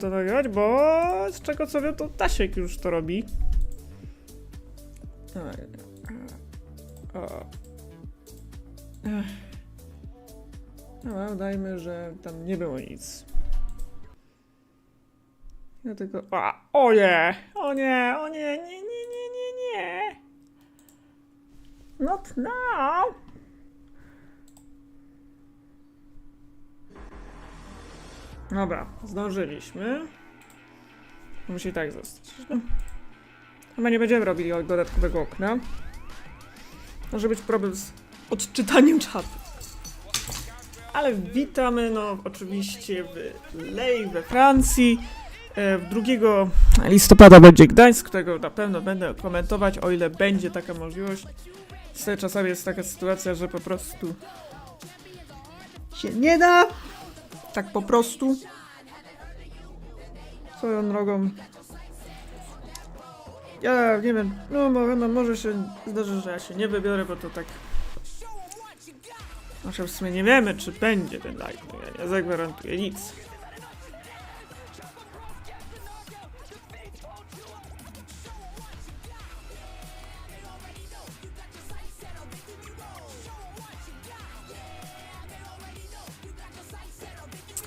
to nagrać, bo z czego co wiem, to Tasiek już to robi. No, dajmy, że tam nie było nic. Ja tylko... O nie! O nie! O nie! Nie, nie, nie, nie, nie! Not now! Dobra, zdążyliśmy. Musi tak zostać. Chyba nie będziemy robili dodatkowego okna. Może być problem z odczytaniem czatu. Ale witamy, no oczywiście w Lille we Francji. 2 listopada będzie Gdańsk, którego na pewno będę komentować, o ile będzie taka możliwość. Czasami jest taka sytuacja, że po prostu się nie da. Tak po prostu. Swoją drogą. Ja nie wiem, no może się zdarzy, że ja się nie wybiorę, bo to tak... Znaczy w sumie nie wiemy, czy będzie ten live, no ja nie zagwarantuję nic.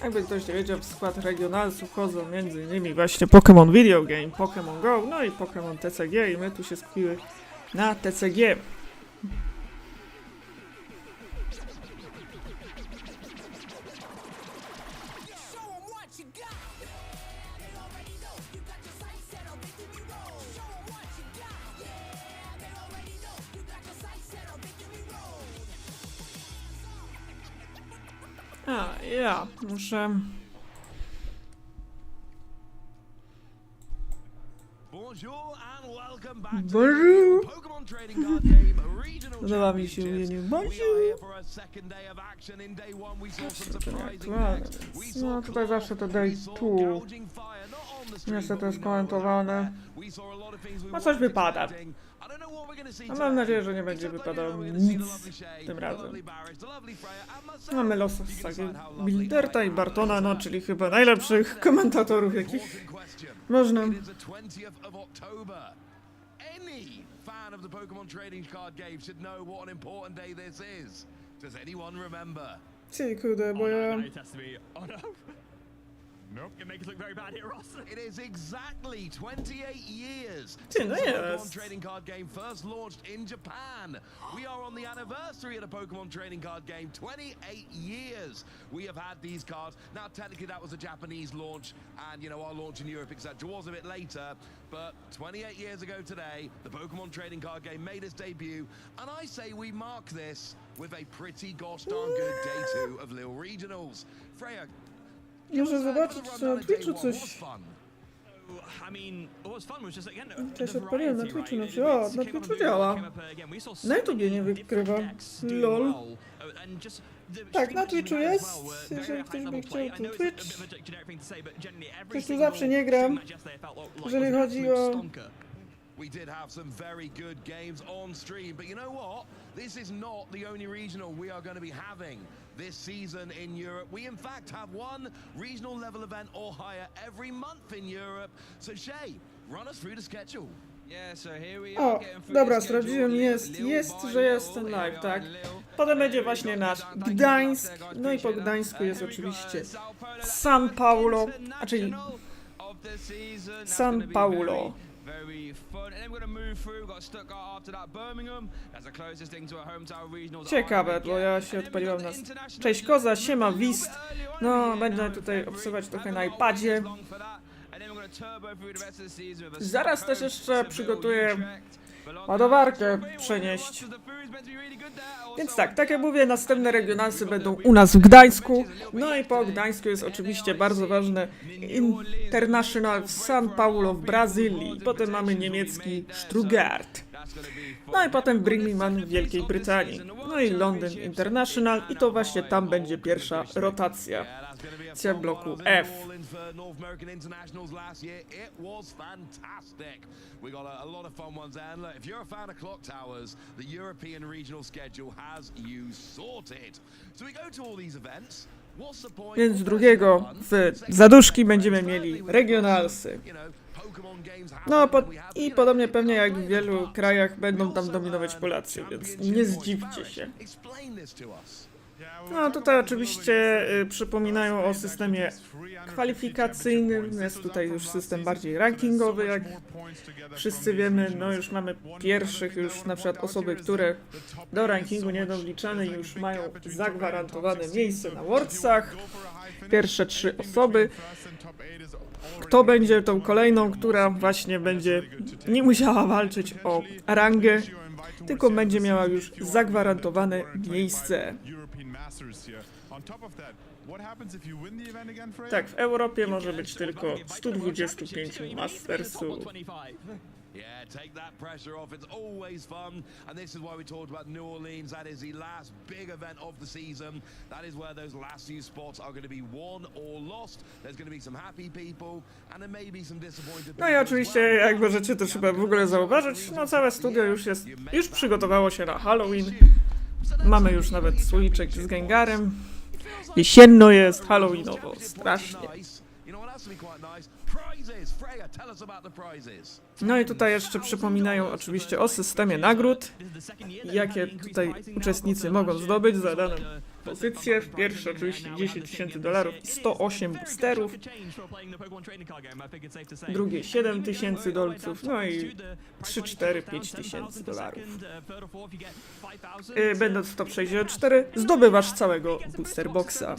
Jakby ktoś nie wiedział, w skład regionalsów wchodzą m.in. właśnie Pokémon Video Game, Pokémon Go, no i Pokémon TCG i my tu się skupiły na TCG. Ja muszę... Bonjour! Podoba mi się mówienie bonjour! No tutaj zawsze to day 2. Niestety to jest komentowane. No coś wypada. A mam nadzieję, że nie będzie wypadało nic tym razem. Mamy losa Bilderta i Bartona, no czyli chyba najlepszych komentatorów, jakich można. Ty kurde, bo ja... Nope, you make us look very bad here, Ross. It is exactly 28 years since the Pokemon trading card game first launched in Japan. We are on the anniversary of the Pokemon trading card game. 28 years we have had these cards. Now, technically, that was a Japanese launch, and you know our launch in Europe, etc., was a bit later. But 28 years ago today, the Pokemon trading card game made its debut, and I say we mark this with a pretty gosh darn good day 2 of Lille Regionals. Freya. Muszę zobaczyć, czy na Twitchu coś... Ja się odpaliłem na Twitchu, no się, o, na Twitchu działa. Na YouTubie nie wykrywa. LOL. Tak, na Twitchu jest, jeżeli ktoś by chciał ten Twitch. Ktoś tu zawsze nie gram, jeżeli chodzi o... We did have some very good games on stream, but you know what? This is not the only regional we are going to be having this season in Europe. We in fact have one regional level event or higher every month in Europe. So Shay, run us through the schedule. O, dobra, sprawdziłem, jest, że jest ten live, tak? Potem będzie właśnie nasz Gdańsk, no i po Gdańsku jest oczywiście San Paulo, a czyli San Paulo. Ciekawe, bo ja się odpaliłam na... Cześć Koza, siema Wist. No, będę tutaj obserwować trochę na iPadzie. Zaraz też jeszcze przygotuję ładowarkę przenieść. Więc tak jak mówię, następne regionalsy będą u nas w Gdańsku. No i po Gdańsku jest oczywiście bardzo ważne International w São Paulo w Brazylii. Potem mamy niemiecki Stuttgart. No i potem Birmingham w Wielkiej Brytanii. No i Londyn International i to właśnie tam będzie pierwsza rotacja w bloku F. We got a lot of fun ones there, and look, if you're a fan of Clock Towers, the European regional schedule has you sorted. So we go to all these events. Więc drugiego w zaduszki będziemy mieli regionalsy. No i podobnie pewnie jak w wielu krajach będą tam dominować Polacy, więc nie zdziwcie się. No tutaj oczywiście przypominają o systemie kwalifikacyjnym, jest tutaj już system bardziej rankingowy, jak wszyscy wiemy, no już mamy pierwszych już na przykład osoby, które do rankingu nie doliczane już mają zagwarantowane miejsce na Worldsach, pierwsze 3 osoby. Kto będzie tą kolejną, która właśnie będzie nie musiała walczyć o rangę, tylko będzie miała już zagwarantowane miejsce. Tak, w Europie może być tylko 125 mastersów. Yeah, take that pressure off. It's always fun. And this is why we talked about New Orleans. That is the last big event of the season. That is where those last few spots are going to be won or lost. There's going to be some happy people and there may be some disappointed people. No i oczywiście, jak możecie też chyba w ogóle zauważyć, no całe studio już przygotowało się na Halloween. Mamy już nawet słoiczek z Gengarem. Jesienno jest, halloweenowo, strasznie. No i tutaj jeszcze przypominają oczywiście o systemie nagród, jakie tutaj uczestnicy mogą zdobyć za daną pozycję. W pierwszy oczywiście $10,000 i 108 boosterów, drugie $7,000, no i 3, 4, $5,000. Będąc w top 64, zdobywasz całego booster boxa.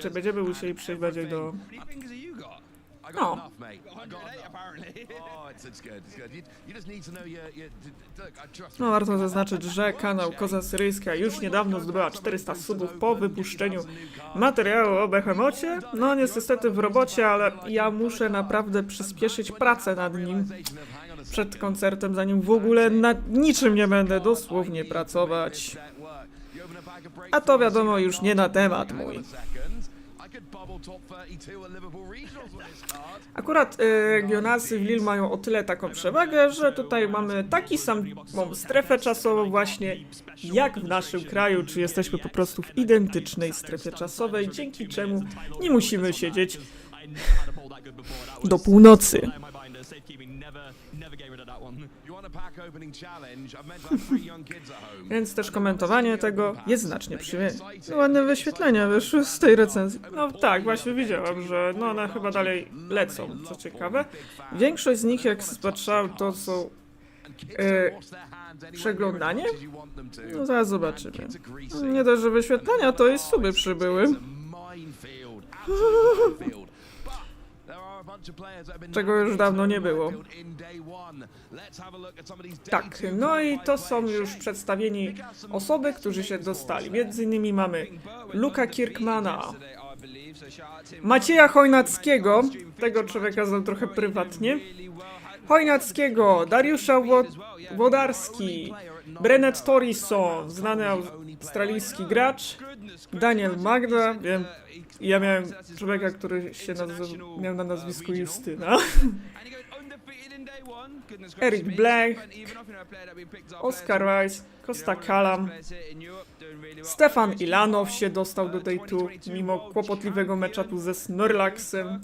Czy będziemy musieli przejść bardziej do... No. No warto zaznaczyć, że kanał Koza Syryjska już niedawno zdobyła 400 subów po wypuszczeniu materiału o Behemocie. No niestety w robocie, ale ja muszę naprawdę przyspieszyć pracę nad nim przed koncertem, zanim w ogóle nad niczym nie będę dosłownie pracować. A to wiadomo już nie na temat mój. Akurat regionalsy w Lille mają o tyle taką przewagę, że tutaj mamy taki samą strefę czasową właśnie jak w naszym kraju, czy jesteśmy po prostu w identycznej strefie czasowej, dzięki czemu nie musimy siedzieć do północy. Więc też komentowanie tego jest znacznie przyjemniejsze. No, ładne wyświetlenia wyszły z tej recenzji. No tak, właśnie widziałam, że no one chyba dalej lecą, co ciekawe. Większość z nich, jak patrzałem, to są przeglądanie. No zaraz zobaczymy. Nie dość, że wyświetlenia, to i suby przybyły. Czego już dawno nie było. Tak, no i to są już przedstawieni osoby, którzy się dostali. Między innymi mamy Luka Kirkmana, Macieja Chojnackiego, tego człowieka znam trochę prywatnie, Chojnackiego, Dariusza Wodarski, Brennet Torison, znany australijski gracz, Daniel Magda, wiem, ja miałem człowieka, który się miał na nazwisku Justyna, Eric Black, Oscar Rice, Costa Kalam, Stefan Ilanow się dostał do tej tu, mimo kłopotliwego matchupu ze Snorlaxem.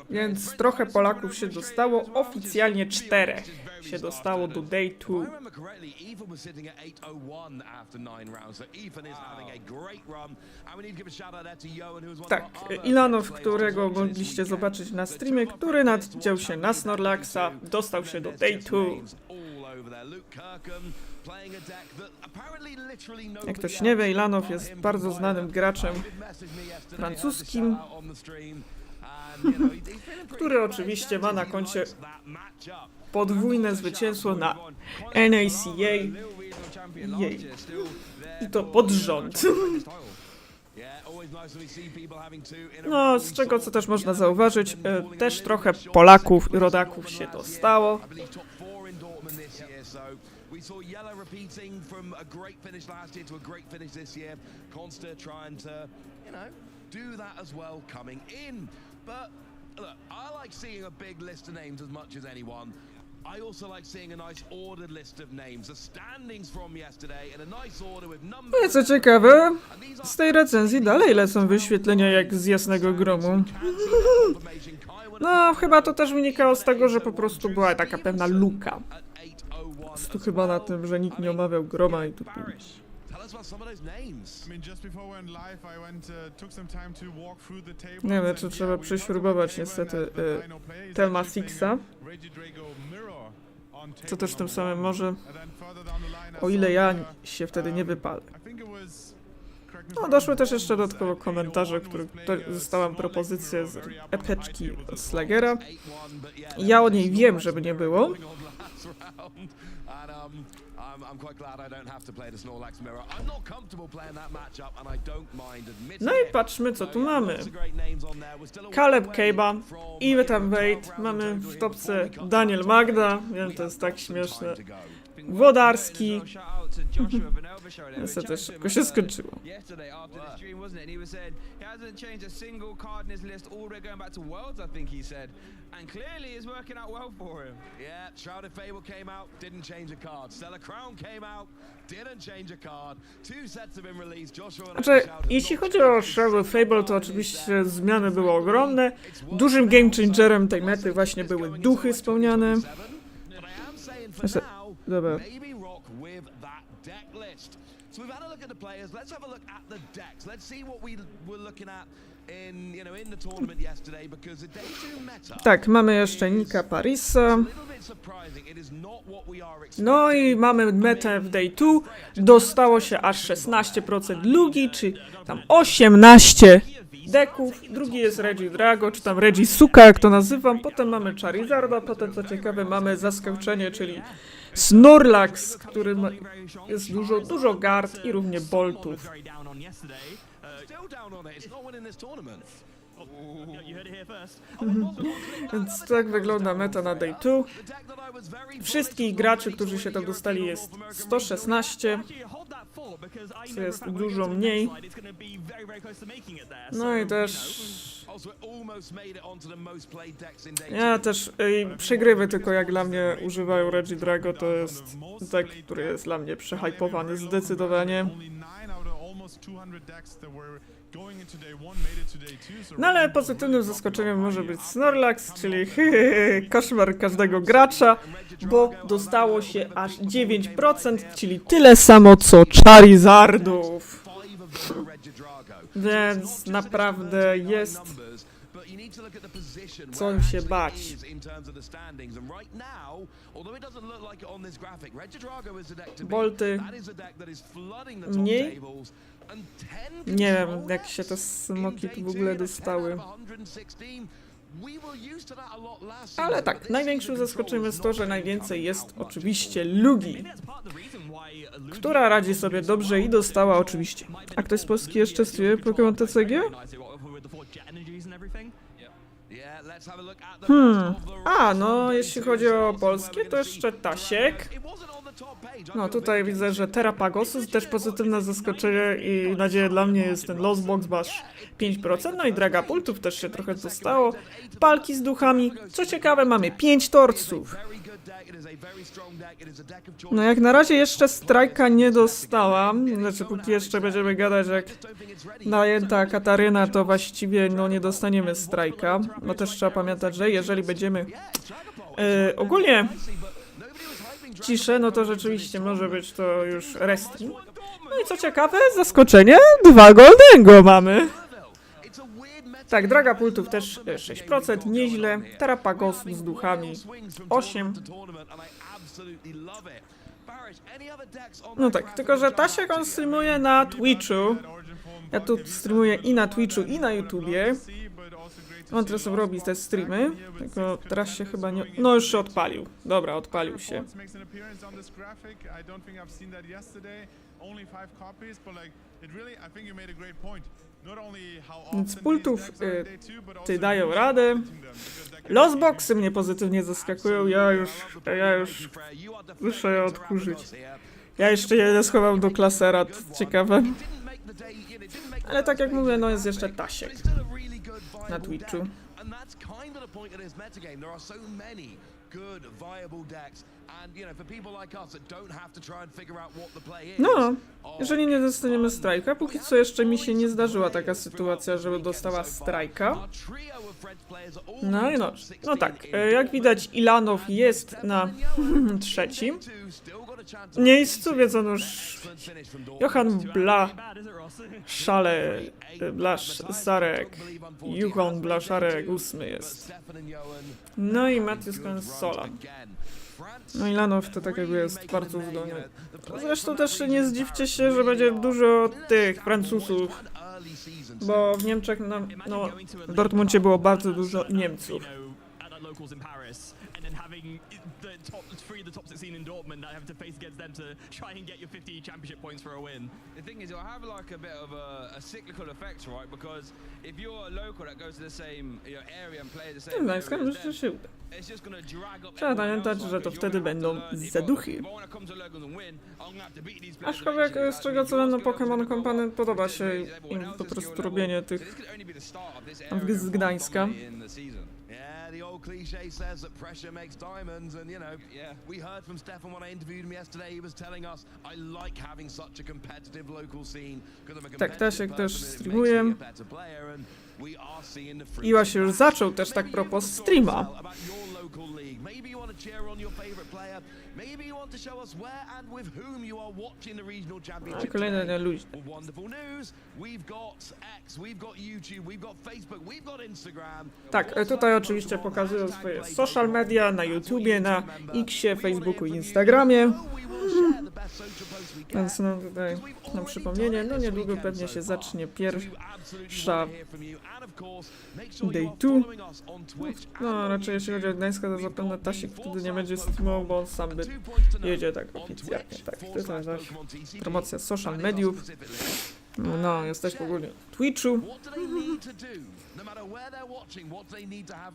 Więc trochę Polaków się dostało, oficjalnie 4 się dostało do Day 2. Tak, Ilanow, którego mogliście zobaczyć na streamie, który naddział się na Snorlaxa, dostał się do Day 2. Jak ktoś nie wie, Ilanow jest bardzo znanym graczem francuskim, który oczywiście ma na koncie podwójne zwycięstwo na NACA i to pod rząd. No, z czego co też można zauważyć, też trochę Polaków i rodaków się dostało. We saw Yellow repeating from a great finish last year to a great finish this year. Consta trying to, do that as well coming in. But look, I like seeing a big list of names as much as anyone. I also like seeing a nice ordered list of names. The standings from yesterday in a nice order with numbers. No i co ciekawe, z tej recenzji dalej lecą wyświetlenia jak z jasnego gromu. No, chyba to też wynikało z tego, że po prostu była taka pewna luka. Jest tu chyba na tym, że nikt nie omawiał groma i tu... Nie wiem, czy trzeba prześrubować niestety Telmasixa. Co też tym samym może, o ile ja się wtedy nie wypalę. No, doszły też jeszcze dodatkowo komentarze, w których dostałam propozycję z epeczki Slagera. Ja o niej wiem, żeby nie było. No i patrzmy, co tu mamy. Caleb Cabe'a, Ivetan Wade, mamy w topce Daniel Magda, wiem, to jest tak śmieszne. Włodarski. Niestety szybko się skończyło. Znaczy, jeśli chodzi o Shroud Fable, to oczywiście zmiany były ogromne. Dużym game changerem tej mety właśnie były duchy wspomniane. Dobra. So we've had a look at the players. Let's have a look at the decks. Let's see what we were looking at in the tournament yesterday because the day 2 meta. Tak, mamy jeszcze Nika Parisa. No i mamy metę w day 2. Dostało się aż 16% lugi, czy tam 18 deków. Drugi jest Regi Drago, czy tam Regi Suka, jak to nazywam. Potem mamy Charizarda, potem co ciekawe mamy zaskoczenie, czyli Snorlax, który jest dużo gard i równie boltów. Więc tak wygląda meta na day 2. Wszystkich graczy, którzy się tam dostali, jest 116, co jest dużo mniej. No i też... Ja też przegrywy tylko jak dla mnie używają Regi Drago, to jest deck, który jest dla mnie przehypowany zdecydowanie. No ale pozytywnym zaskoczeniem może być Snorlax, czyli koszmar każdego gracza, bo dostało się aż 9%, czyli tyle samo co Charizardów. Więc naprawdę jest co się bać. Bolty mniej. Nie wiem, jak się te smoki tu w ogóle dostały. Ale tak, największym zaskoczeniem jest to, że najwięcej jest oczywiście lugi, która radzi sobie dobrze i dostała oczywiście. A ktoś z Polski jeszcze stwierdzi Pokémon TCG? No jeśli chodzi o polskie, to jeszcze Tasiek. No tutaj widzę, że Terrapagosus też pozytywne zaskoczenie i nadzieja dla mnie jest ten Lostbox Bash 5%, no i Dragapultów też się trochę dostało. Palki z duchami. Co ciekawe, mamy 5 torców. No jak na razie jeszcze strajka nie dostałam, znaczy póki jeszcze będziemy gadać jak najęta Kataryna, to właściwie no nie dostaniemy strajka. No też trzeba pamiętać, że jeżeli będziemy ogólnie ciszę, no to rzeczywiście może być to już restri. No i co ciekawe, zaskoczenie, 2 Goldengo mamy. Tak, Dragapultów też 6%, nieźle. Terrapagos z duchami 8%. No tak, tylko że Tasiek on streamuje na Twitchu. Ja tu streamuję i na Twitchu, i na YouTubie. On teraz robi te streamy, tylko teraz się chyba nie... No już się odpalił. Dobra, odpalił się. Więc pultów ty dają radę. Losboxy mnie pozytywnie zaskakują, ja już muszę je odkurzyć. Ja jeszcze je schowam do klasera, ciekawe. Ale tak jak mówię, no jest jeszcze Tasiek na Twitchu. No, jeżeli nie dostaniemy strajka, póki co jeszcze mi się nie zdarzyła taka sytuacja, żeby dostała strajka. No i no tak, jak widać Ilanow jest na trzecim miejscu, wiedzą już Johan Blaszarek, Juhan Blaszarek 8 jest. No i Matiusz Konsola. No Ilanow to tak jakby jest bardzo zdolny. Zresztą też nie zdziwcie się, że będzie dużo tych Francuzów, bo w Niemczech, no w Dortmundzie było bardzo dużo Niemców. The top 16 in Dortmund that have to face against them to try and get your 50 championship points for a win. The thing is, it'll have like a bit of a cyclical effect, right? Because if you're a local that goes to the same area and play the same area, it's just gonna drag up. Trzeba pamiętać, że to wtedy będą zaduchy. Aczkolwiek z czego co wiem, Pokémon Company podoba się im po prostu robienie tych z Gdańska. The old cliche says that pressure makes diamonds, and we heard from Stefan when I interviewed him yesterday. He was telling us, I like having such a competitive local scene because I'm a competitive person, it makes me a better player, and we are seeing the fruits. Iła się już zaczął też tak propos streama. Maybe you want to cheer on your favorite player. Maybe you want to show us where and with whom you are watching the regional championship. Kolejne luźne. Wonderful news. We've got X, we've got YouTube, we've got Facebook, we've got Instagram. Tak, tutaj oczywiście pokazują swoje social media na YouTubie, na Xie, Facebooku i Instagramie. Więc no tutaj na przypomnienie, no niedługo pewnie się zacznie pierwsza Day 2. No raczej jeśli chodzi o Gdańska, to zapewne Tasik wtedy nie będzie streamował, bo on sam jedzie tak oficjalnie. Tak, to jest promocja social mediów. No, jesteś ogólnie na Twitchu. They need to have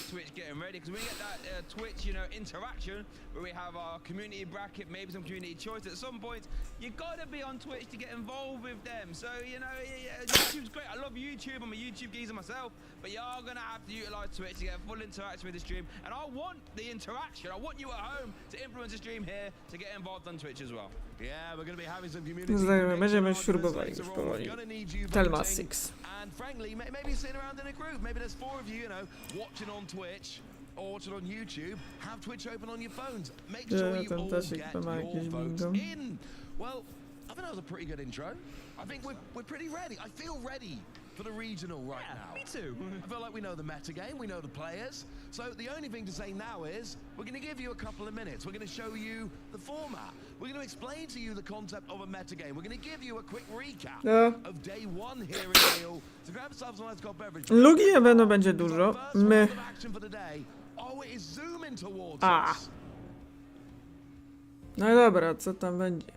Twitch getting ready because we get that Twitch, interaction where we have our community bracket, maybe some community choice. At some point, you gotta be on Twitch to get involved with them. So YouTube's great. I love YouTube. I'm a YouTube geezer myself, but you're gonna have to utilize Twitch to get full interaction with the stream. And I want the interaction. I want you at home to influence the stream here to get involved on Twitch as well. Yeah, we're gonna be having some community. Będziemy śrubowali już powoli. Telma 6. And frankly, maybe sitting around in a group. Maybe there's 4 of you, watching on Twitch or watching on YouTube. Have Twitch open on your phones. Make sure you all get your votes in. Well, I think that was a pretty good intro. I think we're pretty ready. I feel ready for the regional right now. Me too. I feel like we know the meta game, we know the players. So the only thing to say now is we're going to give you a couple of minutes. We're going to show you the format. We're going to explain to you the concept of a meta game. We're going to give you a quick recap of day 1 here in Lille. So grab yourselves a nice cold beverage. Lugi na pewno będzie dużo. My. Oh, it is zooming towards us. No i dobra, co tam będzie?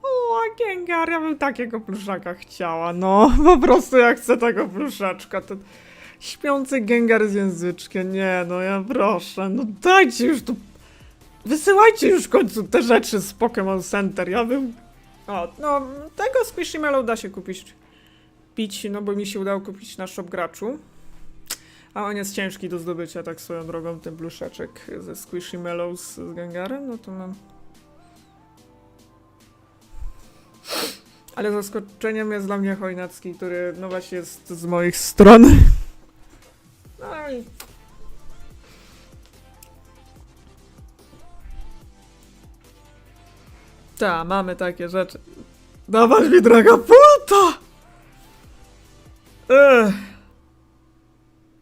O, Gengar, ja bym takiego pluszaka chciała, no. Po prostu ja chcę tego pluszaczka. To śpiący Gengar z języczkiem. Nie, no ja proszę, no dajcie już tu. Wysyłajcie już w końcu te rzeczy z Pokémon Center. Ja bym... O, no, tego Squishymallow da się pić, no bo mi się udało kupić na Shop Graczu. A on jest ciężki do zdobycia, tak swoją drogą, ten pluszaczek ze Squishymallow z Gengarem, no to mam... Ale zaskoczeniem jest dla mnie Chojnacki, który no właśnie jest z moich stron. No i... Ta, mamy takie rzeczy. Dawać mi Dragapulta!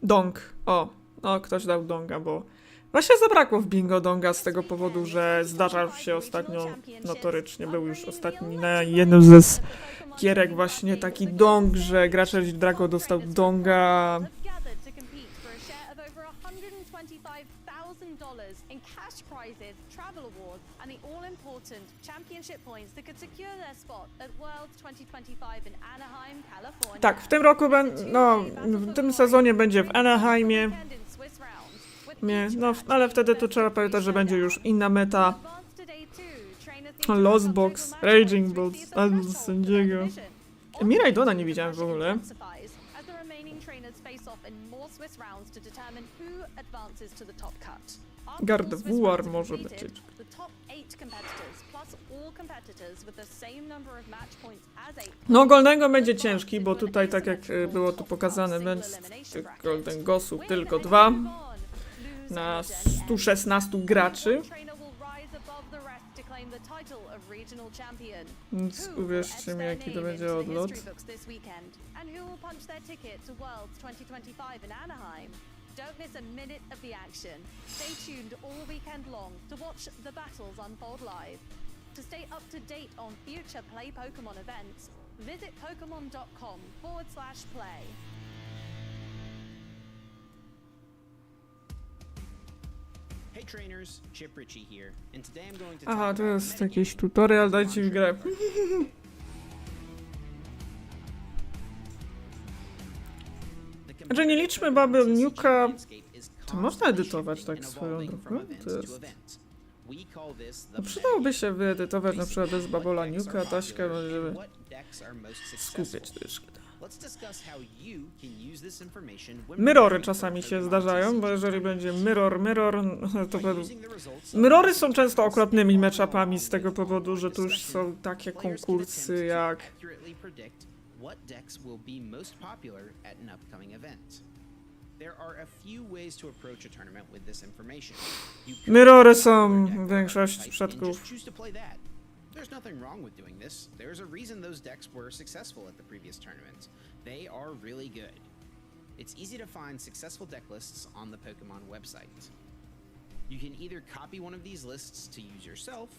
Dong. O, no ktoś dał Donga, bo... Właśnie zabrakło w bingo Donga z tego powodu, że zdarzał się ostatnio notorycznie. Był już ostatni na jednym ze gierek właśnie taki Dong, że gracz Drago dostał Donga. in cash prizes, travel awards, and the all-important championship points that could secure their spot at Worlds 2025 in Anaheim, California. Tak, w tym roku, w tym sezonie będzie w Anaheimie. Ale wtedy tu trzeba pamiętać, że będzie już inna meta. Lost Box, Raging Balls, albo sędziego. Miraidona nie widziałem w ogóle. Gardevoir może być. No, Goldengo będzie ciężki, bo tutaj, tak jak było tu pokazane, będzie Golden Gossów tylko 2 na 116 graczy. Więc uwierzcie mi, jaki to będzie odlot. Don't miss a minute of the action. Stay tuned all weekend long to watch the battles unfold live. To stay up to date on future Play Pokemon events, visit pokemon.com/play. Hey trainers, Chip Ritchie here, and today I'm going to Aha, talk to about jest jakiś tutorial, dajcie mi grę. Że nie liczmy Bubble Nuka, to można edytować tak swoją drogą? To jest... No, przydałoby się wyedytować na przykład bez Bubble'a Nuka, Taśkę, żeby skupiać troszkę. Mirrory czasami się zdarzają, bo jeżeli będzie mirror, to mirrory są często okropnymi matchupami z tego powodu, że tu już są takie konkursy jak... Mirrory są w większości przypadków. There's nothing wrong with doing this. There's a reason those decks were successful at the previous tournament. They are really good. It's easy to find successful deck lists on the Pokemon website. You can either copy one of these lists to use yourself,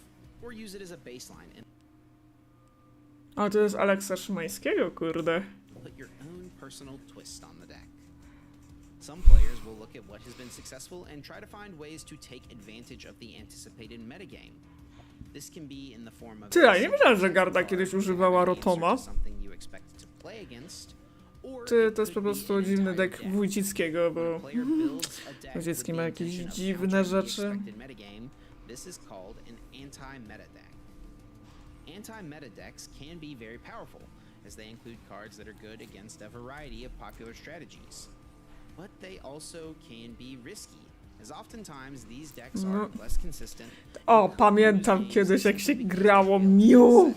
or use it as a baseline and O, to jest Aleksa Szymańskiego, kurde. put your own personal twist on the deck. Some players will look at what has been successful and try to find ways to take advantage of the anticipated metagame. This can be in the form of Ty, a nie wiedziałem, że Garda kiedyś używała Rotoma. Czy to jest po prostu dziwny deck Wójcickiego, bo Wójcicki ma jakieś dziwne rzeczy. This is called an anti-meta deck. Anti-meta decks can be very powerful, as they include cards that are good against a variety of popular strategies. But they also can be risky, as oftentimes these decks are less consistent. O, pamiętam kiedyś, jak się grało Mew.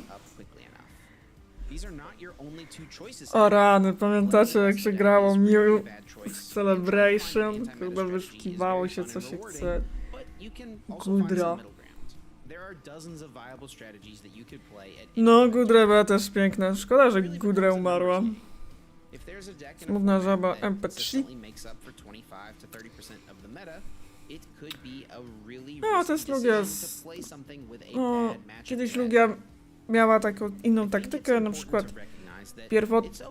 O rany, pamiętacie, jak się grało Mew w Celebration? Chyba wyszukiwało się, co się chce. Gudra. No, Gudra była też piękna. Szkoda, że Gudra umarła. Smutna żaba MP3. No, to jest Lugia z... No, kiedyś Lugia miała taką inną taktykę, na przykład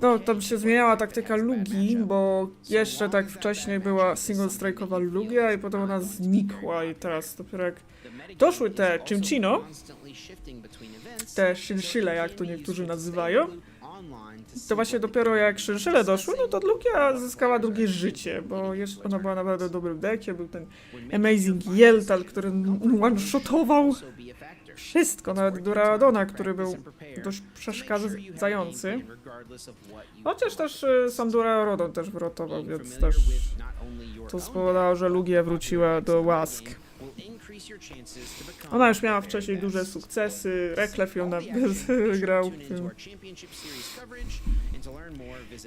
no, tam się zmieniała taktyka Lugii, bo jeszcze tak wcześniej była single-strike'owa Lugia i potem ona znikła i teraz dopiero jak doszły te Chimchino, te Szynszyle, jak to niektórzy nazywają, to właśnie dopiero jak Szynszyle doszły, no to Lugia zyskała drugie życie, bo jeszcze ona była naprawdę dobrym deckiem, był ten Amazing Yeltal, który one-shotował wszystko, nawet Duradona, który był dość przeszkadzający. Chociaż też sam Duradon też wyrotował, więc też to spowodowało, że Lugia wróciła do łask. Ona już miała wcześniej duże sukcesy, Reklew ją wygrał.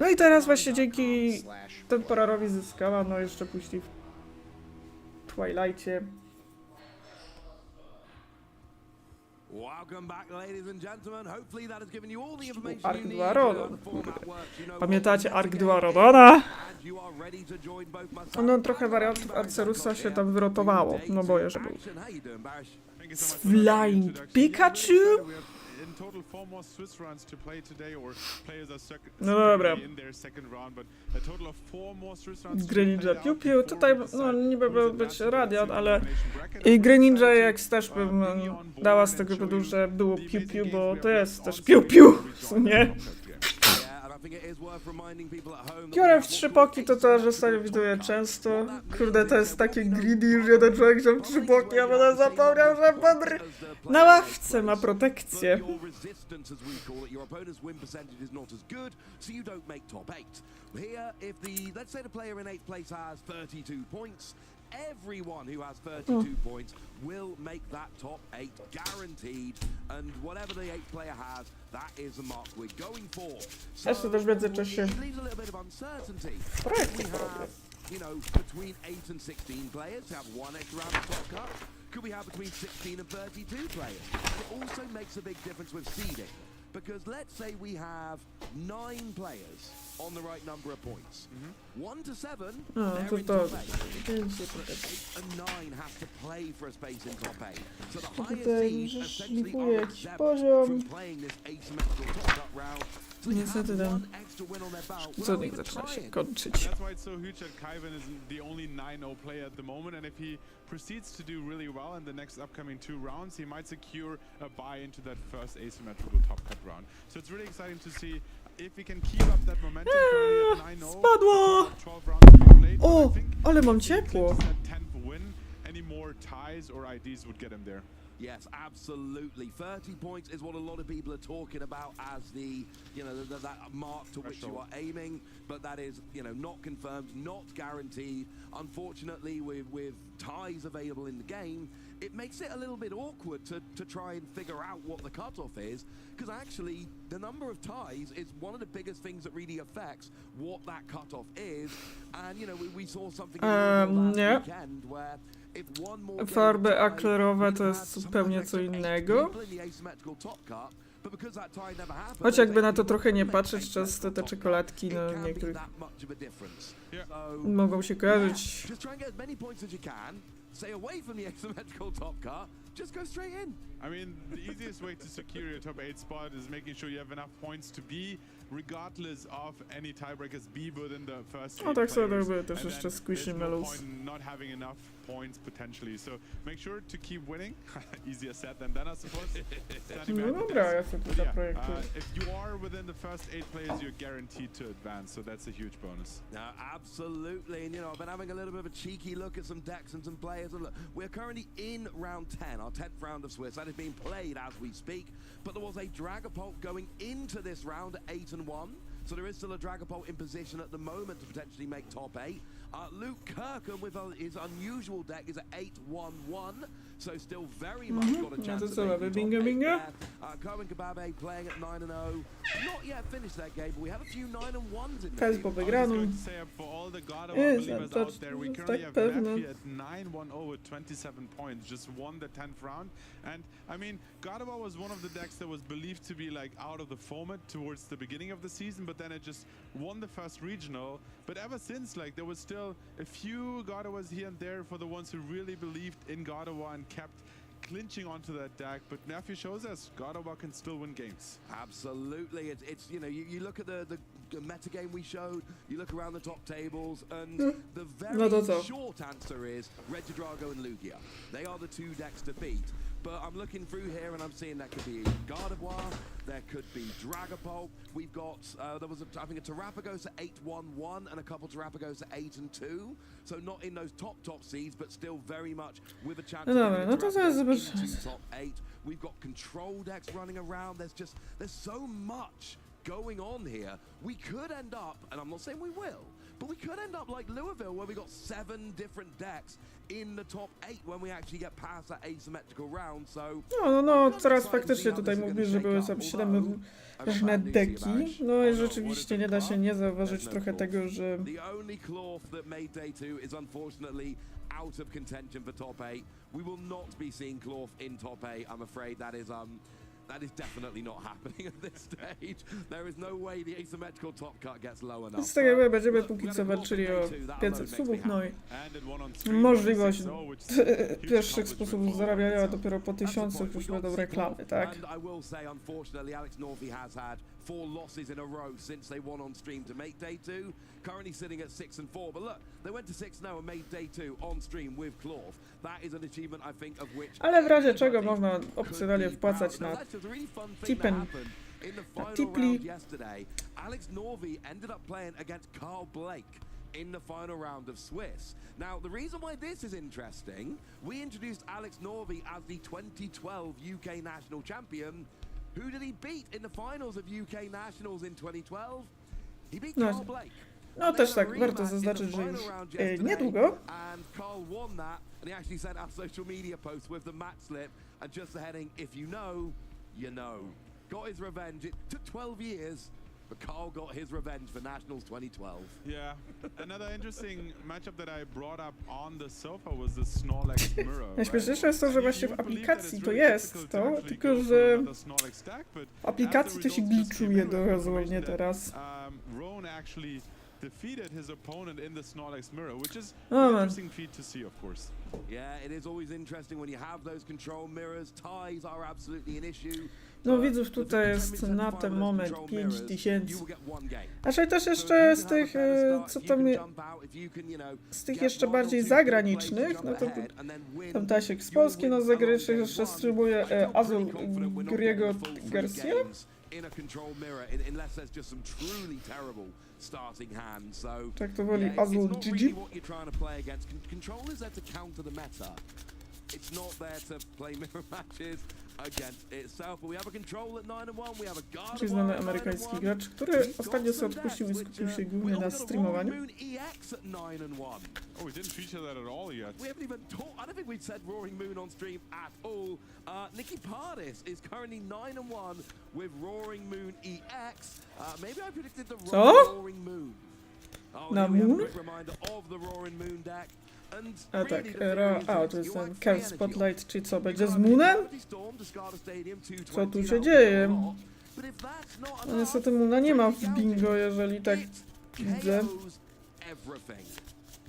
No i teraz właśnie dzięki Temporarowi zyskała, no jeszcze później w Twilightie. Welcome back, ladies and gentlemen. Hopefully that has given you all the information Ark you need 2 to Rodon. learn the format works. You know Pamiętacie Ark 2 Rodona? and you are ready to join both myself. No trochę wariantów Arcerusa się tam wyrotowało, no boję, że był Flying Pikachu? in total 4 more Swiss rounds to play today, or players are No dobra. in their second round, but a total of 4 more Swiss rounds. Gry ninja piu piu. Tutaj no niby był być radiat, ale i gry ninja jak też bym dała z tego powodu, że było piu piu, bo to jest też piu piu w sumie. Piorem w 3 poki to też zostanie widuję często. Kurde, to jest takie greedy już jeden człowiek, że w 3 poki, a potem zapomniał, że na ławce ma protekcję. Everyone who has 32 points will make that top 8 guaranteed, and whatever the 8th player has, that is the mark we're going for. Jeszcze też w międzyczasie It leaves a little bit of uncertainty. projekty We porobię. have, you know, between 8 and 16 players to have one extra round of top cut. Could we have between 16 and 32 players? It also makes a big difference with seeding, because let's say we have 9 players on the right number of points. 1 to 7, No, they're to in to top 8. 8 and 9 have to play for a space in top 8. So the highest Tutaj seed essentially szlifuje are jakiś exempt poziom. from playing this asymmetrical top cut round. So they Niestety have ten one extra win on their belt without cudnik even zaczyna się trying. kończyć. That's why it's so huge that Kaiven is the only 9-0 player at the moment, and if he proceeds to do really well in the next upcoming 2 rounds, he might secure a buy into that first asymmetrical top cut round. So it's really exciting to see if he can keep up that momentum. Currently at 9-0, Spadło! 12 rounds to be played, but I O, think ale mam if he ciepło. clinches that 10th win, any more ties or IDs would get him there. Yes, absolutely. 30 points is what a lot of people are talking about as the, you know, that mark to which you are aiming, but that is, you know, not confirmed, not guaranteed. Unfortunately, with ties available in the game, it makes it a little bit awkward to try and figure out what the cutoff is, because actually the number of ties is one of the biggest things that really affects what that cutoff is. And, you know, we saw something in the nie. last weekend where Farby aklerowe to jest zupełnie co innego. Choć jakby na to trochę nie patrzeć, często te czekoladki no niektórych mogą się kojarzyć. Stay away from the asymmetrical top cut. Just go straight in. I mean, the easiest way to secure your top 8 spot is making sure you have enough points to be, regardless of any tiebreakers, be within the first 8 No tak sobie players. robię też And jeszcze then squishy there's no melus. point in not having enough points potentially. So make sure to keep winning. Easier said than done, I suppose. Standing No behind the dobra, desk. ja sobie tu But yeah, zaprojektuję. if you are within the first 8 players, you're guaranteed to advance. So that's a huge bonus. No, absolutely. And, you know, I've been having a little bit of a cheeky look at some decks and some players. And look, we're currently in round 10, our 10th round of Swiss. That is being played as we speak. But there was a Dragapult going into this round at 8 and 1. So there is still a Dragapult in position at the moment to potentially make top 8. Luke Kirkham with his unusual deck is at 8-1-1. So still very much got a No chance to to co, make mamy top bingo 8 bingo? there. Cohen Kababe playing at 9-0. Not yet finished that game, but we have a few 9-1s in Fez there. po I was wygraną. going to say, for all the God of War Jest, believers to out there, we jest currently tak have pewne. Matthew at 9-1-0 with 27 points, just won the 10th round. And I mean, God of War was one of the decks that was believed to be like out of the format towards the beginning of the season, but then it just won the first regional. But ever since, like, there was still a few God of Wars here and there for the ones who really believed in God of War and kept clinching onto that deck. But Matthew shows us God of War can still win games. Absolutely. It's you know, you look at the meta game we showed, you look around the top tables, and the No to very co? short answer is Regidrago and Lugia. They are the 2 decks to beat. But I'm looking through here and I'm seeing that could be God of War, there could be Dragapult. We've got, there was, I think, a Terrapagos at 8-1-1 and a couple Terrapagos at 8-2. So not in those top seeds, but still very much with a chance No of dobra, getting no a to Terrapagos zaraz into zobaczymy. top 8. We've got control decks running around. There's so much going on here. We could end up, and I'm not saying we will, but we could end up like Louisville, where we got 7 different decks in the top 8 when we actually get past that asymmetrical round. So No, teraz faktycznie tutaj mówisz, że były sobie 7 różne deki. No i rzeczywiście nie da się nie zauważyć trochę tego, że the only Cloth that made day 2 is unfortunately out of contention for top 8. We will not be seeing Cloth in top 8. I'm afraid that is That is definitely not happening at this stage. There is no way the asymmetrical top cut gets low enough. Więc tak jakby będziemy póki co walczyli o 500 subów, no i możliwość pierwszych sposobów zarabiania, a dopiero po 1000 już będą reklamy, tak? And I will say, unfortunately, Alex Northey has had 4 losses in a row since they won on stream to make day 2. Currently sitting at 6-4, but look, they went to 6-0 and made day 2 on stream with Cloth. That is an achievement, I think, of which. Ale w razie czego można opcjonalnie wpłacać na tipen, na tipli. Alex Northey ended up playing against Carl Blake in the final round of Swiss. Now, the reason why this is interesting, we introduced Alex Northey as the 2012 UK National Champion. Who did he beat in the finals of UK Nationals in 2012? He beat Carl Blake. No też tak, warto zaznaczyć, że już niedługo. And Carl won that, and he actually sent out social media post with the match slip and just the heading, if you know, you know. Got his revenge. It took 12 years, but Carl got his revenge for Nationals 2012. Yeah. Another interesting matchup that I brought up on the sofa was the Snorlax Mirror. Najśmieszniejsze jest to, że właśnie w aplikacji to jest to, tylko że w aplikacji to się glitchuje dosłownie teraz. Rowan actually defeated his opponent in the Snorlax Mirror, which is Oh, an man. interesting feat to see, of course. Yeah, it is always interesting when you have those control mirrors. Ties are absolutely an issue. No widzów tutaj jest na ten moment 5000. Znaczy też jeszcze z tych, co tam, z tych jeszcze bardziej zagranicznych, no to tam Tasiek z Polski, no z zagranicznych jeszcze streamuje Azul Griego Garcia. In a control mirror, unless there's just some truly terrible starting hands. So Tak to woli yeah, Azul it's not GG. really what you're trying to play against. Control is there to counter the meta. It's not there to play mirror matches against itself. But we have a control at 9-1. We have a guard. Czyli znany amerykański gracz, który ostatnio sobie odpuścił i skupił się głównie na streamowaniu. Oh, we didn't feature that at all yet. We haven't even talked. I don't think we've said Roaring Moon on stream at all. Nikki Pardis is currently 9-1 with Roaring Moon EX. Maybe I predicted the wrong Roaring Moon. Oh, Na here we have a Moon? quick reminder of the Roaring Moon deck. And A tak, really the thing is to jest you ten want Cal free energy. Spotlight, czyli co, You będzie z can't Moonem? Gravity Storm to Scarlet Stadium, Co tu 220, się that'll dzieje? be a lot. But if that's not No enough, niestety Moona nie ma w bingo, jeżeli tak it widzę. KOs everything.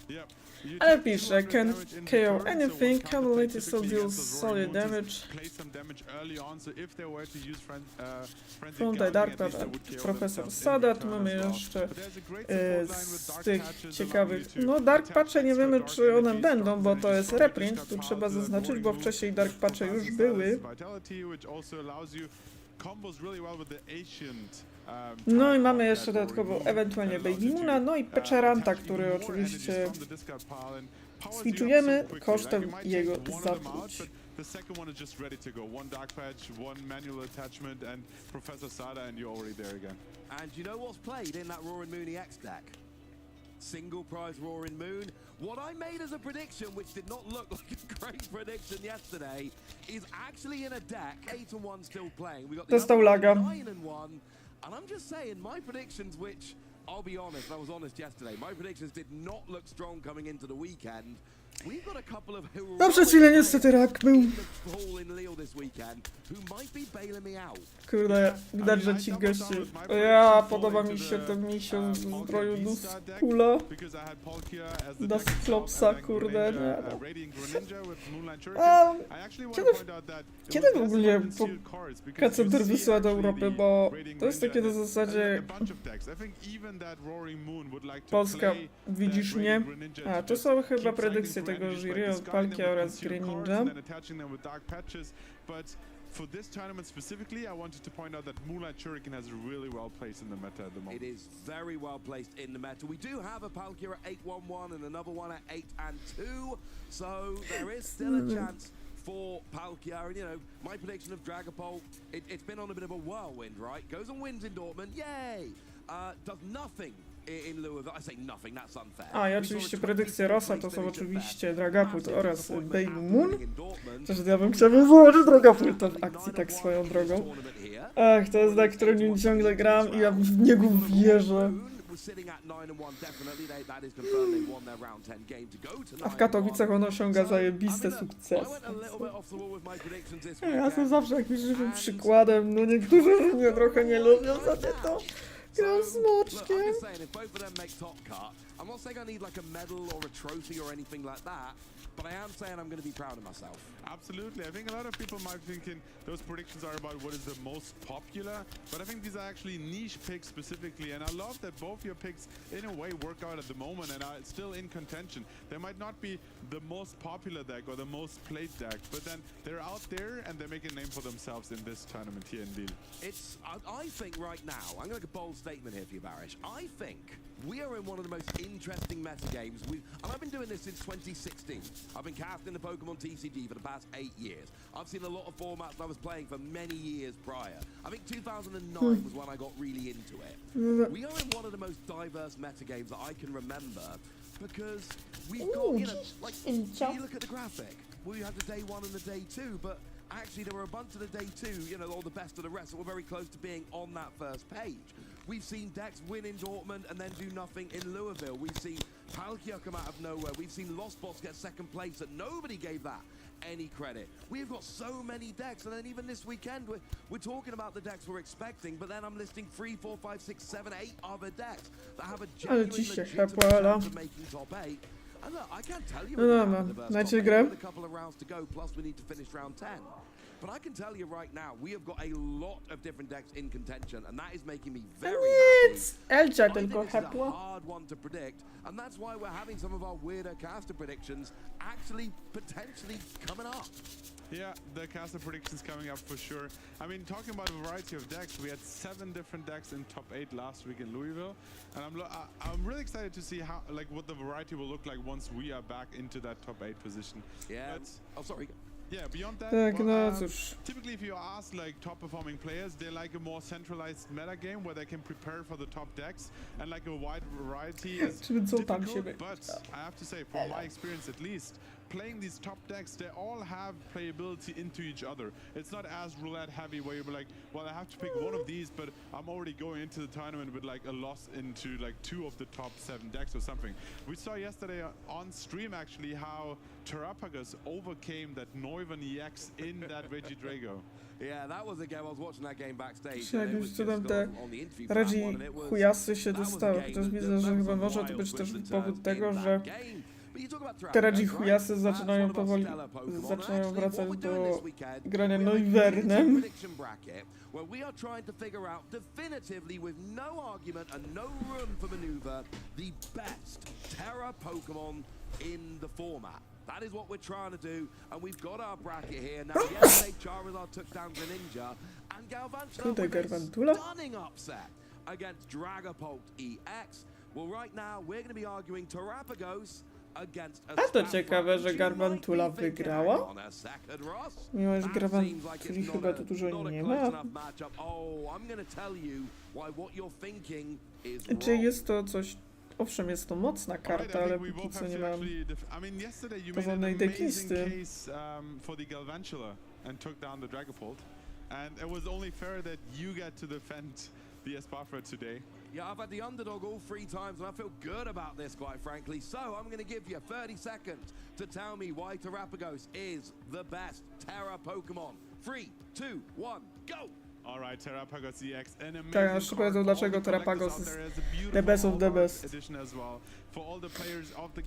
Yep. You Ale take pisze, Snorlax can damage in KO turn, so anything, what can counterplay lately still typically deals against the Roaring solid Moons is damage. play some damage early on, so if they were to use Frenzied Tutaj Gouging, Dark at least Patch, they would KO Profesor themselves in Sada, their tu turn mamy as well. jeszcze But there's a great support line with z Dark tych Patches ciekawych, allowing you no to Dark attach Patche nie extra wiemy dark czy one energies będą, from bo the to jest Regio reprint, that tu power trzeba the zaznaczyć, Roaring bo Moon, wcześniej Dark Patche już Professor były. Sada's Vitality, which also allows you combos really well with the ancient No i mamy jeszcze dodatkowo ewentualnie Baby Moona, no i Peczeranta, który oczywiście switchujemy kosztem jego zatruć. The second one is just ready to go. One Dark Patch, one manual attachment, and Professor Sada, and you're already there again. And you know what's played in that Roaring Moon EX deck? Single prize Roaring Moon. What I made as a prediction, which did not look like a great prediction yesterday, is actually in a deck 8-1 still playing. We got the Dostał other one, laga. 9-1, and I'm just saying my predictions, which I'll be honest, I was honest yesterday. My predictions did not look strong coming into the weekend. We've got a couple of No przez chwilę niestety rak był. in the pool in Lille this weekend who might be bailing me out. Kurde, widać, że ci goście... Ja, podoba mi się ten misio z zbroju Duskula. Da Sklopsa, kurde, nie no. A kiedy w ogóle KCDR wysyła do Europy, bo to jest takie na zasadzie Polska, widzisz mnie? A, to są chyba predykcje tego jury od Palkia oraz Greninja. For this tournament specifically, I wanted to point out that Moonlight Shuriken has really well placed in the meta at the moment. It is very well placed in the meta. We do have a Palkia at 8-1-1 and another one at 8-2, so there is still a chance for Palkia. And you know, my prediction of Dragapult, it's been on a bit of a whirlwind, right? Goes and wins in Dortmund, yay! Does nothing in lieu of, I say nothing, that's unfair. A i oczywiście predykcje Rosa to są oczywiście Dragapult oraz Baby Moon. Też ja bym chciał wyłożyć Dragapulta w akcji tak swoją drogą. Ach, to jest deck, którym ciągle gram i ja w niego wierzę. we're sitting at 9-1. Definitely, that is confirmed. They won their round 10 game to go to 9-1. A w Katowicach on osiąga zajebiste I sukcesy. went a little bit off the wall with my predictions this Ja weekend. jestem zawsze jakimś żywym przykładem, no niektórzy mnie trochę nie lubią za to. Gram z Look, moczkiem. I'm just saying, if both of them make top cut, I'm not saying I need like a medal or a trophy or anything like that, but I am saying I'm going to be proud of myself. Absolutely. I think a lot of people might be thinking those predictions are about what is the most popular, but I think these are actually niche picks specifically, and I love that both your picks in a way work out at the moment and are still in contention. They might not be the most popular deck or the most played deck, but then they're out there and they make a name for themselves in this tournament here in Lille. I think right now, I'm going to make a bold statement here for you, Barish. I think we are in one of the most interesting meta games. And I've been doing this since 2016. I've been casting the Pokemon TCG for the past 8 years. I've seen a lot of formats I was playing for many years prior. I think 2009 was when I got really into it. We are in one of the most diverse meta games that I can remember because we've got, you know, like, you look at the graphic. We had the day 1 and the day 2, but actually there were a bunch of the day 2, you know, all the best of the rest that were very close to being on that first page. We've seen decks win in Dortmund and then do nothing in Louisville. We've seen Palkia come out of nowhere. We've seen Lost Box get second place and nobody gave that any credit. We've got so many decks, and then even this weekend we're talking about the decks we're expecting, but then I'm listing 3, 4, 5, 6, 7, 8 other decks that have a genuine legitimate chance of making top 8. And look, I can't tell you with a couple of rounds to go, plus we need to finish round 10. But I can tell you right now, we have got a lot of different decks in contention, and that is making me very happy. Elcia I think tylko this is a hepło. hard one to predict, and that's why we're having some of our weirder caster predictions actually potentially coming up. Yeah, the caster predictions coming up for sure. I mean, talking about a variety of decks, we had 7 different decks in top 8 last week in Louisville, and I'm really excited to see how, like, what the variety will look like once we are back into that top 8 position. Yeah. But, sorry. Yeah, beyond that, Tak, no cóż. typically if you ask like top performing players, they like a more centralized meta game where they can prepare for the top decks, and like a wide variety is difficult, but I have to say, from my experience at least, playing these top decks, they all have playability into each other. It's not as roulette heavy where you're like, well, I have to pick one of these, but I'm already going into the tournament with like a loss into like 2 of the top 7 decks or something. We saw yesterday on stream actually how Terrapagus overcame that Neuven EX in that Regidrago. Yeah, that was a game. I was watching that game backstage. Jak już cudem te Regi chujasy się dostały, chociaż widzę, że chyba może to być też powód tego, że te Regi chujasy zaczynają powoli wracać do grania Neuvernem. Where we are trying to figure out definitively, with no argument and no room for maneuver, the best Terra Pokemon in the format. That is what we're trying to do, and we've got our bracket here. Now, yesterday Charizard took down Greninja, and Galvantula with a stunning upset against Dragapult EX. Well, right now, we're going to be arguing Terrapagos against a A to ciekawe, że Garvantula wygrała. Mimo, że Garvantuli chyba tu dużo nie ma. Czy jest to coś... Owszem, jest to mocna karta, ale póki co nie mam porządnej decklisty. Yeah, I've had the underdog all 3 times, and I feel good about this, quite frankly. So I'm going to give you 30 seconds to tell me why Terrapagos is the best Terra Pokemon. 3, 2, 1, go! Alright, Terrapagos EX, an amazing Tak, aż powiedzą, dlaczego Terrapagos jest the best of the best.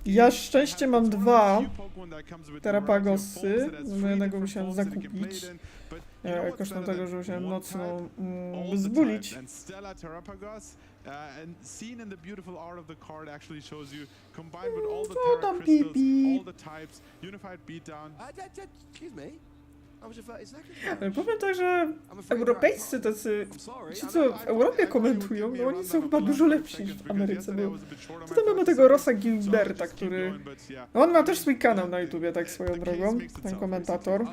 Ja szczęście mam 2 Terrapagosy, bo jednego musiałem zakupić. Kosztem tego, że musiałem nocną zbulić. And seen in the beautiful art of the card actually shows you, combined with all the Terra crystals, all the types, unified beatdown. Excuse me. Powiem tak, że europejscy tacy, ci co w Europie komentują, no oni są chyba dużo lepsi niż w Ameryce, bo tutaj mamy tego Rossa Gilberta, który, no on ma też swój kanał na YouTubie, tak swoją drogą, ten komentator.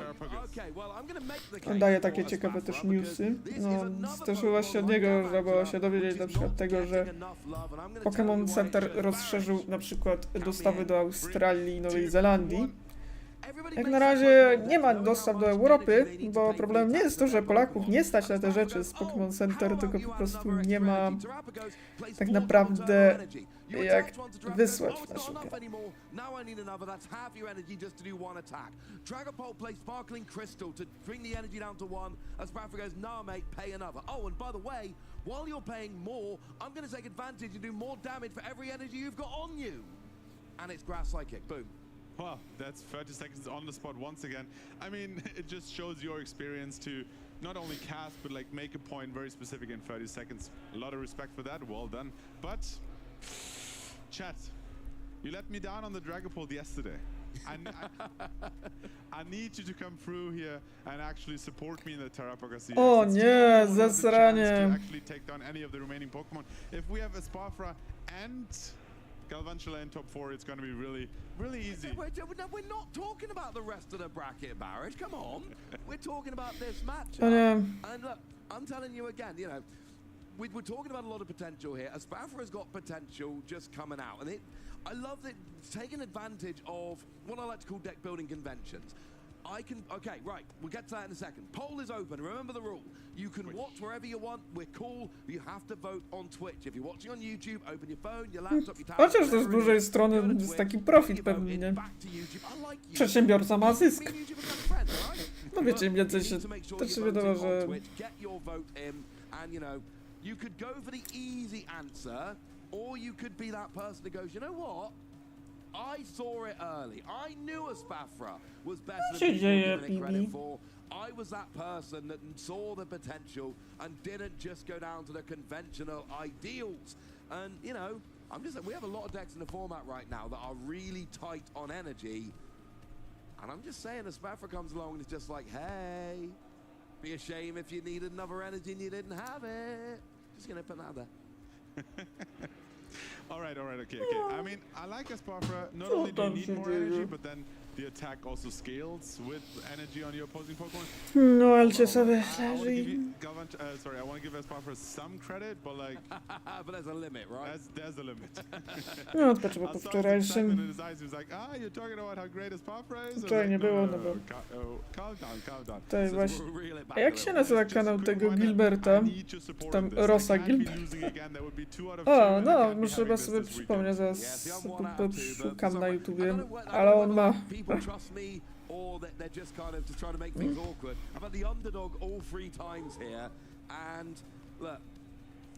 On daje takie ciekawe też newsy, no też właśnie od niego, żeby się dowiedzieć na przykład tego, że Pokémon Center rozszerzył na przykład dostawy do Australii i Nowej Zelandii. Jak na razie nie ma dostaw do Europy, bo problemem nie jest to, że Polaków nie stać na te rzeczy z Pokémon Center, tylko po prostu nie ma tak naprawdę jak wysłać na sztukę. While you're paying more, I'm going to take advantage and do more damage for every energy you've got on you. And it's grass psychic. Boom. Well, that's 30 seconds on the spot once again. I mean, it just shows your experience to not only cast, but like make a point very specific in 30 seconds. A lot of respect for that. Well done. But, chat, you let me down on the Dragapult yesterday. I need you to come through here and actually support me in the Tarapaga series. O It's nie, still one of the chances zasranie. to actually take down any of the remaining Pokemon. If we have Espafra and Galvantula in top 4, it's going to be really, really easy. We're not talking about the rest of the bracket, Barrage. Come on. We're talking about this match. O nie. And look, I'm telling you again, you know, we're talking about a lot of potential here. Espafra has got potential just coming out. And I love that it's taking advantage of what I like to call deck building conventions. Okay, right, we'll get to that in a second. Poll is open, remember the rule. You can watch wherever you want, we're cool, but you have to vote on Twitch. If you're watching on YouTube, open your phone, your laptop, your tablet. Chociaż też z dużej strony jest taki profit pewnie, nie? Przedsiębiorca ma zysk. No wiecie, im więcej się... To się wiadomo, że... You could go for the easy answer, or you could be that person that goes, you know what? I saw it early. I knew Espafra was better than people were giving it credit for. I was that person that saw the potential and didn't just go down to the conventional ideals. And, you know, I'm just saying, we have a lot of decks in the format right now that are really tight on energy. And I'm just saying, Espafra comes along and it's just like, hey, be a shame if you needed another energy and you didn't have it. Just gonna put that there. All right, okay. I mean, I like Espafra. Not only do you need more energy, but then the attack also scales with energy on your opposing Pokemon. No, ale cię sobie I want to give leży. you, sorry, I want to give Espafra some credit, but like, But there's a limit, right? there's a limit. No, odpoczęło I po saw his wczorajszym. excitement in his eyes. He was like, you're talking about how great Espafra is? I was Wczoraj like, nie było, no bo... calm down. To właśnie... Reel it back A a jak little się bit. nazywa kanał tego Gilberta? Tam Rosa Gilbert. O, no, może chyba sobie przypomnę, zaraz szukam na YouTubie, ale on ma... People trust me, or they're just kind of just trying to make things awkward. I've had the underdog all 3 times here, and look,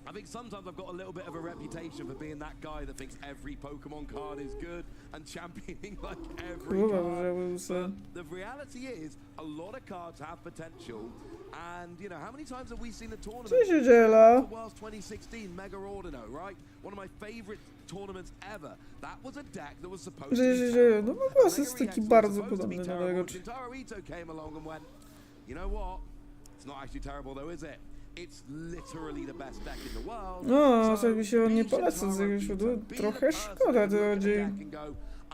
I think sometimes I've got a little bit of a reputation for being that guy that thinks every Pokemon card is good and championing like every card. But the reality is, a lot of cards have potential, and you know, how many times have we seen the tournament? Co się dzieje? World's 2016 Mega Ordino, right? One of my favorite tournaments ever. That was a deck that was supposed to be No mój głos jest taki bardzo podobny do tego. came along and went, you know what? It's not actually terrible though, is it? It's literally the best deck in the world. No, żeby się on nie polecał z jakiegoś powodu, trochę szkoda to chodzi.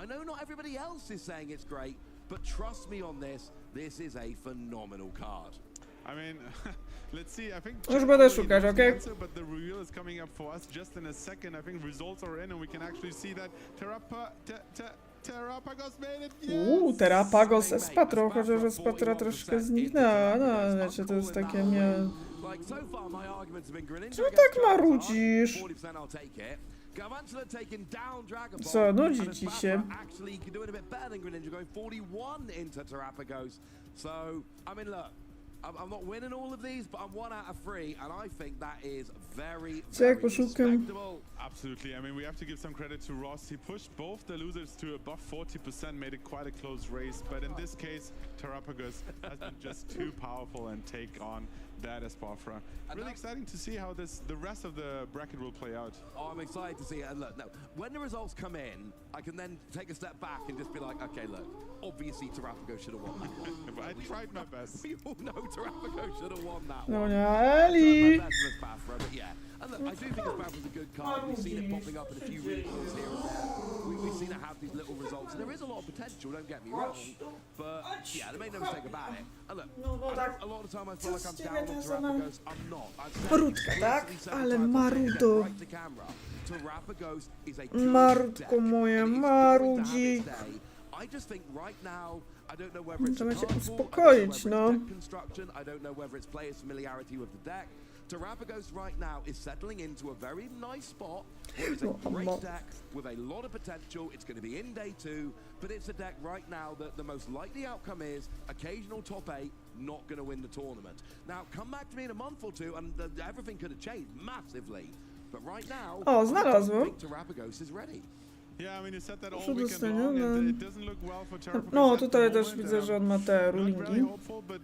I know not everybody else is saying it's great, but trust me on this, this is a phenomenal card. I mean, let's see. I think Już będę szukać, okej? but the reveal is coming up for us just in a second. I think results are in and we can actually see that Terrapagos made it. Terrapagos Espatro, chociaż Espatra troszkę zniknęła. No, znaczy to jest takie Czemu tak marudzisz? Co, nudzi ci się? I'm not winning all of these, but I'm 1 out of 3, and I think that is very, Co jak very poszukam? respectable. Absolutely. I mean, we have to give some credit to Ross. He pushed both the losers to above 40%, made it quite a close race. But in this case, Terrapagos has been just too powerful and take on that Espafra. Really exciting to see how the rest of the bracket will play out. Oh, I'm excited to see it. And look, no, when the results come in, I can then take a step back and just be like, okay, look, obviously Terrapagos should have won that one. But I tried my best. We all know Terrapagos should have won that No one. nie, Eli! But yeah. And look, I do think Espafra's a good card. We've seen it popping up in a few recalls here and there. We've seen it have these little results. And there is a lot of potential, don't get me wrong. But yeah, they make no mistake about it. And look, a lot of the time I feel like I'm down on Terrapagos. I'm not. Marutka, tak? Ale marudo. Marutko moje, marudzik. I just think right now I don't know whether it's Trzeba the się card pool, I don't know uspokoić, whether no. it's deck construction, I don't know whether it's players' familiarity with the deck. Terrapagos right now is settling into a very nice spot. It's a great deck with a lot of potential. It's going to be in day 2, but it's a deck right now that the most likely outcome is occasional top 8, not going to win the tournament. Now, come back to me in a month or two, and everything could have changed massively. But right now, O, I znalazłem. think Terrapagos is ready. Yeah, I mean, you said that all Proszę weekend dostania, long, no. and it doesn't look well for Terrapagos No, at the tutaj też moment. widzę, że on ma te Not very rulingi. hopeful, but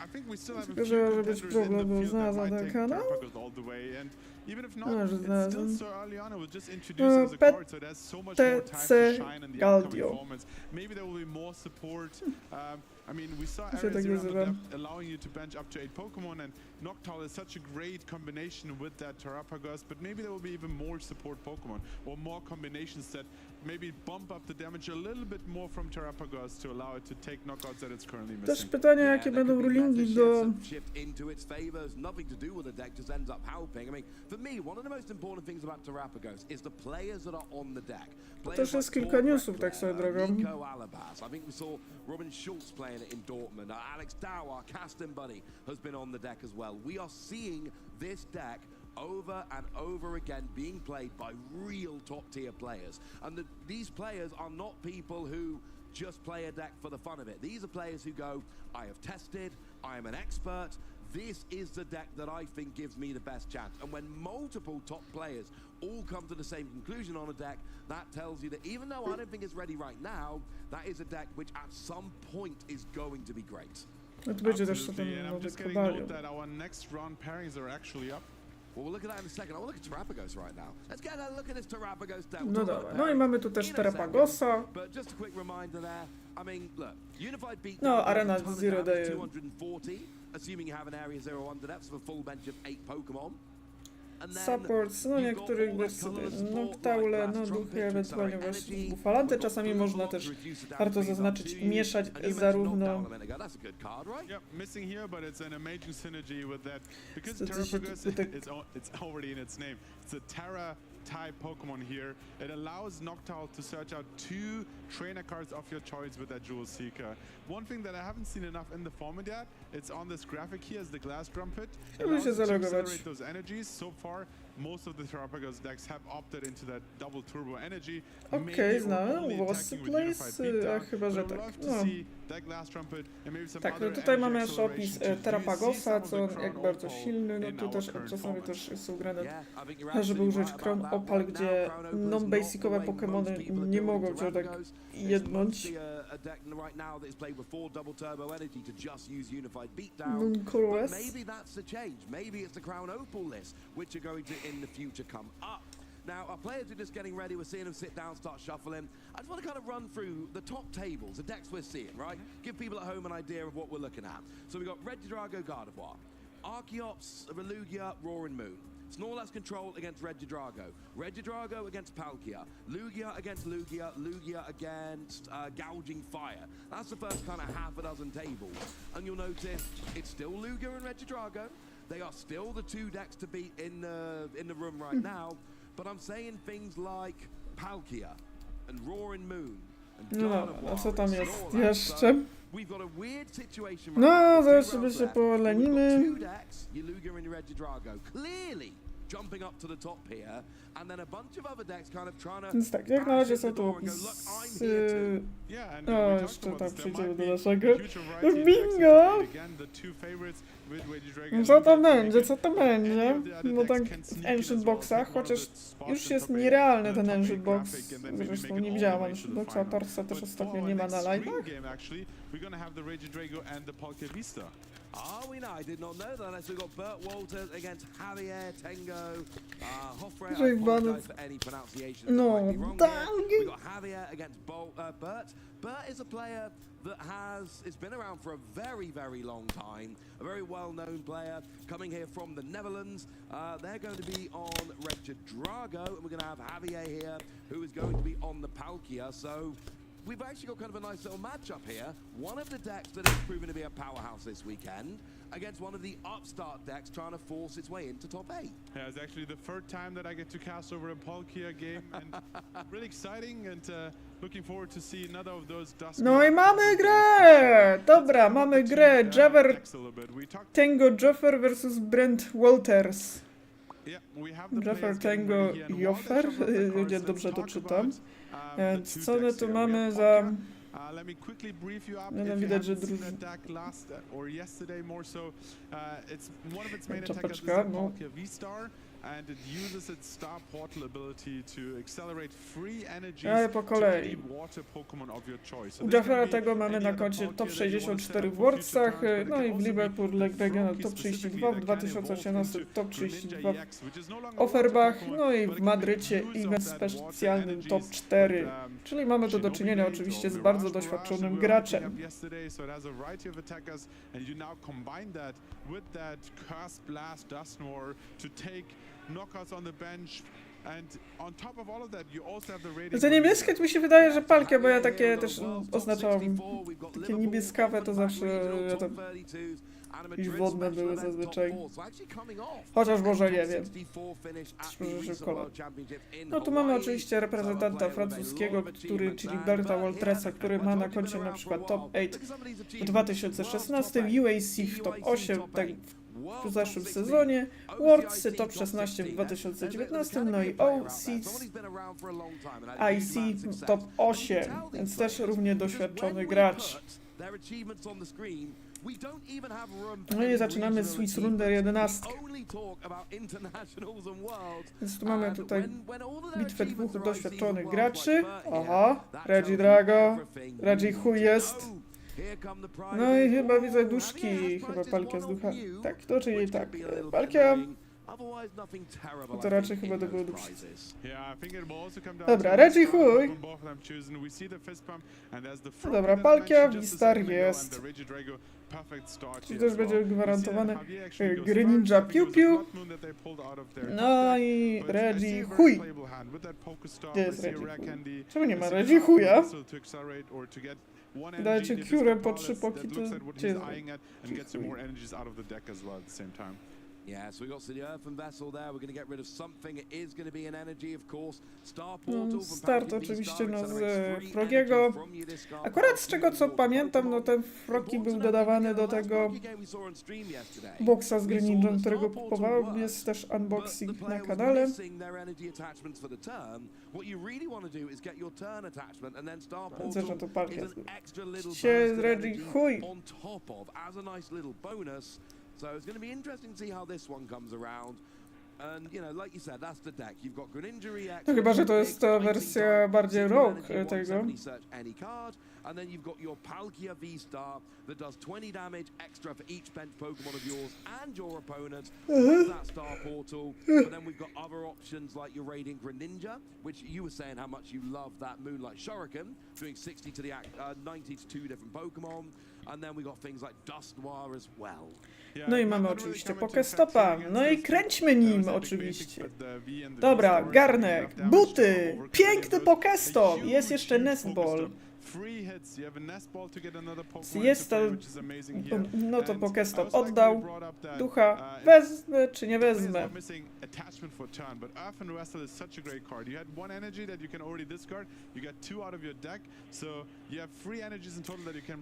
I think we still have a Tylko, few że contenders być in problem, the bo field that znalazła might take ten kanał. Terrapagos all the way. And even if not, No, że it's still znalazłem. so early on. It was just introduced as a card, so it has so much more time to shine in the upcoming formats. Maybe there will be more support. I mean, we saw się tak areas around the nazywam. depth allowing you to bench up to 8 Pokemon, and Noctowl is such a great combination with that Terrapagos, but maybe there will be even more support Pokemon, or more combinations that maybe bump up the damage a little bit more from Terrapagos to allow it to take knockouts that it's currently Też missing. pytanie, jakie there będą could be rulingi meta do... shift into its favors. Nothing to do with the deck, just ends up helping. I mean, for me, one of the most important things about Terrapagos is the players that are on the deck. Też jest kilka newsów, tak swoją drogą. Nico Alabas. I think we saw Robin Schultz playing it in Dortmund. Alex Dow, our casting buddy, has been on the deck as well. We are seeing this deck over and over again being played by real top tier players. And these players are not people who just play a deck for the fun of it. These are players who go, I have tested, I am an expert, this is the deck that I think gives me the best chance. And when multiple top players all come to the same conclusion on a deck, that tells you that even though I don't think it's ready right now, that is a deck which at some point is going to be great. No to będzie też ten Absolutely, and I'm nowy just getting kabalion. note that our next round pairings are actually up. Well, we'll look at that in a second. I want to look at Terrapagos right now. Let's get a look at this Terrapagos deck. No dobra, no i mamy tu też Terrapagosa. But just a quick reminder there. I mean, look, Unified Beat. No, Arena Zero daje 240, assuming you have an Area 0 under depths with a full bench of 8 Pokemon. And then Supports, no you've got niektórych all weź the sobie colourless Noctowle, support no like duchy, Trumpet, ewentualnie Accelerate właśnie Energy. Bufalante. We've got Czasami Blue można Lock też, to reduce the warto damage zaznaczyć, up to you. mieszać And you mentioned zarówno... Knockdown a minute ago. That's a good card, right? Yep, missing here, but it's an amazing synergy with that. Because Wtedy się Terrapagos, tutaj- it's already in its name. It's a Terra type Pokemon here. It allows Noctowl to search out 2 trainer cards of your choice with that Jewel Seeker. One thing that I haven't seen enough in the format yet, it's on this graphic here as the Glass Trumpet. It Chciałbym allows się it to zalogować. accelerate those energies. So far, most of the Terrapagos decks have opted into that double turbo energy. Okej, Maybe znałem. only Włosy attacking with Place, Unified Beatdown, a chyba, że but I'd tak. love to No. see that Glass Trumpet and maybe some Tak, no other tutaj energy mamy jeszcze opis acceleration to Terrapagosa, use co some on of the jak Crown bardzo Opal silny, no in tu our też current czasami format. też jest ugrane, Yeah, I think you're żeby absolutely użyć right Crown about that. Opal, Right gdzie now, Crown Opal is not non-basicowe the way Pokemony most people are nie building mogą cię tak Terrapagos. It's jednąć. mostly a deck right now that is played with 4 double turbo energy to just use Unified Beatdown. Nunculus. But maybe that's the change. Maybe it's the Crown Opal list, which are going to in the future come up. Now, our players are just getting ready. We're seeing them sit down, start shuffling. I just want to kind of run through the top tables, the decks we're seeing, right? Give people at home an idea of what we're looking at. So we've got Regidrago, Gardevoir, Archeops, Relugia, Roaring Moon, Snorlax Control against Regidrago against Palkia, Lugia against Lugia, Lugia against Gouging Fire. That's the first kind of half a dozen tables. And you'll notice it's still Lugia and Regidrago. They are still the 2 decks to beat in the room right now. But I'm saying things like Palkia and Roaring Moon and No dobra, Gardevoir no co tam and jest Snorlax. jeszcze? So we've got a weird situation right No, now. zaraz Two sobie rounds się left, but we've got polenimy. 2 decks, your Lugia and your Regidrago, clearly jumping up to the top here, and then a bunch of other decks kind of trying to Więc tak, jak na razie bash są in the tu door and go, look, I'm opisy... here too. Yeah, and O, we talked jeszcze about tak this. There przejdziemy might do be naszego. a huge variety of decks Bingo! to play. Again, the 2 favorites with Regidrago and Co to Lugia będzie, taken. co to będzie? Any of the other No tak decks can w sneak in Ancient as well, Boxach, take one of chociaż the spots już in jest top 8, nierealny top ten 8 Ancient Box. graphic, and then maybe Zresztą make nie it all widziałam the way Ancient to the Boxa, final. Torsa też But ostatnio for nie our ma na next live'ach. dream game, actually, we're gonna have the Regidrago and the Palkia Vista. Oh, we know. I did not know that. Unless we've got Bert Walters against Javier Tengo. Hoffrey, I Jake apologize Bennett. for any pronunciation that No, might be wrong dang. here. We've got Javier against Bert. Bert is a player that it's been around for a very, very long time. A very well-known player coming here from the Netherlands. They're going to be on Regidrago, and we're going to have Javier here, who is going to be on the Palkia. So we've actually got kind of a nice little matchup here. One of the decks that is proven to be a powerhouse this weekend, against one of the upstart decks trying to force its way into top 8. Yeah, it's actually the third time that I get to cast over a Palkia game, and really exciting, and looking forward to see another of those dust. No i mamy grę! Dobra, mamy grę. Jaffer Tango Joffer versus Brent Walters. Jaffer Tango Joffer, nie dobrze to czytam. Więc co my tu mamy za... No widać, że czapeczka, no. And it uses its star portal ability to accelerate free energies Ale po kolei. to any water Pokemon of your choice. U Jaffera tego mamy na koncie top 64 w Worldsach, no i w Liverpool Regional top 32, w 2018 top 32 w Offerbach, no i w Madrycie event specjalnym top 4. Czyli mamy tu do czynienia oczywiście z bardzo doświadczonym graczem. Knockouts on the bench, and on top of all of that you also have the rating. Za niebieskie to mi się wydaje, że Palkia, bo ja takie też oznaczałam, takie niebieskawe to zawsze ja tam jakieś wodne były zazwyczaj. Chociaż może nie wiem. Że kolor. No tu mamy oczywiście reprezentanta francuskiego, czyli Berta Waltersa, który ma na koncie na przykład top 8 w 2016, UAC w top 8, tak w zeszłym sezonie, Worldsy top 16 w 2019, no i IC top 8, więc też równie doświadczony gracz. No i zaczynamy Swiss Rundę 11. Więc tu mamy tutaj bitwę dwóch doświadczonych graczy. Aha, Reggie Drago, Reggie chuj jest. No i chyba widzę duszki, chyba Palkia z ducha. Tak, to czyli tak, Palkia. No to raczej chyba to było duszki. Dobra, Reggie chuj. No dobra, Palkia, Wistar jest. Czyli też będzie gwarantowane gry ninja piu piu. No i Reggie chuj. Gdzie jest Reggie chuj? Czemu nie ma Reggie chuja? Dajcie Cure po 3 poki, to gdzie jest Yeah, so we got the earthen vessel there. We're going to get rid of something. It is going to be an energy, of course. Star portal. Start oczywiście no z Frogiego. Akurat z czego co pamiętam, no ten Frogi był dodawany do tego boxa z Greninją, którego kupowałem. Jest też unboxing na kanale. Widzę, że to Palkia się Reggie chuj. So it's going to be interesting to see how this one comes around. And you know, like you said, that's the deck. You've got Greninja X. No chyba, że to jest ta wersja bardziej rogue tego. Any card, and then you've got your Palkia V-Star that does 20 damage extra for each bench Pokemon of yours and your opponent with that Star Portal. But then we've got other options like your Radiant Greninja, which you were saying how much you love that Moonlight Shuriken, doing 60 to the 90 to 2 different Pokemon. And then we got things like Dusknoir as well. No i mamy oczywiście Pokestopa. No i kręćmy nim oczywiście. Dobra, garnek, buty, piękny Pokestop. Jest jeszcze Nestball. Jest to, no to Pokestop oddał. Ducha wezmę czy nie wezmę.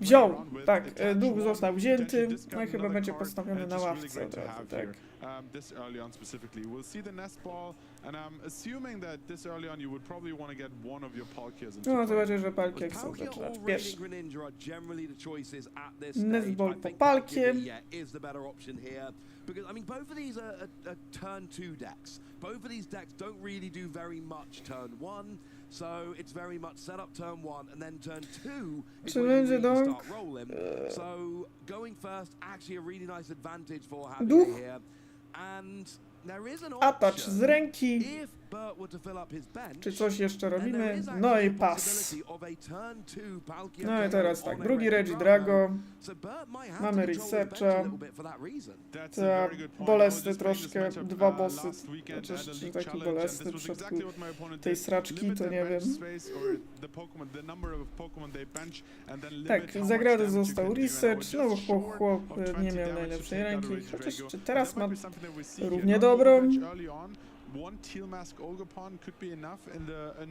Wziął, tak, duch został wzięty, no i chyba będzie postawiony na ławce od razu, tak. This early on specifically. We'll see the nest ball, and I'm assuming that this early on you would probably want to get one of your Palkias into no, zobaczę, że Palkia chcą zaczynać pierwszy. Nestball po Palkie. Because I mean, both of these are turn 2 decks. Both of these decks don't really do very much turn 1, so it's very much set up turn 1 and then turn 2 is Czy where you będzie really dąg? start rolling. So going first, actually a really nice advantage for having it here. And there is an Atacz option z ręki. if Bert were to fill up his bench, Czy coś jeszcze then there robimy? is No actually i a pas. possibility of a turn two Palkia No i KO teraz on tak, a drugi Reggie Reggie Drago. So Bert might have Mamy to control his bench a researcha. little bit for that reason. That's a Tak, very good point. I was bolesny just playing this troszkę, matchup, dwa bossy, last weekend chociaż at a czy League taki Challenge, and bolesny this w was przypadku exactly what my opponent tej did. sraczki, Limit to their nie bench wiem. space or the Pokemon, the number of Pokemon they bench, and then limit Tak, how much zagrany damage you został can do. And I research, was no just short chłop of nie 20 miał damage to najlepszej take out a ręki, Reggie chociaż Drago. czy And teraz that ma might be something that we see równie here. dobrą. Overbench early on. One Teal Mask Olgapon could be enough in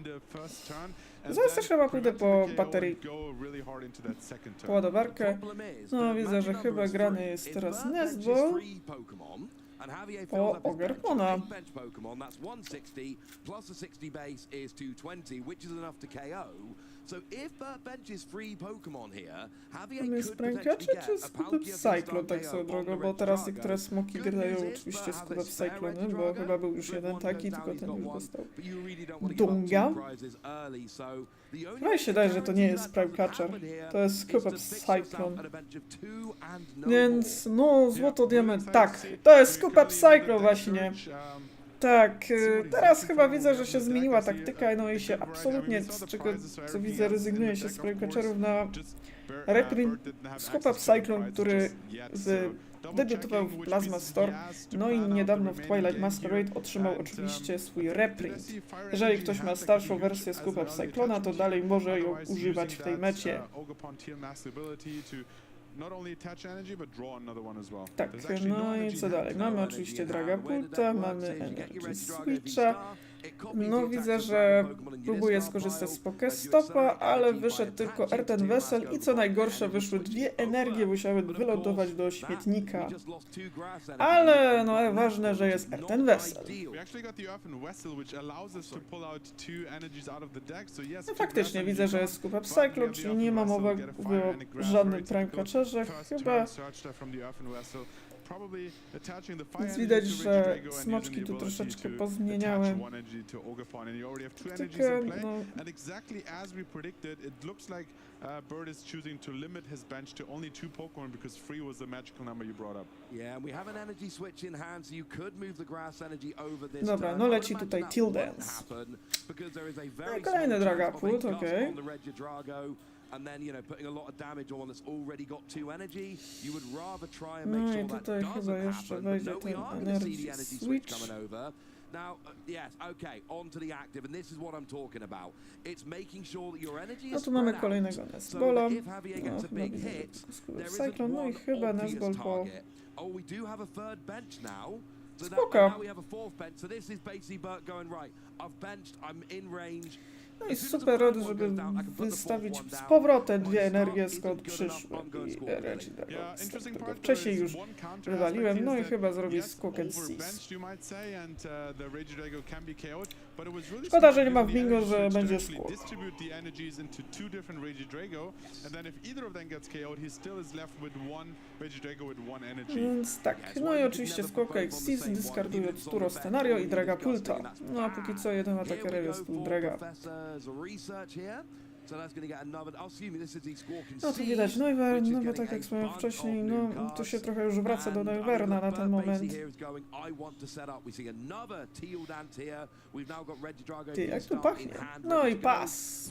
the first turn. And Zaraz then też chyba pójdę prevent po the KO baterii and go really hard into that second turn. ładowarkę. Problem is No that widzę, magic że number chyba is grany three. jest If teraz Bert benches Nesbol. 3 Pokemon and Javier Po fills up his bench with Ogerpona. 8 bench Pokemon, that's 160 plus the 60 base is 220, which is enough to KO. So if Bert benches 3 Pokemon here, Javier Tam jest could sprękacze potentially czy get a Scoop Palkia Cyclone, tak KO swoją on drogą, the bo Red teraz Drago. niektóre smoki Good grają news is oczywiście Bert has Scoop a spare Cyclone, Red bo Drago. chyba był już Flip jeden one taki, goes tylko down, ten he's już got one, dostał. but you really don't want to give up Dunga. 2 prizes early, so the only No i się way daje, że to nie jest that doesn't Spellcatcher. happen here To jest is Scoop to fix yourself Cyclone. at a bench of 2 and no Więc more. no, złoto diament, tak. To jest Scoop Cyclone właśnie. Tak, teraz chyba widzę, że się zmieniła taktyka, no i się absolutnie, z czego co widzę, rezygnuje się z Spellcatcherów na Reprim Scoop Cyclone, który debiutował w Plasma Storm, no i niedawno w Twilight Masquerade otrzymał oczywiście swój reprint. Jeżeli ktoś ma starszą wersję Scoop Cyclona, to dalej może ją używać w tej mecie. Tak, no i co dalej? Mamy oczywiście Dragapulta, mamy Energy Switcha. No widzę, że próbuję skorzystać z Pokestopa, ale wyszedł tylko Erten Wessel i co najgorsze, wyszły 2 energie, musiały wylądować do śmietnika. Ale no ważne, że jest Erten Wessel. No faktycznie widzę, że jest Scoop Cyclone, czyli nie ma mowy o żadnym Prime Catcherze, chyba. Więc widać, że smoczki tu troszeczkę pozmieniały. Tylko, no, Bird is choosing to limit his bench to only 2 Pokemon because 3 was the magical number you brought up. Yeah, and we have an energy switch in hand, so you could move the grass energy over this dobra, turn. no I leci would tutaj imagine Till that won't Dance. happen because there is a very kolejny small chance of a Dragapult, gust okej. on the Regio Drago, and then, you know, putting a lot of damage on one that's already got 2 energy. You would rather try and make No i sure that tutaj chyba doesn't jeszcze happen, but wejdzie no, we ten are going to see Energy the energy switch Switch. coming over. Now, yes, okay, on to the active, and this is what I'm talking about. It's making sure that your energy No is tu mamy spread out, kolejnego so Nesbola. that if Javier No gets a chyba big widzę hit, Scoop there isn't Cyclone, no i one chyba obvious Nesbol po... target. Oh, we do have a third bench now. So Spoko. now we have a 4th bench. So this is basically Bert going, right, I've benched, I'm in range. No i super rod, żeby wystawić z powrotem 2 energie, skąd przyszły i Reggie Drago. Tego wcześniej już wywaliłem, no i chyba zrobi Squawk and Cease. Szkoda, że nie ma w bingo, że będzie Squawk. Więc tak, no i oczywiście Squawk and Cease, dyskardując Turo Scenario i Dragapulta. No a póki co jeden ataker jest tu Draga. No tu widać Neuver, no bo tak jak wspomniałem wcześniej, no tu się trochę już wraca do Neuverna na ten moment. Ty, jak tu pachnie? No i pas!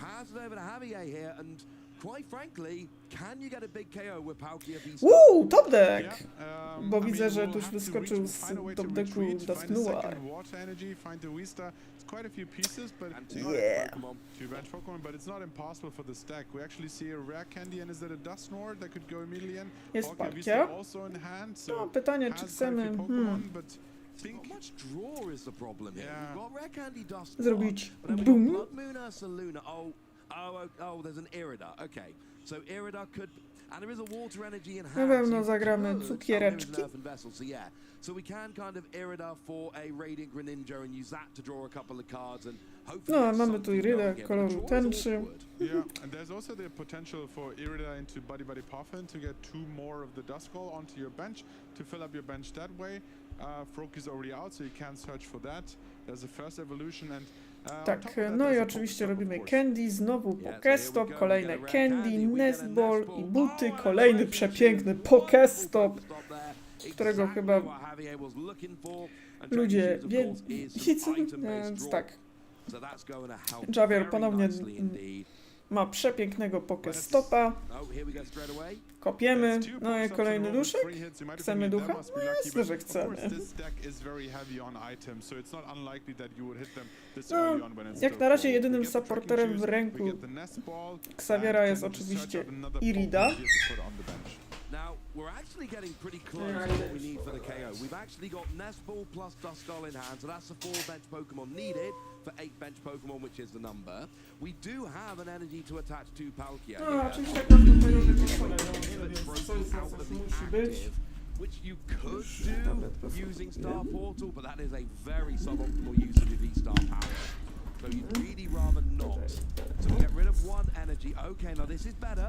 Top deck! Bo widzę, że tuż wyskoczył z top decku Dusknoir. Quite a few pieces, but Yeah. to bench Pokemon, but it's not impossible for this deck. We actually see a rare candy, and is it a Dusknoir that could go immediately in? Jest Palkia parcia. Vista also in hand, so No pytanie, czy has quite a chcemy few Pokemon, but think Not much draw is the problem here. Yeah. We've got Rare Candy Dust. zrobić But then we got boom. Blood Moon Ursa Luna. Oh, there's an Irida. Okay. So Irida could. And there is a water energy in hand. Na pewno so you zagramy could- cukiereczki. Oh, there is an Earthen Vessel, so yeah. So we can kind of Irida for a Radiant Greninja and use that to draw a couple of cards and hopefully. No, get mamy tu something Iridę going here. koloru The draw is tęczy. awkward. yeah, and there's also the potential for Irida into Buddy Puffin to get 2 more of the Duskull onto your bench to fill up your bench that way. Froakie's already out, so you can't search for that. There's the first evolution and Tak, no i oczywiście robimy Candy, znowu Pokestop, kolejne Candy, Nestball i buty, kolejny przepiękny Pokestop, którego chyba ludzie wiedzą, więc tak. Javier ponownie ma przepięknego pokestopa. Kopiemy. No i kolejny duszek. Chcemy ducha? Jasne, że chcemy. No, jak na razie jedynym supporterem w ręku Xaviera jest oczywiście Irida. Now, we're actually getting pretty close to what we need for the KO. We've actually got Nest Ball plus Duskull in hand, so that's the 4 bench Pokemon needed for 8 bench Pokemon, which is the number. We do have an energy to attach to Palkia No, here. oczywiście każdy poziom jest musi być. Which you could do using Star Portal, but that is a very suboptimal usage of V-Star power. So you'd really rather not. So we get rid of 1 energy. Okay, now this is better.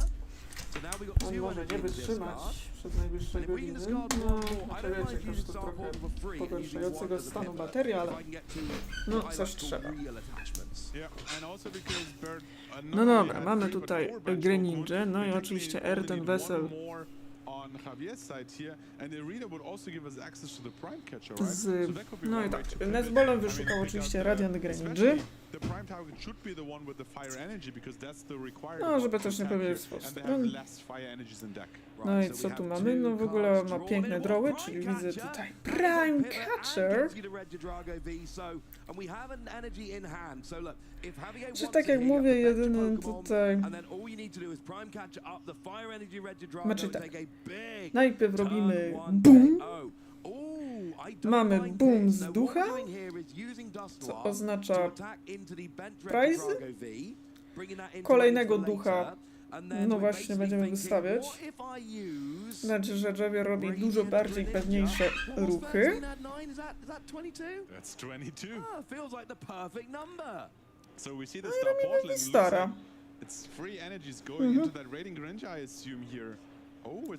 So now we got On 2 może energy nie in this wytrzymać card. przez najbliższe And if we can godziny. discard No, one more, I to don't wiecie, mind że using to Star trochę Portal for free and using pogarszającego one as a stanu pivot. baterii, ale If I can get to no buy coś actual trzeba. real attachments. No dobra, mamy tutaj Greninja, no i oczywiście Erden Wessel z... No i tak, Nesbolem wyszukał oczywiście Radiant Greninja. No, żeby też nie powiedzieć w sposób. No i co tu mamy? No w ogóle ma piękne droły, czyli widzę tutaj Prime Catcher. Czy tak jak mówię, jedyny tutaj... Znaczy tak, najpierw robimy BOOM. Mamy boom z ducha, co oznacza prize. Kolejnego ducha, no właśnie, będziemy wystawiać. Znaczy, że Javier robi dużo bardziej pewniejsze ruchy. No i robimy Stara.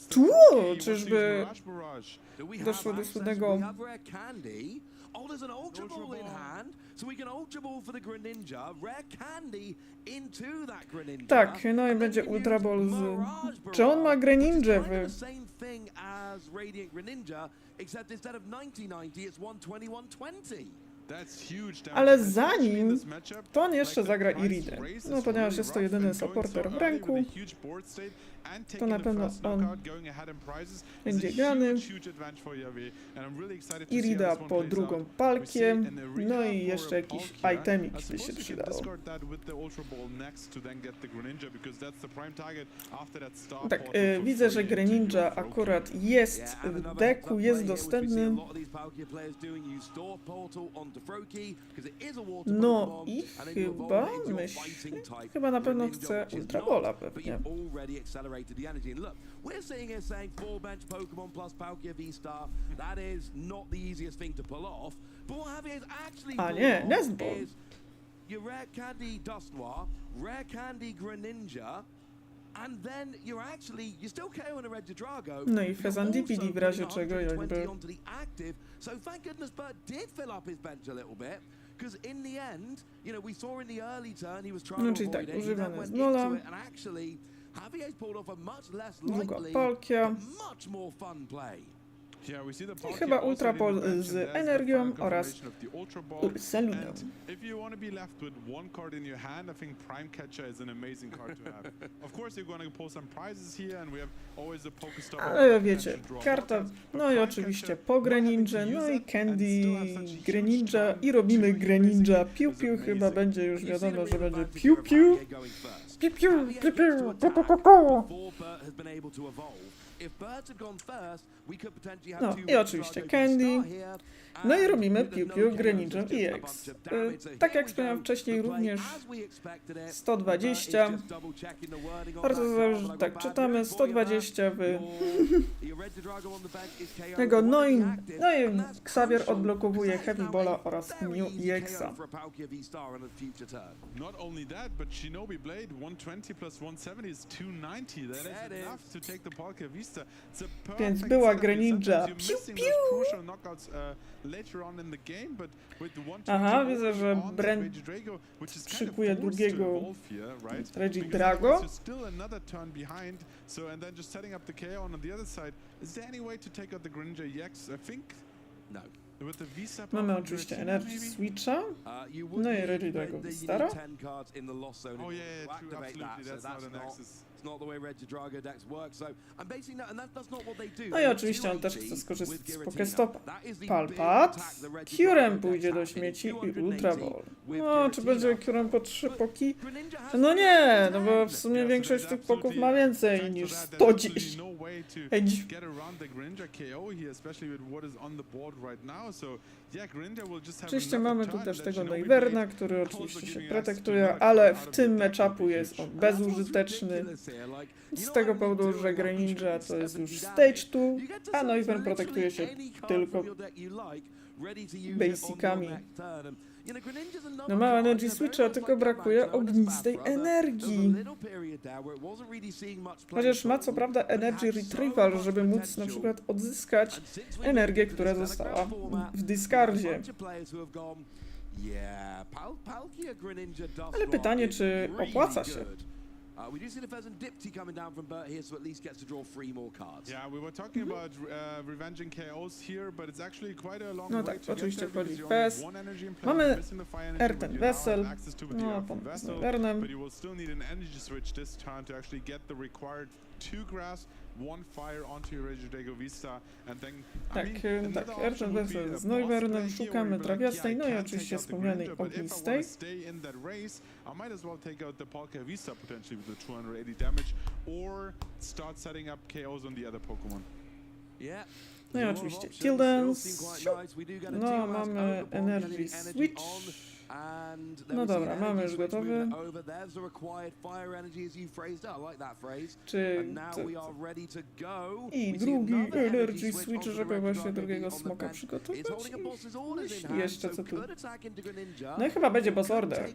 Tu, czyżby doszło do słynnego... Oh, there's an Ultra Ball in hand, so we can Ultra Ball for the Greninja, rare candy into that Greninja. Tak, no i będzie Ultra Ball z... Czy on ma Greninja w... the same thing as Radiant Greninja, except instead of 90-90, it's 120-120. Ale zanim, to on jeszcze zagra Iridę. No ponieważ jest to jedyny supporter w ręku, to na pewno on będzie grany. Irida po drugą palkię, no i jeszcze jakiś itemik by się przydało. Tak, widzę, że Greninja akurat jest w deku, jest dostępny. No i chyba na pewno chce Ultra Bola pewnie. We're sitting here saying 4 bench Pokemon plus Palkia V-Star. That is not the easiest thing to pull off. But what Javier is actually pulled off is your Rare Candy Dusknoir, Rare Candy Greninja, and then you're still KOing a Regidrago. No i Fezandipidi w razie czego jakby... So thank goodness Bert did fill up his bench a little bit. Because in the end, you know, we saw in the early turn he was trying to avoid it. He then went into it and actually Javier's pulled off a much less likely, much more fun play. I chyba Ultra Ball z energią oraz Ursaluną. Ale wiecie, karta, no i oczywiście po Greninja, no i Candy Greninja i robimy Greninja Piu Piu, chyba będzie już wiadomo, że będzie Piu Piu. Piu Piu, Piu Piu, Piu Piu, Piu Piu. No i oczywiście Candy. No i robimy Piu Piu, Greninja EX. Tak jak wspomniałem wcześniej, również 120. Bardzo zależy, tak, czytamy 120 w tego, no i Xavier odblokowuje Heavy Balla oraz New EX-a. Not only that, but Shinobi Blade 120 plus 170 is 290. That is enough to take the Palkia Vista. It's a perfect Więc była setup. Greninja. Sometimes you're missing those crucial knockouts later on in the game, but with the 120 Aha, widzę, że on the Brent Regidrago, which is kind of szykuje forced to drugiego evolve here, right? Regidrago. Because you're still another turn behind, so and then just setting up the KO on the other side. Is there any way to take out the Greninja EX? I think No. with the Vista Mamy Pokemon oczywiście Giratina, Energy maybe? Switcha. You would No i need Regidego the Vistara. 10 cards in the lost zone. Oh in yeah, order to true, activate absolutely. that, so That's not an access. It's not the way Regidrago decks work, so I'm basing that, and that's not what they do. No i oczywiście on też chce skorzystać z Pokestopa. Palpat. Curem pójdzie do śmieci i Ultra Ball. No, czy będzie Curem po 3 poki? No nie, no bo w sumie większość tych poków ma więcej niż 110. Edź. Get around the Greninja KO here, especially with what is on the board right now. So yeah, Greninja will just have Oczywiście another mamy tu turn też that tego Shinobi Noiverna, Blade który also oczywiście się giving us protektuje, another ale card w out tym of the deck matchupu would be jest huge. on bezużyteczny. Z tego powodu, że Greninja to jest już Stage 2, a Noivern protektuje się tylko basicami. No ma Energy Switcha, tylko brakuje ognistej energii. Chociaż ma co prawda Energy Retrieval, żeby móc na przykład odzyskać energię, która została w discardzie. Ale pytanie, czy opłaca się? We do see the Pheasant Dipty coming down from Bert here, so at least gets to draw 3 more cards. Yeah, we were talking about revenging KOs here, but it's actually quite a long No way tak, to get oczywiście there because wchodzi you only Fez. have one energy in play, Mamy missing the fire energy, Erten which you now Wessel, have access to with the no Earthen z Vessel, Noivernem. but you will still need an energy switch this turn to actually get the required 2 grass, 1 fire onto your Regidrago Vista, and then Tak, another tak, option Erten would be Wessel a z boss Noivernem, play here szukamy where you'd be like, trawiastej, yeah, no I i can't oczywiście take out the wspomnianej Greninja, but if I ognistej. want to stay in that race, I might as well take out the Palkia Vista potentially with the 280 damage, or start setting up KOs on the other Pokemon. No i oczywiście Kill Dance. No, mamy Energy Switch. No dobra, mamy już gotowy. Czy i drugi Energy Switch, żeby właśnie drugiego smoka przygotować. I jeszcze co tu? No i chyba będzie boss order.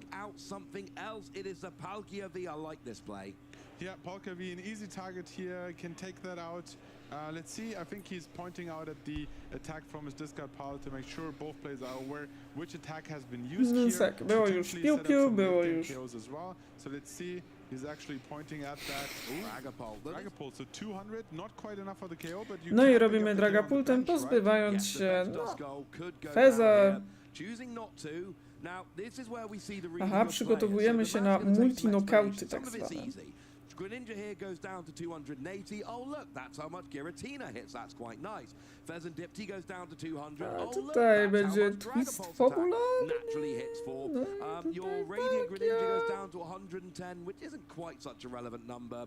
Yeah, Palkia V, an easy target here, can take that out. Let's see, I think he's pointing out at the attack from his discard pile to make sure both players are aware which attack has been used No here. tak, było już Potentially piu set up piu, some było late game już. KOs as well. So let's see, he's actually pointing at that. Dragapult, so 200, not quite enough for the KO, but you No can i pick robimy up the KO on the Dragapultem, bench, right? pozbywając się Feza. Aha, przygotowujemy się na multi-knockouty tak zwane. Greninja here goes down to 280. Oh look, that's how much Giratina hits. That's quite nice. Pheasant Dipty goes down to 200. A Oh look, tutaj that's będzie how much twist Dragapult's fabularny. attack naturally hits for. Your Radiant Greninja goes down to 110, which isn't quite such a relevant number.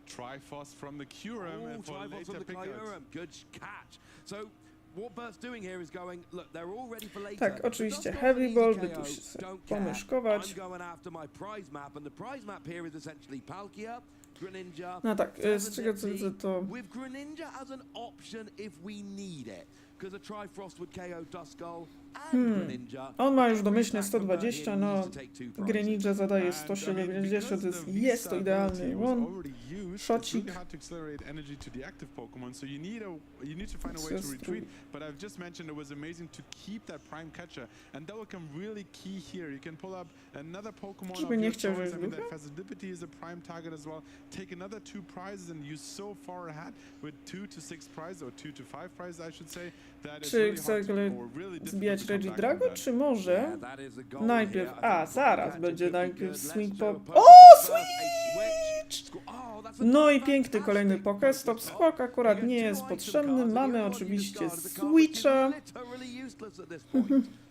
Triforce from the Kyurem and for Triforce later from the pickups. Kyurem. Good catch. So what Bert's doing here is going, look, they're all ready for later. Tak, oczywiście Just Heavy go Ball for by easy tu KO, się sobie don't care. pomyszkować. I'm going after my prize map, and the prize map here is essentially Palkia, Greninja. No tak, z czego co widzę to... With Greninja as an option if we need it. Because a Trifrost would KO Duskull and Greninja. On ma już domyślnie 120, no Greninja zadaje 170, jest to idealny one. Szocik. It's really hard to accelerate energy to the active Pokemon, so you need to find a way to Just retreat. But I've just mentioned it was amazing to keep that prime catcher, and that will come really key here. You can pull up another Pokemon Żeby of nie your chciał choice. I wziąć mean, ducha? that Facility is a prime target as well. Take another 2 prizes, and you're so far ahead with 2 to 6 prizes, or 2 to 5 prizes, I should say. That it's Czy really chce hard to, ale or really difficult zbijać to come back from Regidrago, that. czy może najpierw... A, zaraz będzie najpierw Swing Pop... O, O, Switch! No i piękny kolejny Pokestop. Skok akurat nie jest potrzebny. Mamy oczywiście Switcha.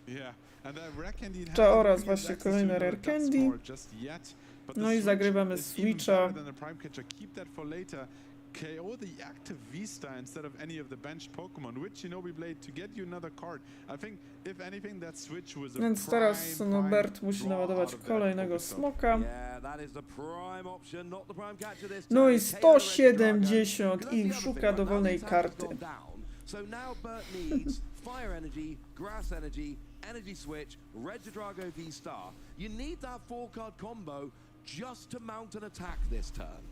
Yeah, and that rare candy Cza hasn't oraz really właśnie access kolejne to rare that candy. score just yet, but No the i switch zagrywamy is even Switcha. better than the prime catcher. Keep that for later. KO the active Vista instead of any of the bench Pokemon, which Shinobi Blade to get you another card. I think if anything that switch was a Więc teraz no, Bert musi naładować kolejnego smoka. No i 170 i szuka dowolnej karty. So now Bert needs Fire Energy, Grass Energy, Energy Switch, Regidrago V-Star. You need that 4-card combo just to mount an attack this turn.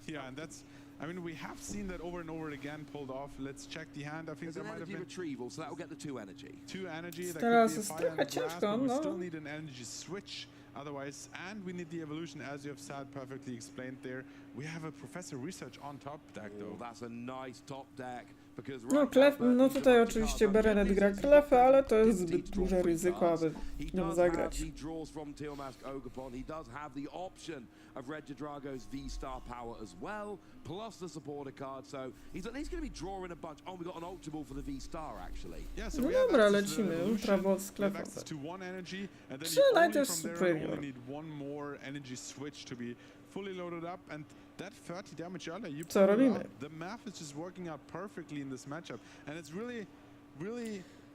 Yeah, and that's, I mean, we have seen that over and over again pulled off. Let's check the hand. I think There's an there might have energy been retrieval, so that will get the 2 energy. 2 energy. That Teraz could be a jest fire trochę and grass, ciężko, but we no. still need an energy switch. Otherwise, and we need the evolution, as you have said, perfectly explained there. We have a Professor Research on top deck, though. Oh, that's a nice top deck. No, no tutaj oczywiście Berenet gra klefę, ale to jest zbyt duże ryzyko, aby nią zagrać. Of Regio Drago's V-Star power as well, plus the supporter card, so he's at least going to be drawing a bunch. Oh, we got an Ultra Ball for the V-Star, actually. Yeah, so No we have dobra, access to the lecimy. Evolution, Ultra Ball z we have klefą. access to one energy, and then Czy you nawet only też from there superior? only need one more energy switch to be fully loaded up, and that 30 damage earlier, you Co pulled it robimy? out. The math is just working out perfectly in this matchup, and it's really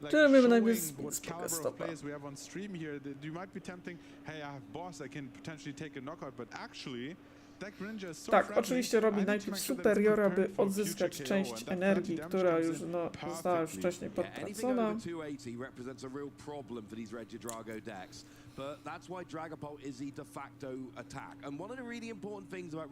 like Czy robimy showing najpierw what spocka caliber of stopa? players we have on stream here. You might be tempting, hey, I have boss, I can potentially take a knockout, but actually that Greninja is so Tak, friendly, oczywiście I robi need to najpierw make sure that it's superior, aby prepared for odzyskać future KO, część and that energii, 30 która damage już comes in no, została już perfectly. wcześniej Anything over podtracona. 280 represents a real problem for these Regio Drago decks, but that's why Dragapult is the de facto attack. And one of the really important things about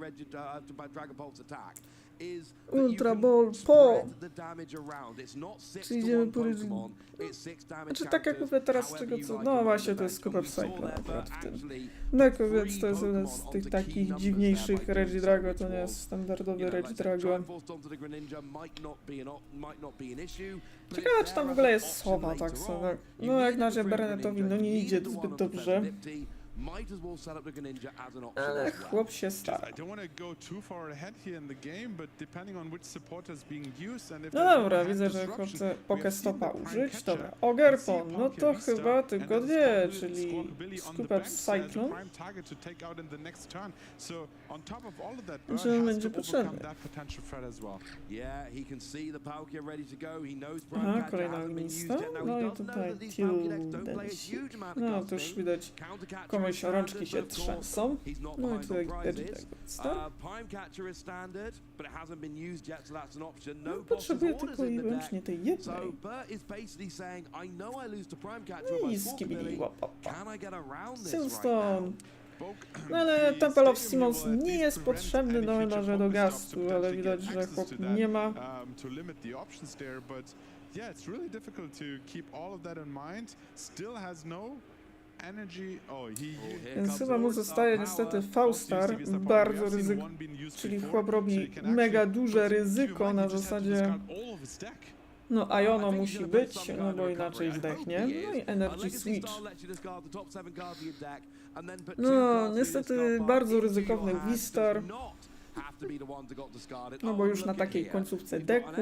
Dragapult's attack is that Ultra you Ball can po. spread the damage around. It's not 6 Czy to idziemy 1 po Pokemon, it's 6 damage Znaczy tak jak counters, mówię teraz z however tego you co... like No to właśnie, run to jest the Skupa bench. And we saw Cycle there, akurat but w tym. actually Neko, więc three to jest jeden z Pokemon tych onto takich key numbers dziwniejszych there by Regio doing so, Drago, which to nie jest was, standardowy you know, Regio like Drago. Triforce onto the Greninja might not be an issue, but Ciekawe, it's czy tam w there ogóle as an jest option sowa, tak later sobie. on. No You jak need na it razie for Berenetowi Greninja, no nie you idzie need the zbyt one onto dobrze. Nifty. Might as well set up the Greninja as an option Ale as well. chłop się stara. I don't want to go too far ahead here in the game, but depending on which supporter is being used and if No there's dobra, one widzę, hand że disruption, chcę we Poké have seen Stopa the Prime użyć. Catcher, Dobra, we see Ogerpon, no Palkia to Vista, chyba and tylko there's dwie, Squirtle czyli Billy on the Skupa banks as a Cyclone. prime target to take out in the next turn. So on top of all of that, Czy Bird has będzie to potrzebny? overcome that potential threat as well. Yeah, he can see the Palkia ready to go. He knows Prime Aha, Catcher kolejna hasn't been used lista. yet. Now No he i does know tutaj that these Palkia decks don't play a Tildensik. huge amount of No to już casting. widać, Countercatcher komuś is rączki standard, się but of course trzęsą. he's not No i behind tutaj on widać prizes. tego. Prime Catcher is standard, but it hasn't been used yet, so that's an option. No, No bosses potrzebuję orders tylko i in the deck. wyłącznie tej So jednej. Bert is basically saying, I know I lose to Prime Catcher No if i I score skibidi Billy. łapapa. Can I get around this right Silstone. now? No ale Temple of Simons nie jest potrzebny, no chyba, że do gastu, ale widać, że chłop nie ma. To limit the options there, but yeah, it's really difficult to keep all of that in mind. Still has no energy. Więc chyba mu zostaje niestety V-Star, bardzo ryzyko, czyli chłop robi mega duże ryzyko na zasadzie, no Iono musi być, no bo inaczej zdechnie, no i Energy Switch. No niestety bardzo ryzykowny V-Star, no bo już na takiej końcówce deku. I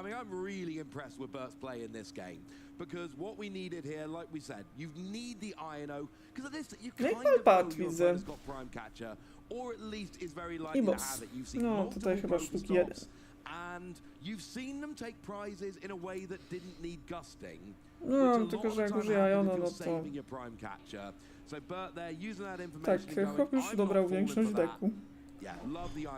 mean, I'm really impressed with Bert's play in this game because what we needed here, like we said, you need the INO because at this you No i kind of Palpat know your widzę. opponent's got Prime Catcher, or at least is very I likely to boss. have it. You've seen No multiple tutaj chyba sztuki jeden. Pokestops, and you've seen them take prizes in a way that didn't need gusting. No tylko, że jak użyję Iono, no to tak, chłop już dobrał większość deku.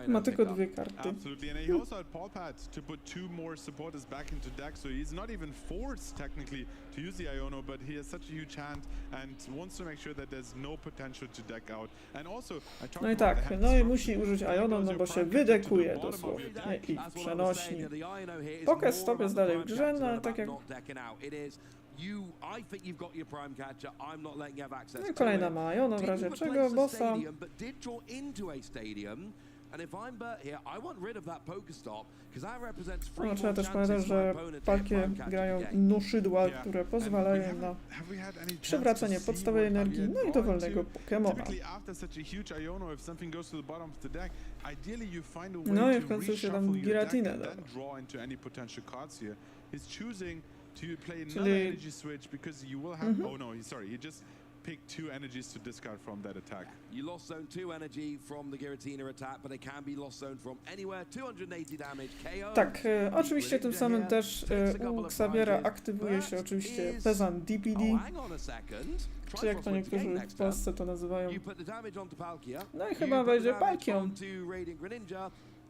Ma tylko dwie karty. Absolutely, and he also had Palpat to put two more supporters back into deck, so he's not even forced technically to use the Iono, but he has such a huge hand and wants to make sure that there's no potential to deck out. And also, I talked No i about the tak, hand no i disruption. musi użyć Iono, no bo się wydekuje dosłownie i przenośni. Poké Stop jest dalej w grze, no ale tak jak... No i kolejna ma Iono w razie czego, bossa. No, trzeba też pamiętać, że Palkie grają noszydła, które pozwalają na przywracanie podstawowej energii, no i dowolnego Pokemona. No i w końcu się tam Giratinę da. Czyli... Pick two energies to discard from that attack. You lost zone 2 energy from the Giratina attack, but it can be lost zone from anywhere. 280 damage, KO. Tak, oczywiście tym samym też u Xaviera aktywuje się oczywiście Peasant DPD, czy jak to niektórzy w Polsce to nazywają. No i chyba wejdzie Palkią.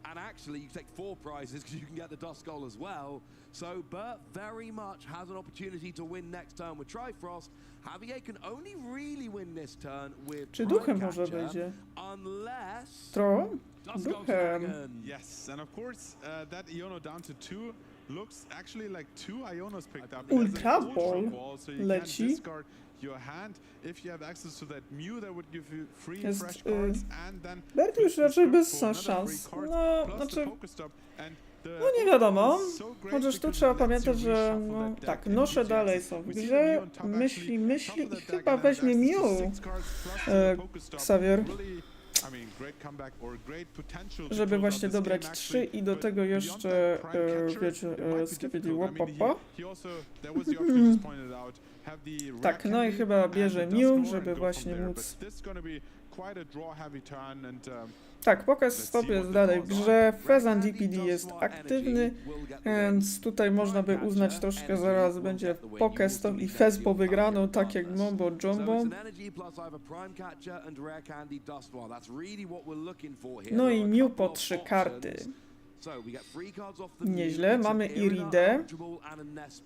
And actually, you take 4 prizes because you can get the Dust Skull as well. So Bert very much has an opportunity to win next turn with Trifrost. Javier can only really win this turn with Czy duchem może wejdzie? Unless... Duchem. Yes, and of course that Iono down to 2 looks actually like 2 Ionos picked up. Ultra There's an Ball Ball, so you leci. can discard your hand if you have access to that Mew that would give you free Jest, fresh cards and then Bert już raczej bez szans. No, znaczy, no nie wiadomo. Chociaż tu trzeba pamiętać, że no, tak, nosze dalej są w grze. Myśli i chyba weźmie Mew Xavier, żeby właśnie dobrać 3 i do tego jeszcze, wiecie, skipidi łopapa. Tak, no i chyba bierze Mew, żeby właśnie móc... Tak, pokaz stop jest dalej w grze, Pheasant DPD jest aktywny, więc tutaj można by uznać troszkę, zaraz będzie pokaz stop i Fez po wygraną, tak jak Mombo Jumbo. No i Mew po 3 karty. Nieźle, mamy Iridę,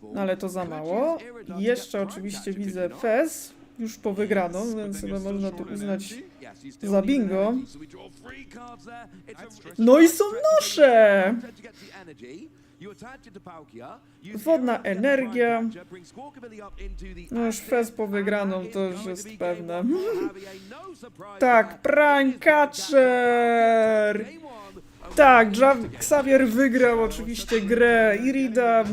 no ale to za mało. Jeszcze oczywiście widzę Fez, już po wygraną, więc chyba można to uznać za bingo. No i są nosze! Wodna energia. No już Fez po wygraną, to już jest pewne. Tak, Prankcatcher! Tak, Xavier wygrał oczywiście grę. Irida,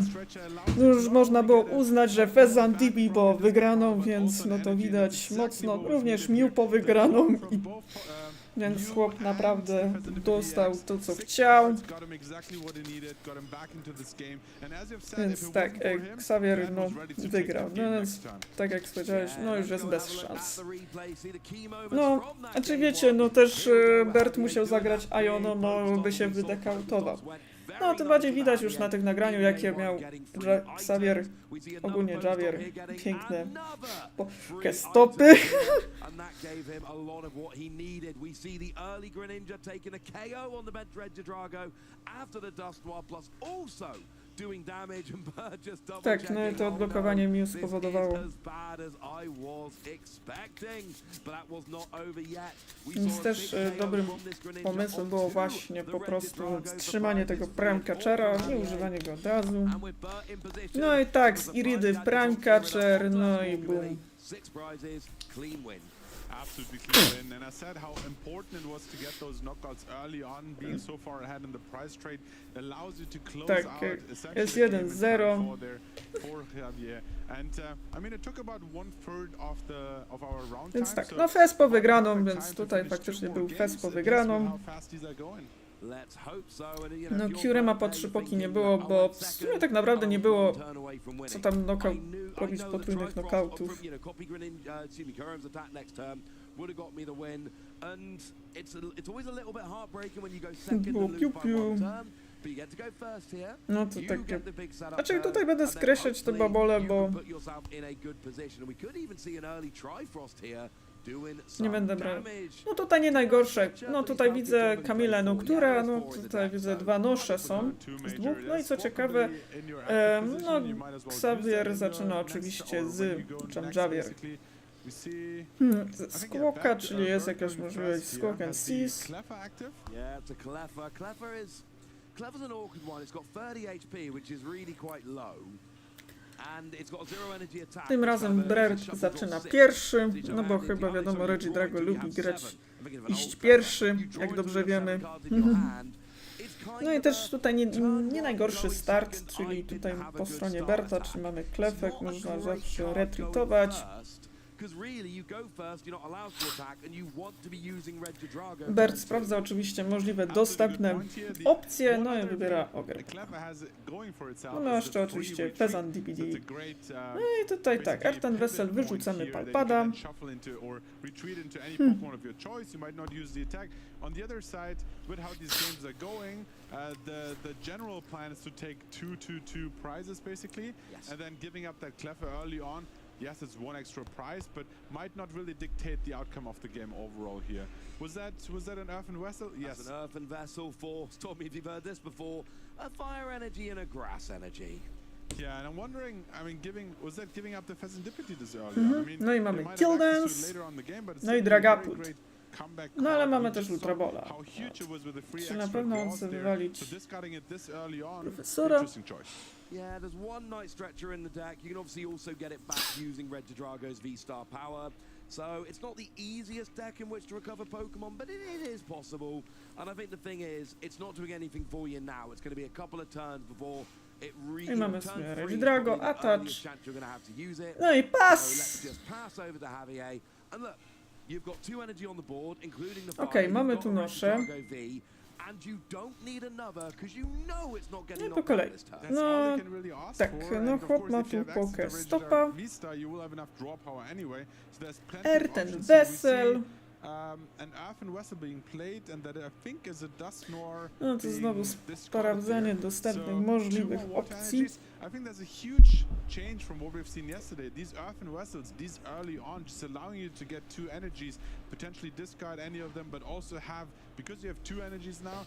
już można było uznać, że Pheasant DB po wygraną, więc no to widać mocno. Również Mew po wygraną. Więc chłop naprawdę dostał to, co chciał. Więc tak, Xavier no, wygrał. No więc, tak jak powiedziałeś, no już jest bez szans. No, znaczy wiecie, no też Bert musiał zagrać Iono, bo by się wydekautował. No, tym bardziej widać już na tych nagraniu, jakie miał Xavier, ogólnie Javier, piękne stopy. Tak, no i to odblokowanie Mew spowodowało. Więc też dobrym pomysłem było właśnie po prostu trzymanie tego Prankcatchera, nie używanie go od razu. No i tak, z Iridy Prankcatcher, no i boom. Absolutely clean win, and I said how important it was to get those knockouts early on. Being so far ahead in the prize trade allows you to close tak, out jest 1-0. for Javier. And I mean, it took about 1/3 of our round Więc time. tak, no Fez po wygraną, więc tutaj faktycznie był Fez po wygraną. No Curema po 3 poki nie było, bo w sumie tak naprawdę nie było co tam robić potrójnych knockoutów. Było piu-piu. No to takie... Znaczy tutaj będę skreślać te babole, bo... Nie będę brał. No tutaj nie najgorsze. No tutaj widzę Kamilę Noctura, no tutaj widzę 2 nosze są z 2. No i co ciekawe, no Xavier zaczyna oczywiście z Javier. Squawka, czyli jest jakaś możliwość Squawk and Seize. Clever's an awkward one. It's got 30 HP, which is really quite low. And it's got a zero energy attack. Tym razem Bert zaczyna pierwszy, no bo chyba wiadomo, Reggie Drago lubi grać, iść pierwszy, jak dobrze wiemy. No i też tutaj nie najgorszy start, czyli tutaj po stronie Berta, czyli mamy klefek, można zawsze retreatować. Bert sprawdza oczywiście możliwe dostępne opcje, no i wybiera ogr. No ma jeszcze oczywiście Pheasant DPD. No i tutaj tak, Earthen Vessel wyrzucamy Palpada. On the other side, with how these games are going, the general plan is to take 2-2-2 prizes basically, and then giving up that Cleffer early on. Yes, it's 1 extra prize, but might not really dictate the outcome of the game overall here. Was that an Earthen Vessel? Yes. That's an Earthen Vessel for Stormy, if you've heard this before, a fire energy and a grass energy. Yeah, and I'm wondering, I mean, was that giving up the Pheasant Deputy this early? I mean, No i mamy Kill Dance, no i Dragapult. comeback No ale card. mamy We też just Ultra saw Bola. how huge it was with the free Czy na extra pewno on draws chce there. wywalić So discarding it this early on, profesora? interesting choice. Yeah, there's one night stretcher in the deck. You can obviously also get it back using Red Drago's V-Star power. So it's not the easiest deck in which to recover Pokemon, but it is possible. And I think the thing is, it's not doing anything for you now. It's going to be a couple of turns before it I mamy turn sobie three Reggie is Drago, probably the Attach. earliest chance you're going to have to use it. No i So pas! let's just pass over to Javier. And look, you've got 2 energy on the board, including the Okej, fire. mamy You've tu got a noszę. Reggie Drago V, and you don't need another, because you know it's not No getting i po knocked kolei. out this turn. That's No, all they can really ask tak, for, no and of chłop course ma if you tu have access pokę to stopa. V-Star, you will have enough draw power anyway. So there's plenty of Ten options here. We see, Wesel. an Earthen Vessel being played, and that I think is a Dusknoir No to being znowu discarded sprawdzanie there. dostępnych So, możliwych 2 more water opcji. energies. I think there's a huge change from what we've seen yesterday. These Earthen Vessels, these early on, just allowing you to get 2 energies, potentially discard any of them, but also have, because you have 2 energies now,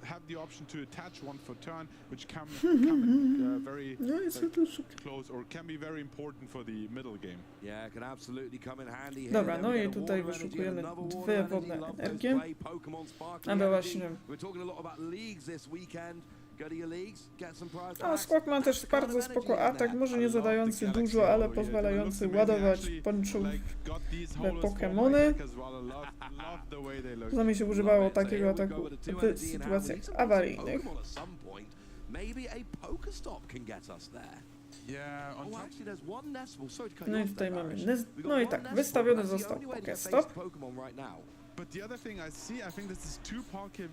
have the option to attach 1 for turn, which come in, very No i co tu szukać? close, or can be very important for the middle game. Yeah, can absolutely come in handy here. Dobra, Then no we i get a tutaj water energy wyszukujemy and another 2 water energy. wodne Love those energie. play. Pokemon Sparkling Aby energy. właśnie... We're talking a lot about leagues this weekend. Go to your leagues, get some prize A packs. Squawk ma też That's the kind bardzo of spoko energy in atak, there. może I nie love the zadający Galaxy dużo, ale Roll here. pozwalający It looks amazing. ładować Actually, ponczów like, got these we holders for Pokemony. my deck as well. I love the way they look. Czasami się Love używało it. So takiego here we ataku go with the 2 w energy in hand. We sytuacjach need some awaryjnych. Pokemon at some point. Maybe a Pokestop can get us there. Yeah, on Oh, top. actually, there's one Nestable. Sorry to cut No you i off tutaj there, mamy Barish. We've got no i one tak, Nestable, wystawiony but that's the został only way to get face Pokestop. Pokemon right now. But the other thing I see, I think this is 2 Palkia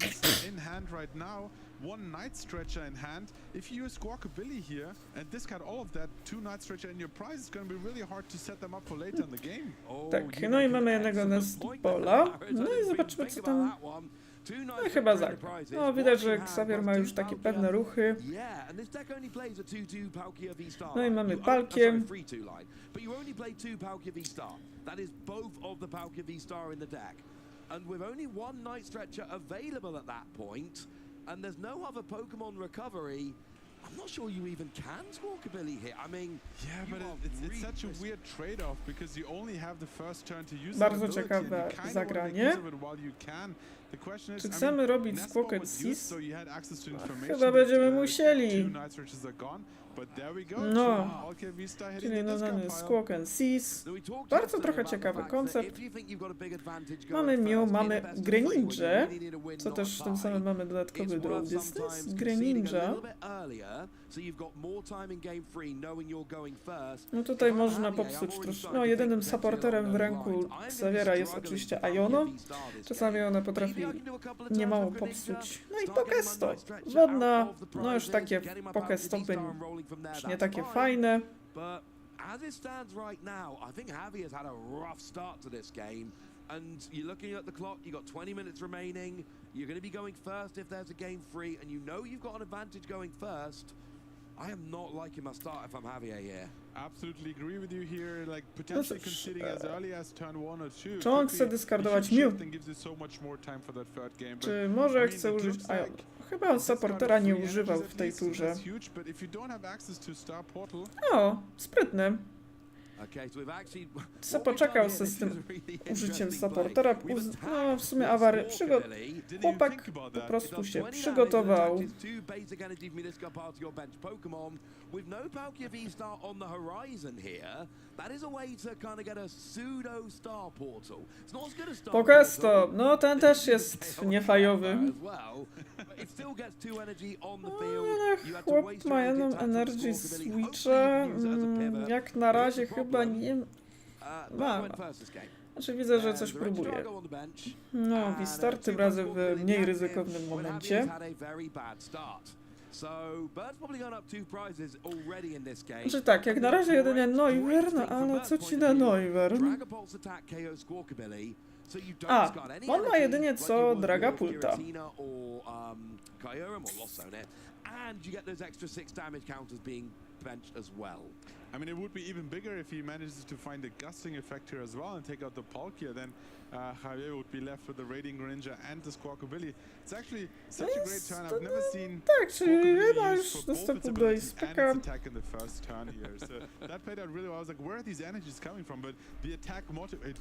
in hand right now, 1 Night Stretcher in hand. If you use Squawkabilly here and discard all of that, 2 Night Stretcher in your prize, it's going to be really hard to set them up for later in the game. Oh, Tak, you no i make an mamy jednego excellent point there, Nestpola. Barish. I No i didn't zobaczmy think co about tam... that one. Two No nice i chyba victory zagra. prizes, No widać, one że in hand, Xavier plus ma 2 już takie Palkia. pewne ruchy. Yeah, and this deck only plays a 2/2 Palkia V-Star. No i mamy You Palkię. sorry, 3/2 line. But you only play 2 Palkia V-Star. That is both of the Palkia V-Star in the deck. And with only 1 Night Stretcher available at that point, and there's no other Pokemon recovery, I'm not sure you even can Squawkabilly here. I mean, Yeah, you but are it's really such a risky. weird trade-off because you only have the first turn to use Bardzo that ability, ciekawe and you kind of want to make zagranie. use of it while you can. The question is, Czy I chcemy mean, robić Nestball Squawk and was used, Sis? so you had access to information Chyba that, będziemy musieli. 2 Night Stretches are gone, but there we go. No. Palkia V-Star hitting Czyli the no discard mamy pile. Squawk and Sis. No, we talked Bardzo yesterday trochę about the ciekawy fact that koncept. if you think you've got a big advantage going Mamy Mew, first, mamy in a best of grę 3, where you ninja, really need a win, co not też a tym tie, samym mamy dodatkowy it's draw worth distance. sometimes Grę conceding a ninja. little bit earlier, so you've got more time in game 3, knowing you're going first. No tutaj If I'm można Javier, I'm popsuć already troszkę. starting No to jedynym think potentially supporterem w along those ręku lines. I'm gonna be Xaviera jest struggling oczywiście to find Iono. V-Star this Czasami game. one potrafi Maybe I can do a couple of niemało turns with Greninja, popsuć. No i start getting my Pokesto. night stretcher Wodna, out of the no już prizes, takie getting my Pokestopy V-Star and rolling from there, już nie that's takie fine. fajne. But as it stands right now, I think Javier's had a rough start to this game. And you're looking at the clock, you've got 20 minutes remaining. You're going to be going first if there's a game 3, and you know you've got an advantage going first. I am not liking my start if I'm Javier here. Absolutely agree with you here. Like potentially cóż, conceding as early as turn 1 or 2. Czy on could chce be a dyskardować huge Mew? shift and gives you so much more time for that third game. But Czy I może mean, chce it użyć looks Ion? like Chyba on this kind of supportera nie free używał energies w at tej least, turze. that's huge, but if you don't have access to Star Portal, O, sprytny. Okay, so we've actually, Co what we've poczekał done ze here, z tym this is a really użyciem interesting play. supportera. We've attacked No, w sumie with awary... Squawkabilly. didn't even Chłopak think about po that. prostu Does się 20 przygotował. damage, attaches 2 basic energy from this part of your bench Pokemon. With no Palkia V-Star on the horizon here, that is a way to kind of get a pseudo Star Portal. It's not as good as Star Pokesto, Portal. no ten też jest niefajowy. As well, but it still gets 2 energy on the No, field. ale You had to chłop waste ma your jedną energy energy attached to Squawkabilly. switcha. Hopefully you can use it as a pivot. Jak na razie Here's the chyba problem. nie... But Ma. went first this game. Znaczy widzę, że coś The Reggie próbuje. Drago on the bench. No, Wistar tym razem w mniej ryzykownym momencie. Znaczy tak, jak na razie jedynie Neuver, no ale co ci da Neuver? A, on ma jedynie co Dragapulta. And you get those extra 6 damage counters being benched as well. I mean, it would be even bigger if he manages to find a gusting effect here as well and take out the Palkia. Then Javier would be left with the Raiding Greninja and the Squawkabilly. It's actually such a great turn. I've never seen Tak, czyli chyba Squawkabilly już used for both dostępu its do abilities and Ispika. its attack in the first turn here. So that played out really well. I was like, where are these energies coming from? But the attack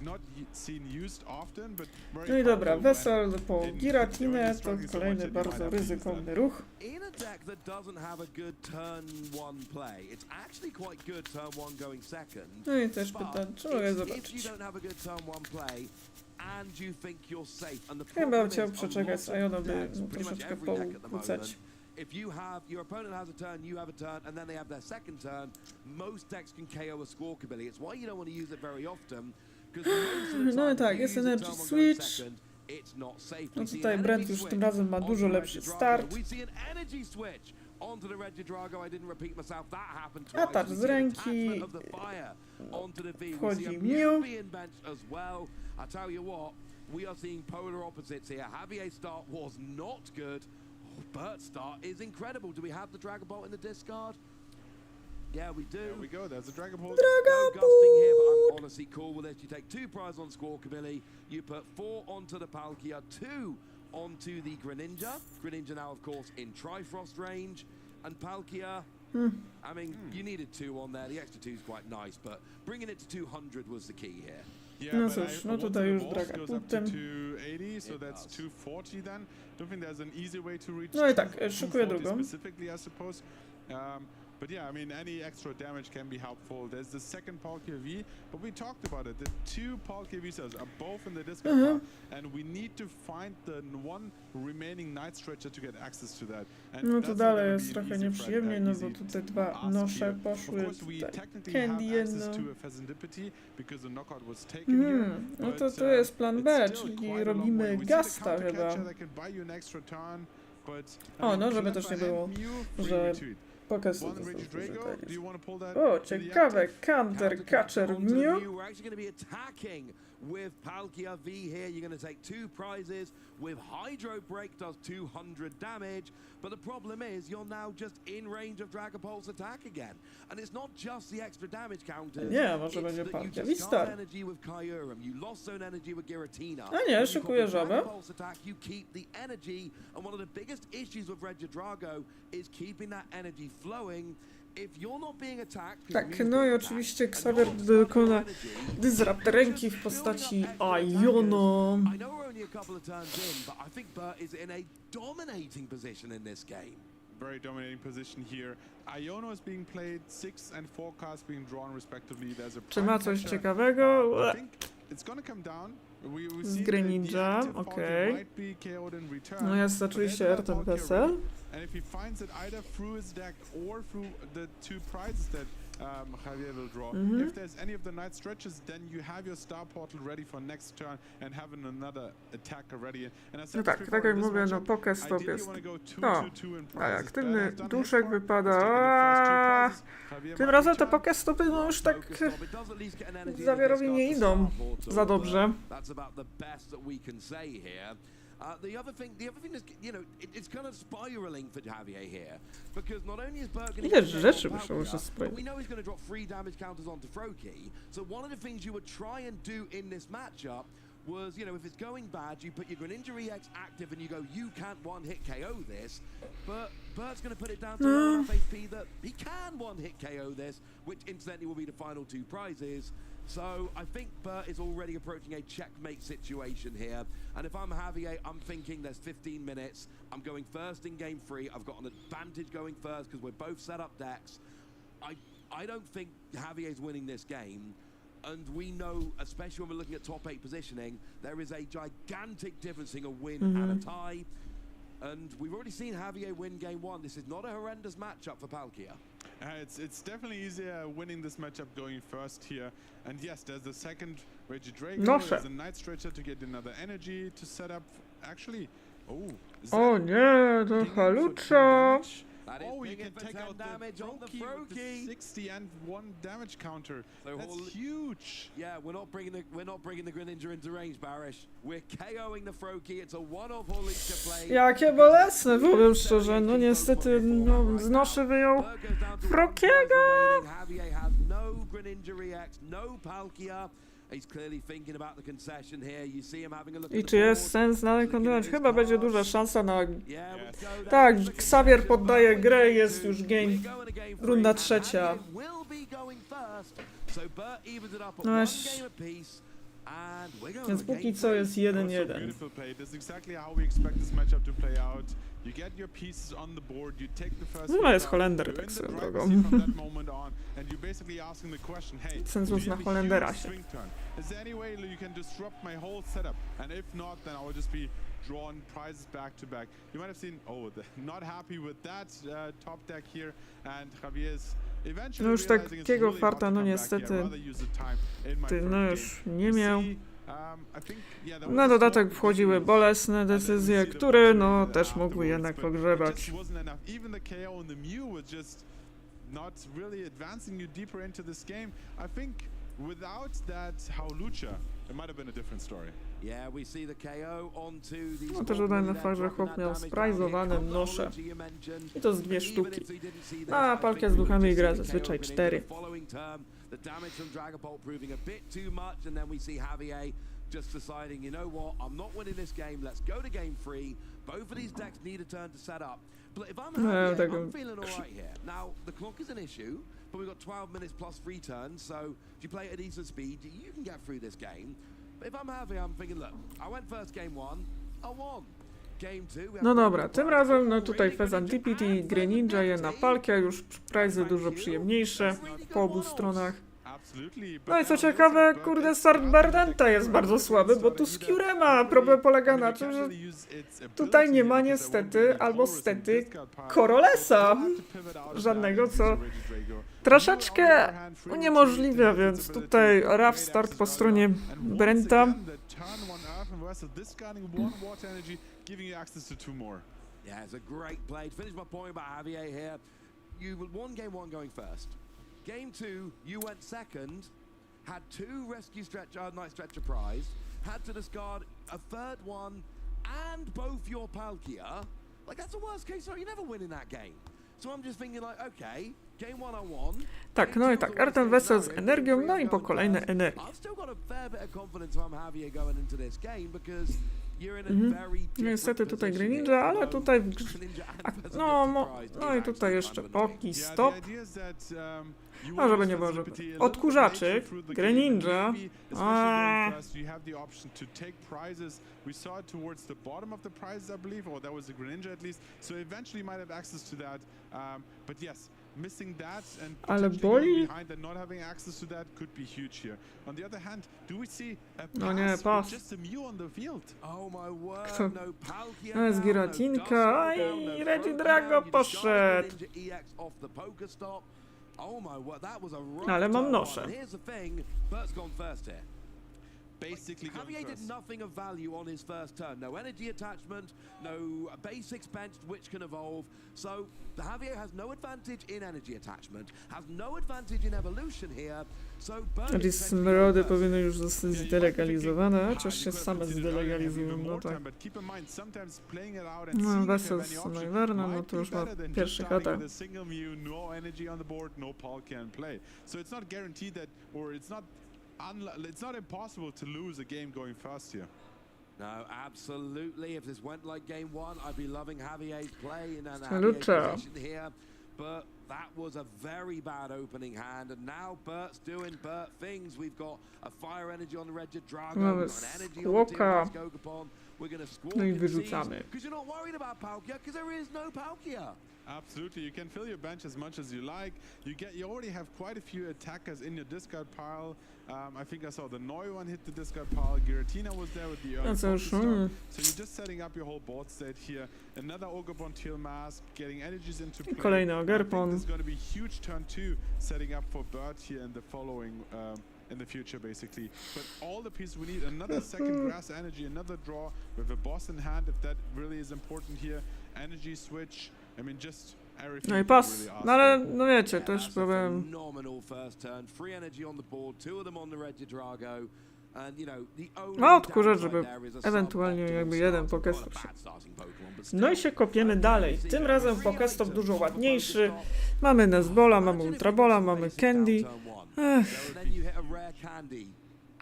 not seen used often, but very No i dobra, powerful Wesel po in- Giratinę to struggling so much kolejny that you bardzo might have to use ryzykowny ruch. In a deck that doesn't have a good turn one play, it's actually quite good turn one going second. No i też But pytam, czy mogę if you zobaczyć. don't have a good turn one play and you think you're safe, and the Chyba problem chciał is a przeczekać lot z Iono, of by decks, mu pretty much troszeczkę every deck at the poukłócać. moment, if you have your opponent has a turn, you have a turn, and then they have their second turn, most decks can KO a Squawkabilly. It's why you don't want to use it very often, because most of the No i time tak, if you jest use a Energy turn one going Switch. second, it's not safe. No We see tutaj an Brent energy już tym switch razem ma dużo onto lepszy Regidrago. start. We see an energy switch onto the Regidrago. I didn't repeat myself. That happened Atak twice. We z see an ręki. attachment of the fire onto the V. We Wchodzi see a Mew. Mew being benched as well. I tell you what, we are seeing polar opposites here. Javier's start was not good. Bert's start is incredible. Do we have the Dragon Bolt in the discard? Yeah, we do. There we go. There's a Dragon Ball. No gusting here, but I'm honestly cool with this. You take 2 prizes on Squawkabilly, you put 4 onto the Palkia, 2 onto the Greninja. Greninja now, of course, in Trifrost range. And Palkia, I mean, you needed 2 on there. The extra 2 is quite nice, but bringing it to 200 was the key here. Yeah, No but cóż, I no want tutaj the już Wolf Draga goes up to punktem. 280, so It that's does. 240 then. Don't think there's an easy way to reach No i tak, 240 szykuję drugą. specifically, I suppose. But yeah, I mean, any extra damage can be helpful. There's the second Palkia V, but we talked about it. The 2 Palkia V cells are both in the discard pile, and we need to find the one remaining Night Stretcher to get access to that. And No that's tu not dalej gonna jest be an trochę easy nieprzyjemnie, no bo easy tutaj dwa ask nosze here. poszły, Of course, we tutaj technically Candy have access jedno. to a Pheasantipity because the knockout was taken here. No to but, to jest plan B, it's still czyli quite a long way. robimy We see the Gasta counter chyba. catcher that can buy you an extra turn, but, I O, mean, no żeby Cleffa też nie and było, Mew, free że retreat. pokaz One to Regidrago, do you want to pull that O, to the ciekawe, active? Counter Catcher onto the Mew. We're actually going to be attacking with Palkia V here. You're going to take 2 prizes with Hydro Break, does 200 damage. But the problem is you're now just in range of Dragapult's attack again. And it's not just the extra damage counters. Nie, może it's będzie that you Palkia just Wistar. got energy with Kyurem. You lost zone energy with Giratina. A nie, When you szykuję got the żabę. Dragapult's attack, you keep the energy. And one of the biggest issues with Regidrago is keeping that energy flowing. If you're not being attacked, 'cause Tak, Mew's no i being oczywiście attacked, Xavier and you're dokona energy, Disrupt ręki w postaci Iono. I know we're only a couple of turns in, but I think Bert is in a dominating position in this game. Very dominating position here. Iono is being played, 6 and 4 cards being drawn respectively. There's a Czy ma prime coś catcher. ciekawego? I think it's gonna come down. We Z see Greninja, the active Palkia okej. might be KO'd in return, No jest but oczywiście there's Ertem another Palkia PSL. ready. And if he finds it either through his deck or through the 2 prizes that Javier will draw, if there's any of the Night Stretches, then you have your Star Portal ready for next turn and having another attacker ready. And I said No this tak, before, tak jak in this mówię, no matchup, Pokestop ideally jest... you wanna go 2, No, 2, 2 in a prizes. aktywny Bert has done his duszek part. wypada. He's taken the first 2 Aaaa! prizes. Javier Tym might razem te return. Pokestopy no już tak Focus stop. It does at least get an energy in the Xavierowi nie discard idą to Star Portal, za dobrze. but That's about the best that we can say here. The other thing is, you know, it's kind of spiraling for Javier here, because not only is Bert going to Ile rzeczy wyszło już z but sprawy. we know he's going to drop 3 damage counters onto Froakie. So one of the things you would try and do in this matchup was, you know, if it's going bad, you put your Greninja EX active and you go, you can't one-hit KO this, but Bert's going to put it down to low enough HP that he can one-hit KO this, which incidentally will be the final 2 prizes. So I think Bert is already approaching a checkmate situation here. And if I'm Javier, I'm thinking there's 15 minutes. I'm going first in game 3. I've got an advantage going first because we're both set up decks. I don't think Javier's winning this game. And we know, especially when we're looking at top 8 positioning, there is a gigantic difference in a win and a tie. And we've already seen Javier win game 1. This is not a horrendous matchup for Palkia. It's definitely easier winning this matchup going first here. And yes, there's the second Regidrago, Noszę. there's a Night Stretcher to get another energy to set up. Actually, oh, is O that nie, to pinging for 2 halucza. damage? That is Oh, you pinging can for take 10 out the damage on the Froki with the Froki. 60 and 1 damage counter. So That's all- huge. Yeah, we're not bringing the Greninja into range, Barish. We're KOing the Froki. It's a one-off all each to play. Jakie bolesne, powiem szczerze. No niestety, no znoszę wyjął Frokiego. Javier has no Greninja reacts, no Palkia. He's clearly thinking about the concession here. You see him having a look I at czy the jest board. sens dalej kontynuować? Chyba będzie duża szansa na... Yeah, we'll go Tak, there. Xavier poddaje grę, jest już game. We're going to game Runda three, trzecia. and Javier will be going first. So Bert evens it up at No one jest- game apiece. And we're going Więc to póki game co three. jest Also 1-1. beautiful play. This is exactly how we expect this matchup to play out. You get your pieces on the board, you take the first No hit jest down, Holender, you're tak in the swoją driver's drogą. seat from that moment on, and you're basically asking the question, hey, Cenzus you na have a Holendera huge się. swing turn. Is there any way you can disrupt my whole setup? And if not, then I will just be drawing prizes back to back. You might have seen, not happy with that top deck here, and Javier's eventually No już realizing it's takiego really hard to farta, no come back niestety, here. I'd rather use the time in my ty, first no game. już nie You miał. see, I think, yeah, that was Na a dodatek small wchodziły decision. bolesne decyzje, które no też mogły jednak pogrzebać. It just wasn't enough. Even the KO on the Mew was just not really advancing you deeper into this game. I think without that Haulucha, it might have been a different story. Yeah, we see the KO onto these. No też dodajmy fakt, że chłop miał sprajzowane nosze. I to z 2 sztuki. No a Palkia z duchami gra zazwyczaj 4. The damage from Dragapult proving a bit too much, and then we see Javier just deciding, you know what, I'm not winning this game, let's go to game 3. Both of these decks need a turn to set up. But if I'm Javier, I'm feeling alright here. Now, the clock is an issue, but we've got 12 minutes plus 3 turns, so if you play at a decent speed, you can get through this game. But if I'm Javier, I'm thinking, look, I went first game 1, I won. Game 2, we have No dobra, tym razem no tutaj Fezan DPT i Greninja je na Palkia, już prizy dużo przyjemniejsze po obu stronach. No i co ciekawe, kurde, start Bardenta jest bardzo słaby, bo tu Skure ma. Problem polega na tym, że tutaj nie ma niestety, albo stety, Korolesa żadnego, co troszeczkę uniemożliwia, więc tutaj rough start po stronie Brenta. Yeah, it's a great play. To finish my point about Javier here, you won game 1 going first. Game 2, you went second, had 2 rescue night stretcher prize, had to discard a third one and both your Palkia. Like, that's the worst case scenario. You never win in that game. So I'm just thinking like, okay, game 1 I won. Tak, no i tak, Artem Wessel z energią, no i po kolejne energie. I've still got a fair bit of confidence if I'm Javier going into this game because you're in a very different Niestety tutaj position Greninja, here. ale tutaj... Greninja and Vezina No, surprised. no i tutaj jeszcze Poki, Yeah, stop. the idea is that, you Może will by nie use może. flexibility a little bit Odkurzaczyk, later through the Greninja. game, and maybe, especially Ah. going first, you have the option to take prizes. We saw it towards the bottom of the prizes, I believe, or that was the Greninja at least. So eventually you might have access to that. But yes, missing that and Ale potentially boli. going behind and not having access to that could be huge here. On the other hand, do we see a No nie, pass pas. with just a Mew on the field? Oh my word, Kto? no Palkia No jest down, Giratinka, no aj, Duskull down, no Reggie Froki Drago down, you discarded poszedł. Greninja EX off the Pokestop. Oh my word, that was a rough Ale mam turn noszę. one. Here's the thing, Bert's gone first here. Basically going Javier did first. nothing of value on his first turn. No energy attachment, no basics benched which can evolve. So the Javier has no advantage in energy attachment, has no advantage in evolution here. So Bert Czyli is smrody powinny już zostać zdelegalizowane, chociaż się same zdelegalizują, no tak. No, Wessel z Noiverna, no to już ma pierwszy atak. It's not impossible to lose a game going fast here. No, absolutely. If this went like game 1, I'd be loving Javier's play and Salucha. Javier's position here. But that was a very bad opening hand, and now Bert's doing Bert things. We've got a fire energy on the Regio Drago, Mamy we've got an energy on the Squawka. Skogapon. We're going to squawk No i and wyrzucamy. because you're not worried about Palkia, because there is no Palkia. Absolutely, you can fill your bench as much as you like. You already have quite a few attackers in your discard pile. I think I saw the Noi one hit the discard pile. Giratina was there with the early That's so Pokestop. sure. So you're just setting up your whole board state here. Another Ogabon Teal Mask, getting energies into play. Kolejny I think Ogerpon. there's going to be huge turn 2 setting up for Bert here in the following in the future basically. But all the pieces we need, another second grass energy, another draw with a boss in hand if that really is important here. Energy switch. I mean, just No i pas. No ale, no wiecie, też powiem... Phenomenal first turn. Free energy on the board, two of them on the regio Drago. And, you know, the only Ma odkurzacz, downside żeby there is a ewentualnie suboptimal jakby jeden start. Pokestop Not się... a bad starting Pokemon, but still. No i się kopiemy dalej. Tym razem Pokestop dużo ładniejszy. Mamy Nesbola, mamy Ultrabola, mamy Candy. Ech. Then you hit a rare Candy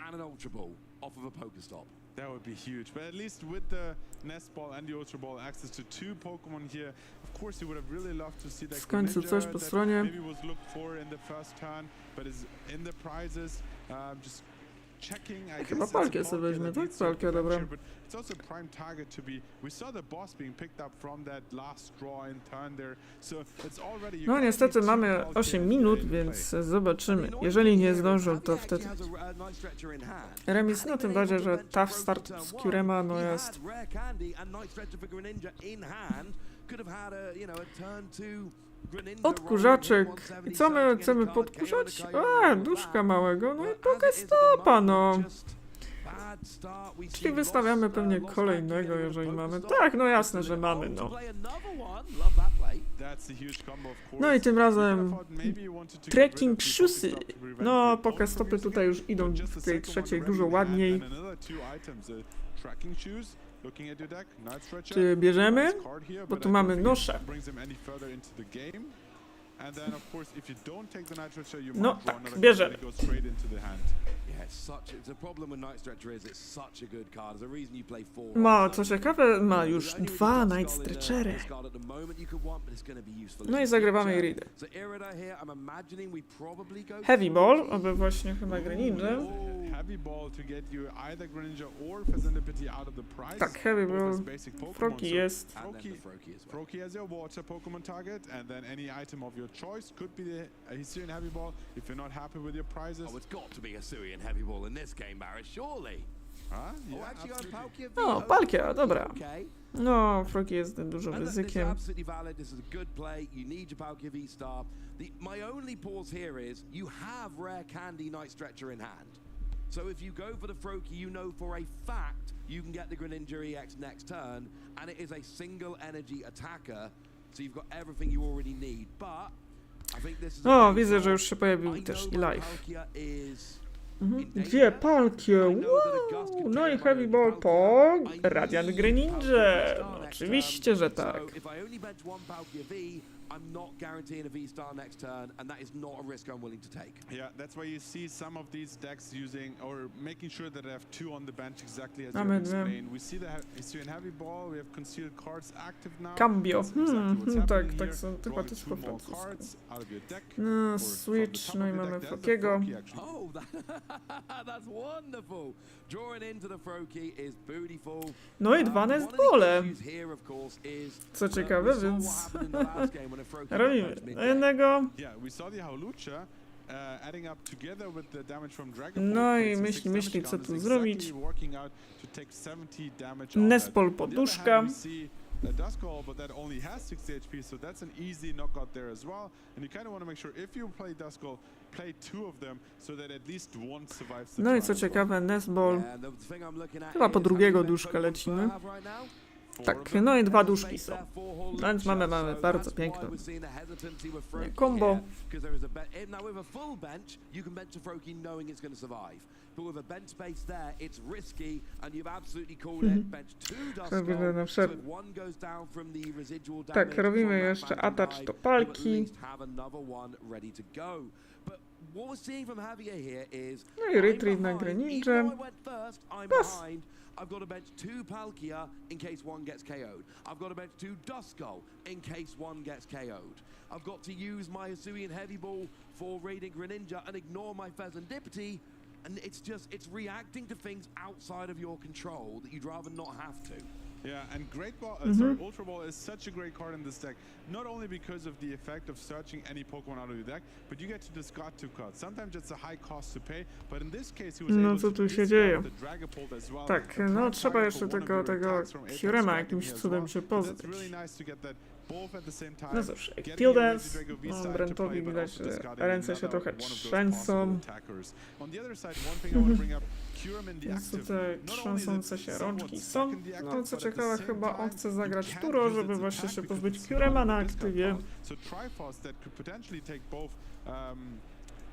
and an Ultra Ball off of a Pokestop. That would be huge, but at least with the Nest Ball and the Ultra Ball, access to two Pokemon here. Of course, you would have really loved to see that W końcu coś po stronie. maybe was looked for in the first turn, but is in the prizes. Just checking. I Chyba guess Palkia it's a sobie Palkia weźmie, that tak? needs some Palkia, dobra. adventure, but it's also a prime target to be. We saw the boss being picked up from that last straw in turn there, so it's already. You No gotta niestety need two mamy Palkia 8 in minut, play. więc zobaczymy. Jeżeli nie zdążą, to wtedy remis, no tym bardziej, że tough start z Kurema no jest... Odkurzaczek. I co my chcemy podkurzać? A, duszka małego, no i Pokestopa, no. Czyli wystawiamy pewnie kolejnego, jeżeli mamy. Tak, no jasne, że mamy, no. No i tym razem trekking shoesy. No, Pokestopy tutaj już idą w tej trzeciej dużo ładniej. Czy bierzemy? Bo tu mamy nosze. No tak, bierzemy. Ma, co ciekawe, ma już 2 Night Stretchery. No i zagrywamy Iridę. Heavy Ball, aby właśnie chyba Greninja. Tak, Heavy Ball. Froki jest. Froki as your water Pokemon target, and then any item of your choice could be the Hisuian Heavy Ball if you're not happy with your prizes. Oh, it's got to be a Hisuian Heavy Ball in this game, Barris, surely. Yeah, Actually, absolutely. Palkia V. O, Palkia, dobra. Okay. No, Froki jest dużo And this is ryzykiem. absolutely valid. This is a good play. You need your Palkia V star. My only pause here is you have rare Candy Night Stretcher in hand. So if you go for the Froakie, you know for a fact you can get the Greninja EX next turn, and it is a single energy attacker. So you've got everything you already need. But I think this is a O, case widzę, of, że już się pojawił I też know i my live. Palkia is Mhm. Gdzie Palkie? Wow! No i Heavy Ball po Radiant Greninja. No, oczywiście, że tak. So if I only bench one Palkia V, I'm not guaranteeing a V-Star next turn, and that is not a risk I'm willing to take. Yeah, that's why you see some of these decks using or making sure that they have 2 on the bench, exactly as you Mamy dwie. explained. We see the Hisuian Heavy Ball, we have concealed cards active now. Cambio. That's exactly what's Tak, happening tak here. są, chyba Drawing to jest 2 po more francusku. cards out of your deck, No, or from the Switch, top no of i your mamy deck. There's the Frokiego. Froakie, actually. Oh, that's wonderful. Drawing into the Froakie is beautiful. No i 2 One of the Nestbole. issues here, of course, is Co ciekawe, we saw więc what happened in the last game when a Froakie robimy. got No jednego. Yeah, we saw the Howlucha adding up together with the damage from Dragon No Ball, i 26 myśli, damage co count tu is zrobić. exactly working out to take 70 damage out Nespol of that. On the other poduszka. hand, we see a Duskull, but that only has 60 HP, so that's an easy knockout there as well. And you kind of want to make sure if you play Duskull, play 2 of them so that at least one survives the No i turn co as well. ciekawe, Nestball. Yeah, the thing I'm looking at Chyba po is, drugiego how many duszka Pokemon lecimy. do I have right now? Tak, no i 2 duszki są. Więc mamy bardzo piękną combo. Now with a full bench, you can bench a Froakie knowing it's going to survive. But with a bench space there, it's risky, and you've absolutely called it. Bench 2 Robimy na Duskull, so przykład. if one goes down from the residual damage Tak, robimy from that jeszcze Phantom attach Dive, do you at Palki. least have another one ready to go. But what we're seeing from Javier here is No i retreat I'm na behind. Greninja. Even though I went first, I'm Pass. behind. I've got to bench 2 Palkia in case one gets KO'd. I've got to bench 2 Duskull in case one gets KO'd. I've got to use my Hisuian Heavy Ball for raiding Greninja and ignore my Pheasantipity. And it's reacting to things outside of your control that you'd rather not have to. Yeah, and Great Ball, sorry, Ultra Ball is such a great card in this deck, not only because of the effect of searching any Pokemon out of your deck, but you get to discard 2 cards. Sometimes it's a high cost to pay, but in this case he was No able co to tu się discard dzieje? the Dragapult as well. Tak, The no prime trzeba target jeszcze for one of tego your attacks from Apex Hirema tracking jakimś here as cudem well. się So pozbyć. that's really nice to get that both at the same time. No cóż, Getting Tildes, your Regio V no, side to Brentowi play, but widać, also że discarding ręce się another trochę one of those trzęsą. possible attackers. On the other side, one thing I want to bring up, Więc tutaj trzęsące się rączki są. No co ciekawe, chyba on chce zagrać Turo, żeby właśnie się pozbyć Kurema na aktywie.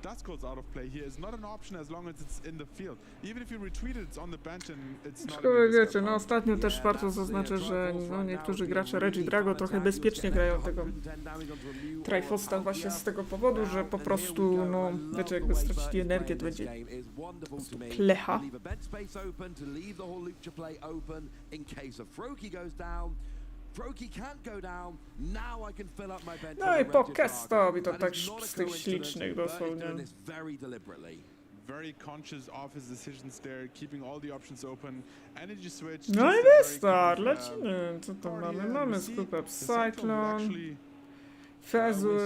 Dust goes out of play here is not an option as long as it's in the field. Even if you retweet it, it's on the bench and it's not. Aczkolwiek wiecie, no ostatnio też warto zaznaczyć, że no, niektórzy gracze Regii Drago trochę bezpiecznie grają tego Trifosta właśnie z tego powodu, że po prostu, no wiecie, jakby stracili energię, to będzie plecha. No i po Kestowi to tak z tych ślicznych dosłownie. Very conscious of his decisions there, keeping all the options open. Energy switch. No i wystar, lecimy. Co to mamy? Mamy skupę Cyclone, Fezu.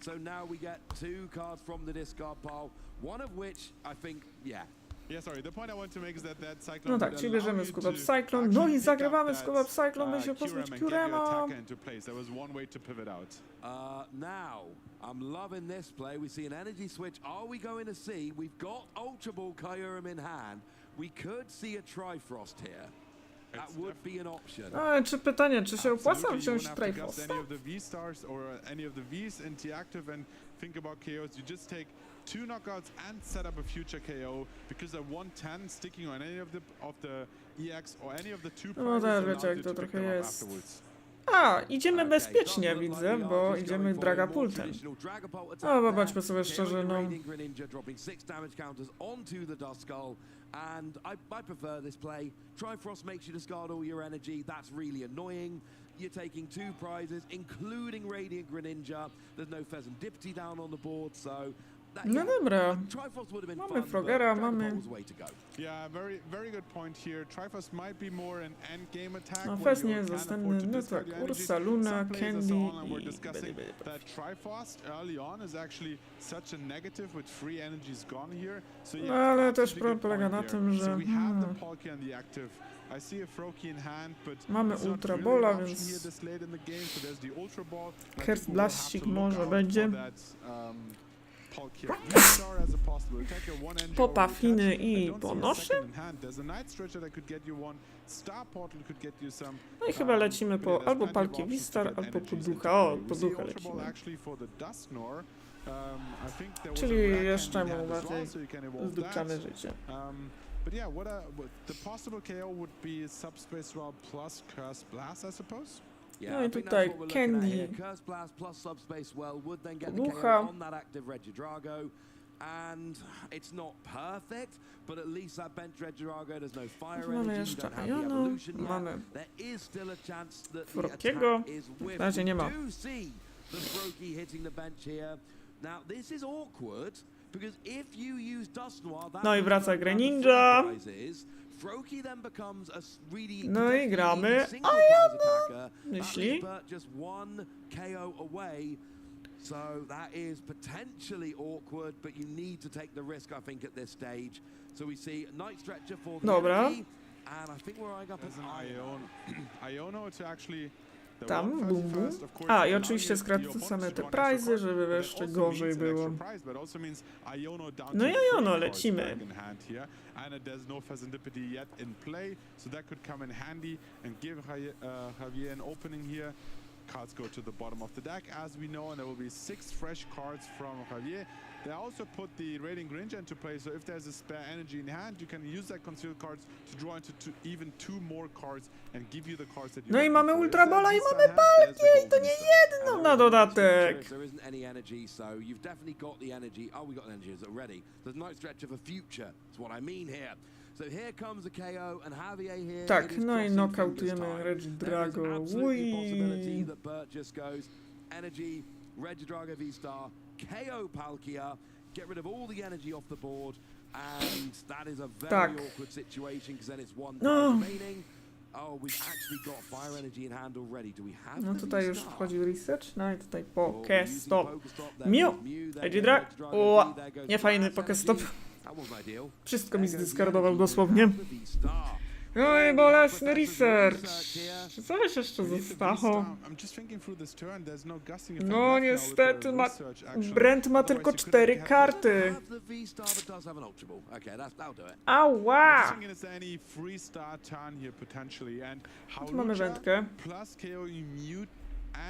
So now we get 2 cards from the discard pile, one of which I think, Yeah, sorry. The point I want to make is that Cyclone. No tak, czyli bierzemy skupę Cyclone, no i zagrywamy skupę Cyclone, by się pozbyć Kurema. Now, I'm loving this play. We see an energy switch. Are we going to see? We've got Ultra Ball Kyurem in hand. We could see a Trifrost here. That would be an option. No, czy pytanie, czy się opłaca wziąć Trifosta? Any of the V-stars or any of the Vs into active and think about KOs. You just take 2 knockouts and set up a future KO because a 110 sticking on any of the EX or any of the 2 No tak, wiecie jak to trochę jest. A, idziemy bezpiecznie, widzę, bo idziemy Dragapultem. No, popatrzmy sobie szczerze, no. And I prefer this play. Trifrost makes you discard all your energy. That's really annoying. You're taking 2 prizes, including Radiant Greninja. There's no Pheasantipity down on the board, so... No dobra, mamy Frogera, mamy... Yeah, very good point here. Trifrost might be more an end game attack. No Fez nie jest dostępny, no tak, Ursa, Luna, Candy i... That Trifrost early on is actually such a negative with free energies gone here. So No ale też problem polega na tym, że... Mamy Ultra Bola, więc... Herz Blastik może będzie. Popa, Finy i ponoszę. No i chyba lecimy po albo Palki Wistar, albo po Ducha. O, po Ducha lecimy. Czyli jeszcze mu bardziej zdupczamy życie. But yeah, the possible KO would be Subspace Roll plus Curse Blast, I suppose. No i tutaj Candy, Ducha. And it's not perfect, but at least that bench Regidrago, there's no fire Mamy energy, jeszcze don't have the Iono, evolution yet. mamy There is still a chance that the Frokiego, attack is w razie nie ma. We do see the Froakie hitting the bench here. Now this is awkward because if you use Dust Noir, that No i wraca Greninja. Froakie then becomes a really No i gramy single prize attacker. Myśli. But just 1 KO away. So that is potentially awkward, but you need to take the risk, I think, at this stage. So we see Night Stretcher for the Dobra. energy, and I think we're eyeing up as an Iono to actually tam, bum bum. A i oczywiście skracamy te prizy, żeby jeszcze gorzej było. No i Iono, lecimy. And there's no Pheasantipity yet in play, so that could come in handy and give Javier an opening here. Cards go to the bottom of the deck, as we know, and there will be 6 fresh cards from Javier. They also put the Radiant Greninja into play, so if there's a spare energy in hand, you can use that concealed cards to draw into even 2 more cards and give you the cards that you No i mamy Ultra Bola i mamy Palkię i to nie jedno na dodatek. There isn't any energy, so you've definitely got the energy. Oh, we got energy already. There's Night Stretcher for future. That's what I mean here. So here comes a KO and Javier here. Tak, no i knockoutujemy Regidrago. Possibility that Bert just goes energy, Regidrago V-Star, KO Palkia, get rid of all the energy off the board, and that is a very awkward situation because then it's 1 remaining. Oh, we've actually got fire energy in hand already. Do we have No tutaj już wchodził research, no i tutaj Pokestop. Mew, Regidrag. O, nie fajny Pokestop. Wszystko mi zdyskardował dosłownie. Oj, bolesny research. Czy coś jeszcze zostało? No niestety, Brent ma tylko 4 karty. Ała! Tu mamy wędkę.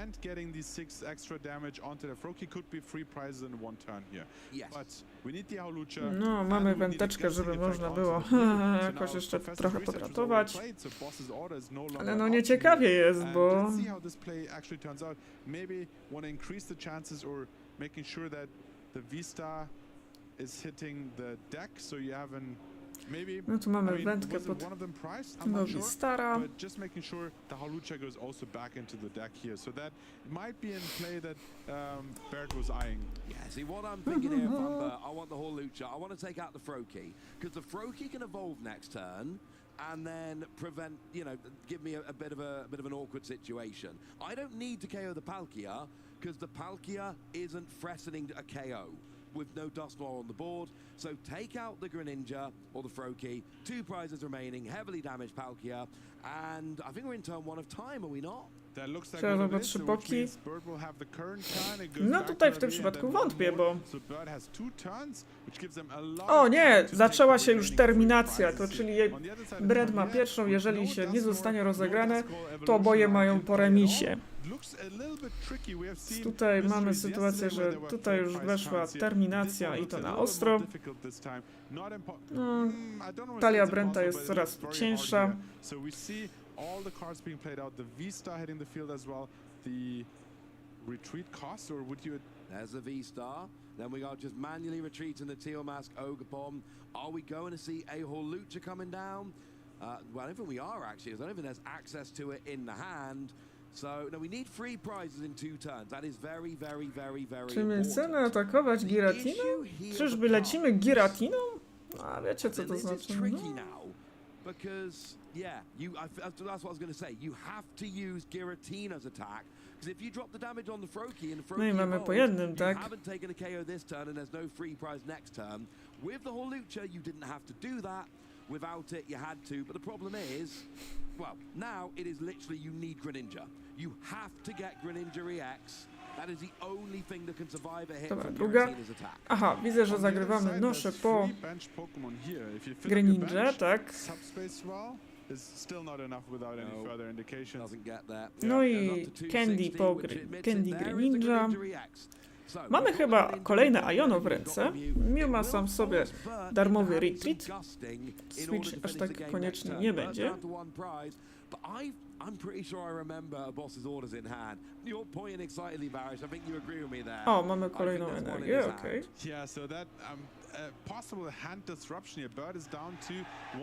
And getting these 6 extra damage onto the Froki could be free prizes in one turn here. Yes. But we need the Halucha. No, mamy wędeczkę, żeby można było jakoś jeszcze trochę podratować. Ale no nieciekawie jest, bo... See how this play actually turns out. Maybe want to increase the chances or making sure that the V-Star is hitting the deck, so you have an No tu mamy wędkę pod nogi stara. but just making sure the Halucha goes also back into the deck here, so that might be in play that Barrett was eyeing. Yeah, see what I'm thinking here, I want the Halucha. I want to take out the Froki, because the Froki can evolve next turn and then prevent, you know, give me a bit of an awkward situation. I don't need to KO the Palkia, because the Palkia isn't threatening a KO with no Dust Noir on the board. So take out the Greninja or the Froki, 2 prizes remaining, heavily damaged Palkia, and I think we're in turn 1 of time, are we not? That looks like Trzeba what it is, zobaczyć so boki. which means Bird will have the current turn, it goes No back tutaj to w tym Ravi, przypadku and then wątpię, one bo... more. So Bird has 2 turns, which gives them a lot O of nie, time to zaczęła take się the już remaining terminacja, free to prizes czyli here. jej On the other side, Brent ma yeah, pierwszą, with jeżeli no się Dust nie Noir, zostanie no rozegrane, Dust Noir to oboje evolution mają can po play at all. remisie. Looks a little bit tricky. We have seen Tutaj mamy mysteries sytuację, yesterday że where there were tutaj już 4 weszła prize turns here. terminacja This i one to looks a na little ostro. more difficult this time. Not No, I don't wanna talia say it's Brenta impossible, jest but it coraz looks very hard cięższa. here. So we see all the cards being played out. The V-Star hitting the field as well. The retreat cost, or would you... There's the V-Star. Then we are just manually retreating the Teal Mask Ogre Bomb. Are we going to see a Halucha coming down? Well, I don't think we are actually, because I don't think there's access to it in the hand. So, no, we need 3 prizes in 2 turns. That is very, very, very, very Czy my chcemy important. atakować Giratiną? Czyżby lecimy Giratiną? A wiecie co to This is znaczy? tricky No. now, because that's what I was going to say. You have to use Giratina's attack, because if you drop the damage on the Froki and the Froki No i mamy evolves, po jednym, you tak? haven't taken a KO this turn and there's no free prize next turn. With the Halucha, you didn't have to do that. Without it, you had to. But the problem is, well, now it is literally you need Greninja. You have to get Greninja EX. That is the only thing that can survive a hit Dobra, from druga. Giratina's attack. Aha, widzę, że zagrywamy nosze po Greninja, tak? Is still not enough without any No, further indications. Doesn't get there. No Goes i up to Candy 260, po which admits Candy that there is a Greninja. Greninja EX. So, Mamy we've got chyba Greninja, kolejne we've got Iono w Mew, ręce. we've got Mew. Mew ma It will sam sobie force Bert darmowy into having retreat. some gusting in Switch order to aż finish tak the game koniecznie next nie turn. będzie. Bert's down to 1 prize, but I'm pretty sure I remember a boss's orders in hand. You're pointing excitedly, Barish. I think you agree with me there. O, mamy I think kolejną there's one in energię, his okej. hand. Yeah, so that possible hand disruption here. Bird is down to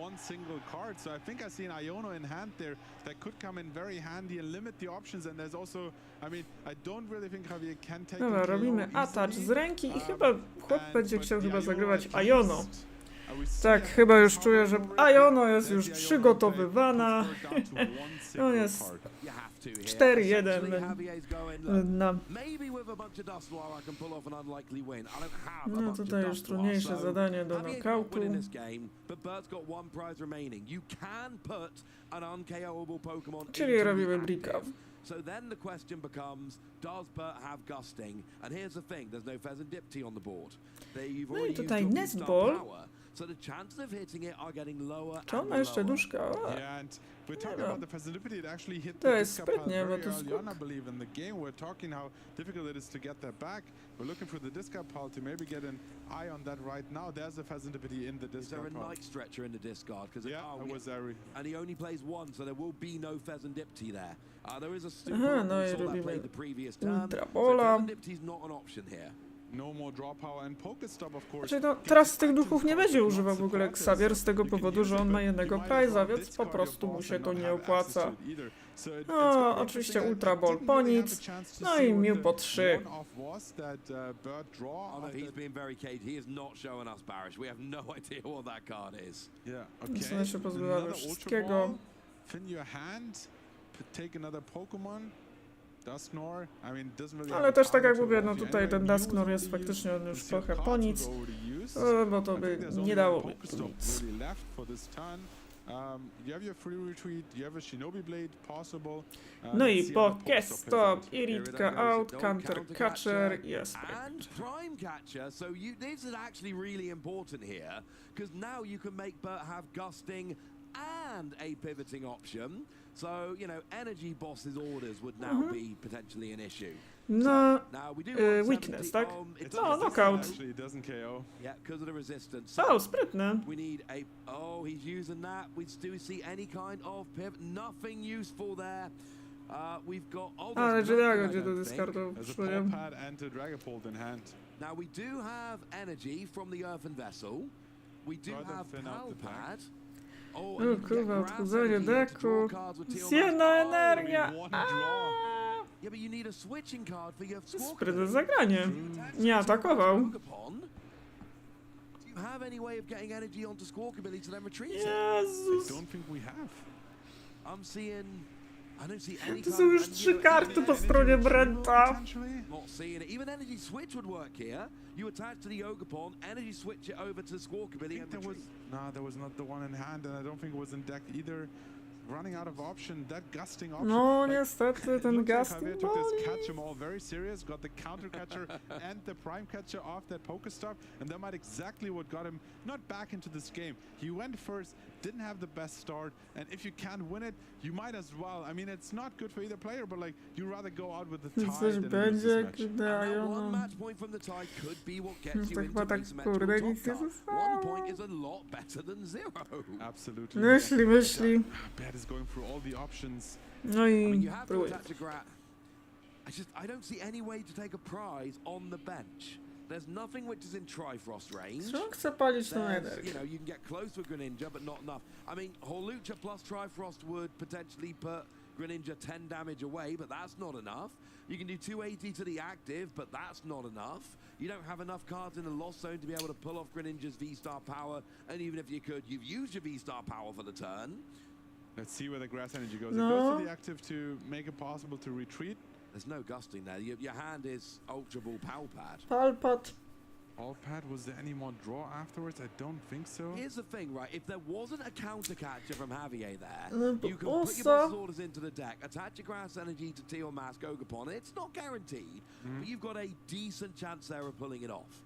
1 single card, so I think I see an Iono in hand there that could come in very handy and limit the options. And there's also, I mean, I don't really think Javier can take Dobra, the KO robimy atacz z easily. ręki i chyba chłop będzie chciał chyba zagrywać at Iono. least, we see Tak, a chyba już czuję, że cover Iono jest There's już the Iono przygotowywana. play. Puts Bird down to 1 On single jest card. You have to here. 4-1 Essentially, Javier's going, look, na... maybe with a bunch of Dust Noir I can pull off an unlikely win. I don't have a No bunch tutaj of już Dust Noir, trudniejsze so zadanie do Javier's not nokautu. winning this game, but Bert's got 1 prize remaining. You can put an unKOable Pokemon Czyli into robimy the break active. up. So then the question becomes, does Bert have gusting? And here's the thing, there's no Pheasant Dipty on the board. You've No i already tutaj used your Beast Nestball. power, so the chances of hitting it are getting lower Czy on and ma jeszcze lower. duszka? O, Yeah, and we're talking Yeah. about the facility. It actually hit To the jest discard pile sprytnie, bo very to early on, skok. I believe, in the game. We're talking how difficult it is to get that back. We're looking for the discard pile to maybe get an eye on that right now. There's a facility in the Is there discard a pile. Night Stretcher in the discard? Because Yeah, it was there. and he only plays 1, so there will be no Pheasant Dipty there. There is a super Aha, no i that robimy played the previous turn. Ultra So Bola. Pheasant Dipty's not an option here. No more draw power and Pokestop, of course. Znaczy, no, teraz tych duchów nie będzie używał w ogóle Xavier z tego powodu, że on ma jednego prize'a, więc po prostu mu się to nie opłaca. No, oczywiście Ultra Ball po nic, no i Mew po 3. Oh no, he's being very cagey. He is not showing us Barish. We have no idea what that card is. Więc one się pozbywały wszystkiego. Fin your hand, take another Pokemon. Dusknoir, I mean, doesn't really Ale też tak jak mówię, no tutaj ten Dusknoir jest faktycznie on już trochę po nic, bo to by nie dało nic. You have your free retreat, you have a shinobi blade possible. No Let's i see po how the Pokestop Stop, plays out. Iritka out, Counter Catcher i Aspect. And Prime Catcher, so this is actually really important here, because now you can make Bert have gusting and a pivoting option. So, you know, energy boss's orders would now be potentially an issue. No, Now we do want weakness, 70 tak? it No, doesn't- knockout. Actually, it doesn't KO. Yeah, because of the resistance. O, sprytne. We need a... Oh, he's using that. Do we see any kind of pivot? Nothing useful there. We've got... Oh, Ale there's że nothing, ja I gdzie to don't think. dyskardował There's a przyszłem. pole pad and a Dragapult in hand. Now, we do have energy from the Earthen Vessel. We do Try to have thin out Power the deck. Pad. Oh, O and you can get kurwa, grass odchudzanie energy to draw deku. cards with Teal Jedna Mask. energia. One draw. Yeah, but you need a switching card for your Squawk Sprytne ability. zagranie. Nie atakował. Pokemon. Do you have any way of getting energy onto Squawk ability to then retreat it? Jezus. Don't think we have. I'm seeing... I don't see any To kind są of już energy 3 that- karty po stronie Brenta. Potentially. Not seeing it. Even Energy Switch would work here. You attach to the Ogapon, Energy Switch it over to Squawk I ability think and there was retreat. there was not the one in hand, and I don't think it was in deck either. Running out of option, that gusting option. No like, niestety, it ten looks like gusting Javier took boli. this catch 'em all very serious, got the counter catcher and the prime catcher off that Pokestop, and that might exactly what got him not back into this game. He went first, didn't have the best start, and if you can't win it, you might as well. I mean, it's not good for either player, but like you rather go out with the tie Coś than lose będzie, this jak match. And that dają. one No. match point from the tie could be what gets you To into chyba tak, being symmetrical kurde, top nic nie card. One zostało. point is a lot better than 0. Absolutely. Myśli. Bad is going through all the options. No I mean, i you have to próbuję. attach a Grat. I don't see any way to take a prize on the bench. There's nothing which is in Trifrost range. Czy on chce palić tą There's, energię? you know, you can get close with Greninja, but not enough. I mean, Horlucha plus Trifrost would potentially put Greninja 10 damage away, but that's not enough. You can do 280 to the active, but that's not enough. You don't have enough cards in the Lost Zone to be able to pull off Greninja's V-Star power, and even if you could, you've used your V-Star power for the turn. Let's see where the grass energy goes. No. It goes to the active to make it possible to retreat. There's no gusting there. Your hand is Ultra Ball Power Pad. Palpat. All pad, was there any more draw afterwards? I don't think so. Here's the thing, right? If there wasn't a counter catcher from Javier there, But you can put also- your boss's orders into the deck, attach your grass energy to Teal Mask Ogapon. It's not guaranteed, but you've got a decent chance there of pulling it off.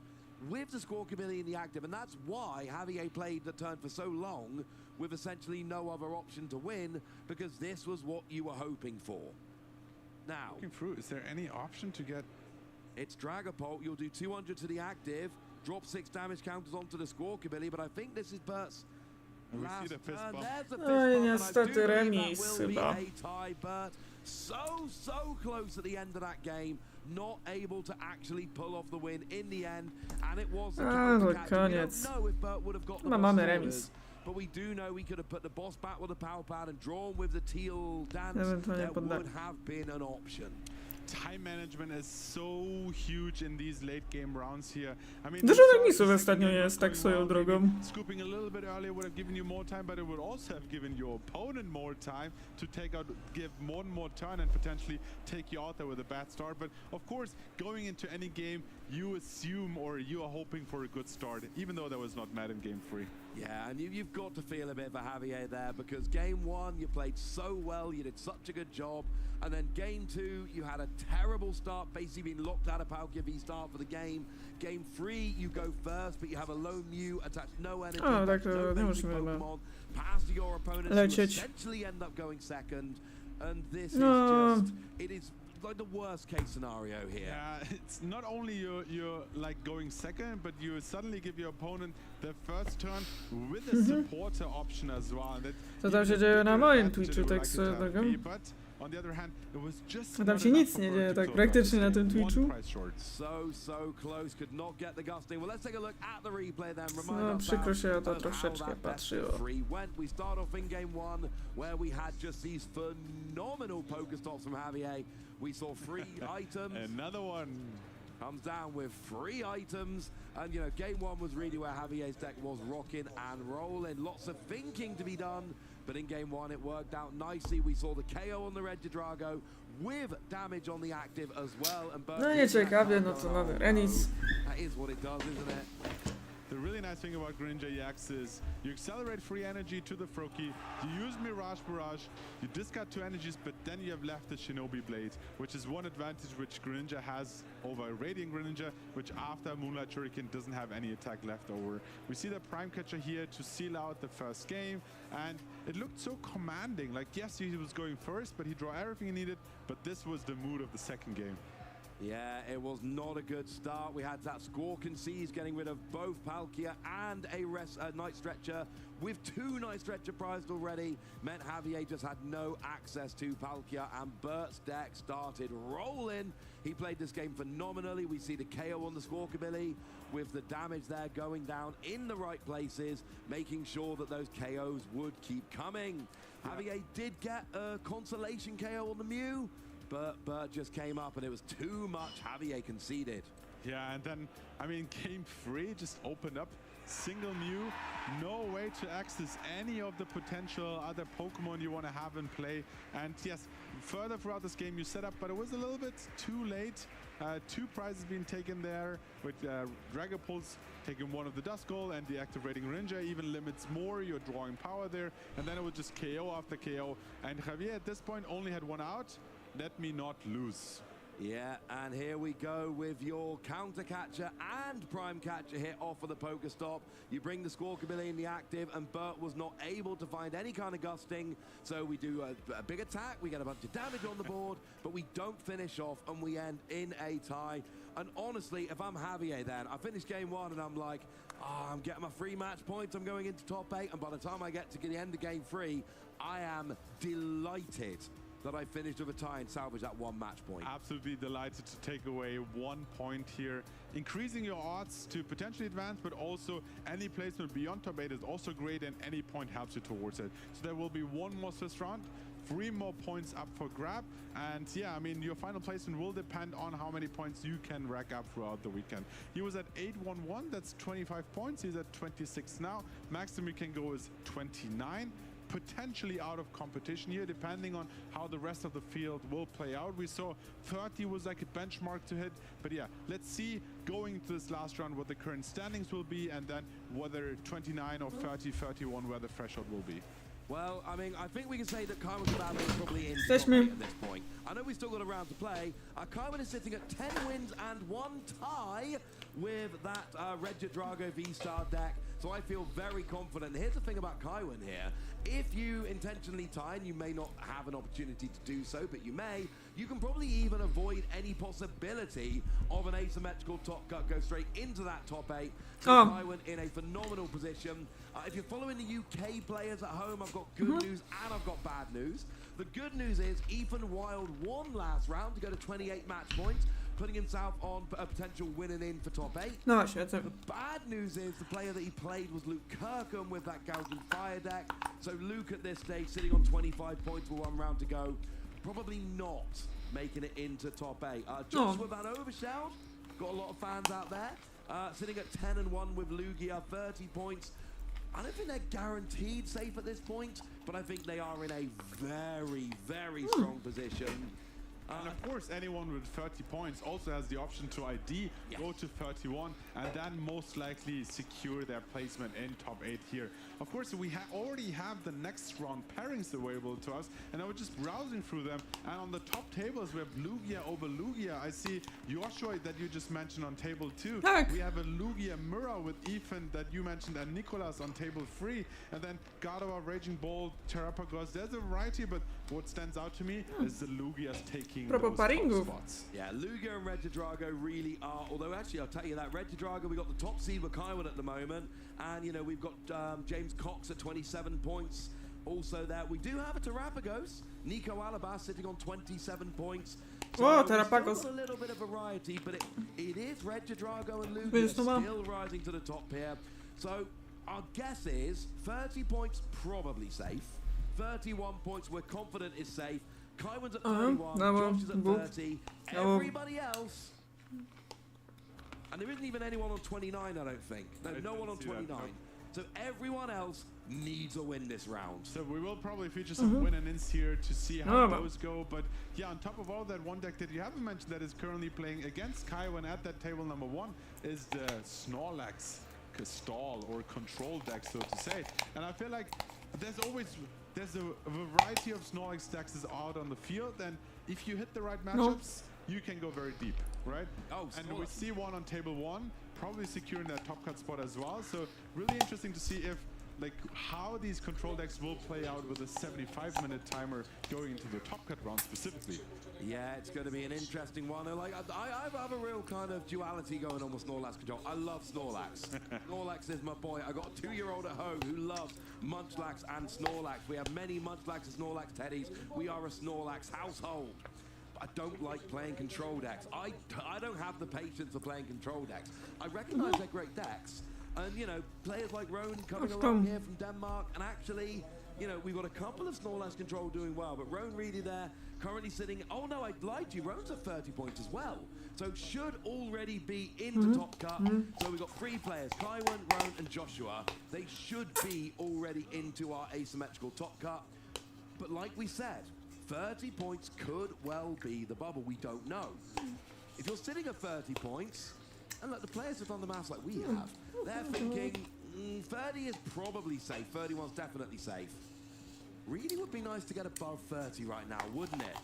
With the Squawk ability in the active, and that's why Javier played the turn for so long with essentially no other option to win, because this was what you were hoping for. Now, Looking through, is there any option to get... it's Dragapult. You'll do 200 to the active, drop 6 damage counters onto the Squawk ability, but I think this is Bert's And we see last the fist turn. bump. There's the fist Oj, bump, and I niestety do believe remis that will be chyba. a tie, Bert. So close at the end of that game. Not able to actually pull off the win in the end, and it was the no counter catcher. We koniec. don't know if Bert would have got the Chyba boss mamy orders, remis. but we do know we could have put the boss back with the power pad and drawn with the teal dance. Ewentualnie There pod would deck. have been an option. Time management is so huge in these late game rounds here. I mean, Dużo we saw remisów the ostatnio second game jest, not tak going swoją well. drogą. Maybe scooping a little bit earlier would have given you more time, but it would also have given your opponent more time to give one more turn and potentially take you out there with a bad start. But of course, going into any game, you assume or you are hoping for a good start, even though that was not met in game 3. Yeah, and you've got to feel a bit for Javier there, because game 1 you played so well, you did such a good job, and then game 2 you had a terrible start, basically being locked out of Palkia V-Start for the game. Game 3 you go first, but you have a lone Mew, attach no energy, O, tak, no nie basic musimy chyba Pokemon, pass to your opponents, you lecieć. essentially end up going second, and this No. is just, it is like the worst case scenario here. Yeah, it's not only you're like going second, but you suddenly give your opponent the first turn with a supporter option as well. And that Co tam się even dzieje na bigger moim advantage Twitchu, than tak you swoją like it to drogą? have. But on the other hand, it was just A tam not się enough nic for nie Bert dzieje to tak close praktycznie out na this tym game. Twitchu. One price short. So close, could not get the gusting. Well, let's take a look at the replay then. No, Remind us przykro się o to how troszeczkę that best patrzyło. of 3 went. We start off in game 1 where we had just these phenomenal Pokestops from Javier. We saw 3 items. Another one. Comes down with 3 items, and you know, game 1 was really where Javier's deck was rocking and rolling. Lots of thinking to be done, but in game 1 it worked out nicely. We saw the KO on the Regidrago with damage on the active as well. And Bert No nieciekawie, no to mamy remis. That is what it does, isn't it? The really nice thing about Greninja EX is you accelerate free energy to the Froakie, you use Mirage Barrage, you discard 2 energies, but then you have left the Shinobi Blade, which is one advantage which Greninja has over Radiant Greninja, which after Moonlight Shuriken doesn't have any attack left over. We see the Prime Catcher here to seal out the first game, and it looked so commanding. Like, yes, he was going first, but he drew everything he needed, but this was the mood of the second game. Yeah, it was not a good start. We had that Squawk and Seize getting rid of both Palkia and a Night Stretcher. With 2 Night Stretcher prized already, meant Javier just had no access to Palkia, and Bert's deck started rolling. He played this game phenomenally. We see the KO on the Squawkabilly with the damage there going down in the right places, making sure that those KOs would keep coming. Yeah. Javier did get a consolation KO on the Mew, but Bert just came up and it was too much. Javier conceded. Yeah, and then, I mean, game 3 just opened up. Single Mew, no way to access any of the potential other Pokemon you want to have in play. And yes, further throughout this game you set up, but it was a little bit too late. 2 prizes being taken there, with Dragapulse taking 1 of the Duskull, and the activating Greninja even limits more. You're drawing power there, and then it was just KO after KO. And Javier at this point only had 1 out. Let me not lose. Yeah, and here we go with your counter catcher and prime catcher hit off of the Pokestop. You bring the Squawkabilly in the active, and Bert was not able to find any kind of gusting. So we do a big attack, we get a bunch of damage on the board, but we don't finish off, and we end in a tie. And honestly, if I'm Javier then, I finished game 1 and I'm like, oh, I'm getting my free match points, I'm going into top 8, and by the time I get to the end of game 3, I am delighted that I finished with a tie and salvaged that 1 match point. Absolutely delighted to take away 1 point here. Increasing your odds to potentially advance, but also any placement beyond top 8 is also great, and any point helps you towards it. So there will be 1 more Swiss round, 3 more points up for grab. And yeah, I mean, your final placement will depend on how many points you can rack up throughout the weekend. He was at 811, that's 25 points. He's at 26 now. Maximum you can go is 29. Potentially out of competition here, depending on how the rest of the field will play out. We saw 30 was like a benchmark to hit, but yeah, let's see going to this last round what the current standings will be, and then whether 29 or 30, 31 where the threshold will be. Well, I mean, I think we can say that Kaiwan Kadaver is probably in That's top me. 8 at this point. I know we've still got a round to play. Kaiwan is sitting at 10 wins and 1 tie with that Regio Drago V-Star deck. So I feel very confident. Here's the thing about Kaiwan here. If you intentionally tie, and you may not have an opportunity to do so, but you may, you can probably even avoid any possibility of an asymmetrical top cut, go straight into that top 8. So Kaiwan in a phenomenal position. If you're following the UK players at home, I've got good news and I've got bad news. The good news is Ethan Wild won last round to go to 28 match points, putting himself on a potential winning in for top 8. No, shit. The bad news is the player that he played was Luke Kirkham with that Gaussian Fire deck. So Luke at this stage sitting on 25 points with 1 round to go, probably not making it into top 8. Joshua Van Overshout, got a lot of fans out there, sitting at 10 and 1 with Lugia, 30 points. I don't think they're guaranteed safe at this point, but I think they are in a very, very strong position. And of course, anyone with 30 points also has the option to ID, go to 31, and then most likely secure their placement in top 8 here. Of course, we already have the next round pairings available to us, and I was just browsing through them, and on the top tables we have Lugia over Lugia. I see Joshua that you just mentioned on table 2. Heck. We have a Lugia mirror with Ethan that you mentioned, and Nicolas on table 3, and then Gardevoir, Raging Bull, Terrapagos. There's a variety, but what stands out to me is the Lugias taking those top spots. Yeah, Lugia and Regidrago really are, although actually I'll tell you that Regidrago, we got the top seed with Kaiwan at the moment, and you know, we've got James Cox at 27 points also there. We do have a Terrapagos, Nico Alabas sitting on 27 points. So Terrapagos. A little bit of variety, but it is Regidrago and Lugia still rising to the top here. So our guess is 30 points probably safe, 31 points we're confident is safe. Kaiwan's at 31, Josh is at 30, everybody else, and there isn't even anyone on 29, I don't think. No one on 29. So everyone else needs a win this round. So we will probably feature some win and ins here to see how those go. But yeah, on top of all that, one deck that you haven't mentioned that is currently playing against Kaiwan at that table number 1 is the Snorlax. a stall or control deck, so to say. And I feel like there's a variety of Snorlax decks is out on the field, and if you hit the right matchups, you can go very deep, right? Oh, and we see one on table 1, probably securing that top cut spot as well. So really interesting to see if how these control decks will play out with a 75-minute timer going into the top cut round specifically. Yeah, it's going to be an interesting one. Like, I have a real kind of duality going on with Snorlax control. I love Snorlax. Snorlax is my boy. I got a 2-year-old at home who loves Munchlax and Snorlax. We have many Munchlax and Snorlax teddies. We are a Snorlax household. I don't like playing control decks. I don't have the patience for playing control decks. I recognize they're great decks. And, you know, players like Roan coming along here from Denmark, and actually, you know, we've got a couple of Snorlax control doing well, but Roan Reedy there, currently sitting, oh no, I lied to you, Roan's at 30 points as well. So should already be into top cut. So we've got 3 players, Kaiwan, Roan, and Joshua. They should be already into our asymmetrical top cut. But like we said, 30 points could well be the bubble, we don't know. If you're sitting at 30 points, and look, the players have done the maths like we have. They're thinking 30 is probably safe. 31's definitely safe. Really would be nice to get above 30 right now, wouldn't it?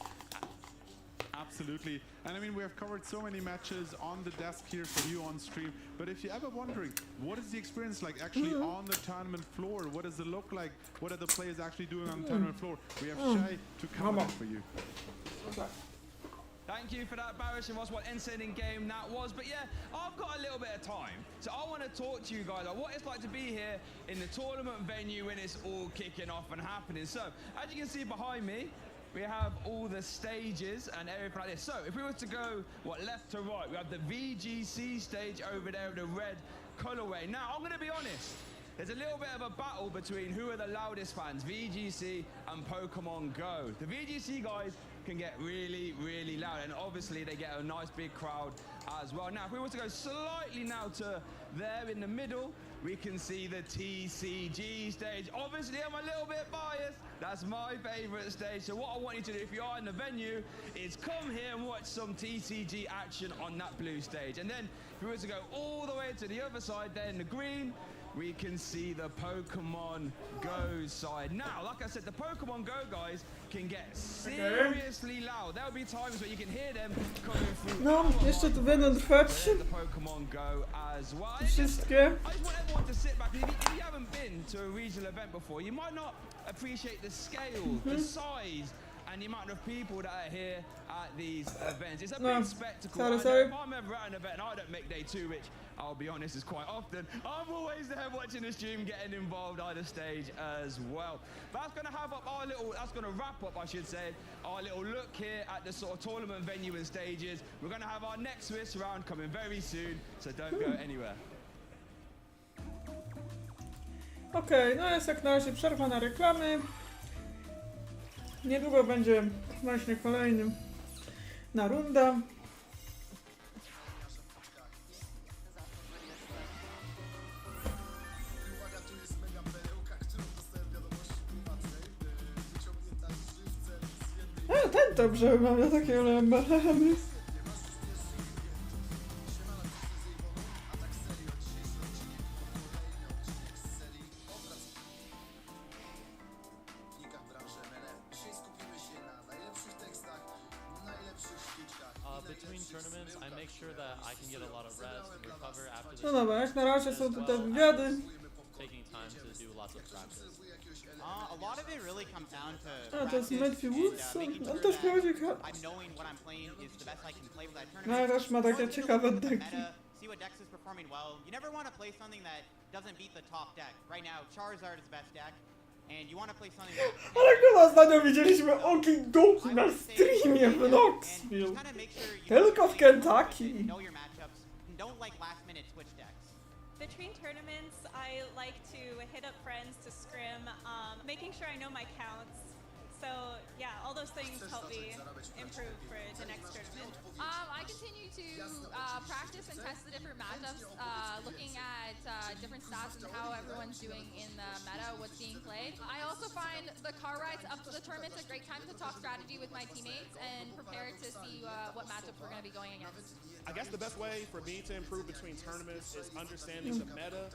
Absolutely. And I mean, we have covered so many matches on the desk here for you on stream. But if you're ever wondering, what is the experience like actually on the tournament floor? What does it look like? What are the players actually doing on the tournament floor? We have Shay to comment for you. Thank you for that, Barish, and what entertaining game that was. But yeah, I've got a little bit of time, so I want to talk to you guys about what it's like to be here in the tournament venue when it's all kicking off and happening. So, as you can see behind me, we have all the stages and everything like this. So, if we were to go, left to right, we have the VGC stage over there with the red colorway. Now, I'm going to be honest. There's a little bit of a battle between who are the loudest fans, VGC and Pokemon Go. The VGC guys can get really, really loud, and obviously they get a nice big crowd as well. Now, if we were to go slightly now to there in the middle, we can see the TCG stage. Obviously, I'm a little bit biased. That's my favorite stage. So what I want you to do, if you are in the venue, is come here and watch some TCG action on that blue stage. And then if we were to go all the way to the other side there in the green, we can see the Pokemon Go side. Now, like I said, the Pokemon Go guys can get seriously loud. There'll be times where you can hear them coming through. No, jeszcze tu będą trwać. The Pokemon Go as well. Wszystkie. I just want everyone to sit back. If you haven't been to a regional event before, you might not appreciate the scale, the size, and the amount of people that are here at these events. It's a big spectacle. Sorry. If I'm ever at an event and I don't make day 2, which I'll be honest is quite often, I'm always there watching the stream, getting involved on the stage as well. But that's going to have up our little, that's going to wrap up, I should say, our little look here at the sort of tournament venue and stages. We're going to have our next Swiss round coming very soon, so don't go anywhere. Okej, no jest jak na razie przerwa na reklamy. Niedługo będzie właśnie kolejna runda. Ten dobrze mam takie lębamy. Between tournaments, I make sure that I can get a lot of rest and recover after the No dobra, jak na razie są tutaj wywiady. taking time to do lots of practice. A lot of it really comes down to A to jest Matthew and, Woodson. making On sure też that prowadzi I'm knowing what I'm playing is the best I can play with that No tournament. też ma takie ciekawe Look at the deki. meta, see what decks is performing well. You never want to play something that doesn't beat the top deck. Right now, Charizard is the best deck, and you want to play something that... Ale chyba ostatnio widzieliśmy okidoki na streamie w Knoxville. Tylko w Kentucky. Know your matchups and don't like last minute switch decks. Between tournaments, I like to hit up friends to scrim, making sure I know my counts. So yeah, all those things help me improve for the next tournament. I continue to practice and test the different matchups, looking at different stats and how everyone's doing in the meta, what's being played. I also find the car rides up to the tournament a great time to talk strategy with my teammates and prepare to see what matchups we're going to be going against. I guess the best way for me to improve between tournaments is understanding the meta,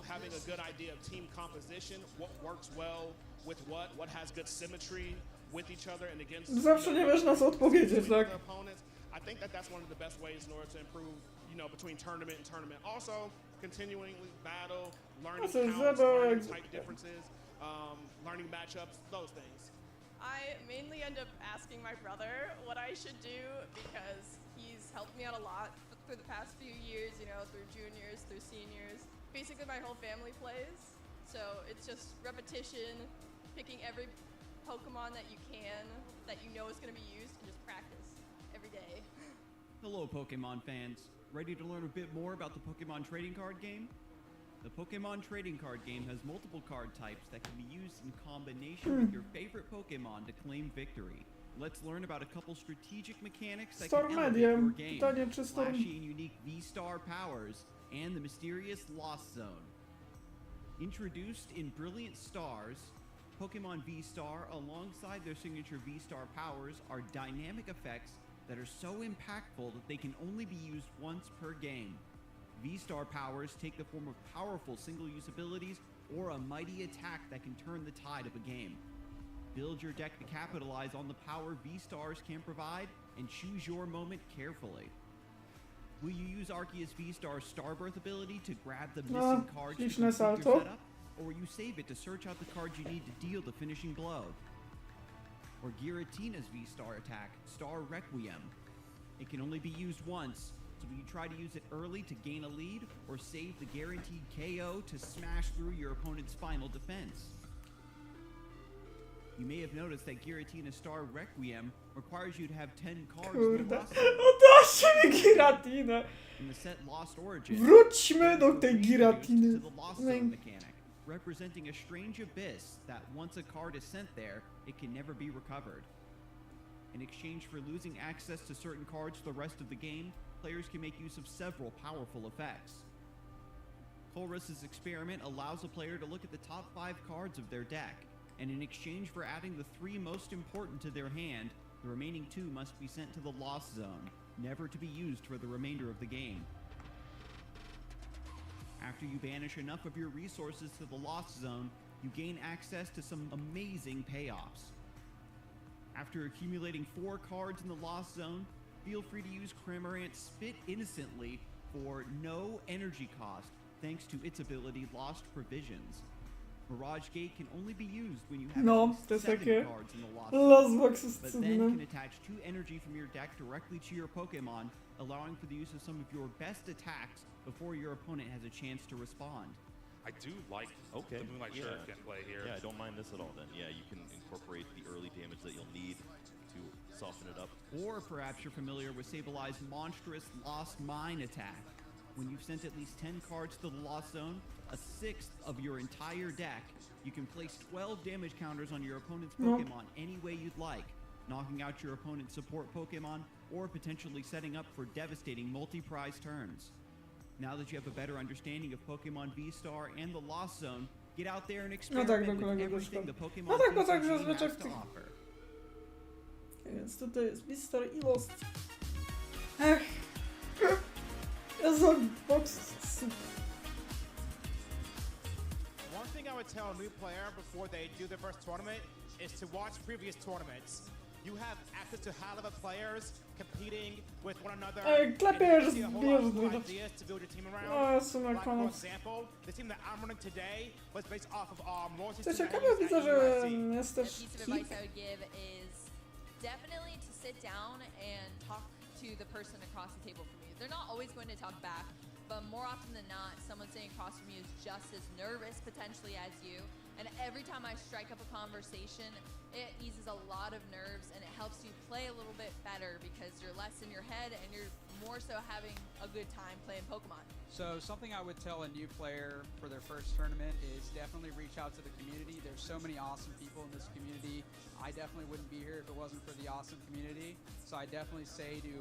having a good idea of team composition, what works well with what has good symmetry with each other and against Zawsze nie wiesz na co odpowiedzieć, tak? the opponents. I think that's one of the best ways in order to improve, between tournament and tournament. Also, continually battle, learning counts, learning type differences, learning matchups, those things. I mainly end up asking my brother what I should do because he's helped me out a lot through the past few years, through juniors, through seniors. Basically my whole family plays, so it's just repetition, picking every Pokemon that you can, that you know is going to be used, and just practice every day. Hello Pokemon fans, ready to learn a bit more about the Pokemon trading card game? The Pokemon trading card game has multiple card types that can be used in combination with your favorite Pokemon to claim victory. Let's learn about a couple strategic mechanics that can elevate your game, flashy and unique V-Star powers, and the mysterious Lost Zone. Introduced in Brilliant Stars, Pokemon V-Star, alongside their signature V-Star powers, are dynamic effects that are so impactful that they can only be used once per game. V-Star powers take the form of powerful single-use abilities or a mighty attack that can turn the tide of a game. Build your deck to capitalize on the power V-Stars can provide and choose your moment carefully. Will you use Arceus V-Star's Starbirth ability to grab the missing cards to complete your setup? Or will you save it to search out the cards you need to deal the finishing blow? Or Giratina's V-Star attack, Star Requiem. It can only be used once, so will you try to use it early to gain a lead, or save the guaranteed KO to smash through your opponent's final defense? You may have noticed that Giratina's Star Requiem requires you to have 10 cards in the Lost Oddajcie mi Giratinę! In the set Lost Origin, Wróćmy do tej Giratiny. to the Lost Zone mechanic, representing a strange abyss that once a card is sent there, it can never be recovered. In exchange for losing access to certain cards for the rest of the game, players can make use of several powerful effects. Colress's experiment allows a player to look at the top 5 cards of their deck, and in exchange for adding the 3 most important to their hand, the remaining 2 must be sent to the Lost Zone, never to be used for the remainder of the game. After you banish enough of your resources to the Lost Zone, you gain access to some amazing payoffs. After accumulating 4 cards in the Lost Zone, feel free to use Cramorant's Spit Innocently for no energy cost, thanks to its ability Lost Provisions. Mirage Gate can only be used when you have at least 7 cards in the Lost Zone, but then can attach 2 energy from your deck directly to your Pokemon, allowing for the use of some of your best attacks before your opponent has a chance to respond. I do like the Moonlight Sheriff can play here. Yeah, I don't mind this at all then. Yeah, you can incorporate the early damage that you'll need to soften it up. Or perhaps you're familiar with Sablei's monstrous Lost Mine attack. When you've sent at least 10 cards to the Lost Zone, a 1/6 of your entire deck, you can place 12 damage counters on your opponent's Pokemon any way you'd like, knocking out your opponent's support Pokemon or potentially setting up for devastating multi-prize turns. Now that you have a better understanding of Pokemon V-Star and the Lost Zone, get out there and experiment with everything the Pokemon TCG has to offer. Więc tutaj jest V-Star i Lost. Ech. Jezu, box super. One thing I would tell a new player before they do their first tournament is to watch previous tournaments. You have access to high-level players competing with one another. Klepiesz See a whole lot of zbieżny. ideas to build your team around. O, sumie Like, for koniec. example, the team that I'm running today was based off of loyalty Co to ciekawe, names widzę, at że USC. jest The też piece of kick. advice I would give is definitely to sit down and talk to the person across the table from you. They're not always going to talk back, but more often than not, someone sitting across from you is just as nervous potentially as you, And every time I strike up a conversation, it eases a lot of nerves and it helps you play a little bit better because you're less in your head and you're more so having a good time playing Pokemon. So something I would tell a new player for their first tournament is definitely reach out to the community. There's so many awesome people in this community. I definitely wouldn't be here if it wasn't for the awesome community. So I definitely say to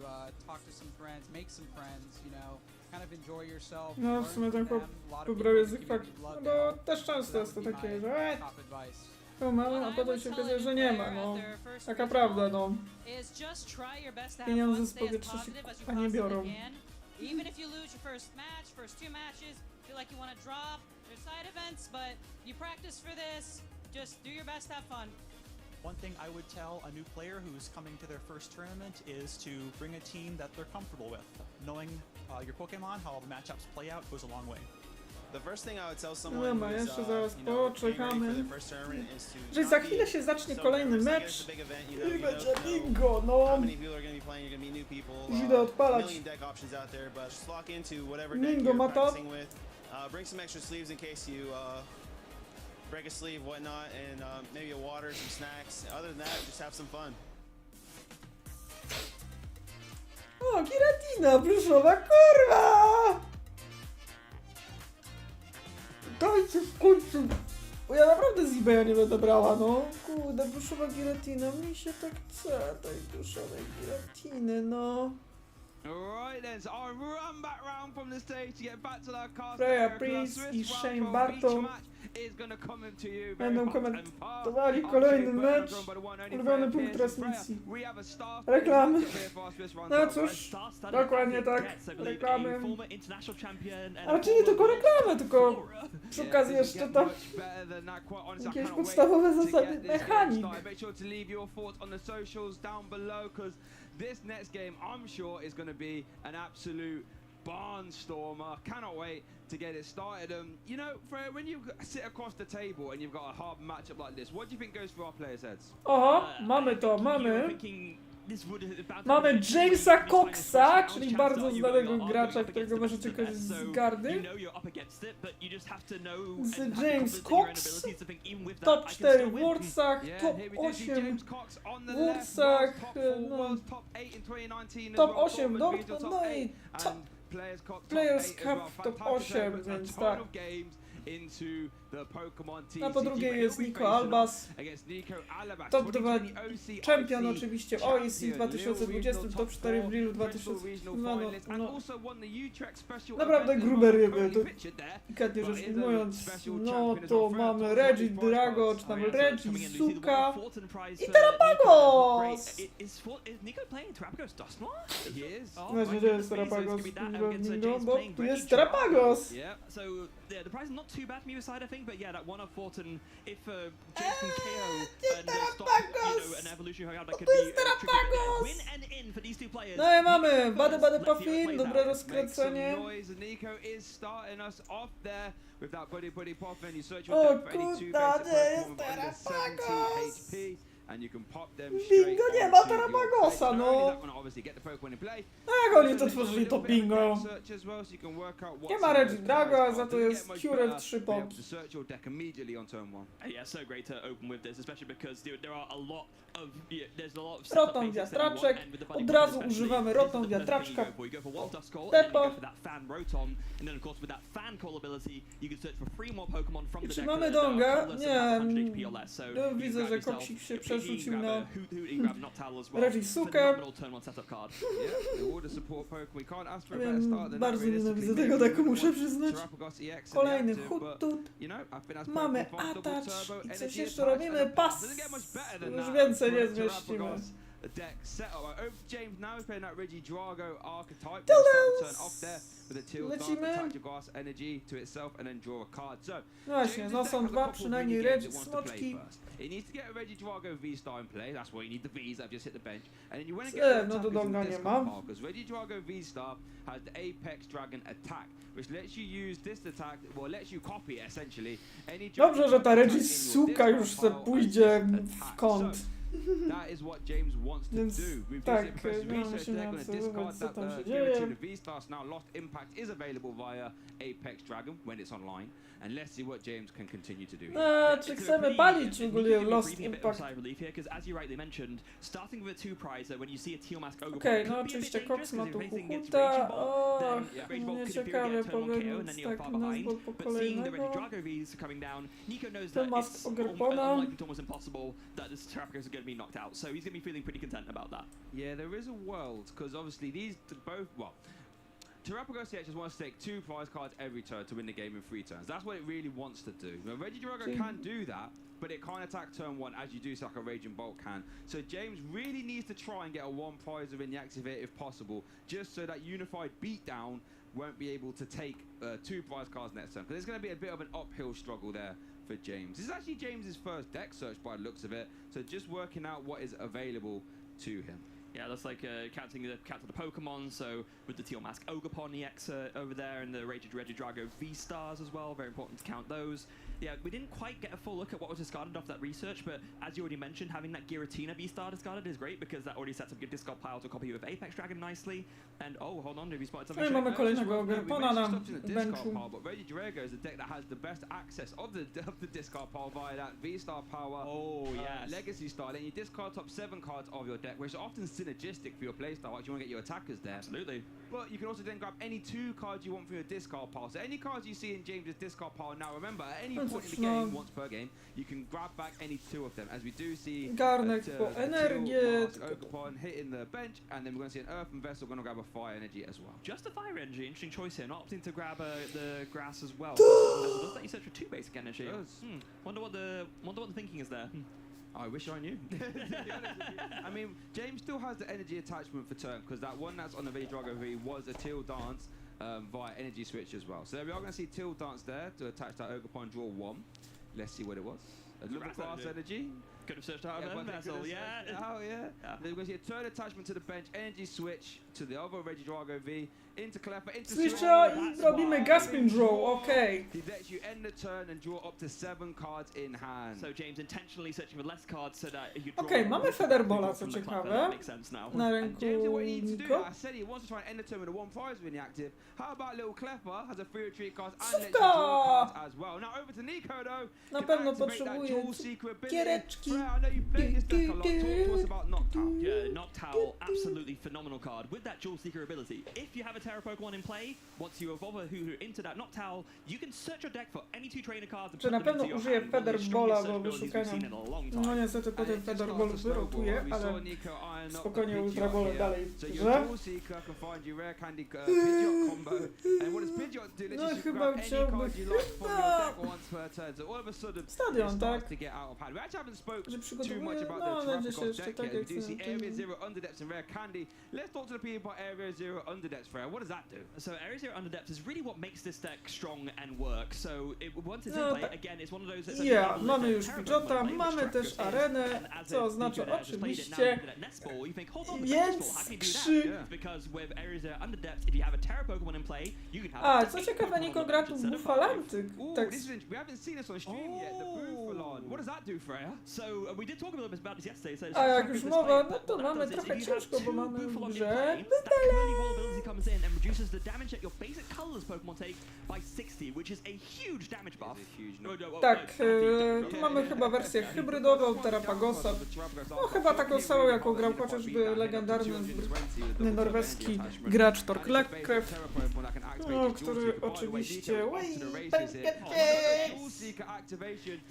talk to some friends, make some friends, you know, kind of enjoy yourself. No, w sumie ten chłop wybrał język fakt, no bo też często jest to takie, że to mamy, a potem się okazuje, że nie ma, no. Taka prawda, no. Pieniądze z powietrza się a nie biorą. Even if you lose your first match, first 2 matches, feel like you want to drop, there's side events, but you practice for this, just do your best, have fun. One thing I would tell a new player who's coming to their first tournament is to bring a team that they're comfortable with. Knowing your Pokemon, how the matchups play out, goes a long way. The first thing I would tell someone who's, jeszcze zaraz you know, getting ready poczekamy. for their first tournament is to Że za chwilę się zacznie kolejny mecz i będzie bingo, no. how many people are going to be playing, you're going to be new people. Idę odpalać. Million deck options out there, but just lock into whatever deck Bingo you're ma to. practicing with. Bring some extra sleeves in case you break a sleeve, whatnot, and maybe a water, some snacks. Other than that, just have some fun. O, Giratina, pluszowa kurwa! Dajcie w końcu! Bo ja naprawdę z eBaya nie będę brała, no. Kurde, pluszowa Giratina, mi się tak chce tej pluszowej Giratiny, no. Alright then, so I'll run back round from the stage to get back to that cast. Freya Priest i Shane Barton będą komentowali kolejny mecz, ulubiony punkt transmisji. Reklamy. No cóż, dokładnie tak, reklamy. Ale czy nie tylko reklamy, tylko przy okazji jeszcze tam jakieś podstawowe zasady mechanik. This next game, I'm sure, is going to be an absolute barnstormer. Cannot wait to get it started. You know, when you sit across the table and you've got a hard matchup like this, what do you think goes through our players' heads? Oho, mamy to, mamy. Mamy Jamesa Coxa, czyli bardzo znanego gracza, którego możecie kojarzyć z Gardy. Z James Cox, top 4 w Worldsach, top 8 w Worldsach, no, top 8 w Dortmund, no i top Players Cup top 8, więc tak. A po drugie jest Nico Albas, top 2 champion oczywiście w OEC w 2020, top 4 w Lille 2020. No, naprawdę grube ryby, to delikatnie rzecz ujmując. No to mamy Regi Drago, czy tam Regi Suka i Terapagos! Właśnie, gdzie jest Terapagos? Bo tu jest Terapagos! The prize is not too bad from either side, I think, but yeah, that one of Fortin, if James can KO and stop, you know, an evolution that could be a win and in for these two players. No i mamy Bady Puffin, dobre rozkręcenie. O kurda, gdzie jest Terapagos? Bingo, nie ma Terapagosa, no. No jak oni to tworzyli, to bingo. Nie ma Regi Drago, a za to jest Curel 3 poki. Rotom wiatraczek, od razu używamy rotom wiatraczka. Pepo. I czy mamy Donga? Nie. Widzę, że koksik się przerzucił na Regi Sukę. Bardzo nienawidzę tego deku, muszę przyznać. Kolejny Hutut. Mamy Attach i coś jeszcze robimy. Pas! Już więcej nie zmieścimy. Lecimy. No właśnie, no są dwa przynajmniej Regi Smoczki. No to Donga nie ma. Dobrze, że ta Regi Suka już se pójdzie w kąt. That is what James wants to Więc do. We've tak, just impressive no, research musimy there, going to obserwować, discard co that tam się Guillotine dzieje. V-Stars. Now Lost Impact is available via Apex Dragon when it's online. And let's see what James can continue to do here. Czy chcemy palić ogólnie Lost Impact? Because as you rightly mentioned, starting with a two-prizer, when you see a teal mask over Okej, no oczywiście Cox ma tu Huhuta. Och, nieciekawie powiem, tak na zbór po kolejnego. Ten mask Ogrpona. That this Terrapagos are going to be knocked out, so he's going to be feeling pretty content about that. Yeah, there is a world, because obviously these both, well, Terrapagos just wants to take 2 prize cards every turn to win the game in 3 turns. That's what it really wants to do. Now, Regidrago can do that, but it can't attack turn 1 as you do so like a Raging Bolt can. So James really needs to try and get a 1 prizer in the activate if possible, just so that Unified Beatdown won't be able to take 2 prize cards next turn. Because it's going to be a bit of an uphill struggle there for James. This is actually James's first deck search by the looks of it, so just working out what is available to him. Yeah, that's like counting the Pokemon, so with the Teal Mask Ogerpon EX over there and the Regidrago V-Stars as well, very important to count those. Yeah, we didn't quite get a full look at what was discarded off that research, but as you already mentioned, having that Giratina V-Star discarded is great because that already sets up your discard pile to copy with Apex Dragon nicely. And oh, hold on, have you spotted something? No i mamy kolejnego Ogerpona na benchu. But Regidrago is the deck that has the best access of the discard pile via that V-Star power. Oh, yes. Legacy style. Then you discard top 7 cards of your deck, which are often synergistic for your playstyle. Like you want to get your attackers there. Absolutely. But you can also then grab any 2 cards you want from your discard pile. So any cards you see in James's discard pile now, remember, at any point in the game, once per game, you can grab back any 2 of them. As we do see Garnek po energię. Ogerpon hitting the bench, and then we're going to see an Earthen Vessel going to grab a Fire Energy as well. Just a Fire Energy, interesting choice here. Not opting to grab the grass as well. Does let you search for 2 basic energy. Wonder what the thinking is there. I wish I knew. I mean, James still has the energy attachment for turn because that one that's on the Regidrago V was a Teal Dance via energy switch as well. So we are going to see Teal Dance there to attach that Ogerpon draw 1. Let's see what it was. A little grass energy. Could have searched out of Vessel, yeah. Oh, yeah. Then we're going to see a turn attachment to the bench, energy switch to the other Regidrago V, into Cleffa, into Switcha i robimy Gaspin Draw, okej. He lets you end the turn and draw up to 7 cards in hand. So James intentionally searching for less cards so that you draw. Okej, mamy Federbola, co ciekawe. Na ręku Niko. I said he wants to try and end the turn with a 1 prize when active. How about little Cleffa has a free retreat card and lets you draw cards as well. Now over to Nico though. Na pewno potrzebuje giereczki. I know you played this deck a lot. Talk to us about Noctowl. Yeah, Noctowl, absolutely phenomenal card. With that Jewel Seeker ability, if you have a Terra Pokemon in play, once you evolve a Hoo-Hoo into that Noctowl, you can search your deck for any 2 trainer cards and Czy na put them pewno into your użyję hand. One of the Federbola strongest do search abilities we've seen wyszukania? in a long time. No niestety potem Federbol wyrotuje, ale spokojnie Ultrabole dalej w So grze. your Jewel Seeker can find you rare candy Pidgeot combo. And what does Pidgeot do? No Lets you chyba grab any chciałby... card you like from your deck once per turn. So all of a sudden, it Stadion, tak? starts to get out of hand. We actually haven't spoke Że too much przygotowuję... about No, the będzie się Terrapagos jeszcze deck tak yet. jak We do see ten... Area Zero Underdepths and Rare Candy. Let's talk to the people about Area Zero Underdepths, Freya. What does that do? So Area Zero Underdepths is really what makes this deck strong and work. So once it's No, in play, tak. again, it's one of those... Ja, mamy już Pidgeota, mamy też arenę, co oznacza oczywiście więcej. A, co ciekawe, Niko gra tu Bufalantyk. Tak. A jak już mowa, no to mamy trochę ciężko, bo mamy w grze tak, tu mamy chyba wersję hybrydową Terrapagosa. No chyba taką samą, jaką grał chociażby legendarny norweski gracz Torklekkrew, no, który oczywiście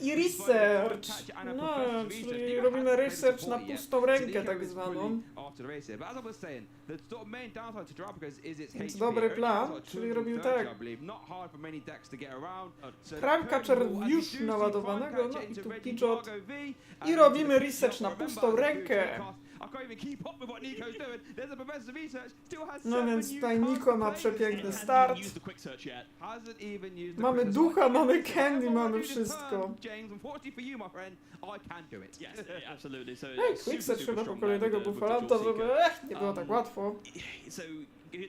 i research, no, czyli robimy research na pustą rękę tak zwaną. Więc dobry plan, czyli robimy tak. Crankcatcher już naładowanego, no i tu Pidgeot. I robimy research na pustą rękę. No więc tutaj Niko ma przepiękny start. Mamy ducha, mamy candy, mamy wszystko. Quickset trzeba po kolejnego Buffalanta, żeby nie było tak łatwo.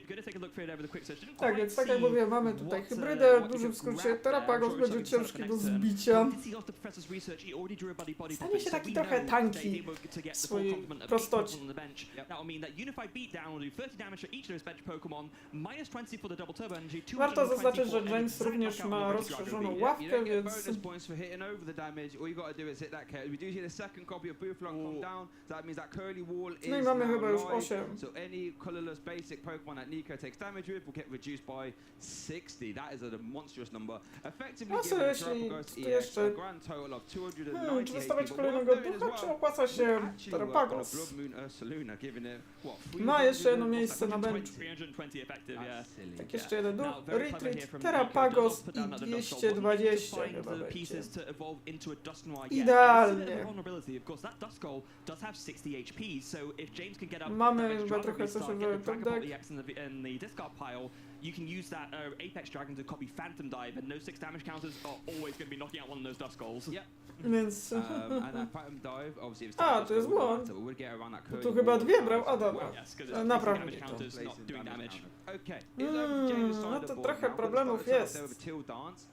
gonna take a look through it over the quick search. Didn't Tak, quite więc tak jak see mówię, mamy tutaj what, hybrydę, w what dużym the skrócie grab Terapagos there, będzie so ciężki do next turn. zbicia. We did see off the professor's research, he already drew a body Stanie puppet, się so taki we trochę know tanki they were to get w the full swojej complement of prostocie. on the bench. That will mean that Unified Beatdown will do 30 damage to each of those bench Pokemon, minus 20 for the double turbo energy, 220 Warto zaznaczyć, że for an James exact również knockout on ma the Reggie Drago rozszerzoną V. ławkę, You don't get więc bonus points for hitting over the damage. All you got to do is hit that carry. We do see the second copy of Boothlock come down, so that means that curly wall is no i mamy now chyba już live. 8. So any colorless basic Pokemon that Nico takes damage with will get reduced by 60. That is a monstrous number. Effectively No co, giving jeśli Terapagos tu EX a jeszcze grand total of 290 czy HP, wystawiać but kolejnego what I'm doing ducha, as czy well, opłaca się we're actually working on a Terapagos? Blood Moon Ursaluna, giving it, what, Ma jeszcze jedno 300? miejsce na benchu. 320 effective, yeah. Tak, jeszcze jeden duch, Now, very clever here Retreat, from Terapagos Nico. Does put i down another Dusk Gold. 220 Find chyba the będzie. pieces to evolve into a Dusknoir. Idealnie. It's a bit of a vulnerability. Of course, that Dusk Gold does have 60 HP, so if James can get up Mamy that Reggie chyba Drago trochę coś restart, w get the top Dragon Ball deck. EX in the discard pile, you can use that Apex Dragon to copy Phantom Dive, and those 6 damage counters are always going to be knocking out one of those Dusk Golds. Yep. Więc... And that Phantom Dive, obviously, if A, to jest błąd. we'll get around that Tu curly chyba wall. dwie brał, a dobra. Yes, 'cause it's Naprawię damage to. counters not doing damage. Okay. No to trochę problemów jest. Till dance.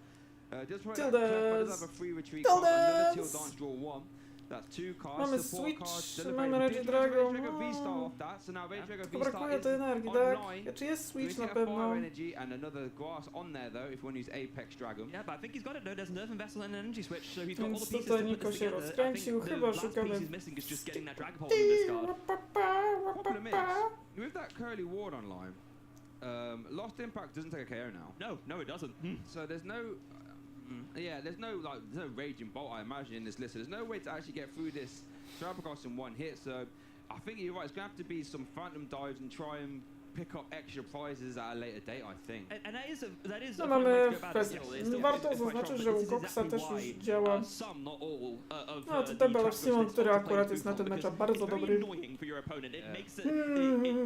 Till dance. Till Till dance. dance. Draw one. That's 2 cards. Mamy support Switch, cards, mamy celebrate Reggie big Drago. Reggie Drago V-Star off that. So now Reggie Drago Tylko V-Star brakuje is tej energii, tak? online. Czy jest Switch We na get a pewno? fire energy and another grass on there though if we want to use Apex Dragon. Yeah, but I think he's got it though. There's an Earthen Vessel and an Energy Switch, so he's got all Więc the pieces tutaj to put Niko this się together. I rozkręcił, think chyba the last szukamy... piece he's missing is just getting that Dragapult in the discard. Problem is, with that curly ward online, Lost Impact doesn't take a KO now. No, it doesn't. So there's no, there's no Raging Bolt I imagine in this list. So there's no way to actually get through this Terapagos in one hit. So I think you're right. It's gonna have to be some Phantom Dives and try and pick up extra prizes at a later date, I think. And that is No a mamy fun way to go about it kwestię. still. It's still Warto quite zaznaczyć, strong, że but u this is Coxa exactly też już why, działa. some, not all, of No the tutaj Bauer Terapagos Simon, lists który are to play akurat jest na Boothlock, tym meczu because bardzo it's very dobry. annoying for your opponent. It makes it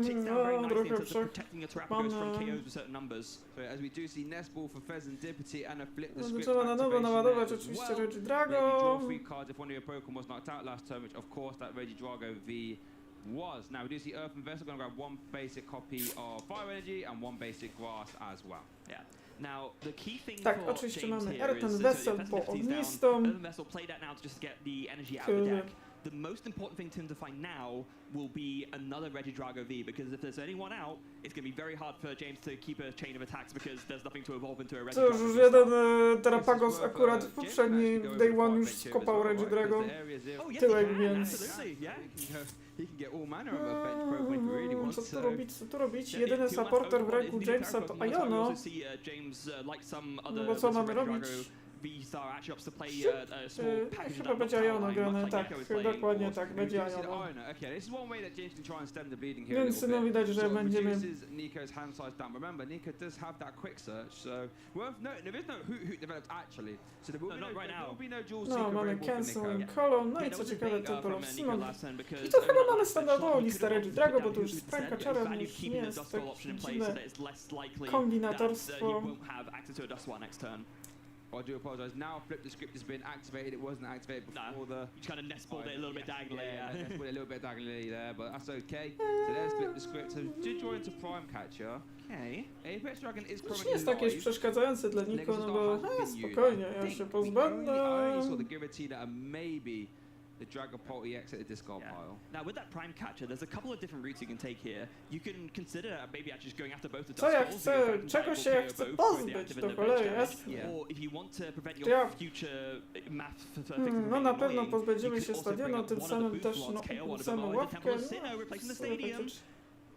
ticks down very nicely in terms of protecting your Terapagos from KOs with certain numbers. So as we do see Nest Ball for Fezandipity and a flip the No, script trzeba na nowo activation naładować there as oczywiście well. Reggie Maybe Drago. draw 3 cards if one of your Pokemon was knocked out last turn, which of course that Reggie Drago V was. Now we do see Earthen Vessel going to grab 1 basic copy of Fire Energy and 1 basic Grass as well. Yeah. Now the key thing Tak, for oczywiście James mamy here Earthen is Vessel so po Fezandipity is down. ognistą. Earthen Vessel played out now to just get the energy out of the deck. The most important thing to him to find now will be another Reggie Drago V, because if there's anyone out, it's going to be very hard for James to keep a chain of attacks because there's nothing to evolve into a Reggie Cóż, Drago już V. jeden Terapagos akurat w poprzedniej Day One już skopał Reggie Drago tyłek, więc... He can get all manner of a bench Pokemon if he really wants. Co tu robić, co tu robić? Jedyny supporter w ręku Jamesa to Iono. No bo co mamy robić? V-Star actually opts to play a small Czy package chyba that będzie knocks Iono out grane, much tak, like Nico is playing. dokładnie tak, będzie Iono. Okay, this is one way that James can try and stem the bleeding here a Więc little no bit. widać, że Sort of będziemy... reduces Nico's hand size down. Remember, Nico does have that quick search, so worth noting there is no hoot developed actually. So there will be no dual No, seek mamy available for Cancel Nico. and Column, no i co ciekawe to Bauer Simon. I to chyba mamy standardową listę Reggie Drago, bo to już z Prankaczarem już nie jest tak dziwne kombinatorstwo. I do apologise. Now flip the script has been activated. It wasn't activated before the... You just kind of nest-balled it a little bit diagonally. Nest-balled it a little bit diagonally there, but that's okay. So there's flip the script. So did draw into Prime Catcher. Okay. Apex Dragon is To nie currently jest takie live. przeszkadzające dla Niko, no bo spokojnie, ja się pozbędę. I only saw the Giratina and maybe the Dragapult EX at the discard pile. Now with that Prime Catcher, there's a couple of different routes you can take here. You can consider maybe actually just going after both the Co ja Dust chcę, czego się ja chcę pozbyć, to cholera jasne. Or if you want to prevent your future math no na pewno pozbędziemy się stadionu, tym samym też ukrócamy ławkę.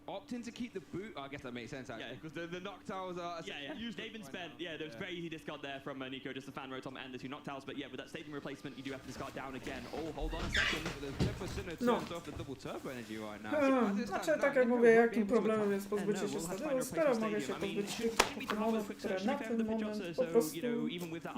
Opting to keep the boot, I guess that makes sense actually, because the Noctiles are... They've spent, there was very easy discard there from Nico, just the Fan Rotom and the 2 Noctiles, but yeah, with that stadium replacement, you do have to discard down again. Oh, hold on a second. No. Znaczy, tak jak mówię, jakim problemem jest pozbycie się stadionu, skoro mogę się pozbyć tych Pokemonów, które na ten moment po prostu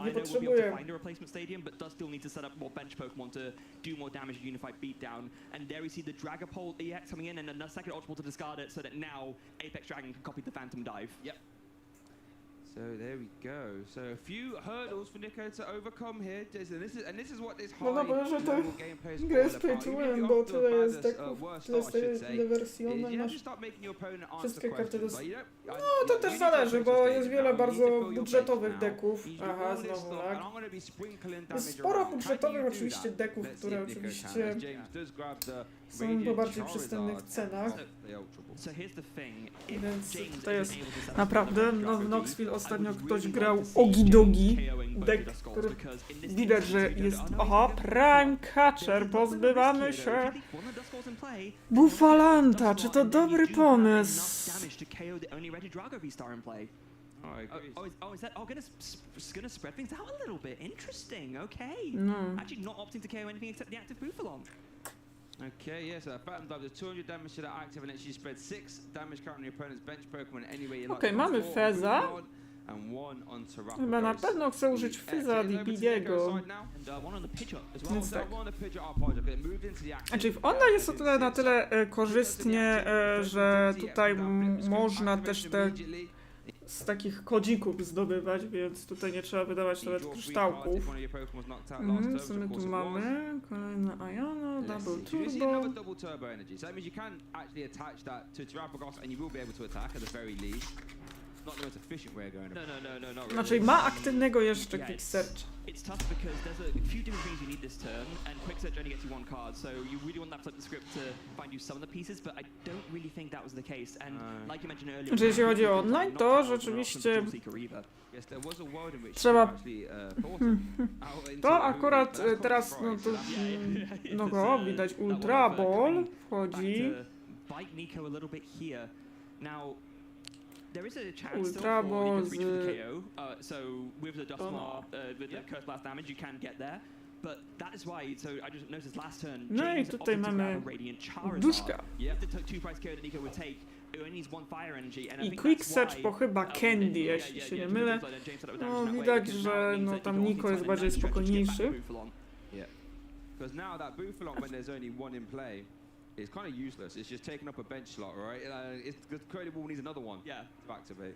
nie potrzebuję. Find a replacement stadium, but does still need to set up more bench Pokemon to do more damage to Unified Beatdown. And there we see the Dragapult EX coming in, and then a second Ultra Ball to discard it, so that now Apex Dragon can copy the Phantom Dive. Yep. So there we go. So a few hurdles for Nico to overcome here. And this is what this high No powiem, że to level gameplay is gra jest all pay about. to Even if win, you're bo off to a tyle bad, jest deków, worse tyle start, I should say, wersji, is one you have masz to start making your opponent answer wszystkie karty questions. dos... Like, you don't, No to też zależy, bo jest wiele bardzo budżetowych deków. Aha, znowu lag. Jest sporo budżetowych oczywiście deków, które oczywiście są po bardziej przystępnych cenach. Więc to jest naprawdę, no w Knoxville ostatnio ktoś grał Ogidogi, deck, który widać, że jest, aha, Prime Catcher, pozbywamy się Bufalanta, czy to dobry pomysł? Gonna spread things out a little bit. Interesting. Okay. No. Actually, not opting to KO anything except the active Bufalon. Okay, yes, Phantom Dive does 200 damage to the active and then she spreads 6 damage count on your opponent's bench Pokemon anyway you like. Okej, mamy Feza. And one on Chyba na pewno chcę użyć Feza Dibidiego. Więc tak. Znaczy ona jest o tyle na tyle korzystnie, że tutaj można też te z takich kodzików zdobywać, więc tutaj nie trzeba wydawać nawet kryształków. Co my tu mamy? Kolejna Ayano, Double Turbo. Znaczy ma aktywnego jeszcze Quick Search. It's tough because there's a few different things you need this turn, and Quick Search only gets you one card, so you really want that flip the script to find you some of the pieces, but I don't really think that was the case. And like you mentioned earlier, Znaczy jeśli chodzi o online, to rzeczywiście trzeba... To akurat teraz, no to... No go, widać Ultra Ball wchodzi. There is a chance Ultra Ball still for you to KO, so with the Dustmar, with the Curse Blast damage, you can get there. But that is why, so I just noticed last turn, no i tutaj mamy duszka. I Quick Search po chyba Candy, jeśli się nie mylę. No widać, że no tam Nico jest bardziej spokojniejszy. Because now that Bufalon, when there's only one in play, it's kind of useless. It's just taking up a bench slot, right? It's Credit Wall needs another one to activate.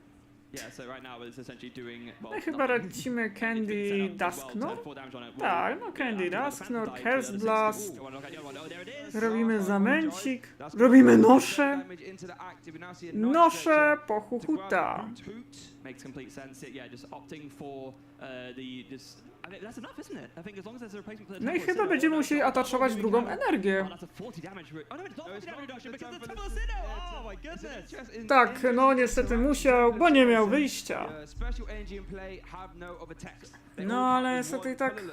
Yeah, so right now it's essentially doing... No chyba lecimy Candy Dusknor? Tak, no Candy Dusknor, Curse Blast. Robimy zamęcik. Robimy nosze. Nosze po Huhuta. Makes complete sense. Yeah, just opting for that's enough, isn't it? I think as long as there's a replacement for the... No i chyba będziemy musieli ataczować drugą energię. Tak, no niestety musiał, bo nie miał wyjścia. No ale niestety i tak...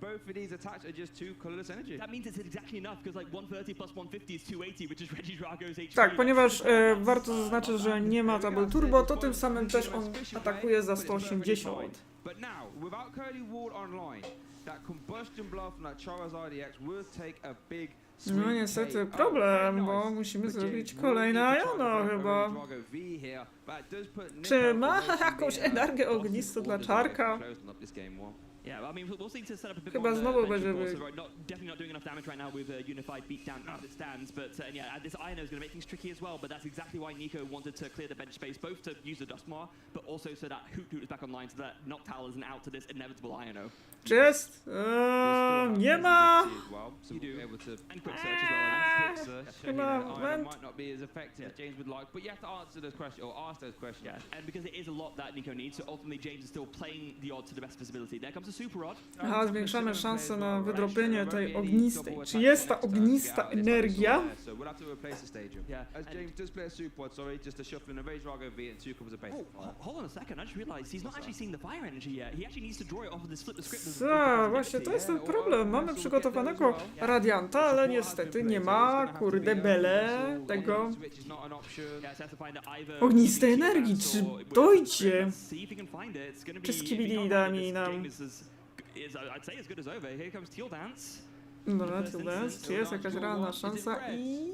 Both of these attacks are just 2 colorless energy. That means it's exactly enough because like 130 plus 150 is 280, which is Regidrago's HP. Tak, ponieważ warto zaznaczyć, że nie ma Double Turbo, to tym samym też on atakuje za 180. But now, without Curly Wall online, that combustion blast from that Charizard EX will take a big swing. No niestety problem, bo musimy zrobić kolejne Iono chyba. Czy ma jakąś energię ognistą dla Czarka? Yeah, I mean, we'll see to set up a bit Chyba more znowu bench będzie ball, so definitely not doing enough damage right now with Unified Beatdown as it stands, but yeah, this Iono is going to make things tricky as well, but that's exactly why Nico wanted to clear the bench space, both to use the Dustmar, but also so that Hoot is back online, so that Noctowl isn't out to this inevitable Iono. Czy jest? Nie ma! You do. And Quick Search as well. Chyba might not be as effective as James would like, but you have to answer those questions, or ask those questions. Yeah, and because it is a lot that Nico needs, so ultimately James is still playing the odd to the best visibility. There comes a Super Rod. Aha, zwiększamy szanse na wydrobienie tej ognistej. Czy jest ta ognista energia? Hold on a second, I just realized he's not actually seeing the fire energy yet. He actually needs to draw it off of this flip the script. Co? Właśnie to jest ten problem. Mamy przygotowanego Radianta, ale niestety nie ma, kurde bele, tego ognistej energii. Czy dojdzie? Czy skibididami nam... Dobra, Teal Dance. Czy jest jakaś realna szansa? I...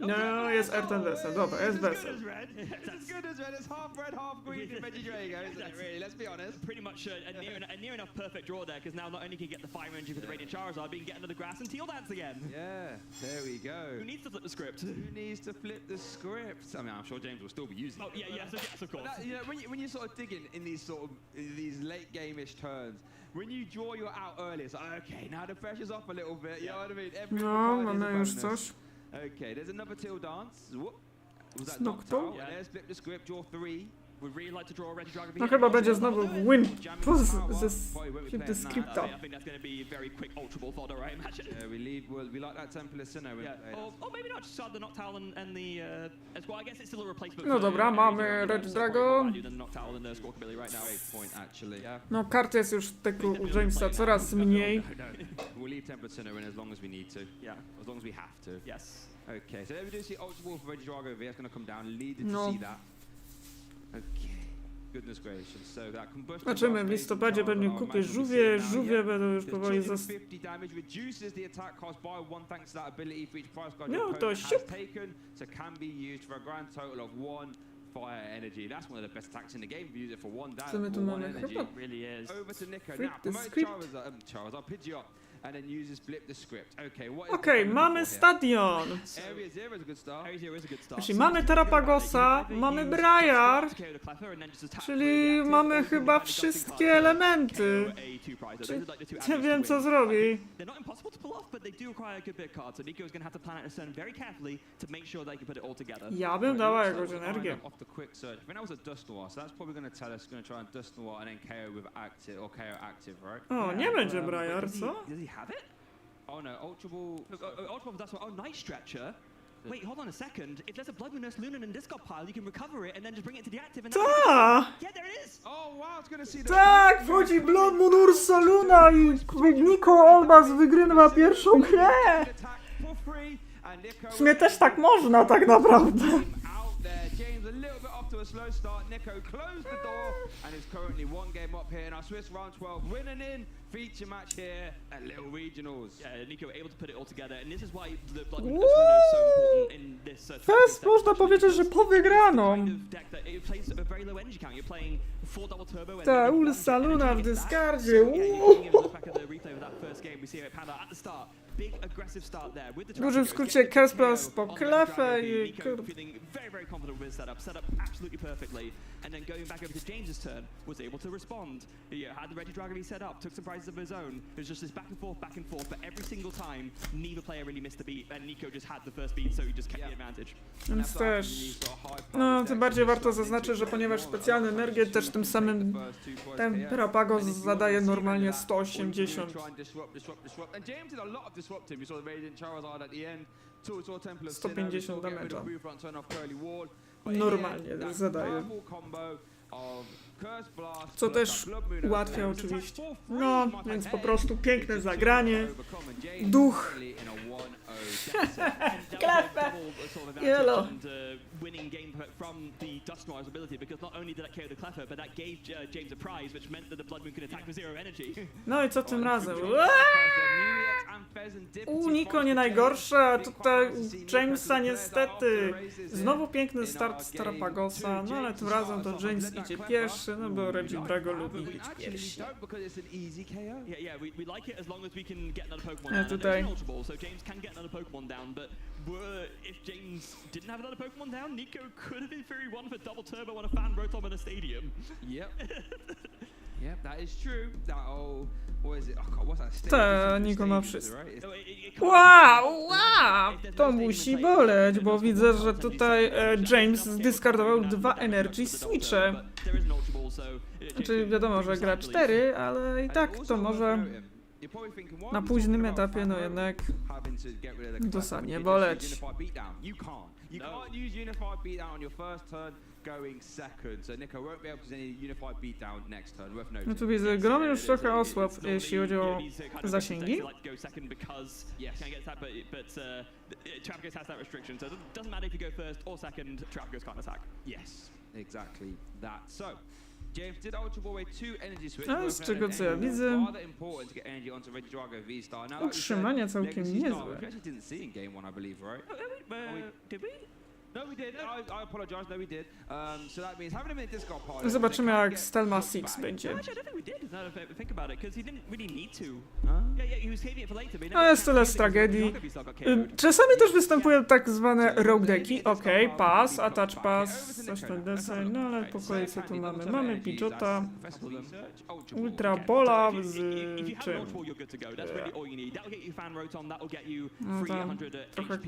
No, jest R ten wesel. Dobra, jest wesel. It's as good as red. It's half red, half green in Veggie Drago, isn't it, really? Let's be honest. Pretty much a near enough perfect draw there, because now not only can you get the Fire Energy for the Radiant Charizard, but you can get another Grass and Teal Dance again. Yeah, there we go. Who needs to flip the script? Who needs to flip the script? I mean, I'm sure James will still be using it. Oh, yeah, yes, of course. But that, you know, when you sort of digging in these these late game-ish turns, when you draw your out early, it's like, okay, now the pressure's off a little bit, you know what I mean? Every No, card is a mamy już bonus. coś. Okay, there's another Teal Dance. Whoop. Was that Noctowl? Noctowl? Yeah, let's flip the script, draw 3. We'd really like to draw a Reggie Dragon. No chyba będzie znowu win ze flip the scripta. I think that's going to be very quick Ultra Ball fodder, right? Imagine. Yeah, we like that Temple of Sinnoh. Or maybe not just the Noctowl and the as well. I guess it's still a replacement. No dobra, mamy Red Dragon. Noctowl and the Squawkabilly right now. Great point, actually. Yeah. No kart jest już tego u Jamesa coraz mniej. We'll leave Temple of Sinnoh in as long as we need to. Yeah. As long as we have to. Yes. Okay, so there we do see Ultra Ball for Reggie Drago over here. It's going to come down. Needed to No. see that. Okay. Goodness gracious. So that combustion. Zobaczymy, w listopadzie pewnie kupię żółwie będą już powoli zostać. 50 damage reduces the attack cost by 1 thanks to that ability for each price card No, your to opponent has siup. taken, so can be used for a grand total of 1 fire energy. That's one of the best attacks in the game. If you use it for 1 damage, Co my tu for 1 mamy? energy. Chyba It really is. Over to Nico flip now. the Promote script. Charizard, Pidgeot, and then uses flip the script. Okay, what is Okej, mamy stadion. Area 0 is a good start. Area 0 is a good start. Czyli mamy Terapagosa, mamy Briar, czyli mamy chyba wszystkie elementy. Nie wiem co zrobi. They're not impossible to pull off, but they do require a good bit of cards. So Nico is going to have to plan out his turn very carefully to make sure they can put it all together. Ja bym dała jakąś energię. Off the quick search. I think that was a Dusknoir, so that's probably going to tell us going to try and Dusknoir and then KO with active or KO active, right? O, nie będzie Briar, co? Does he have it? Oh no, Ultra Ball. Look, Ultra Ball, that's what. Oh, nice stretcher. Wait, hold on a second. If there's a Blood Moon Nurse Lunan in Discard pile, you can recover it and then just bring it to the active. And Ta! yeah, there it is. Oh wow, it's going to see the. Tak, wchodzi Blood Moon Ursa Luna i Nico Olbas wygrywa pierwszą grę. W sumie też tak można, tak naprawdę. James a little bit off to a slow start. Nico closed the door and is currently 1 game up here in our Swiss round 12 winning in feature match here at Little Regionals. Yeah, Nico able to put it all together, and this is why the Blood Moon Nurse Lunan is so important in this. Fest można powiedzieć, że po wygraną. Deck that it plays a very low energy count. You're playing 4 double turbo. Ta Ursa Luna w dyskardzie. Back at the replay of that first game, we see how it panned out at the start. Big aggressive start there with the W dużym skrócie Kesplas po klefę i feeling very confident with his set up absolutely perfectly, and then going back over to James's turn was able to respond. Yeah, had the Reggie Dragon set up, took some prizes of his own. It was just this back and forth, but every single time neither player really missed a beat, and Nico just had the first beat, so he just kept the advantage. Więc też, no tym bardziej warto zaznaczyć, że ponieważ specjalne energie też tym samym ten Terapagos zadaje normalnie 180. And James did a lot of disrupting. We saw the Radiant Charizard at the end. 150 damage'a. Normalnie zadaje. Co też ułatwia oczywiście. No, więc po prostu piękne zagranie. Duch. Klefę. Yellow. Winning game from the Dusknoir's ability, because not only did that KO the Cleffer, but that gave James a prize, which meant that the Blood Moon could attack with 0 energy. No i co tym razem? Nico nie najgorsze, a tutaj Jamesa niestety. Znowu piękny start z Terapagosa, no ale tym razem to James idzie pierwszy, no bo Reggie Drago lubi być pierwszy. A tutaj so James can get another Pokemon down, but if James didn't have another Pokemon down, Nico could have in theory won for double turbo on a fan rotom in a stadium. Yep. Yep, that is true. That what is it? Oh God, what's that? Ta, Nico ma wszystko. Wow! To musi boleć, bo widzę, że tutaj James zdyskardował 2 Energy Switche. Znaczy wiadomo, że gra 4, ale i tak to może na późnym etapie no jednak dosadnie boleć. You can't use Unified Beatdown on your first turn going second, so Nico won't be able to use any Unified Beatdown next turn, worth noting. No tu widzę, Grom już trochę osłabł, jeśli chodzi o zasięgi. Trapgos has that restriction, so it doesn't matter if you go first or second, Trapgos can't attack. Yes, exactly that. So, James did Ultra Ball 2 energy switch. A z czego co ja widzę, utrzymania całkiem niezłe. No, we did. I apologize. No, we did. So that means having him in Discord party. Zobaczymy jak Stelma Six będzie. No jest tyle z tragedii. Czasami też występują tak zwane rogue decki. Okej, pass, attach pass, coś tak deseń, no ale po kolei co tu mamy? Mamy Pidgeota, Ultra Bola z czym? No tam trochę...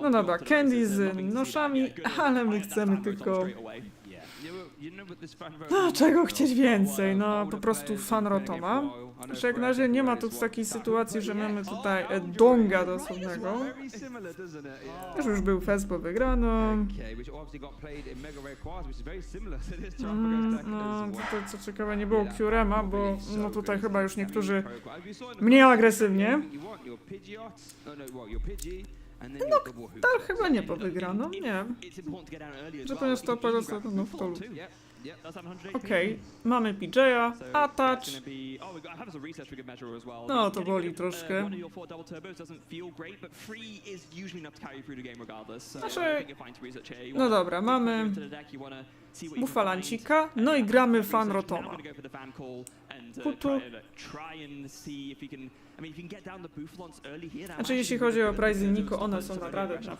No dobra, Candy z noszami, ale my chcemy tylko... No, czego chcieć więcej? No, po prostu fan Rotoma. Znaczy, jak na razie nie ma tu takiej sytuacji, że mamy tutaj donga dosłownego. Już był fest, bo wygrano. No, tutaj co ciekawe nie było Curema, bo no tutaj chyba już niektórzy mniej agresywnie. No, tak chyba nie powygrano, nie. Że ponieważ to pozostałe no w to. Okej, mamy PJ'a, attach. No to boli troszkę. Znaczy, no dobra, mamy Bufalancika, no i gramy fan Rotoma. Kutu. Znaczy jeśli chodzi o prize Niko, one są naprawdę na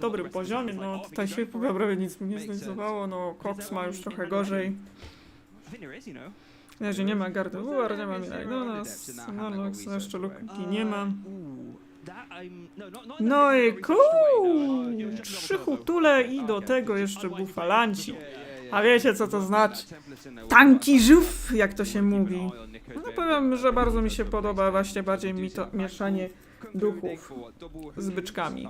dobrym poziomie, no tutaj się prawie nic mi nie zrealizowało, no Cox ma już trochę gorzej. Na razie nie ma Gardevoir, nie ma Milagdonas, no jeszcze Luki nie ma. No i cool! 3 hutule i do tego jeszcze Bufalanci. A wiecie co to znaczy? Tanki żółw, jak to się mówi. No powiem, że bardzo mi się podoba właśnie bardziej mi to mieszanie duchów z byczkami.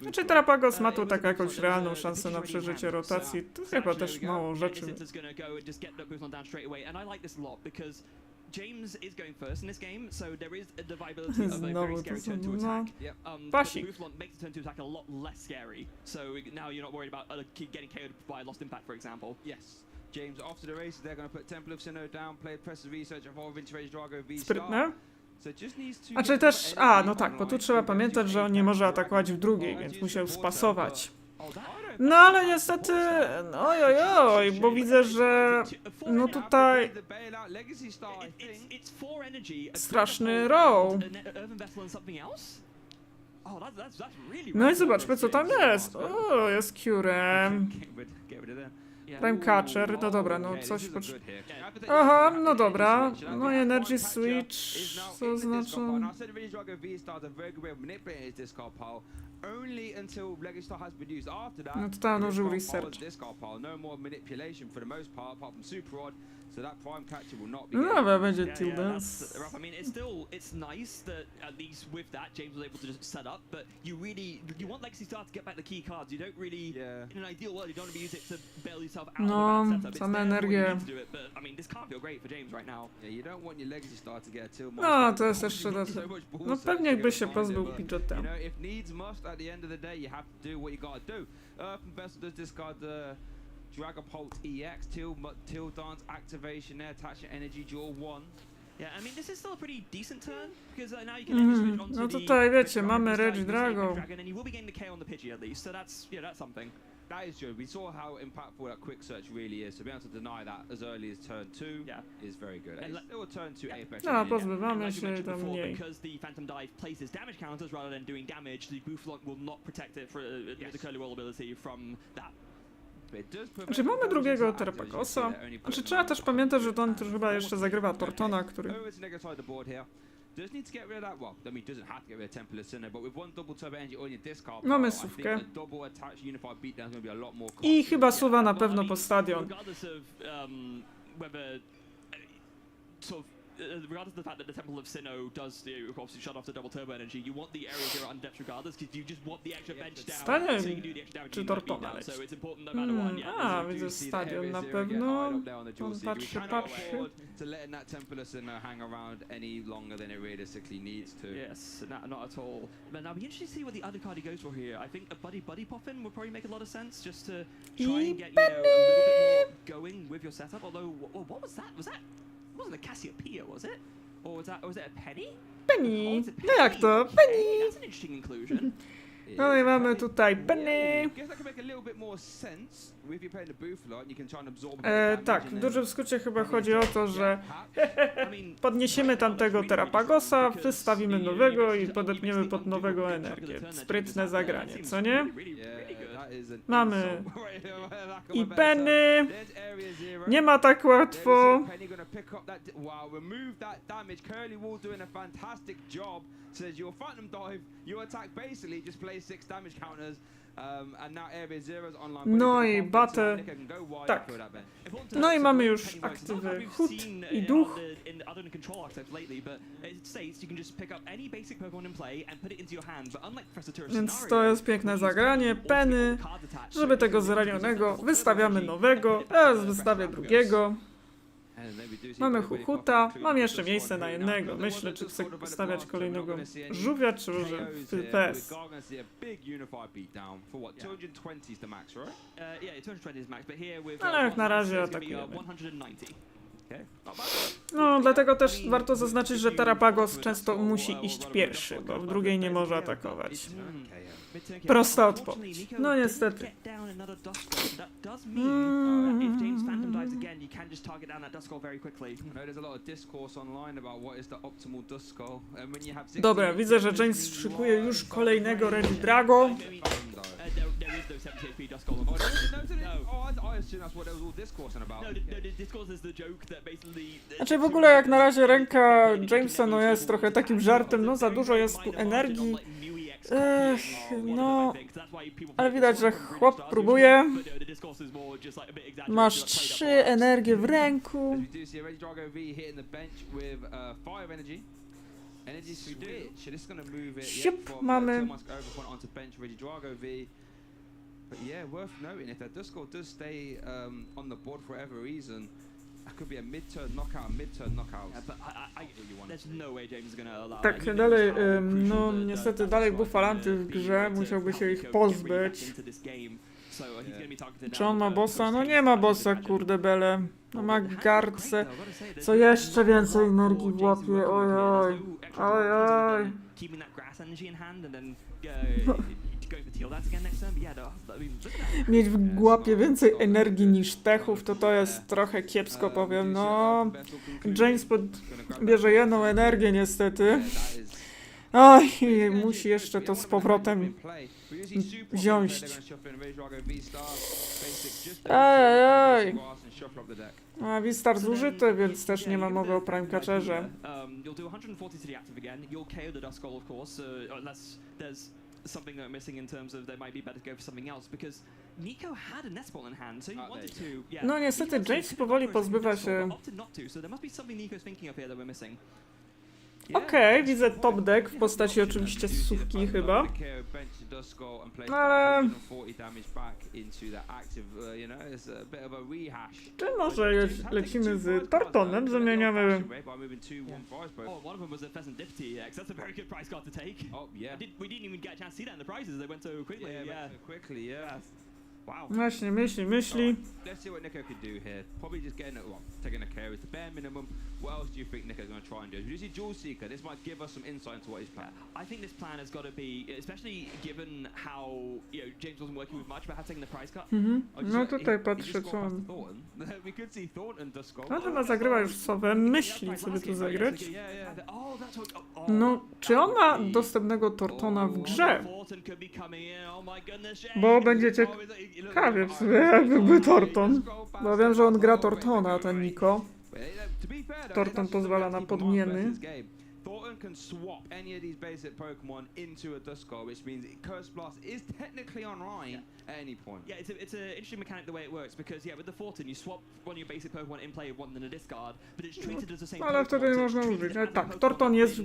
Znaczy Terapagos ma tu tak jakąś realną szansę na przeżycie rotacji. To chyba też mało rzeczy. James is going first in this game, so there is a viability of a very scary turn to attack. Pasik. Buffalon makes the turn to attack a lot less scary, so now you're not worried about getting KO'd by Lost Impact, for example. Yes. James, after the race, they're going to put Temple of Sinnoh down, play Press Research, evolve into Rage Drago V-Star. Sprytne. Znaczy też, no tak, bo tu trzeba pamiętać, że on nie może atakować w drugiej, więc musiał spasować. No ale niestety, ojojoj, bo widzę, że no tutaj straszny row. No i zobaczmy co tam jest. O, jest Curem. Prime Catcher, no dobra, no coś aha, no dobra, no i Energy Switch, co znaczy... No to tam użył Research. No dobra, będzie Tildance. I mean, it's nice that at least with that James was able to just set up, but you want Legacy Star to get back the key cards. You don't really, in an ideal world, you don't want to use it to bail yourself out of the bad setup. Same energię. But I mean, this can't feel great for James right now. Yeah, you don't want your Legacy Star to get a tilt. No, to jest jeszcze no pewnie jakby się pozbył Pidgeota. You know, if needs must, at the end of the day, you have to do what you gotta do. Vessel does discard the Dragapult EX, Till Dance activation there, attaching energy, dual 1. Yeah, I mean, this is still a pretty decent turn, because now you can actually switch onto no tutaj wiecie, mamy Regi Drago. And you will be getting the K on the Pidgey at least, so that's something. That is true. We saw how impactful that quick search really is. So being able to deny that as early as turn 2 is very good. And still a turn 2 Apex. No, pozbywamy się tam mniej. Because the Phantom Dive places damage counters rather than doing damage, the Bufalon will not protect it for the Curly Wall ability from that. Znaczy mamy drugiego Terapagosa. Znaczy trzeba też pamiętać, że on też chyba jeszcze zagrywa Tortona, który... Mamy sówkę. I chyba suwa na pewno po stadion. regardless of the fact that the Temple of Sinnoh does obviously shut off the double turbo energy, you want the area 0 on depth regardless, because you just want the extra bench down, Stadion so you can do the extra damage czy you might be Tortona down. leci? So it's important no matter what. A, widzę stadion na pewno. On patrzy. To letting that Temple of Sinnoh hang around any longer than it realistically needs to. Yes, not at all. But now, be interesting to see what the other card he goes for here. I think a buddy pop-in would probably make a lot of sense, just to try and get, a little bit more going with your setup. Although, what was that? It wasn't a Cassiopeia, was it? Or was it a penny? Penny! No jak to? Penny! That's an interesting inclusion. No i mamy tutaj Penny. Tak, w dużym skrócie chyba chodzi o to, że podniesiemy tamtego Terapagosa, wystawimy nowego i podepniemy pod nowego energię. Sprytne zagranie, co nie? Mamy i Penny. Nie ma tak łatwo. Says your Phantom Dive, your attack basically just plays 6 damage counters, and now Area 0 is online. No i batę. Tak. No i mamy już aktywy Hut i Duch. Więc to jest piękne zagranie. Penny. Żeby tego zranionego wystawiamy nowego. Teraz wystawię drugiego. Mamy Huhuta, mam jeszcze miejsce na jednego. Myślę, czy chcę stawiać kolejnego żółwia, czy może PS. Ale jak na razie atakujemy. No, dlatego też warto zaznaczyć, że Terapagos często musi iść pierwszy, bo w drugiej nie może atakować. Prosta odpowiedź. No niestety. Dobra, widzę, że James szykuje już kolejnego Regio Drago. Znaczy w ogóle jak na razie ręka Jamesa no jest trochę takim żartem, no za dużo jest tu energii. No, ale widać, że chłop próbuje. Masz 3 energie w ręku. Siup, mamy. But yeah, worth noting, if that Duskull does stay on the board for whatever reason, that could be a mid-turn knockout. Yeah, but there's no way James is gonna allow tak, that. dalej, no niestety dalej bufalanty w grze, musiałby się ich pozbyć. Czy on ma bossa? No nie ma bossa, kurde bele. No ma gardce, co jeszcze więcej energii włapie, ojoj, ojoj. Mieć w łapie więcej energii niż techów, to jest trochę kiepsko, powiem. No, James bierze jedną energię niestety. Oj, musi jeszcze to z powrotem wziąć. Ej. A Wistar zużyty, więc też nie ma mowy o Prime Catcherze. Something that we're missing in terms of they might be better to go for something else, because Nico had a Nestball in hand, so he wanted to. Yeah. No niestety James powoli pozbywa się. Okej, widzę top deck w postaci oczywiście sówki chyba. Ale... Czy może lecimy z Tortonem, zamieniamy... Właśnie, myśli. Let's see what Nico could do here. Probably just getting it, taking a care is the bare minimum. What else do you think Nico's going to try and do? If you see Dual Seeker, this might give us some insight into what his plan. I think this plan has got to be, especially given how James wasn't working with much, but had taken the price cut. No tutaj patrzę, co on... We could see Thornton Duskull. No chyba zagrywa już sowę, myśli co by tu zagrać. No, czy on ma dostępnego Tortona w grze? Bo będzie ciekawie w sumie, jakby był Torton. Bo wiem, że on gra Tortona, ten Nico. Torton pozwala na podmieny. Thornton can swap any of these basic Pokemon into a Duskar, which means Curse Blast is technically online at any point. Yeah, it's an interesting mechanic the way it works, because with the Thornton you swap one of your basic Pokemon in play, one in a discard, but it's treated as the same Ale wtedy nie można użyć. Tak, Torton jest...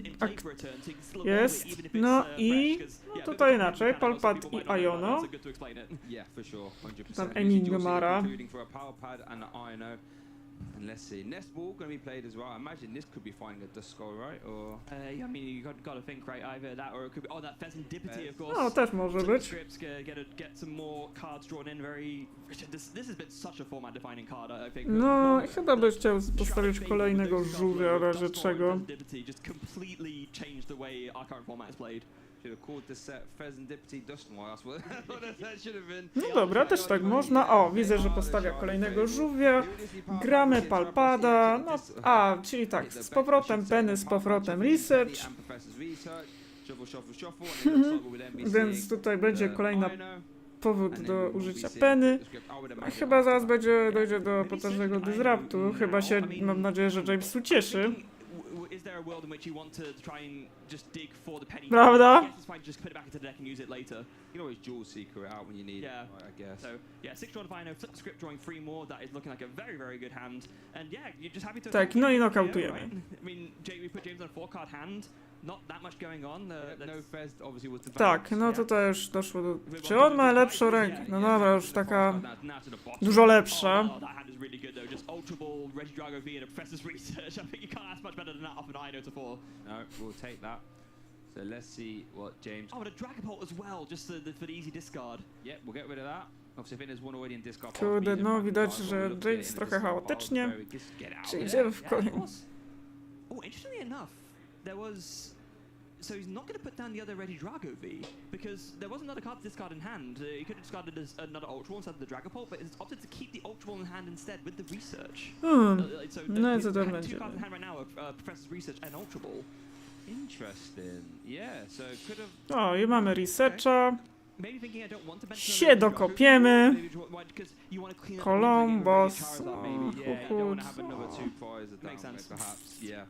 No i... No tutaj inaczej, Palpad i Iono. Yeah, for sure, 100%. Tam Enigmara. And let's see, Nest Ball going to be played as well. I imagine this could be finding a Duskar, right? Or I mean, you got to think, right? Either that, or it could be that Pheasantipity, of course. No, też może być. Scripts get some more cards drawn in. This has been such a format-defining card, I think. No, chyba byś chciał postawić kolejnego żółwia w razie czego. Pheasantipity just completely changed the way our current format is played. Should have called this set Pheasantipity Dusknoir. That's what that should have been. No dobra, też tak można. O, widzę, że postawia kolejnego żółwia. Gramy Palpada. No, czyli tak, z powrotem Penny, z powrotem Research. Więc tutaj będzie kolejna powód do użycia Penny. A chyba zaraz dojdzie do potężnego disruptu. Chyba się, mam nadzieję, że James ucieszy. Is there a world in which you want to try and just dig for the penny? Prawda? I guess it's fine, just put it back into the deck and use it later. You can always dual seeker it out when you need it, I guess. So, 6-draw Divino, flip the script, drawing 3 more. That is looking like a very, very good hand. And you're just happy to... Tak, no i nokautujemy. I mean, we put James on a 4-card hand. Not that much going on. No Fez obviously was the tak, no tutaj już doszło do... Czy on ma lepszą rękę? No dobra, już taka... dużo lepsza. Really good though, just Ultra Ball, Regidrago V and a Professor's Research. I think you can't ask much better than that off an Ino to 4. No, we'll take that. So let's see what James... Oh, and a Dragapult as well, just for the easy discard. Yep, we'll get rid of that. Obviously, I think there's one already in discard. Kurde, no widać, że James trochę chaotycznie. Czy idziemy w kolejny... Oh, interestingly enough, there was... So he's not going to put down the other Regidrago V, because there was another card to discard in hand. He could have discarded another Ultra Ball instead of the Dragapult, but he's opted to keep the Ultra Ball in hand instead with the Research. So no co to two będzie? cards in hand right now are Professor's Research and Ultra Ball. Interesting. Yeah, so could have... O, i mamy Researcha. Się dokopiemy. Columbus. Makes sense. Perhaps, yeah.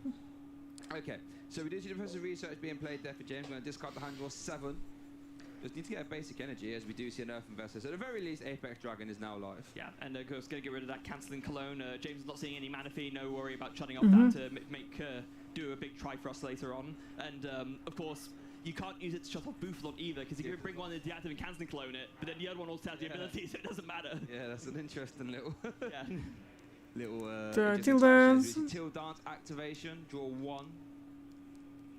Okay, so we do see the Professor's Research being played there for James. We're going to discard the hand draw 7. Just need to get a basic energy, as we do see an Earth Investor. So at the very least, Apex Dragon is now live. Yeah, and of course, going to get rid of that cancelling Cologne. James is not seeing any mana fee, no worry about shutting off that to do a big try for us later on. And of course, you can't use it to shut off Bouffalant either, because you can bring one in the deactive and cancelling Cologne it, but then the other one also has the ability, so it doesn't matter. Yeah, that's an interesting little... Till Dance. Till Dance activation, draw 1.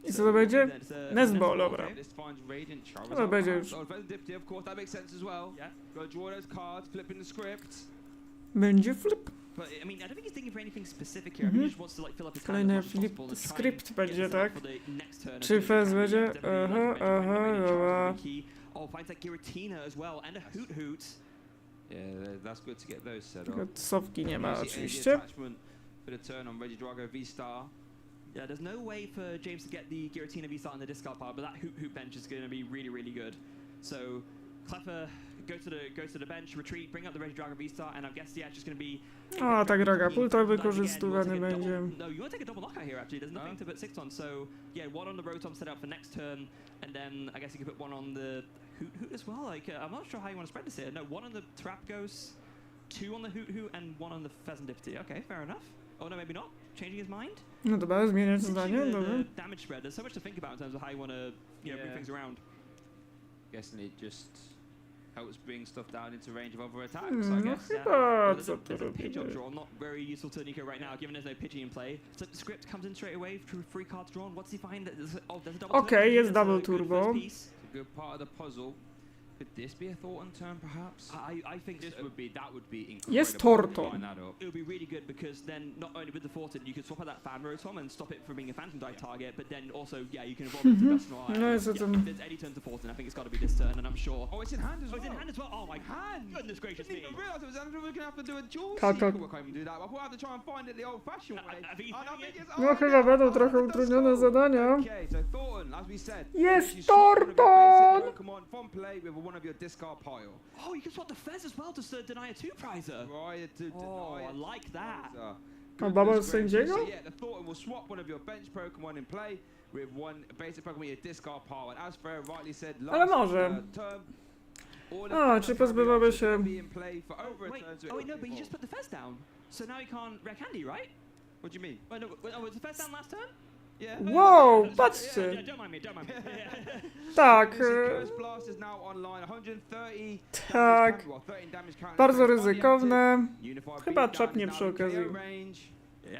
I co to będzie? Nest Ball, dobra. To będzie już. Będzie flip. Kolejny flip script będzie, tak? Czy Fez będzie? Dobra. Sowki nie ma oczywiście. Yeah, there's no way for James to get the Giratina V-Star in the discard pile, but that Hoot bench is going to be really, really good. So, Cleffer goes to the bench, retreat, bring up the Regidrago V-Star, and I guess it's just going to be... O, tak Dragapulta wykorzystywany będzie. No, you want to take a double knockout here, actually. There's nothing to put 6 on, so yeah, 1 on the Rotom set up for next turn, and then I guess you could put 1 on the Hoot as well. Like, I'm not sure how you want to spread this here. No, 1 on the Trapghost, 2 on the Hoot, and 1 on the Pheasantipity. Okay, fair enough. Oh no, maybe not. Changing his mind. No dobra, zmieniać zdanie, dobra. Damage spread. There's so much to think about in terms of how you want to, bring things around. Guessing it just helps bring stuff down into range of other attacks. I guess. Chyba co to There's a Pidgeot robimy? draw, not very useful to Nico right now, given there's no Pidgey in play. So the script comes in straight away through 3 cards drawn. What's he find? There's a double. Okay, jest double turbo. It's a good part of the puzzle. Could this be a Thornton turn, perhaps? I think that would be incredible. Jest Torton. It would be really good, because then not only with the Thornton, you could swap out that Fan Rotom and stop it from being a Phantom Dive target, but then also, you can evolve it to Dusknoir. No, it's if there's any turn to Thornton, I think it's got to be this turn, and I'm sure... Oh, it's in hand as well. It's in hand as well. Oh my goodness gracious me. I didn't even realise it was Andrew. We're going to have to do a dual Tak. sequel. We can't even do that. We'll have to try and find it the old-fashioned way. No chyba będą trochę utrudnione zadania. Okay, so Thornton, as we said... Jest Torton! Pokemon from play with one of your discard pile. Oh, you can swap the Fez as well to deny a 2-prizer. Right, I like that. A baba z sędziego? So yeah, the Thornton will swap one of your bench Pokemon in play with one basic Pokemon you discard pile. And as Farah rightly said, Ale może. term, O, czy pozbywały się... Wait, no, but you just put the first down. So now you can't rare candy, right? What do you mean? Wait, no, was the first down last turn? Yeah. Wow, patrzcie. Yeah, don't mind me. Tak. Curse Blast is now online. 130 Tak. damage count. Bardzo ryzykowne. Chyba czapnie przy okazji.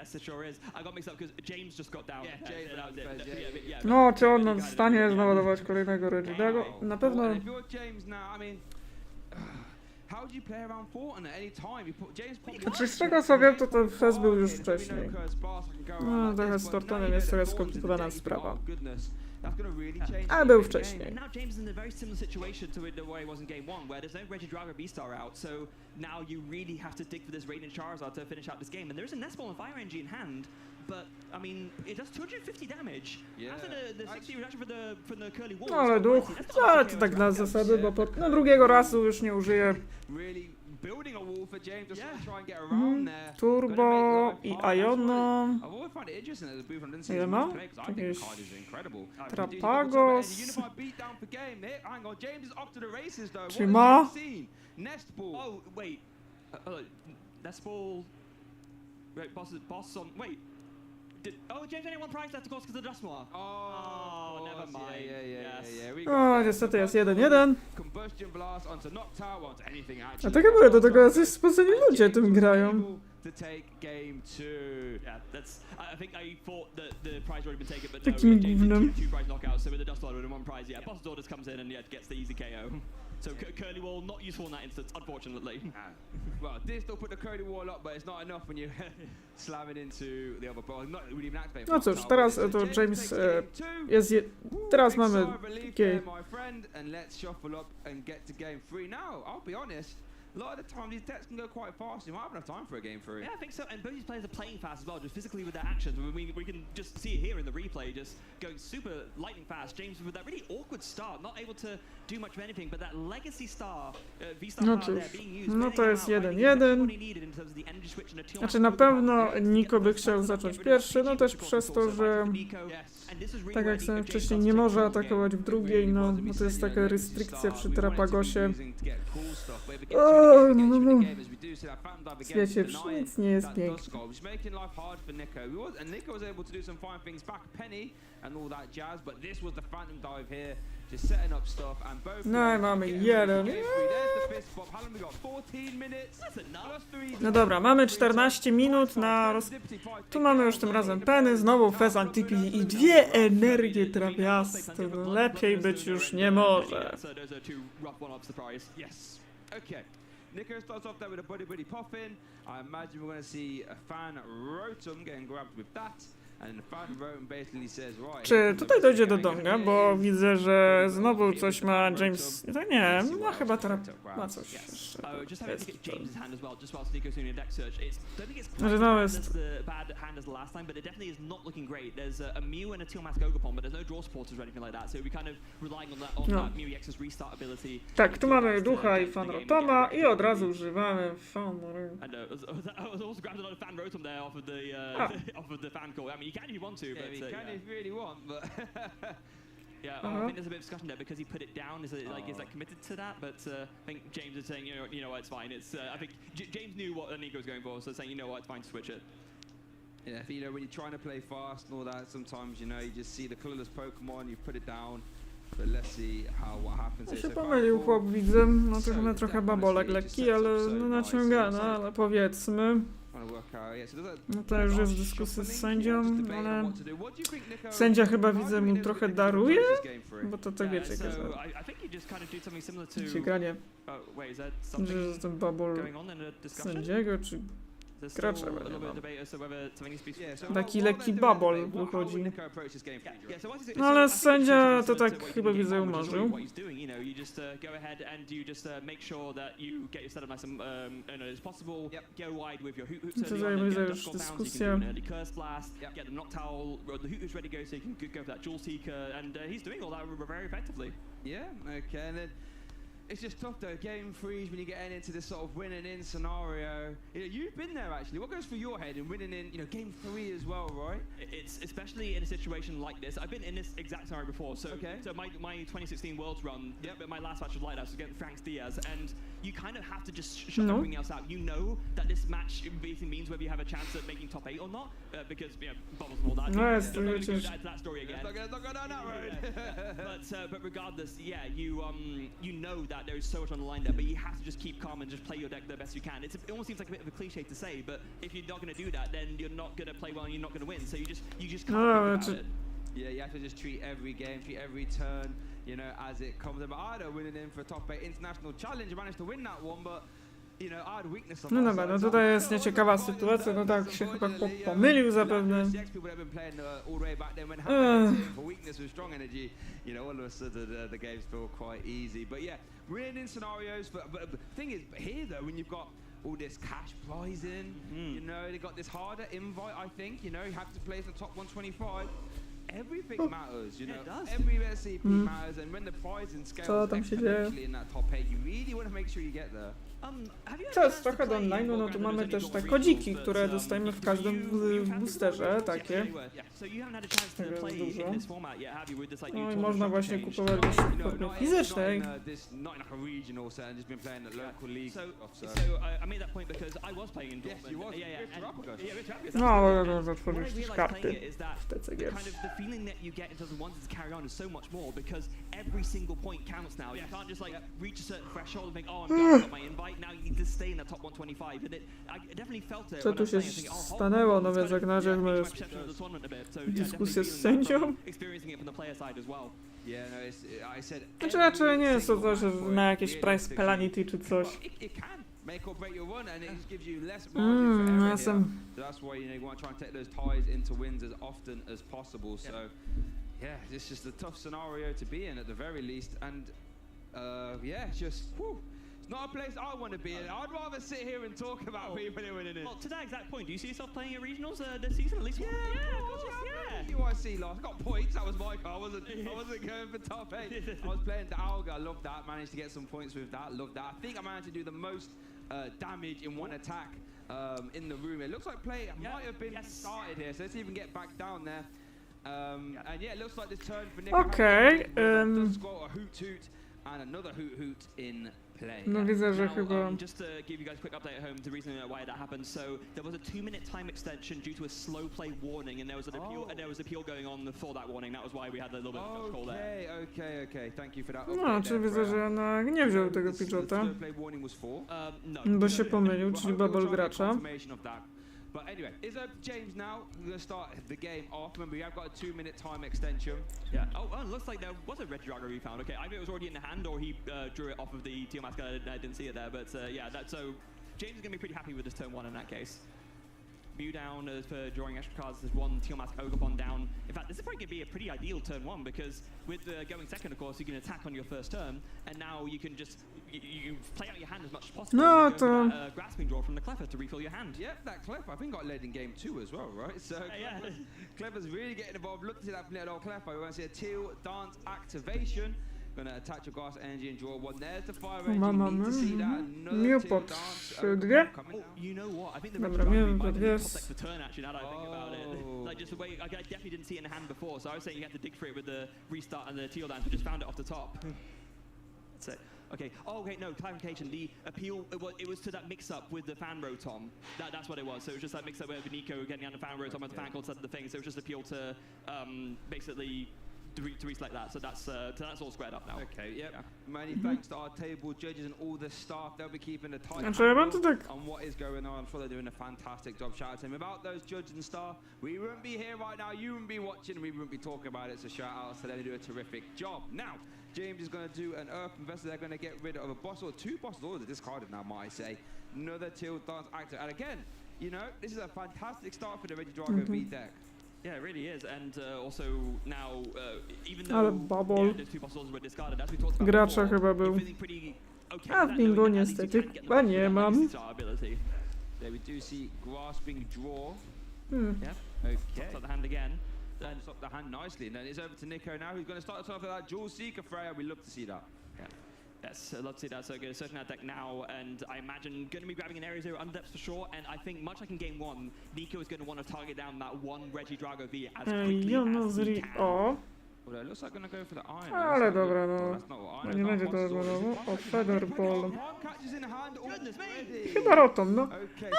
Yes, it sure is. I got mixed up because James just got down. Yeah, James that was it. Yeah. No, czy on w stanie naładować kolejnego Regiego? Na pewno... If you're James now, I mean, how do you play around Fortnite at any time? You put James probably... Znaczy, z tego co wiem, to ten fest był już wcześniej. No, trochę z Tortonem jest trochę skomplikowana sprawa. Ale był wcześniej. Now James is in a very similar situation to the way he was in game 1, where there's no Regidrago B-Star out, so now you really have to dig for this Radiant Charizard to finish out this game. And there is a Nestball and Fire Energy in hand, but I mean, it does 250 damage. After the 60 reduction for the Curly Wall. No ale duch, ale to tak dla zasady, bo no drugiego razu już nie użyję. Building a wall for James, just try and get around there. Turbo i Iono. I've always found it interesting as a booth, I didn't see Ile as ma? much play, 'cause I think the Jakieś card is incredible. Trapagos. Unified beatdown for game. Hang on, James is off to the races though. Czy What ma? have you seen? Nest ball. Oh, wait. Nestball. Wait, boss on. Wait. James only one prize left, of course, because of the Dustmore. Oh, never mind. O, niestety jest 1-1. Combustion blast onto Noctowl, onto anything A actually. tak jak mówię, do tego jacyś spoceni ludzie tym grają. To take game 2. Yeah, that's. I think I thought that the prize already been taken, but Takim no, James gównem. did two prize knockouts, so with the Dust Lord and one prize, yeah, Boss's Orders comes in and gets the easy KO. So Curly Wall not useful in that instance, unfortunately. Well, this still put the Cody Wall up, but it's not enough when you slam it into the other ball. Not really even activating. No cóż, teraz to James jest... Teraz mamy takie... My friend, and let's shuffle up and get to game 3 now. I'll be honest. A lot of the time, these decks can go quite fast. You might have enough time for a game 3. Yeah, I think so. And both these players are playing fast as well, just physically with their actions. We can just see it here in the replay, just going super lightning fast. James with that really awkward start, not able to do much of anything, but that legacy star, V-Star No power cóż, there being used. no to jest 1-1. Znaczy na pewno Niko by chciał zacząć pierwszy, no też przez to, że tak jak sobie wcześniej nie może atakować w drugiej, no bo to jest taka restrykcja przy Trapagosie. O, no. Wiecie, nic nie jest piękne. No i mamy 1. No dobra, mamy 14 minut na Tu mamy już tym razem Penny, znowu Fez Antipi i 2 energie trawiaste. No, lepiej być już nie może. Okay, Nico starts off there with a buddy puffin. I imagine we're going to see a fan Rotom getting grabbed with that. And fan Rotom basically says, right. Czy tutaj dojdzie do Donga, bo widzę, że znowu coś ma James... No nie, no chyba teraz ma coś jeszcze. Znaczy no jest... No. Tak, tu mamy ducha i fan Rotoma i od razu używamy fan You can if you want to, but you can if you really want, but yeah, I think there's a bit of discussion there because he put it down. Is that committed to that? But I think James is saying, you know what, it's fine. It's I think James knew what Nico was going for, so saying, you know what, it's fine to switch it. Yeah, you know when you're trying to play fast and all that, sometimes you know you just see the colorless Pokemon, you put it down. But let's see what happens. Ja się pomylił chłop, widzę. No to chyba trochę babolek lekki, ale no naciągany, ale powiedzmy. No to już jest dyskusja z sędzią, ale sędzia chyba widzę mu trochę daruje, bo to tak wiecie, ciekawie, że ten babol sędziego, czy gracza, taki lekki babol wychodzi. No ale sędzia to tak chyba widzę umarzył. Tutaj widzę już dyskusja. It's just tough though. Game threes when you're getting into this sort of winning in scenario. You know, you've been there actually. What goes through your head in winning in, game 3 as well, right? It's especially in a situation like this. I've been in this exact scenario before. So, so my 2016 Worlds run, my last match was Lighthouse against Frank Diaz, and you kind of have to just shut everything else out. You know that this match basically means whether you have a chance at making top 8 or not, because bubbles and all that. No, I'm not going to go to that story again. Let's not go down that road. But regardless, you know that there is so much on the line there, but you have to just keep calm and just play your deck the best you can. It almost seems like a bit of a cliche to say, but if you're not going to do that, then you're not going to play well and you're not going to win. So you just can't think about it. Yeah, you have to just treat every game, treat every turn, as it comes. But I had winning in for a top 8 international challenge. I managed to win that one, but I had weakness on No dobra, no tutaj jest nieciekawa sytuacja, no tak się chyba pomylił zapewne. All of a sudden the games feel quite easy. But yeah, winning in scenarios, but the thing is, here though, when you've got all this cash prizing, they got this harder invite, I think, you have to place in the top 125. Everything matters, It does. Every SCP matters, and when the pricing scales exponentially in that top 8, you really want to make sure you get there. Co jest trochę do online'u, no to mamy też te kodziki, które dostajemy w każdym boosterze, takie. Tego jest dużo. No i można właśnie kupować gdzieś w formie fizycznej. No, można otworzyć też karty w TCG. The feeling that you get in terms of wanting to carry on is so much more, because every single point counts now. You can't just reach a certain threshold and think, oh, I'm done, I got my invite. Now you need to stay in the top 125. And I definitely felt it. Co tu się stanęło? No więc jak na razie mamy dyskusję z sędzią. Znaczy raczej nie jest to coś na jakieś price penalty czy coś. Make or break your run, and it just gives you less margin for error here. So that's why you want to try and take those ties into wins as often as possible. So yeah, it's just a tough scenario to be in at the very least, and it's not a place I want to be in. I'd rather sit here and talk about people who are winning it. Well, to that exact point, do you see yourself playing at regionals this season at least? You UIC last. I got points. That was my car. I wasn't going for top 8. I was playing the Alga. I loved that. Managed to get some points with that. Loved that. I think I managed to do the most damage in one attack in the room. It looks like play might have been started here. So let's even get back down there. And yeah, it looks like this turn for Nick. Okay. Score a hoot hoot and another hoot hoot in play. No widzę, że chyba... Just to give you guys a quick update at home, the reason why that happened. So there was a 2-minute time extension due to a slow play warning, and there was an appeal. And there was appeal going on for that warning. That was why we had a little bit of a call there. Okay. Thank you for that. No, czyli widzę, że nie wziął tego Pidgeota, bo się pomylił, czyli bubble gracza. But anyway, it's up to James now. We're going to start the game off. Remember, we have got a 2-minute time extension. Yeah. Oh, looks like there was a Red Drago we found. Okay, either it was already in the hand or he drew it off of the Teal Mask. I didn't see it there, but so James is going to be pretty happy with this turn 1 in that case. Mew down for drawing extra cards. There's one Teal Mask Ogapon down. In fact, this is probably going to be a pretty ideal turn 1, because with going second, of course, you can attack on your first turn, and now you can just you play out your hand as much as possible. No, to grasping draw from the Cleffer to refill your hand. Yep, that Cleffer I think got led in game 2 as well, right? So Cleffer's really getting involved. Look to see that little Cleffer. We want to see a Teal Dance activation. Gonna attach your grass energy and draw one. There's the fire energy. Need to see that. Mew po 3-2. You know what? I think the Dobra, Mew po 2. For turn actually. Now that I think about it, like just the way I definitely didn't see it in the hand before. So I was saying you had to dig for it with the restart and the Teal Dance. We just found it off the top. So okay. Oh, okay. No clarification. The appeal. It was to that mix-up with the fan rotom. That's what it was. So it was just that mix-up with Nico getting on the fan rotom and the fan called said the thing. So it was just appeal to basically. To reselect that, so that's all squared up now. Okay, yep. Yeah. Many thanks to our table judges and all the staff. They'll be keeping a tight on what is going on. I'm sure they're doing a fantastic job. Shout out to them. Without those judges and staff, we wouldn't be here right now. You wouldn't be watching. We wouldn't be talking about it. So shout out to them. They do a terrific job. Now, James is going to do an Earth Investor. They're going to get rid of a boss or 2 bosses. All of the discarded now, might I say. Another Teal Dance actor. And again, this is a fantastic start for the Reggie Drago V deck. Yeah, it really is, and also now, even though those 2 bosses were discarded, as we talked about Gracza before, chyba był. A w bingo niestety chyba nie mam. There we do see grasping draw. Yeah. Okay. Tops up the hand again. Tops up the hand nicely, and then it's over to Nico now, who's going to start us off with that Jewel Seeker Freya. We love to see that. Yeah. Yes, I'd love to see that. So go searching that deck now, and I imagine going to be grabbing an Area 0 Underdepths for sure. And I think much like in game 1, Nico is going to want to target down that one Reggie Drago V as quickly as he can. O, Well, it looks like gonna go for the iron. ale dobra, no. That's not what No iron nie is. będzie to znowu. O, Featherball. Catches in hand already. Chyba Rotom, no.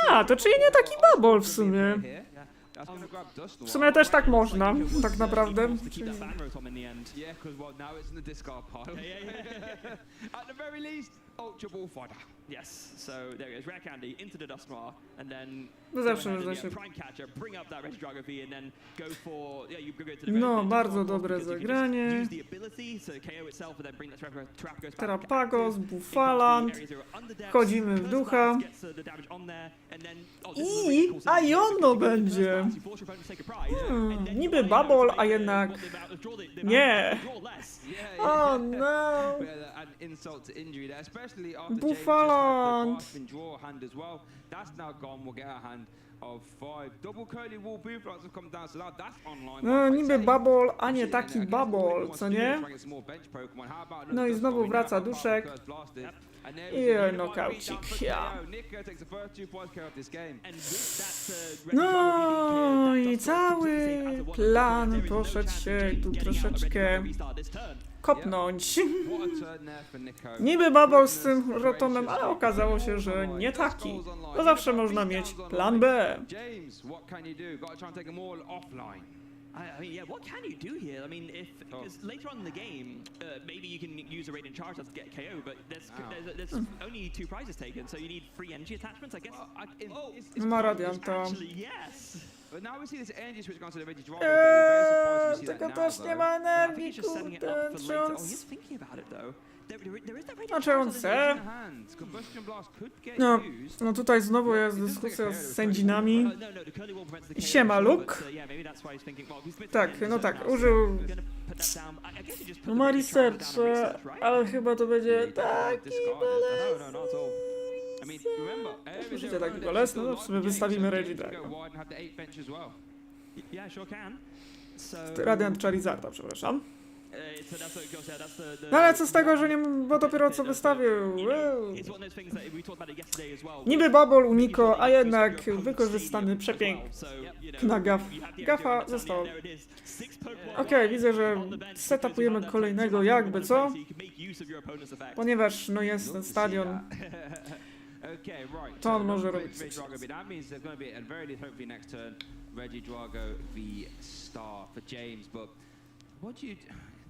A, to czyli nie taki bubble w sumie. That's gonna grab Dust. W sumie też tak można, tak naprawdę. To keep that ban rotom in the end. Yeah, because well, now it's in the discard pile. At the very least, Ultra Ball Fighter. Yes, so there it is. Rare Candy into the Duskmar, and then No zawsze można się... Prime Catcher, bring up that Reggie Drago V, and then go for you go to the No, bardzo dobre zagranie. use the ability to KO itself, and then bring that trap goes back. Terapagos, Bufaland. Wchodzimy w ducha. I Iono będzie. Niby bubble, a jednak nie. Oh no. Bufaland. No niby bubble, a nie taki bubble, co nie? No i znowu wraca duszek. I nokaucik, ja. No i cały plan poszedł się tu troszeczkę kopnąć. Niby bubble z tym rotomem, ale okazało się, że nie taki. To zawsze można mieć plan B. I mean, yeah, what can you do here? I mean, because later on in the game, maybe you can use a Radiant Charge to get KO, but there's only 2 prizes taken, so you need free energy attachments, I guess. Ma Radianta. Yes! But now we see this energy switch going to the Reggie Drago. Very surprised to see Tylko that now, też nie ma energii, kurde, Oh, he's thinking about it though. Znaczy on chce. No tutaj znowu jest dyskusja z sędzinami. Siema Luke. Tak, no tak, użył... No ma research, ale chyba to będzie taki bolesny. Użycie taki bolesny, no w sumie wystawimy Reggie Drago. Radiant Charizarda, przepraszam. No ale co z tego, że nie, bo dopiero co wystawił. Niby bubble u Niko, a jednak wykorzystany przepiękna gafa została. Okej, widzę, że setupujemy kolejnego jakby co, ponieważ no jest ten stadion. To on może robić coś. Reggie Drago v Star for James, but what do you?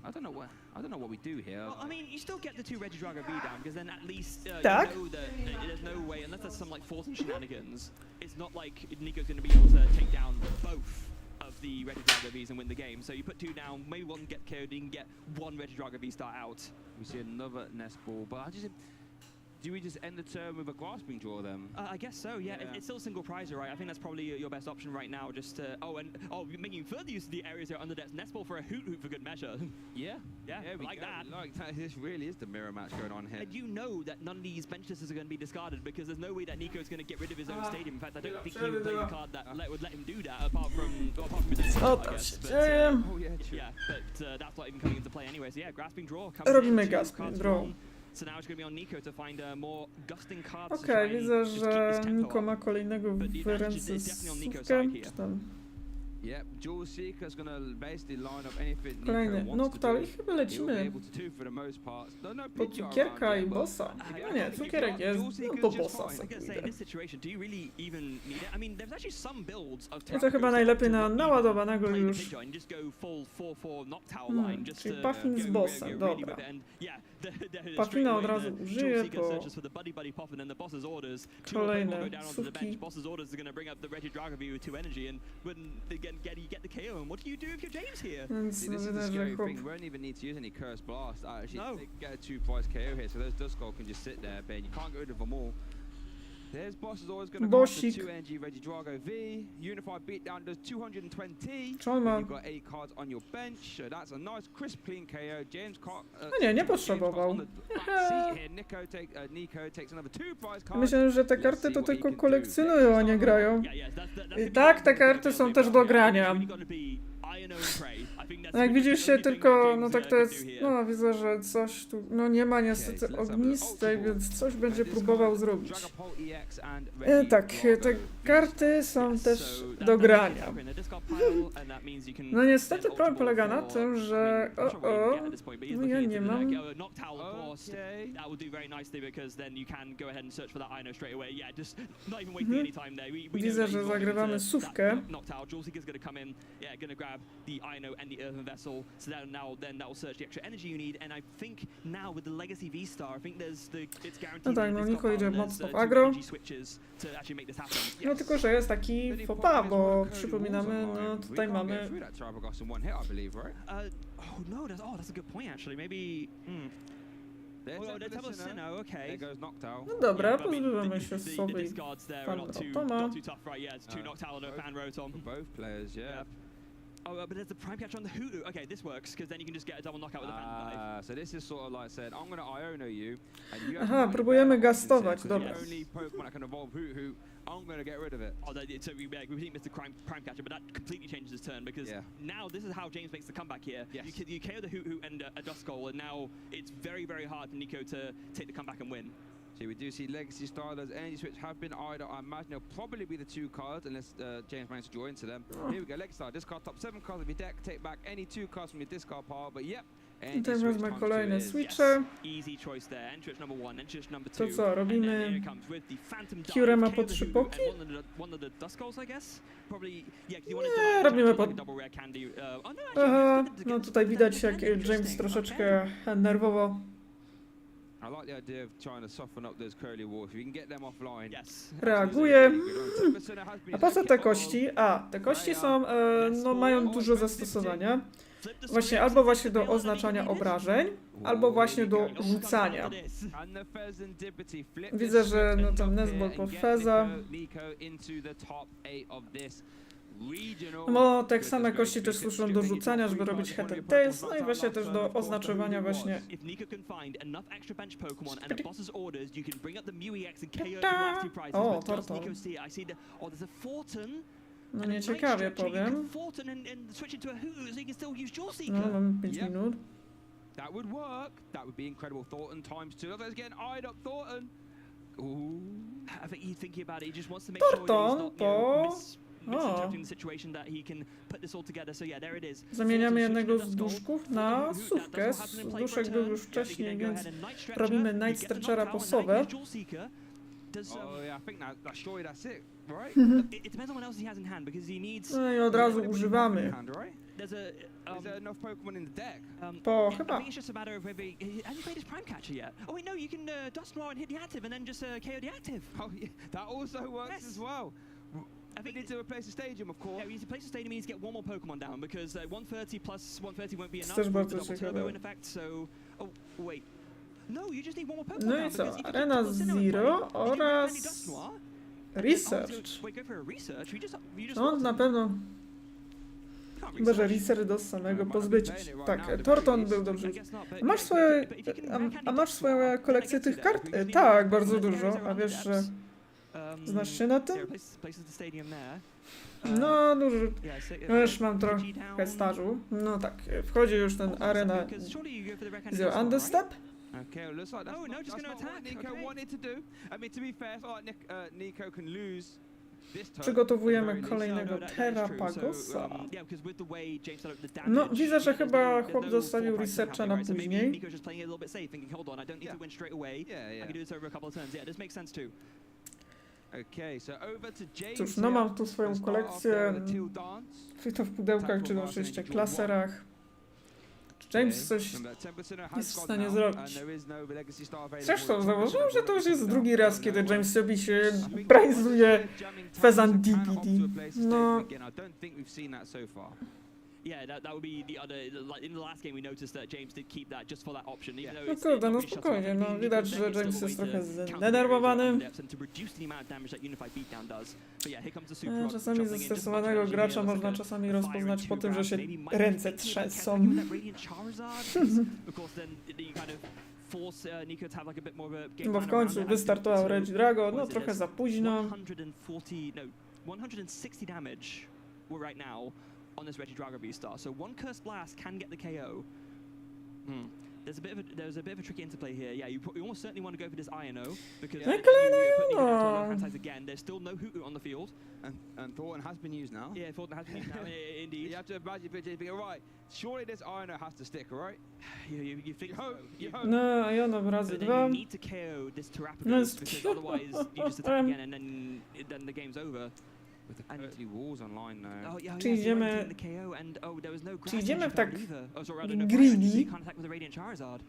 I don't know what we do here. Well, I mean, you still get the 2 Reggie Drago V down, because then at least you Tak. know that there's no way, unless there's some like forcing shenanigans, it's not like Nico's going to be able to take down both of the Reggie Drago Vs and win the game. So you put 2 down, maybe one get KO'd, you can get 1 Reggie Drago V star out. We see another nest ball, but I just. Do we just end the turn with a grasping draw then? I guess so, yeah. It's still a single prizer, right? I think that's probably your best option right now, just to... making further use of the areas that are under depth nest ball for a hoot for good measure. Yeah, we like that. Like that. This really is the mirror match going on here. And you know that none of these bench listers are going to be discarded, because there's no way that Nico's going to get rid of his own stadium. In fact, I don't think he would play the card that would let him do that, apart from his own, I guess. But, that's not even coming into play anyway. So yeah, grasping draw. Robimy grasping draw. So now it's going to be on Nico to find more gusting cards. Okej, widzę, że Niko ma kolejnego w ręce słówkę, czy tam... Yep, Jewel Seeker's gonna basically line up anything Kolejny Noctal i chyba lecimy po cukierka i bossa. No nie, cukierek jest, no po bossa sobie pójdę. I to chyba najlepiej na naładowanego już. Czyli Puffin z bossem, dobra. Puffina od razu użyję, bo kolejne słówki. Get the KO, and what do you do if you're James here? This is the scary thing. We won't even need to use any Curse Blast. Actually, get a 2-prize KO here, so those Duskull can just sit there, Ben. You can't get rid of them all. There's boss is always going to go for 2 NG Reggie Drago V. Unified Beatdown does 220. You've got 8 cards on your bench, so that's a nice crisp clean KO. James nie potrzebował. Nico takes another 2 prize cards. Myślę, że te karty to tylko kolekcjonują, a nie grają. I tak, te karty są też do grania. No jak widzicie, tylko, no tak to jest, no widzę, że coś tu, no nie ma niestety ognistej, więc coś będzie próbował zrobić. Tak, te karty są też do grania. No niestety problem polega na tym, że no ja nie mam. Widzę, że zagrywamy sówkę. No tak, no Niko idzie mocno w agro. No tylko, że jest taki faux pas, bo przypominamy, no tutaj mamy... No dobra, pozbywamy się Sowy i Fanrotoma. Oh, but there's the prime catcher on the Hoodoo. Okay, this works, because then you can just get a double knockout with a Phantom Dive. So this is sort of like said, I'm going to Iono you, and you Aha, próbujemy gastować, dobra. The only Pokemon that can evolve Hoodoo, I'm going to get rid of it. Oh, so we beat Mr. Prime Catcher, but that completely changes his turn, because now this is how James makes the comeback here. Yes. You KO the Hoodoo and a Duskull, and now it's very, very hard for Nico to take the comeback and win. So we do see Legacy Starters, Energy Switch have been eyed. I imagine they'll probably be the two cards, unless James manages to draw into them. Here we go, Legacy Star, discard top 7 cards of your deck, take back any 2 cards from your discard pile, but yep. Tutaj wezmę kolejne switche. To co, robimy Curema po 3 poki? Nie, robimy po... Aha, no tutaj widać jak James troszeczkę nerwowo reaguje. A po co te kości? A, te kości są, no mają dużo zastosowania. Właśnie, albo właśnie do oznaczania obrażeń, albo właśnie do rzucania. Widzę, że no ten Nesball po Feza. No, tak same kości też służą do rzucania, żeby robić head and tails, no i właśnie też do oznaczywania właśnie. O, Torton. No nieciekawie powiem. No, mamy 5 minut. That would work. That would be incredible. Thornton times 2. Let's get eyed up Thornton. Ooh. I think he's thinking about it. He just wants to make sure that he's not, misinterpreting the situation, that he can put this all together. So yeah, there it is. Zamieniamy jednego z duszków na sówkę. Duszek był już wcześniej, więc robimy Night Stretchera po Sowę. No i od razu używamy. Po chyba. I think we need to replace the stadium, of course. Yeah, we need to replace the stadium. We need to get one more Pokemon down, because 130 plus 130 won't be enough for the double turbo in effect. So, oh wait. No, you just need one more Pokemon. No i co? Arena Zero oraz Research. No na pewno. Chyba, że Research do samego pozbycia. Tak, Torton był dobrze. Masz swoją kolekcję tych kart? Tak, bardzo dużo. A wiesz, że znasz się na tym? No, dużo. Już mam trochę stażu. No tak, wchodzi już ten Arena Zero Understep. Okay, looks like that's not just going to attack. Nico wanted to do. I mean, to be fair, it's like Nico can lose this turn. Przygotowujemy kolejnego Terrapagosa. No, widzę, że chyba chłop zostawił Researcha na później. Cóż, no mam tu swoją kolekcję. Czy to w pudełkach, czy oczywiście klaserach. James coś jest w stanie zrobić. Zresztą zauważyłem, że to już jest drugi raz, kiedy James sobie się prajzuje Fezan DPD. No. No kurde, no spokojnie, no widać, że James jest trochę zdenerwowany. Czasami zestresowanego gracza można czasami rozpoznać po tym, że się ręce trzęsą. Bo w końcu wystartował Reggie Drago, no trochę za późno. on this Reggie Drago V-Star. So one Cursed Blast can get the KO. There's a bit of a tricky interplay here. Yeah, you almost certainly want to go for this INO because you put Nico down to a low hand size again. There's still no Hoot on the field, and Thornton has been used now. Yeah, Thornton has been used now. Indeed. You have to imagine PJ being alright. Surely this INO has to stick, right? You think so? No, INO razy But then dwa. you need to KO this Terrapagos because otherwise you just attack again and then the game's over. With the currently walls online now. Oh yeah, Czy yeah, idziemy- the KO and there was no Czy idziemy w tak Oh, sorry, no greedy? you can't attack with a Radiant Charizard.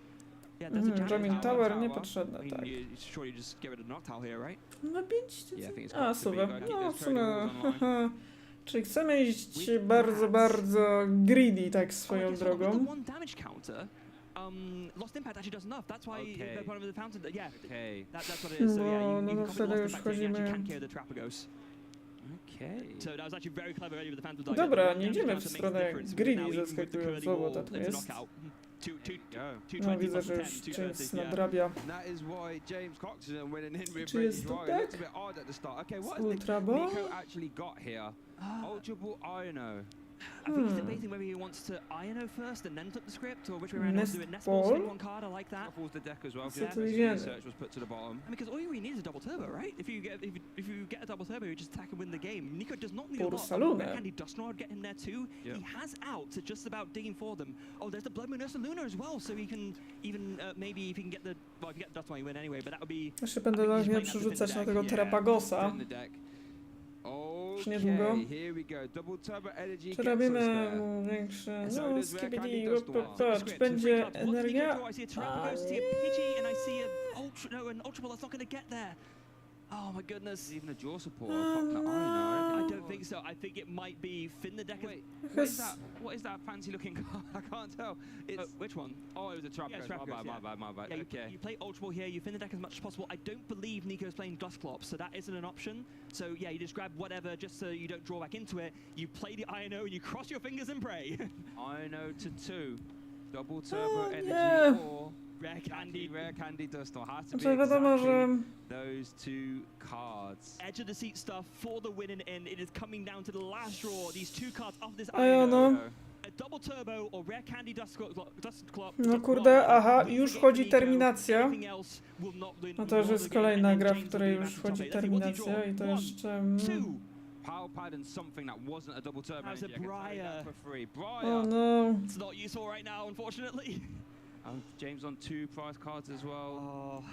Yeah, that's a jam Jamming tower. Tower niepotrzebne, I mean, tak. you surely just get rid of the Noctowl here, right? No bić? Yeah, I think it's A, got to be. super. Gotta keep No, those w sumie... trading walls online. Czyli chcemy iść bardzo, bardzo greedy, tak swoją drogą. One damage counter. Lost Impact actually does enough. That's why they're part of the fountain. Yeah, that's what it is. So yeah, you can wtedy już actually wchodzimy... can kill the Terrapagos. Okay. So that was actually very clever already with the Phantom Dagger. Dobra, nie idziemy w stronę greedy zaskakująco, bo tak jest. No widzę, że już James nadrabia. That is why James Coxon winning in with Czy jest Reggie to Drago. tak? It's a bit hard at the start. Okay, what Ultra has Ball? Nico actually got here? Ultra Ball INO. I think he's debating whether he wants to INO first and then flip the script, or which way around he wants to do it. Nest Ball, stick one card, I like that. Shuffles the deck as well. Co tu The idziemy? research was put to the bottom. I mean, because all you really need is a double turbo, right? If you get a double turbo, you just attack and win the game. Nico does not need a lot. Candy Dustnod get him there too. Yep. He has outs. It's just about digging for them. Oh, there's the Blood Moon Ursa Luna as well, so he can even maybe if he can get the if you get the Dustnod, you win anyway. But that would be. Jeszcze będę pewnie przerzucać na tego Terrapagosa. Już niedługo. Here we go. Double turbo energy. Czy robimy mu większe... No, skibidi, patrz, będzie energia. A nie. An Ultra Ball that's not going to get there. Oh my goodness. Even a draw support. I don't think so. I think it might be Finn the deck. Wait, what is that fancy looking card? I can't tell. It's which one? Oh, it was a trap. My bad. Yeah, okay. You play Ultra Ball here, you fin the deck as much as possible. I don't believe Nico's playing Dustclop, so that isn't an option. So yeah, you just grab whatever just so you don't draw back into it. You play the INO and you cross your fingers and pray. INO to 2. Double turbo energy or rare candy dust or has to be wiadomo, że those two cards. Edge of the seat stuff for the winning in. It is coming down to the last draw. These two cards off this INO. A double turbo or rare candy dust clock. No kurde, aha, już wchodzi terminacja. No to już jest kolejna gra, w której już wchodzi terminacja i to jeszcze... Powerpad and something that wasn't a double turbo. That was a Briar. For free. Briar. Oh no. It's not useful right now, unfortunately. James on 2 prize cards as well. Oh.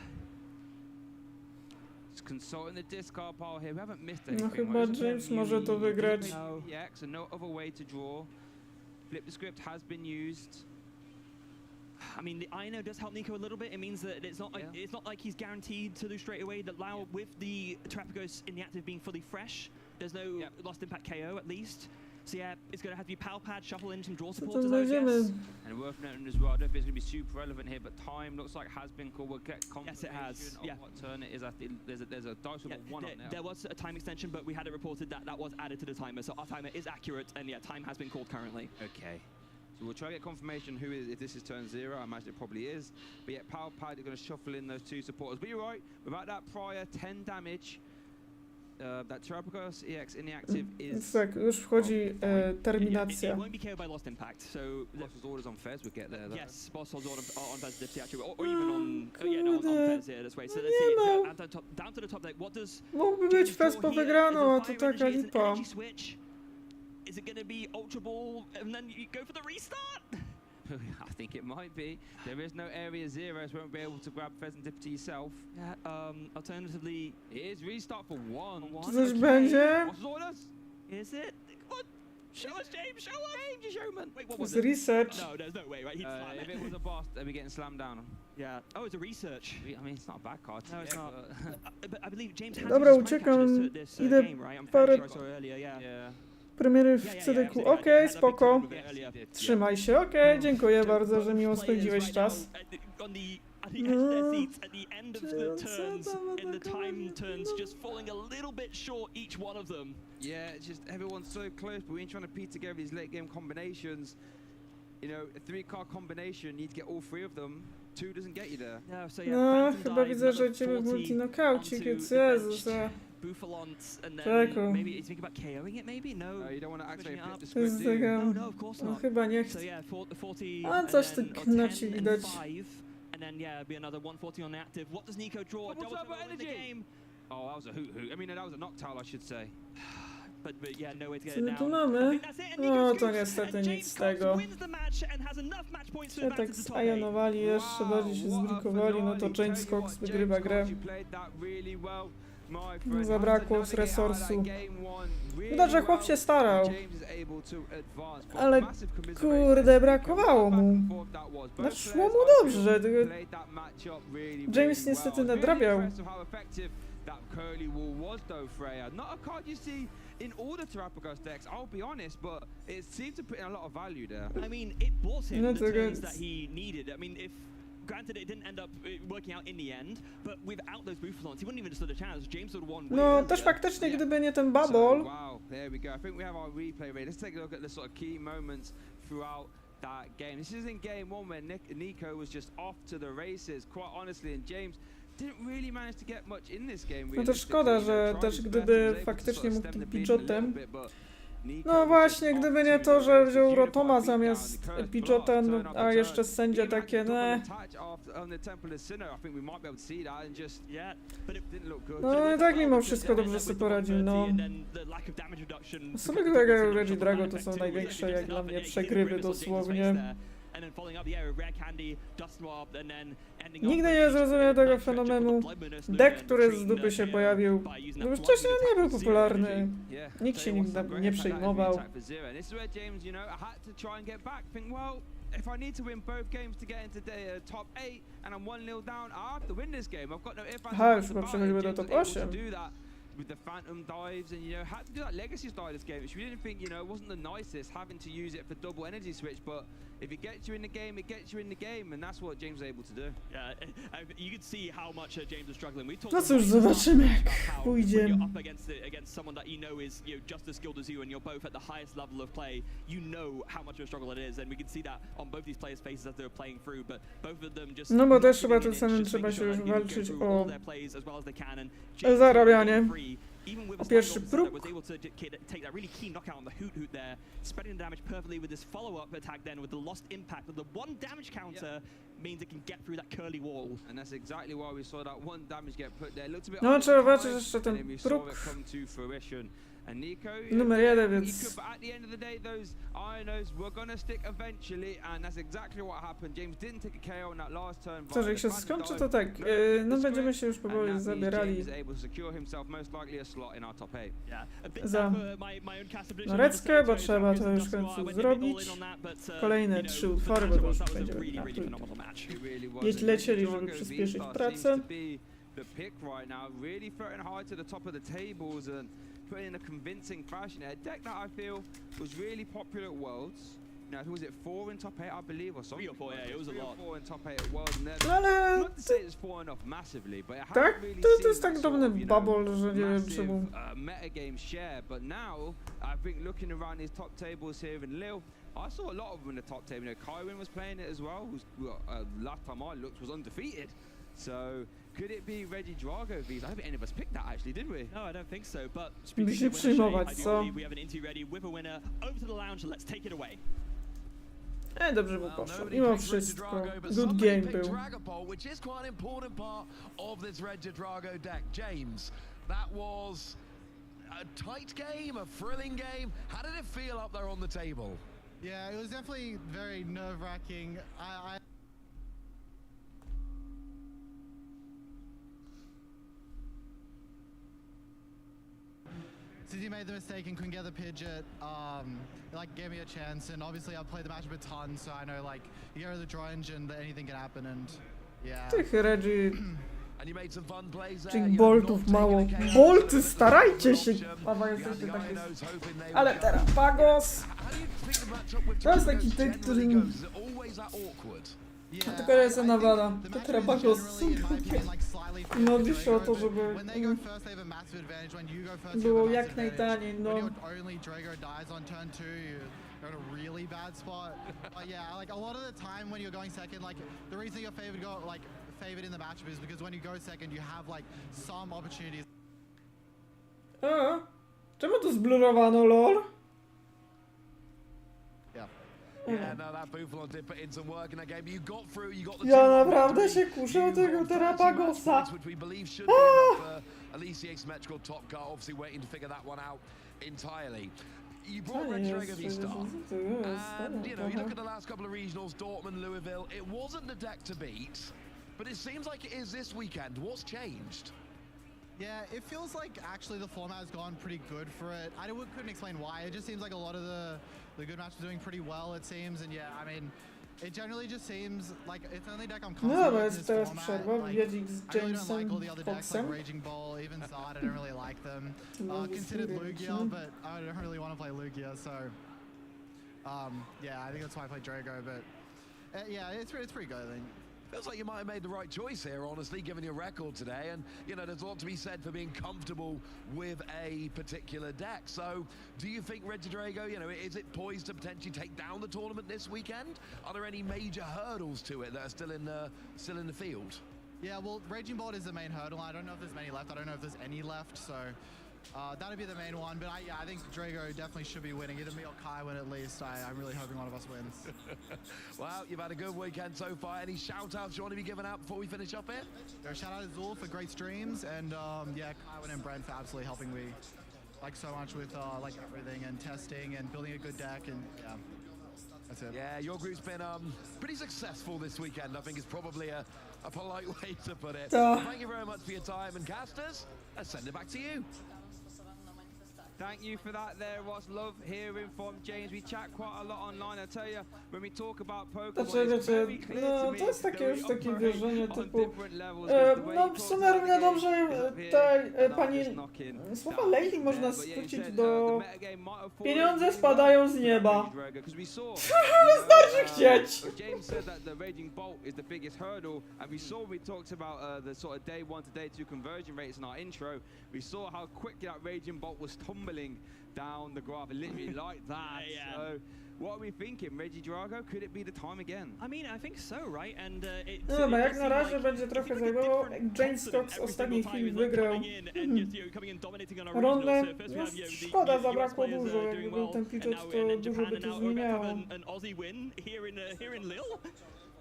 Just consulting the discard pile here. We haven't missed anything. No chyba James może to wygrać. Yeah, so no other way to draw. Flip the script has been used. I mean, the INO does help Nico a little bit. It means that it's not like he's guaranteed to lose straight away. That now with the Terrapagos in the active being fully fresh, there's no Lost Impact KO at least. So yeah, it's going to have to be Pal Pad, shuffle in some draw support as I guess. And worth noting as well, I don't think it's going to be super relevant here, but time looks like has been called. We'll get confirmation Yes, it has. of what turn it is. There's a dice with a 1 up now. There was a time extension, but we had it reported that that was added to the timer. So our timer is accurate, and yeah, time has been called currently. Okay. So we'll try to get confirmation who is, if this is turn 0, I imagine it probably is. But yeah, Power Pad are going to shuffle in those 2 supporters. But you're right, without that prior 10 damage, that Terrapagos EX in the active is... Tak, już wchodzi terminacja. It won't be KO'd by Lost Impact, so... Boss's orders on Fez would get there, though. Yes, Boss holds on Fez Dipsy actually, or even on... on Fez here, this way. So let's see, down to the top deck, what does... Mógłby być Fez po wygraną, a to taka lipa. Is it going to be Ultra Ball and then you go for the restart? I think it might be. There is no area 0, so we won't be able to grab Pheasant Dip to yourself. Yeah, alternatively... It is restart for 1. Czy coś będzie? What's orders? Is it? What? Show us, James! Show us! James, you showman! Wait, what was it? Research. No, there's no way, right? He'd slam if it was a boss, they'd be getting slammed down. Yeah. Oh, it's a research. I mean, it's not a bad card. No, it's not. But I believe James has Dobra, uciekam. Idę parę premiery w CDQ. Okej, spoko. Trzymaj się, okej, dziękuję bardzo, że miło spędziłeś czas. At the edge of their seats, at the end of the turns, in the time turns, just falling a little bit short, each one of them. Yeah, it's just everyone's so close, but we're trying to piece together these late game combinations. you know, a 3-card combination, you need to get all 3 of them. 2 doesn't get you there. No, so yeah, No, Phantom chyba Dive, widzę, że another idziemy w 40 multi-knockaucik, onto więc the Jezus, bench. Buffalant, and then Czeko. maybe he's thinking about KOing it, maybe? No. You don't want to activate flip the To jest script, do you? taka... No, of course No not. chyba nie So chcę. yeah, 40 A and coś then, ty or knoci 10 and widać. 5, and then yeah, be another 140 on the active. What does Nico draw? Double turbo win the energy. game. Oh, that was a hoot. I mean, that was a noctile, I should say. But yeah, no way to get Co it my down. tu I mamy? think that's it, and No Nico to scoops, niestety and nic James z Cox tego. wins the match and has enough match points to Się advance tak to the top 8. zajonowali jeszcze, bardziej się zbrikowali, no to James Cox wygrywa grę. No, zabrakło z resursu. Widać, że chłop się starał. Ale kurde, brakowało mu. Znaczy szło mu dobrze, tylko James niestety nadrabiał. In order to Rapagos decks, I'll be honest, but it seemed to put in a lot of value there. I mean, it bought him No the to turns good. that he needed. I mean, if granted it didn't end up working out in the end, but without those Buffalands, he wouldn't even stood a chance. James would have won. No też faktycznie, gdyby nie ten bubble. Wow, there we go. I think we have our replay rate. Let's take a look at the sort of key moments throughout that game. This is in game 1 where Nico was just off to the races, quite honestly, and James didn't really manage to get much in this game. No to szkoda, że też gdyby faktycznie mógł tym Pidgeotem. No właśnie, gdyby nie to, że wziął Rotoma zamiast Pidgeotem, a jeszcze sędzia takie, ne. No i tak mimo wszystko dobrze sobie poradził, no. W sumie tego Reggie Drago to są największe jak dla mnie przegrywy dosłownie. Nigdy nie zrozumiałem tego fenomenu. Deck, który z dupy się pojawił, no wcześniej nie był popularny. Nikt się nim nie przejmował. If I need to win both games to get into the top 8 and I'm 1-0 down, I have to win this game. I've got no ifs, Aha, już chyba przechodzimy do top 8. With the phantom dives and, you know, had to do that legacy style this game, which we didn't think, you know, wasn't the nicest, having to use it for double energy switch, but if it gets you in the game, it gets you in the game, and that's what James was able to do. Yeah, you could see how much James was struggling. We talked No cóż, zobaczymy jak pójdzie. When you're up against someone that you know is, you know, just as skilled as you, and you're both at the highest level of play, you know how much of a struggle it is, and we can see that on both these players' faces as they were playing through, but both of them just... No bo też chyba tym samym trzeba się już walczyć o zarabianie. O pierwszy próg. Was able to take that really key knockout on the hoot there, spreading the damage perfectly with this follow-up attack then with the lost impact, but the 1 damage counter means it can get through that curly wall. And that's exactly why we saw that 1 damage get put there. Looked a bit No trzeba zobaczyć jeszcze ten próg numer 1, więc... At the end of the day, those Ionos were gonna stick eventually, and that's exactly what happened. James didn't take a KO in that last turn. Co, że jak się skończy, to tak, no będziemy się już powoli zabierali za Noreckę, bo trzeba to już w końcu zrobić. Kolejne 3 utwory, bo to już będziemy mieć lecieli, żeby przyspieszyć pracę. Put in a convincing fashion. A deck that I feel was really popular at Worlds. Now, was it 4 in top 8, I believe, or something? 3 or 4, yeah, it was a lot. 4 in top 8 at Worlds. Ale... Not to say it's fallen off massively, but it Tak, really to jest tak dobry bubble, że nie wiem czemu. Metagame share, but now, I think looking around these top tables here in Lille, I saw a lot of them in the top table. You know, Kywin was playing it as well, who's, last time I looked, was undefeated. So, could it be Reggie Drago V's? I don't think any of us picked that actually, did we? No, I don't think so, but By się przyjmować, co? we have an Inti ready with a winner. Over to the lounge, let's take it away. Dobrze mu poszło, mimo wszystko. Good game był. Which is quite an important part of this Reggie Drago deck. James, that was a tight game, a thrilling game. How did it feel up there on the table? Yeah, it was definitely very nerve-wracking. Since he made the mistake and couldn't get the Pidgeot, it like gave me a chance, and obviously I've played the matchup a ton, so I know like you get rid of the draw engine, that anything can happen, and yeah. Tych Reggie... And you made some fun plays there. Tych boltów mało. Bolty, starajcie się! Pawa, jesteście takie... Ale teraz Pagos! To jest taki typ, który... A tylko jest jedna wada. Te terapagos są takie. Modli się o to, żeby było jak najtaniej, no. When your only Drago dies on turn 2, you're in a really bad spot. But yeah, like a lot of the time when you're going second, like the reason you're favored in the matchup is because when you go second, you have like some opportunities. Czemu to zblurowano, lol? Yeah, no, that Buffalo did put in some work in that game. You got through, you got the Ja naprawdę się kuszę o tego terapagosa. which we believe should be enough for at least the asymmetrical top cut. Obviously waiting to figure that one out entirely. You brought Red Drago V-Star, and you know, you look at the last couple of regionals, Dortmund, Louisville, it wasn't the deck to beat, but it seems like it is this weekend. What's changed? Yeah, it feels like actually the format has gone pretty good for it. I couldn't explain why. It just seems like a lot of the good matches are doing pretty well, it seems. And yeah, I mean, it generally just seems like it's the only deck I'm No, comfortable bo with jest in teraz this przerwa, format. Wiedzik z I really don't like all Jamesem the other decks like Foxem. Raging Bull, even Zard, I don't really like them. Considered Lugia, but I don't really want to play Lugia, so yeah, I think that's why I play Drago. But yeah, it's pretty good, I think. Feels like you might have made the right choice here, honestly, given your record today. And, you know, there's a lot to be said for being comfortable with a particular deck. So, do you think Reggie Drago, you know, is it poised to potentially take down the tournament this weekend? Are there any major hurdles to it that are still in the field? Yeah, well, Raging Bolt is the main hurdle. I don't know if there's many left. I don't know if there's any left, so that'll be the main one. But I think Drago definitely should be winning. Either me or Kai win at least. I'm really hoping one of us wins. Well, you've had a good weekend so far. Any shout-outs you want to be giving out before we finish up here? Shout out to Zul for great streams, and yeah, Kywin and Brent for absolutely helping me like so much with like everything and testing and building a good deck, and yeah. That's it. Yeah, your group's been pretty successful this weekend, I think is probably a polite way to put it. Thank you very much for your time, and casters, let's send it back to you. Thank you for that there, Ross. Love hearing from James. We chat quite a lot online. I tell you, when we talk about Pokemon, it's very clear to me to jest takie już takie wierzenie typu... No w sumie sumie równie dobrze tej pani słowa Lady można skrócić do pieniądze spadają z nieba. Wystarczy chcieć! James said that the Raging Bolt is the biggest hurdle, and we saw we talked about the sort of day 1 to day 2 conversion rates in our intro. We saw how quickly that Raging Bolt was tumbling down the graph, literally like that. So, what are we thinking, Reggie Drago? Could it be the time again? I mean, I think so, right? And no dobra, jak na razie będzie trochę zajmowało. James Cox z ostatniej chwili wygrał rundę. Szkoda, zabrakło dużo. Jakby był ten pitch, to dużo by to zmieniało.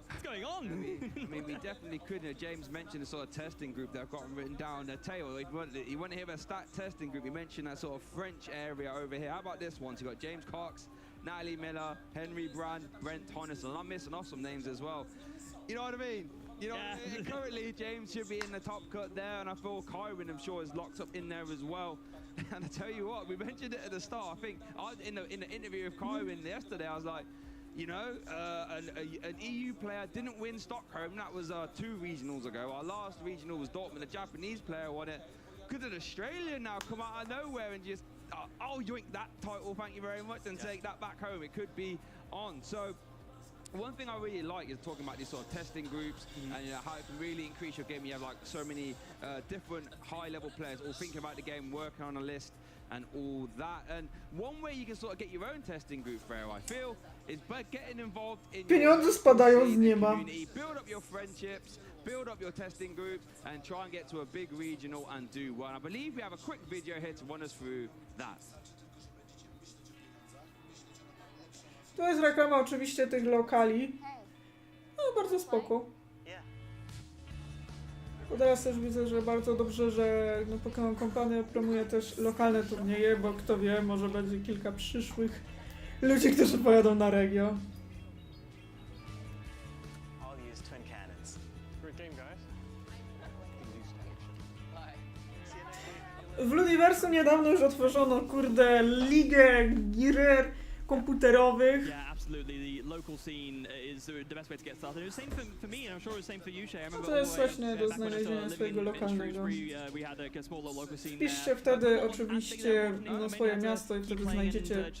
What's going on? I mean, we definitely could. James mentioned the sort of testing group that I've got written down. Taylor, you want to hear a stat testing group? You mentioned that sort of French area over here. How about this one? So you got James Cox, Natalie Miller, Henry Brand, Brent Tonneson. I'm missing off some names as well. You know what I mean? You know, currently James should be in the top cut there, and I feel Kyron, I'm sure, is locked up in there as well. And I tell you what, we mentioned it at the start. I think in the interview with Kyron yesterday, I was like, you know, an EU player didn't win Stockholm. That was 2 regionals ago. Our last regional was Dortmund. A Japanese player won it. Could an Australian now come out of nowhere and just, oh, yoink that title, thank you very much, and take that back home? It could be on. So, one thing I really like is talking about these sort of testing groups and you know, how it can really increase your game. You have like so many different high-level players all thinking about the game, working on a list and all that. And one way you can sort of get your own testing group, Freo, I feel, is by getting involved in Pieniądze spadają z nieba. Build up your friendships, build up your testing groups, and try and get to a big regional and do well. And I believe we have a quick video here to run us through that. To jest reklama oczywiście tych lokali. No bardzo spoko. Bo teraz też widzę, że bardzo dobrze, że no, Pokémon Company promuje też lokalne turnieje, bo kto wie, może będzie kilka przyszłych ludzi, którzy pojadą na regio. W Ludiversum niedawno już otworzono, kurde, ligę gier komputerowych. No to jest właśnie do znalezienia swojego lokalnego. Wpiszcie wtedy oczywiście na swoje miasto i wtedy znajdziecie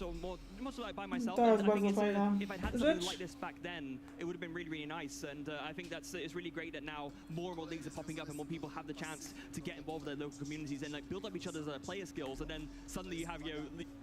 much like by myself. To jest and I think bardzo fajna if I'd had something rzecz. like this back then, it would have been really, really nice. And I think it's really great that now more and more leagues are popping up and more people have the chance to get involved with their local communities and like build up each other's player skills. And then suddenly you have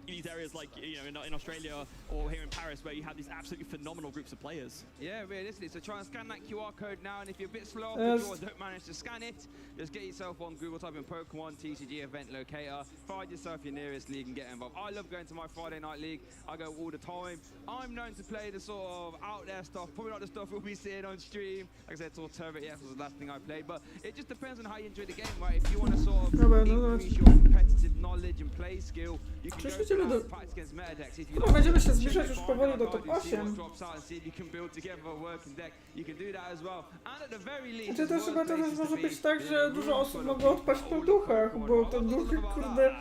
these areas like in Australia or here in Paris where you have these absolutely phenomenal groups of players. Yeah, realistically. So try and scan that QR code now, and if you're a bit slow off Yes. the draw, don't manage to scan it, just get yourself on Google, type in Pokemon TCG event locator, find yourself your nearest league and get involved. I love going to my Friday night league. I go all the time. I'm known to play the sort of out there stuff, probably not the stuff we'll be seeing on stream. Like I said, sort of Turret, yes, was the last thing I played, but it just depends on how you enjoy the game, right? If you want to sort of increase your competitive knowledge and play skill, you can go do... practice against meta decks. If you Chyba będziemy się zbliżać już powoli do top 8. Znaczy też chyba to też może być tak, że dużo osób mogło odpaść po duchach, bo te duchy, kurde,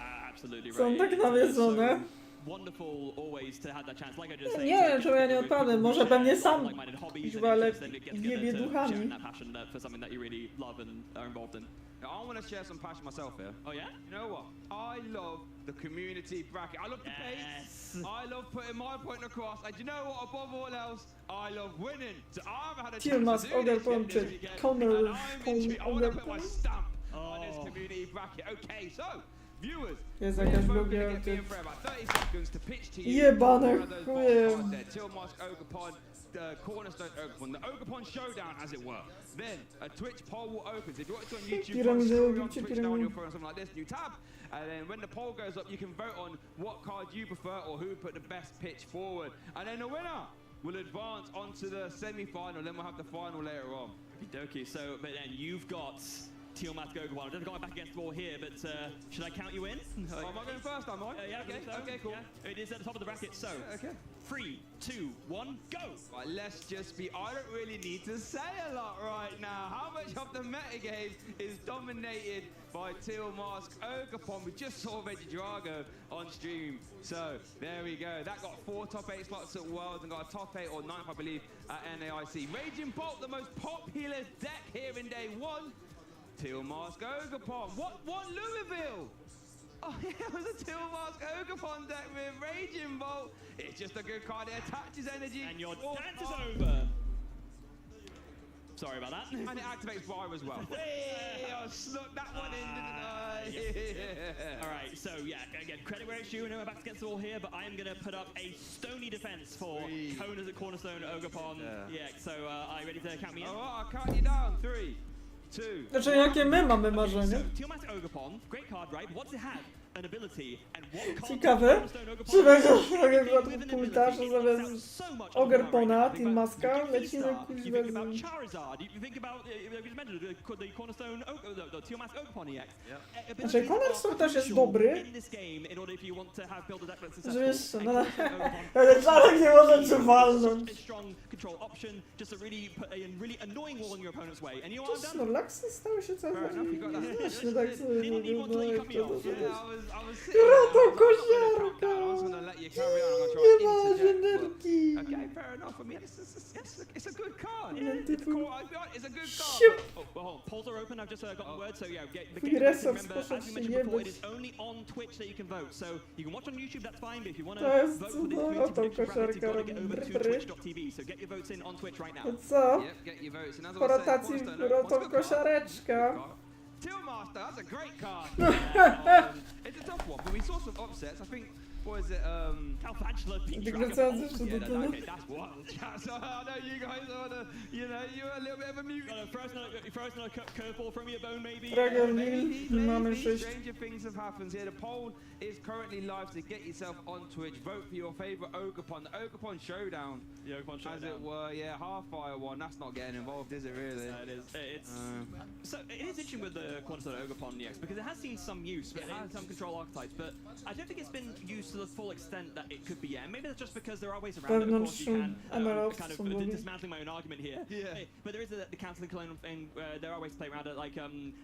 są tak nawiedzone. Nie, czemu ja nie odpadnę, może pewnie sam ale jebie duchami. I want to share some passion myself here. Oh yeah? You know what? I love the community bracket. I love the pace. I love putting my point across. And you know what? Above all else, I love winning. So I haven't had a chance to do this yet. I want to put my stamp on this community bracket. Okay, so viewers, Jest jakaś blogia. for about 30 seconds to pitch to you. Jebane chuje. Cornerstone Ogerpon, the Ogerpon showdown, as it were. Then a Twitch poll will open. So if you watch it on YouTube, on Twitch down your phone or something like this, new tab, and then when the poll goes up, you can vote on what card you prefer or who put the best pitch forward, and then the winner will advance onto the semi-final. Then we'll have the final later on. Okie, so but then you've got Tiamat Gogawon. I've got back against the wall here, but should I count you in? Oh, am I going first? Am I? Yeah, okay, cool. Yeah. It is at the top of the bracket, so 3, 2, 1, go! Right, let's just be. I don't really need to say a lot right now. How much of the metagame is dominated by Teal Mask Ogerpon? We just saw Regidrago on stream. So there we go. That got 4 top 8 slots at Worlds and got a top 8 or 9th, I believe, at NAIC. Raging Bolt, the most popular deck here in day 1. Teal Mask Ogerpon. What Louisville? Oh, yeah, it was a Teal Mask Ogerpon deck with Raging Bolt. It's just a good card. It attaches energy. And your dance is over. Sorry about that. And it activates Fire as well. Hey, I snuck that one in, didn't I? Yeah. All right, so yeah, again, credit where it's due. I know we're back against the wall here, but I am going to put up a stony defense for Kona's at Cornerstone Ogerpon. Yeah, so are you ready to count me in? Oh, I'll count you down. 3, 2. Znaczy, jakie my mamy marzenie? Tiamat Ogerpon, great card, right? What's it have? An ability, and what Ciekawe, czy będzie tak jak w przypadku Pultarza zamiast Ogerpona, Team Maska, lecimy kuźwa z... Znaczy, Cornerstone też jest dobry. Że wiesz, no ale Czarek nie może cię walnąć. Czy Snorlaxy stały się coraz bardziej znaczne, tak sobie mówię, no i to Rata kosiarka! Nie ma żenerki! Okay, fair enough. I mean, it's a good card. It's a good card. Polls are open. I've just gotten word. So yeah, the game. Remember, as we mentioned before, it is only on Twitch that you can vote. So you can watch on YouTube. That's fine. But if you want to vote for the community prediction bracket, you've got to get over to twitch.tv. So get your votes in on Twitch right now. Co? Yep, get your votes in. Po rotacji wrotą kosiareczka. Teal Master, that's a great card. It's a tough one, but we saw some upsets. I think, what is it? Calfantula, Pink Dragon. Okay, that's wild. So I know you guys are the, you're a little bit of a mute. First another curveball from your bone, maybe. Dragon, mamy 6. Stranger things have happened here. The poll is currently live, so get yourself on Twitch. Vote for your favorite Ogerpon. The Ogerpon Showdown. The Ogerpon Showdown. As it were, yeah, half-fire one. That's not getting involved, is it really? It is. So it is interesting with the Cornerstone Ogerpon EX because it has seen some use, but some control archetypes, but I don't think it's been used to the full extent that it could be. Yeah, maybe that's just because there are ways around it. Of course, you can kind of dismantling my own argument here. Yeah. But there is the cancelling clone thing. There are ways to play around it. Like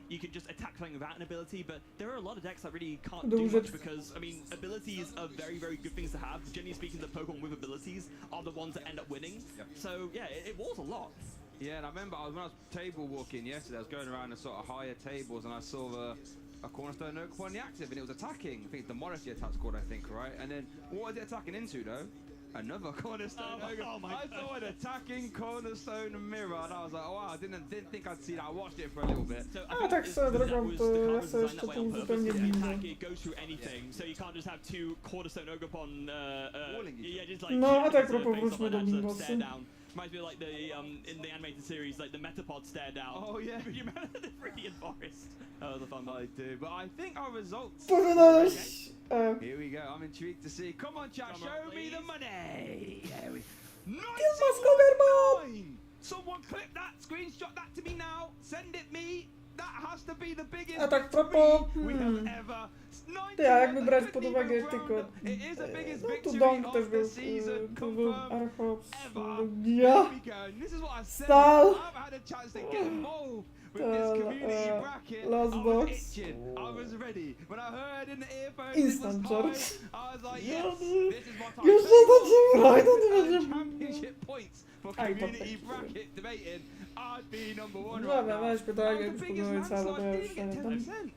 you can just attack something without an ability, but there are a lot of decks that really can't do much because I mean abilities are very, very good things to have. Generally speaking, the Pokemon with abilities are the ones that end up winning. Yep. So yeah, it walls a lot. Yeah, and I remember when I was table walking yesterday, I was going around the sort of higher tables and I saw the a cornerstone no upon the active, and it was attacking. I think it's demolished the attack squad, I think, right? And then what was it attacking into though? Another cornerstone. I saw an attacking cornerstone mirror, and I was like, oh wow, I didn't think I'd see that. I watched it for a little bit. A tak swoją drogą, to ja sobie jeszcze tu zupełnie inne. It goes through anything, so you can't just have two cornerstone ogopon. Yeah, just like. No, a tak propos wróćmy do bingosy. Reminds me of like the in the animated series, like the Metapod stare down. Oh yeah, you remember the Viridian Forest? That was a fun one. I do, but I think our results. Powinieneś. Here we go. I'm intrigued to see. Come on, chat, show me the money. Yeah, we. Someone clip that, screenshot that to me now. Send it me. That has to be the biggest A tak propos, we have ever. Ty, a jakby brać pod uwagę tylko, no tu Dong też był, tu był Archops, ja, Stal, Lostbox, Instant Charge. Już nie dadzimy rajda, nie będziemy. Aj, to dobra, weź pytanie, już podjąłem całe, to ja już pamiętam.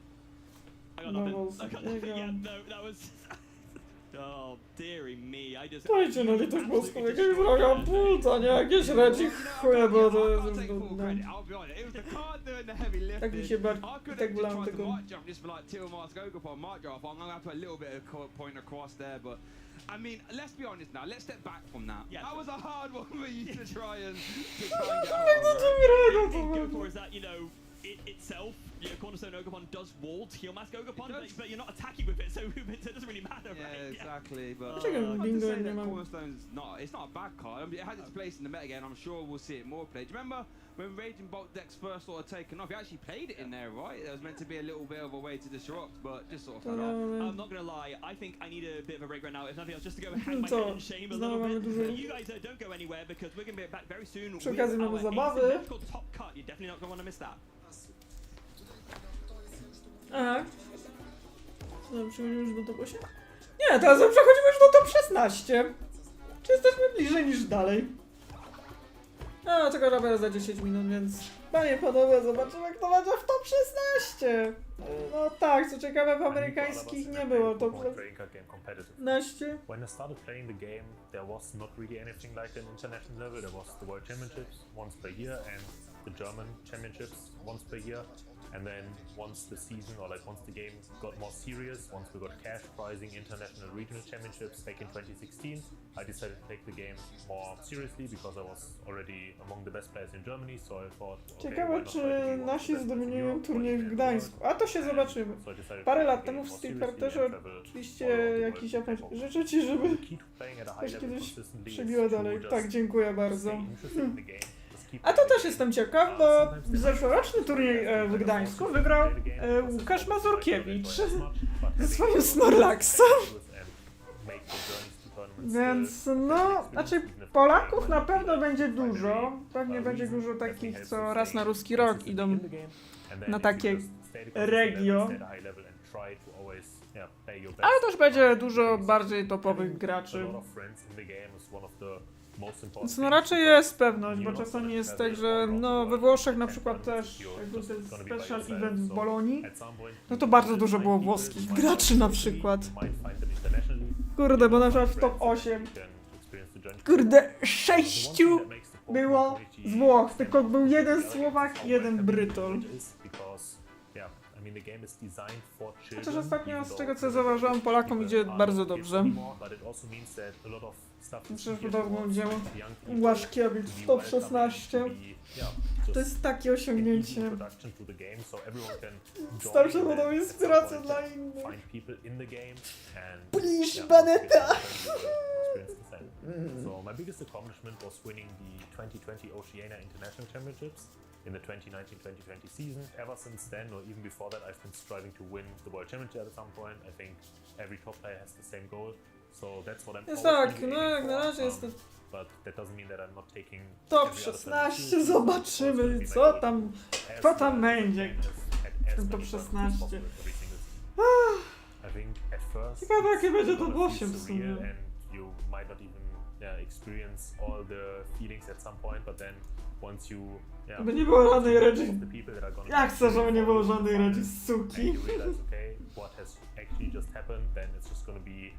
I got nothing. Yeah, no, that was. Oh, dearie me, I just. To idzie na litość boską, jakieś wroga płuca, nie? Jakieś redzi chuje, bo to jest już nudne. Tak mi się bardziej, tak wolałem tego. I mean, let's be honest now. Let's step back from that. Yeah, that was a hard one for you to try and get go for is that, you know, it itself, you know, Cornerstone Ogopon does wall Teal Mask Ogopon, but you're not attacking with it, so it doesn't really matter, right? Yeah, exactly. But Cornerstone's it's not a bad card. I mean, it has its place in the meta game. I'm sure we'll see it more played. Do you remember when Raging Bolt decks first sort of taken off? You actually played it in there, right? It was meant to be a little bit of a way to disrupt, but just sort of fell off. I'm not gonna lie, I think I need a bit of a break right now, if nothing else, just to go hang my head in shame a little bit. You guys don't go anywhere, because we're gonna be back very soon. Przy okazji mamy zabawy. Top cut, you're definitely not gonna want to miss that. Aha. No, przechodzimy już do top 8? Nie, teraz przechodzimy już do top 16. Czy jesteśmy bliżej niż dalej? No, tylko robię za 10 minut, więc panie panowie, zobaczymy kto będzie w top 16. No tak, co ciekawe w amerykańskich nie było top 16. When I started playing the game, there was not really anything like an international level. There was the World Championships once per year and the German Championships once per year. And then once the season, or like once the game got more serious, once we got cash prizing international regional championships back in 2016, I decided to take the game more seriously because I was already among the best players in Germany, so I thought, okay, ciekawe czy nasi zdominują turniej w Gdańsku, a to się zobaczymy. Parę lat temu w Street Fighterze oczywiście jakiś życzę ci, żeby też kiedyś przebiła dalej. Tak, dziękuję bardzo. A to też jestem ciekaw, bo zeszłoroczny turniej w Gdańsku wygrał Łukasz Mazurkiewicz ze swoim Snorlaxem. Więc no, znaczy Polaków na pewno będzie dużo. Pewnie będzie dużo takich, co raz na ruski rok idą na takie regio. Ale też będzie dużo bardziej topowych graczy. Więc no raczej jest pewność, bo czasami jest tak, że no we Włoszech na przykład też, jak był ten special event w Bolonii, no to bardzo dużo było włoskich graczy na przykład. Kurde, bo na przykład w top 8, kurde, 6 było z Włoch, tylko był jeden Słowak, jeden Brytol. Chociaż ostatnio, z tego co zauważyłam, Polakom idzie bardzo dobrze. Przecież podobno będzie Łaszkiewicz w top 16. To jest takie osiągnięcie. Starsze będą inspiracją dla innych. Plisz Baneta! So my biggest accomplishment was winning the 2020 Oceania International Championships in the 2019-2020 season. Ever since then, or even before that, I've been striving to win the World Championship at some point. I think every top player has the same goal. So that's what I'm jest tak, no jak na razie jest to but that doesn't mean that I'm not taking top 16, zobaczymy co tam, kto tam będzie w tym top 16. Ciekawe jakie będzie top 8 w sumie. You might not even experience all the feelings at some point, but then once you By nie było żadnej Regi. the people that are gonna Ja chcę, żeby nie było żadnej Regi z and suki. you realize, okay, what has actually just happened, then it's just going to be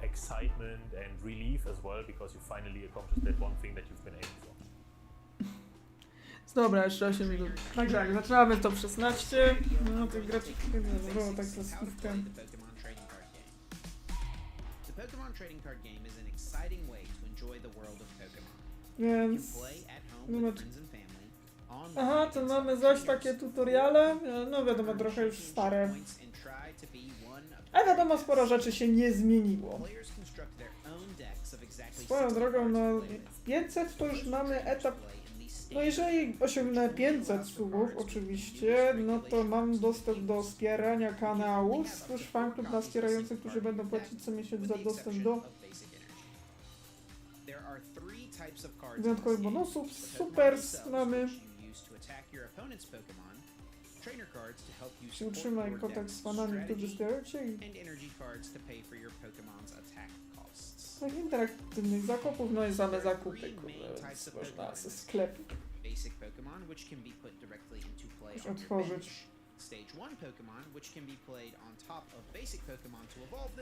excitement and relief as well, because you finally accomplished that one thing that you've been aiming for. Dobra, jeszcze 8 minut. Tak, zaczynamy w top 16. No tych graczy nie było tak za słówkę. The Pokemon trading card game is an exciting way to enjoy the world of Pokemon. Więc... You play at home numer... with friends and family. Aha, to mamy zaś takie tutoriale. No wiadomo, trochę już stare. Ale wiadomo, sporo rzeczy się nie zmieniło. Swoją drogą, no 500 to już mamy etap. No jeżeli osiągnę 500 subów oczywiście, no to mam dostęp do wspierania kanału, stwórz fanklub dla wspierających, którzy będą płacić co miesiąc za dostęp do wyjątkowych bonusów. Supers mamy. Utrzymaj kontakt z fanami, którzy wspierają cię i tak interaktywnych zakupów, no i same zakupy, można ze sklepu. Muszę otworzyć.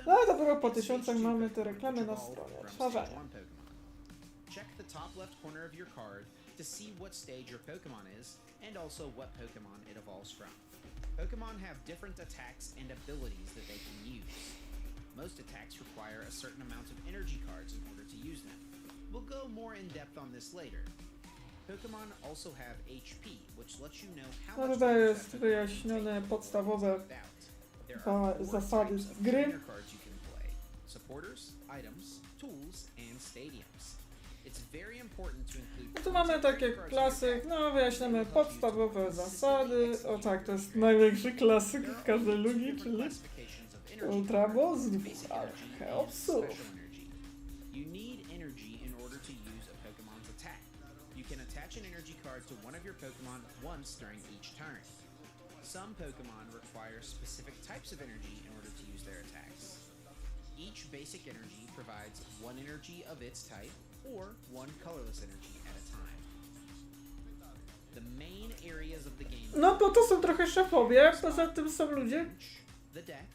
No i dopiero po 1000 mamy te reklamy na stronie odtwarzania. Check the top left corner of your card to see what stage your Pokemon is, and also what Pokemon it evolves from. Pokemon have different attacks and abilities that they can use. Most attacks require a certain amount of energy cards in order to use them. We'll go more in depth on this later. Pokemon also have HP, which lets you know how No much tutaj jest wyjaśnione podstawowe zasady gry. supporters, items, tools, and stadiums. It's very important to include. No tu mamy takie klasy, no wyjaśniamy podstawowe zasady. O tak, to jest największy klasyk w każdej lugi, czyli Ultra Boss, Archeopsów. You need energy in order to use a Pokemon's attack. You can attach an energy card to one of your Pokemon once during each turn. Some Pokemon require specific types of energy in order to use their attacks. Each basic energy provides one energy of its type, or one colorless energy at a time. The main areas of the game. No bo to są trochę szefowie, poza tym są ludzie. The deck,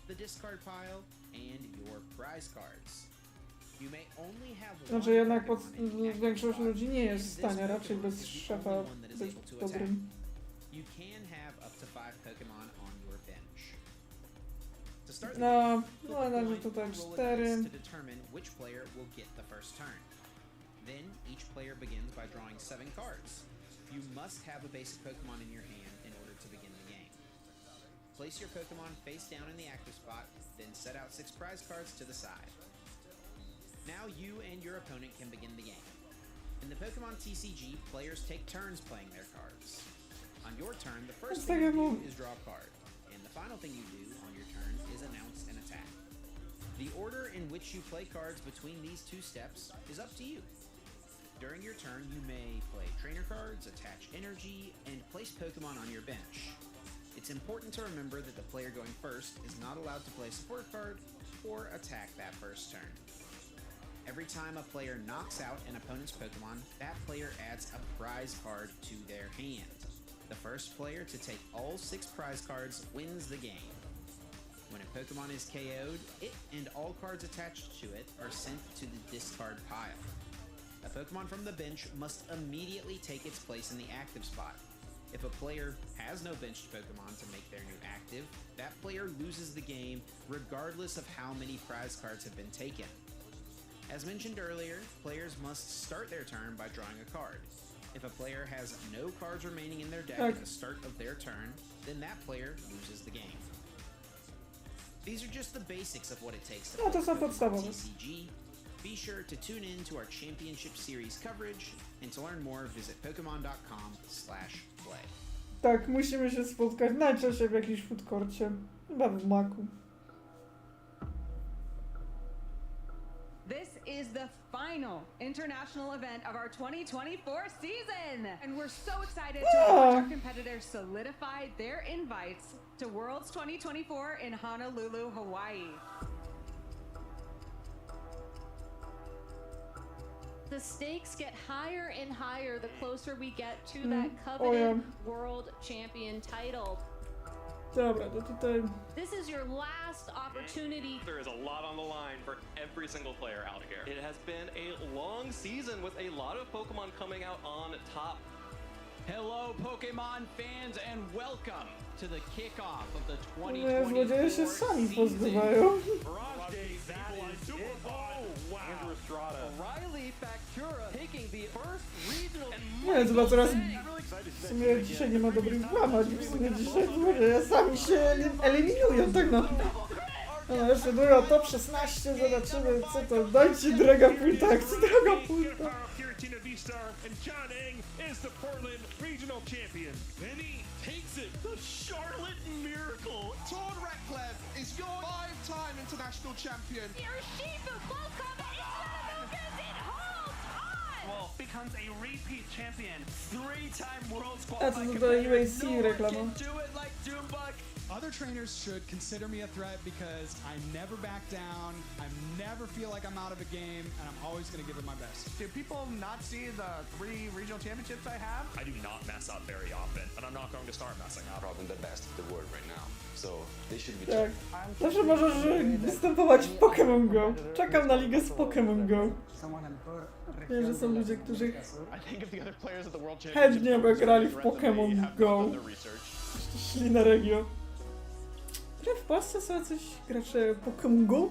the discard pile, and your prize cards. You may only have one. Znaczy jednak większość ludzi nie jest w stanie raczej bez szefa być dobrym. You can have up to 5 Pokemon on your bench. To start No, należy tutaj 4. to determine which player will get the first turn. Then each player begins by drawing 7 cards. You must have a basic Pokemon in your hand in order to begin the game. Place your Pokemon face down in the active spot, then set out 6 prize cards to the side. Now you and your opponent can begin the game. In the Pokemon TCG, players take turns playing their cards. On your turn, the first thing you do is draw a card, and the final thing you do on your turn is announce an attack. The order in which you play cards between these two steps is up to you. During your turn, you may play trainer cards, attach energy, and place Pokemon on your bench. It's important to remember that the player going first is not allowed to play a support card or attack that first turn. Every time a player knocks out an opponent's Pokemon, that player adds a prize card to their hand. The first player to take all 6 prize cards wins the game. When a Pokemon is KO'd, it and all cards attached to it are sent to the discard pile. A Pokemon from the bench must immediately take its place in the active spot. If a player has no benched Pokemon to make their new active, that player loses the game regardless of how many prize cards have been taken. As mentioned earlier, players must start their turn by drawing a card. If a player has no cards remaining in their deck at the start of their turn, then that player loses the game. These are just the basics of what it takes to play Pokemon TCG. Be sure to tune in to our Championship Series coverage, and to learn more, visit pokemon.com/play. Tak, musimy się spotkać najczęściej w jakimś food courcie, chyba w Maku. This is the final international event of our 2024 season, and we're so excited to watch our competitors solidify their invites to Worlds 2024 in Honolulu, Hawaii. the stakes get higher and higher the closer we get to that coveted world champion title. Dobra, to tutaj... This is your last opportunity. There is a lot on the line for every single player out here. It has been a long season with a lot of Pokemon coming out on top. Hello, Pokemon fans, and welcome to the kickoff of the Nie, złodzieje się sami 2024 pozbywają. Nie, chyba coraz... W sumie dzisiaj nie ma dobrych włamań, w sumie dzisiaj złodzieje sami się eliminują, tak no. No jeszcze dużo top 16, zobaczymy co to. Dajcie droga pulta, akcji droga pulta. Is the Portland Regional Champion. And he takes it. The Charlotte Miracle. Todd Ratcliffe is your 5-time international champion. Well, becomes a repeat champion. 3-time world squad. A to do UAC reklama. Other trainers should consider me a threat because I never back down, I never feel like I'm out of a game, and I'm always going to give it my best. Do people not see the 3 regional championships I have? I do not mess up very often, and I'm not going to start messing up. Probably the best of the world right now, so they should be. Tak. Zawsze możesz występować w Pokémon Go. Czekam na ligę z Pokémon Go. Wiem, że są ludzie, którzy chętnie by grali w Pokémon Go. Jeszcze szli na regio. W Polsce są jacyś gracze Pokémon Go?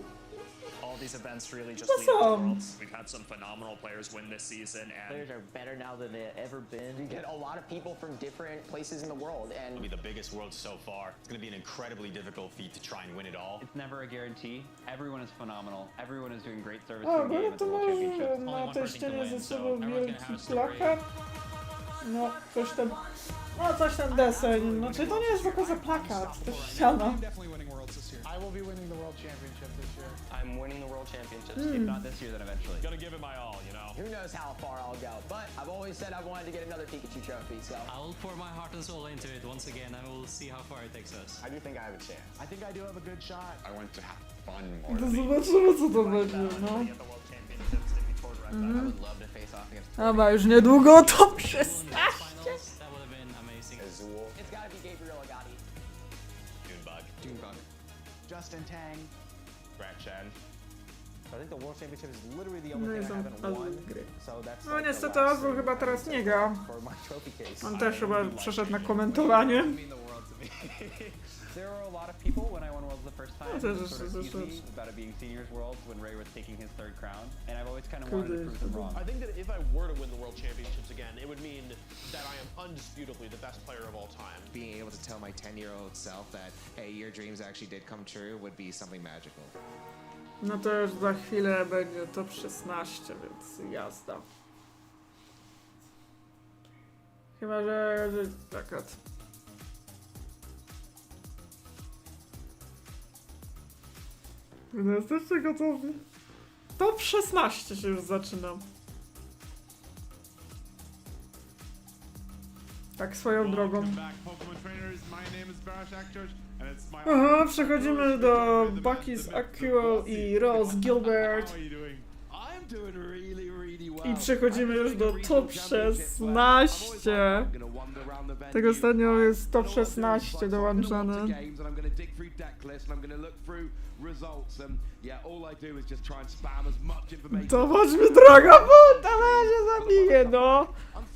All these events really just lead to worlds. We've had some phenomenal players win this season, and players are better now than they've ever been. You get a lot of people from different places in the world, and it'll be the biggest world so far. It's going to be an incredibly difficult feat to try and win it all. It's never a guarantee. Everyone is phenomenal. Everyone is doing great service O, to the game ale at to the World masz Championships. na tej ścianie ze sobą wielki plakat. No, coś tam... No, coś tam deseń. No, czyli to nie jest tylko za plakat, to ściana. I will be winning the world championship this year. I'm winning the world championships. If not this year, then eventually. Gonna give it my all, you know. Who knows how far I'll go, but I've always said I wanted to get another Pikachu trophy, so I will pour my heart and soul into it once again, and we'll see how far it takes us. I do think I have a chance. I think I do have a good shot. I want to have fun more. To zobaczymy co to będzie, no. Dobra, już niedługo top 16. It's gotta be Gabriel Agati. Junebug. Justin Tang. Brad Chen. I think the world championship is literally the only thing I haven't won. So that's No niestety Azul chyba teraz nie gra. On też chyba przeszedł na komentowanie. There were a lot of people when I won Worlds the first time That's who sort of teased me about it being Seniors Worlds when Ray was taking his 3rd crown, and I've always kind of wanted to prove them wrong. I think that if I were to win the World Championships again, it would mean that I am undisputably the best player of all time. Being able to tell my 10-year-old self that, hey, your dreams actually did come true would be something magical. No to już za chwilę będzie top 16, więc jazda. Chyba, że plakat. No jesteście gotowi? Top 16 się już zaczyna. Tak swoją drogą. Aha, przechodzimy do Bucky's Actual i Rose Gilbert. I przechodzimy już do top 16. Tego ostatnio jest top 16 dołączane. Zobacz mi droga, bo tam się zabije, no.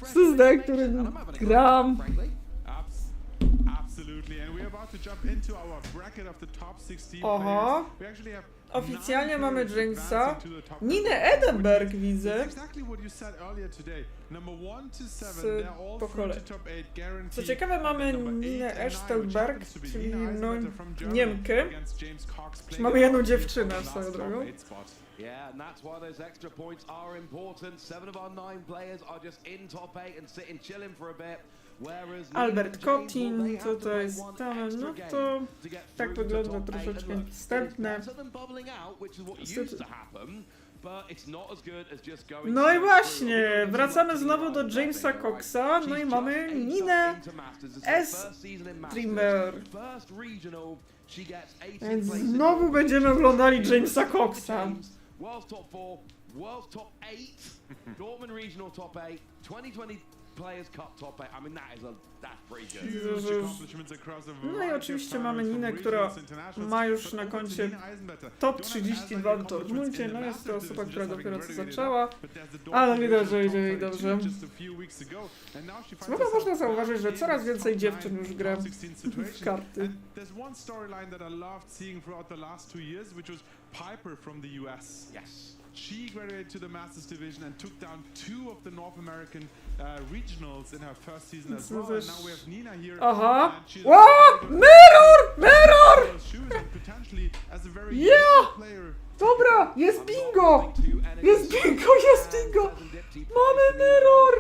System, który gram. Oho. Oficjalnie mamy Jamesa. Ninę Edinburgh widzę. Po kolei. Co ciekawe mamy Ninę Esztelberg, czyli no Niemkę. Mamy jedną dziewczynę swoją drogą. Yeah, and that's why those extra points are important. 7 of our 9 players are just in top 8 and sitting chilling for a bit. Albert Kotin, to jest tam, no to tak wygląda troszeczkę wstępne. No i właśnie, wracamy znowu do Jamesa Coxa, no i mamy Ninę Streamer. Więc znowu będziemy oglądali Jamesa Coxa. World's top 8, Dortmund regional top 8, 2020 Players Cup top 8. I mean, that's pretty good. No i oczywiście mamy Ninę, która ma już na koncie top 32 w Dortmundzie. No jest to osoba, która dopiero co zaczęła, ale widać, że idzie jej dobrze. Chyba można zauważyć, że coraz więcej dziewczyn już gra w karty. She graduated to the Masters Division and took down 2 of the North American regionals in her first season as well. And now we have Nina here. Aha! Wow! Mirror! Yeah! Dobra! Jest bingo! Jest bingo! Jest bingo! Mamy mirror!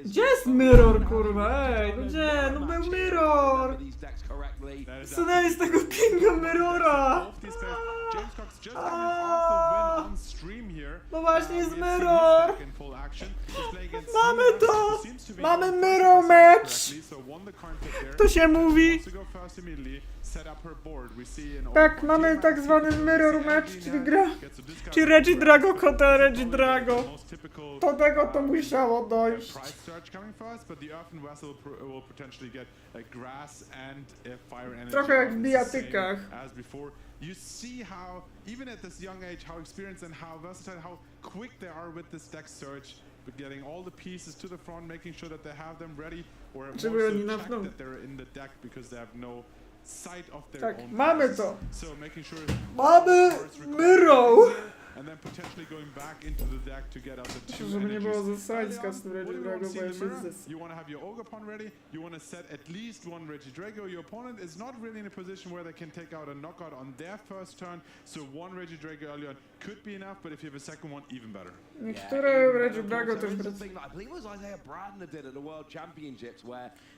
Gdzie jest mirror, kurwa? Ej, no gdzie? No był mirror! Wsunęli z tego bingo mirrora! No właśnie jest mirror! Mamy to! Mamy mirror match! To się mówi! Tak, mamy tak zwany mirror match, czyli gra... Czyli Reggie Drago kontra Reggie Drago. Do tego to musiało dojść. Trochę jak w bijatykach. You see how, even at this young age, how experienced and how versatile, how quick they are with this deck search, but getting all the pieces to the front, making sure that they have them ready, or more so check that they're in the deck because they have no sight of their own. Mamy to. So making sure mamy mirror. And then potentially going back into the deck to get out the 2 Żeby nie było energies. zasadzka z tym Reggie Drago, bo ja się zys. You want to have your Ogre pawn ready, you want to set at least 1 Reggie Drago. Your opponent is not really in a position where they can take out a knockout on their first turn, so 1 Reggie Drago early on could be enough, but if you have a second one, even better. Niektóre Reggie Drago też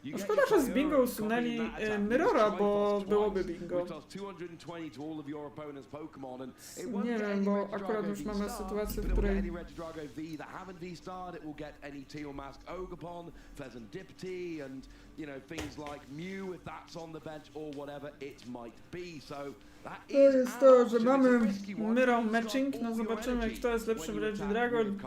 no szkoda, że z bingo usunęli Mirrora, bo byłoby bingo. Nie wiem, bo akurat już mamy sytuację, w której to jest to, że mamy mirror matching, no zobaczymy, kto jest lepszym Reggie Dragon.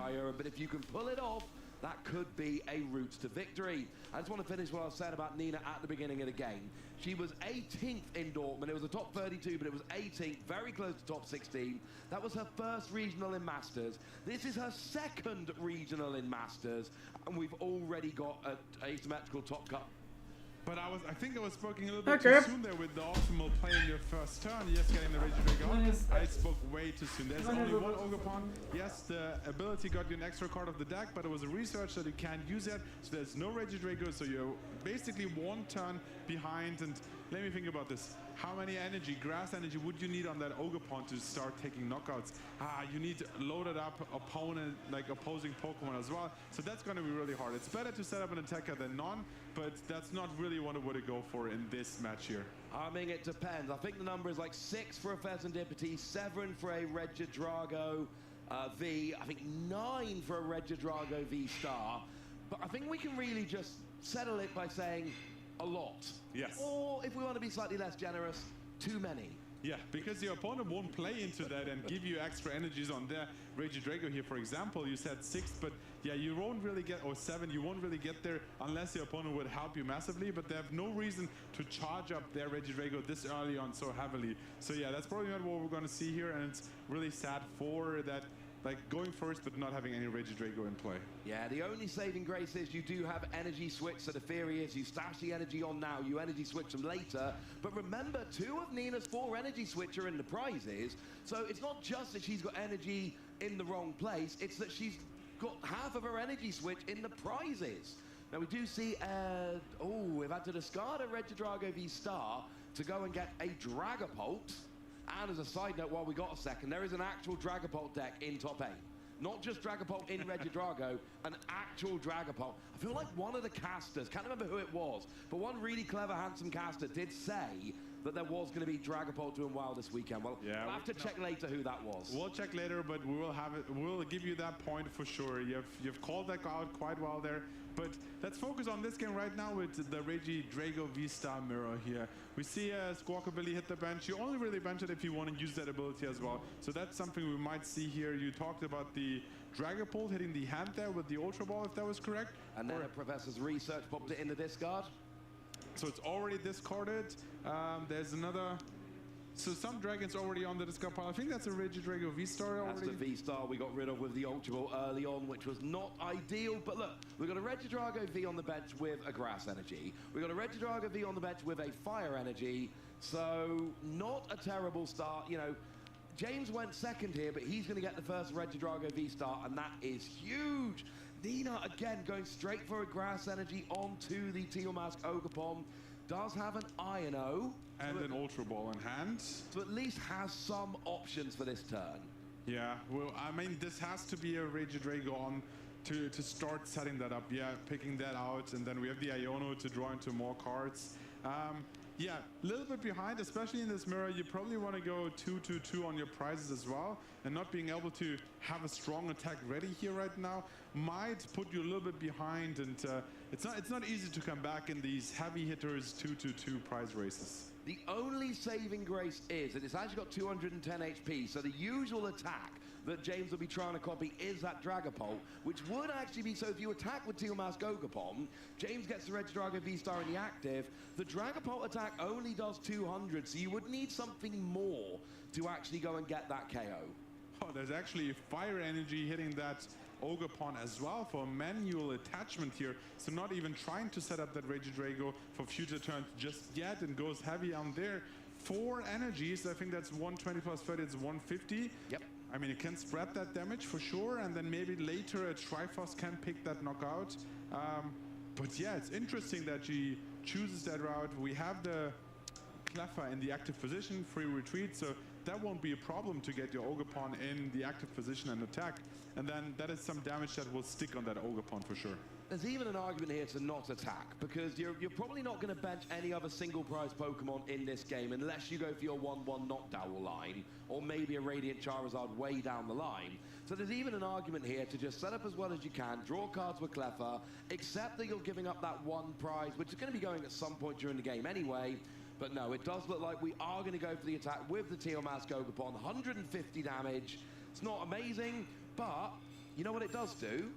That could be a route to victory. I just want to finish what I was saying about Nina at the beginning of the game. She was 18th in Dortmund. It was a top 32, but it was 18th, very close to top 16. That was her first regional in Masters. This is her second regional in Masters, and we've already got an asymmetrical top cut. But I think I was speaking a little bit too soon there with the optimal play in your first turn. Yes, getting the Reggie Drago on. I spoke way too soon. There's only 1 Ogre pawn. Yes, the ability got you an extra card of the deck, but it was a research that you can't use it. So there's no Reggie Drago, so you're basically 1 turn behind. And let me think about this. How many energy, grass energy, would you need on that Ogre pawn to start taking knockouts? You need loaded up opponent, like opposing Pokemon as well. So that's going to be really hard. It's better to set up an attacker than none, but that's not really what I would go for in this match here. I mean, it depends. I think the number is like 6 for a Fezandipity, 7 for a Regidrago V, I think 9 for a Regidrago V star. But I think we can really just settle it by saying a lot. Yes. Or if we want to be slightly less generous, too many. Yeah, because your opponent won't play into that and give you extra energies on their Reggie Drago here. For example, you said 6, but yeah, you won't really get, or 7, you won't really get there unless your opponent would help you massively, but they have no reason to charge up their Reggie Drago this early on so heavily. So yeah, that's probably not what we're going to see here, and it's really sad for that, like going first but not having any Reggie Drago in play. Yeah, the only saving grace is you do have energy switch, so the theory is you stash the energy on now, you energy switch them later, but remember 2 of Nina's 4 energy switch are in the prizes, so it's not just that she's got energy in the wrong place, it's that she's got half of her energy switch in the prizes. Now we do see, we've had to discard a Regidrago V Star to go and get a Dragapult. And as a side note, while we got a second, there is an actual Dragapult deck in top 8. Not just Dragapult in Regidrago, an actual Dragapult. I feel like one of the casters, can't remember who it was, but one really clever, handsome caster did say that there was going to be Dragapult doing well this weekend. Well, yeah, we'll have to check later who that was. We'll check later, but we will have it. We'll give you that point for sure. You've called that out quite well there. But let's focus on this game right now with the Regi Drago V-Star mirror here. We see Squawkabilly hit the bench. You only really bench it if you want to use that ability as well. So that's something we might see here. You talked about the Dragapult hitting the hand there with the Ultra Ball, if that was correct. And then a Professor's Research popped it in the discard. So it's already discarded. There's another... So some dragons already on the discard pile. I think that's a Regi Drago V-Star already. That's the V-Star we got rid of with the Ultra Ball early on, which was not ideal. But look, we've got a Regi Drago V on the bench with a Grass Energy. We've got a Regi Drago V on the bench with a Fire Energy. So not a terrible start. You know, James went second here, but he's going to get the first Regi Drago V-Star, and that is huge. Nina, again, going straight for a Grass Energy onto the Teal Mask Ogerpon. Does have an Iron-O. And an Ultra Ball in hand. So at least has some options for this turn. Yeah, well, I mean, this has to be a Regi Drago on to start setting that up. Yeah, picking that out. And then we have the Iono to draw into more cards. Yeah, a little bit behind, especially in this mirror. You probably want to go 2-2-2 on your prizes as well. And not being able to have a strong attack ready here right now might put you a little bit behind. And it's not easy to come back in these heavy hitters 2-2-2 prize races. The only saving grace is that it's actually got 210 HP, so the usual attack that James will be trying to copy is that Dragapult, which would actually be, so if you attack with Teal Mask Ogerpon, James gets the Regi Drago V-Star in the active. The Dragapult attack only does 200, so you would need something more to actually go and get that KO. Oh, there's actually Fire Energy hitting that Ogerpon as well for manual attachment here. So not even trying to set up that Regi Drago for future turns just yet, and goes heavy on there. 4 energies, I think that's 120 plus 30, it's 150. Yep. I mean, it can spread that damage for sure, and then maybe later a Triforce can pick that knockout. But yeah, it's interesting that she chooses that route. We have the Cleffa in the active position, free retreat, so that won't be a problem to get your Ogerpon in the active position and attack. And then that is some damage that will stick on that Ogerpon for sure. There's even an argument here to not attack, because you're probably not going to bench any other single prize Pokemon in this game unless you go for your 1-1 knockdown line, or maybe a Radiant Charizard way down the line. So there's even an argument here to just set up as well as you can, draw cards with Cleffa, except that you're giving up that one prize, which is going to be going at some point during the game anyway. But no, it does look like we are going to go for the attack with the Teal Mask Ogerpon. 150 damage. It's not amazing, but you know what it does do?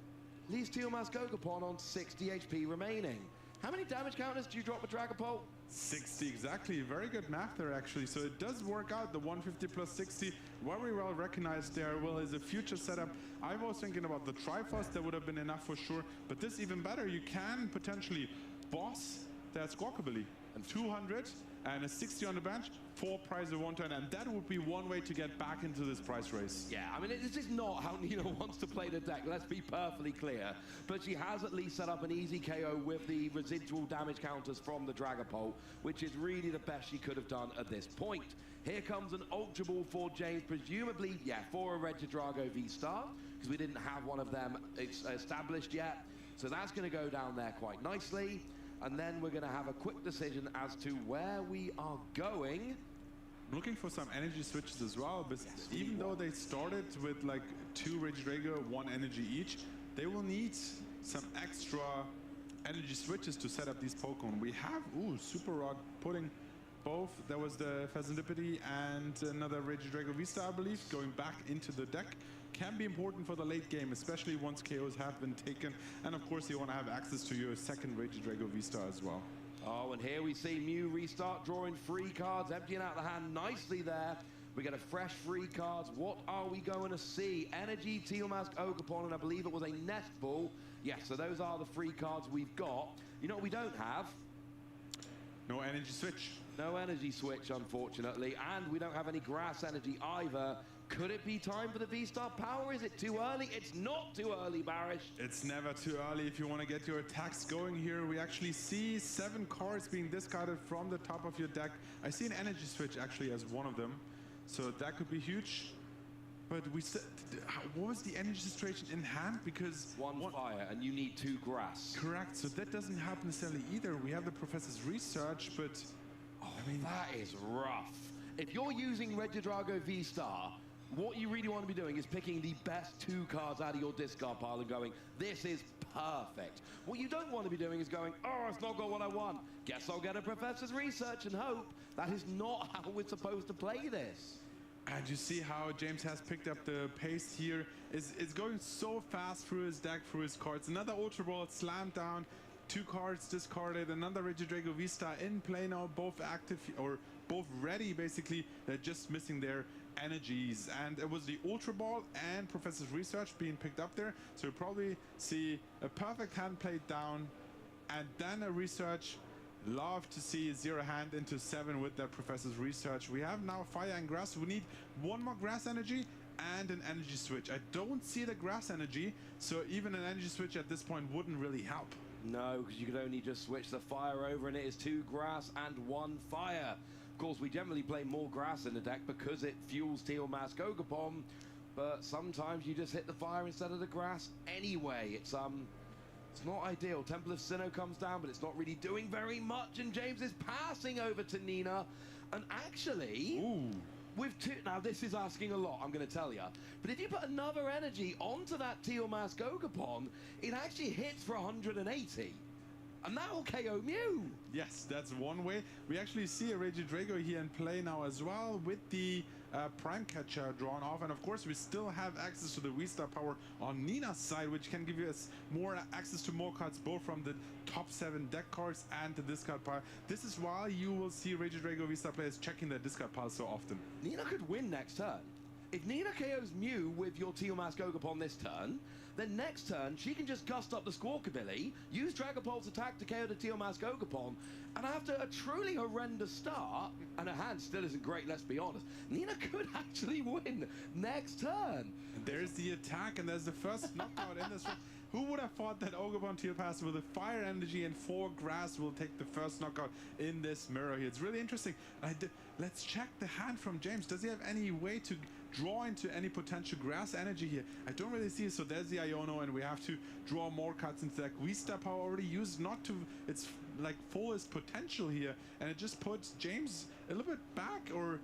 Leaves Teal Mask Ogerpon on 60 HP remaining. How many damage counters do you drop with Dragapult? 60, exactly. Very good math there, actually. So it does work out. The 150 plus 60, very well recognized there. Well, as a future setup, I was thinking about the Triforce. That would have been enough for sure. But this even better. You can potentially boss that Squawkabilly. And 200 and a 60 on the bench, 4 prizes 1 turn, and that would be one way to get back into this prize race. Yeah, I mean, this is not how Nina wants to play the deck, let's be perfectly clear. But she has at least set up an easy KO with the residual damage counters from the Dragapult, which is really the best she could have done at this point. Here comes an Ultra Ball for James, presumably, yeah, for a Regi Drago V-Star, because we didn't have one of them established yet. So that's going to go down there quite nicely. And then we're going to have a quick decision as to where we are going. Looking for some energy switches as well, but yes, even though they started with like 2 Regi Drago, 1 energy each, they will need some extra energy switches to set up these Pokemon. We have, Super Rod putting both, there was the Pheasantipity and another Regi Drago V-Star, I believe, going back into the deck. Can be important for the late game, especially once KOs have been taken. And of course, you want to have access to your second Regi Drago V-Star as well. Oh, and here we see Mew restart, drawing 3 cards, emptying out the hand nicely there. We get a fresh 3 cards. What are we going to see? Energy, Teal Mask, Ogerpon, and I believe it was a Nest Ball. Yes, so those are the 3 cards we've got. You know what we don't have? No energy switch. No energy switch, unfortunately. And we don't have any grass energy either. Could it be time for the V-Star power? Is it too early? It's not too early, Barish. It's never too early if you want to get your attacks going here. We actually see 7 cards being discarded from the top of your deck. I see an energy switch actually as one of them. So that could be huge. But we said, what was the energy situation in hand? Because one fire and you need 2 grass. Correct. So that doesn't happen necessarily either. We have the Professor's Research, but I mean, that is rough. If you're using Regi Drago V-Star what you really want to be doing is picking the best 2 cards out of your discard pile and going, this is perfect. What you don't want to be doing is going, oh, it's not got what I want. Guess I'll get a Professor's Research and hope. That is not how we're supposed to play this. And you see how James has picked up the pace here. It's going so fast through his deck, through his cards. Another Ultra Ball slammed down, 2 cards discarded, another Regidrago V-Star in play now, both active or both ready basically. They're just missing their energies, and it was the Ultra Ball and Professor's Research being picked up there, so you'll probably see a perfect hand played down and then a Research. Love to see 0 hand into 7 with that Professor's Research. We have now Fire and Grass. We need 1 more Grass Energy and an Energy Switch. I don't see the Grass Energy, so even an Energy Switch at this point wouldn't really help. No, because you could only just switch the Fire over, and it is 2 Grass and 1 Fire. Of course, we generally play more Grass in the deck because it fuels Teal Mask Ogapon, but sometimes you just hit the Fire instead of the Grass anyway. It's not ideal. Temple of Sinnoh comes down, but it's not really doing very much, and James is passing over to Nina. And actually, with 2... Now, this is asking a lot, I'm going to tell you. But if you put another energy onto that Teal Mask Ogapon, it actually hits for 180. And that will KO Mew. Yes, that's one way. We actually see a Regidrago here in play now as well, with the Prime Catcher drawn off. And of course, we still have access to the V-Star power on Nina's side, which can give us more access to more cards, both from the top 7 deck cards and the discard pile. This is why you will see Regidrago V-Star players checking their discard pile so often. Nina could win next turn. If Nina KOs Mew with your Teal Mask Ogapon this turn, then next turn she can just gust up the Squawkabilly, use Dragapult's attack to KO the Teal Mask Ogapon, and after a truly horrendous start, and her hand still isn't great, let's be honest, Nina could actually win next turn. And there's the attack, and there's the first knockout in this round. Who would have thought that Ogapon Teal Pass with a Fire Energy and 4 Grass will take the first knockout in this mirror here? It's really interesting. Let's check the hand from James. Does he have any way to draw into any potential Grass Energy here? I don't really see it. So there's the Iono, and we have to draw more cards into that. V-Star power already used not to its like fullest potential here, and it just puts James a little bit back, or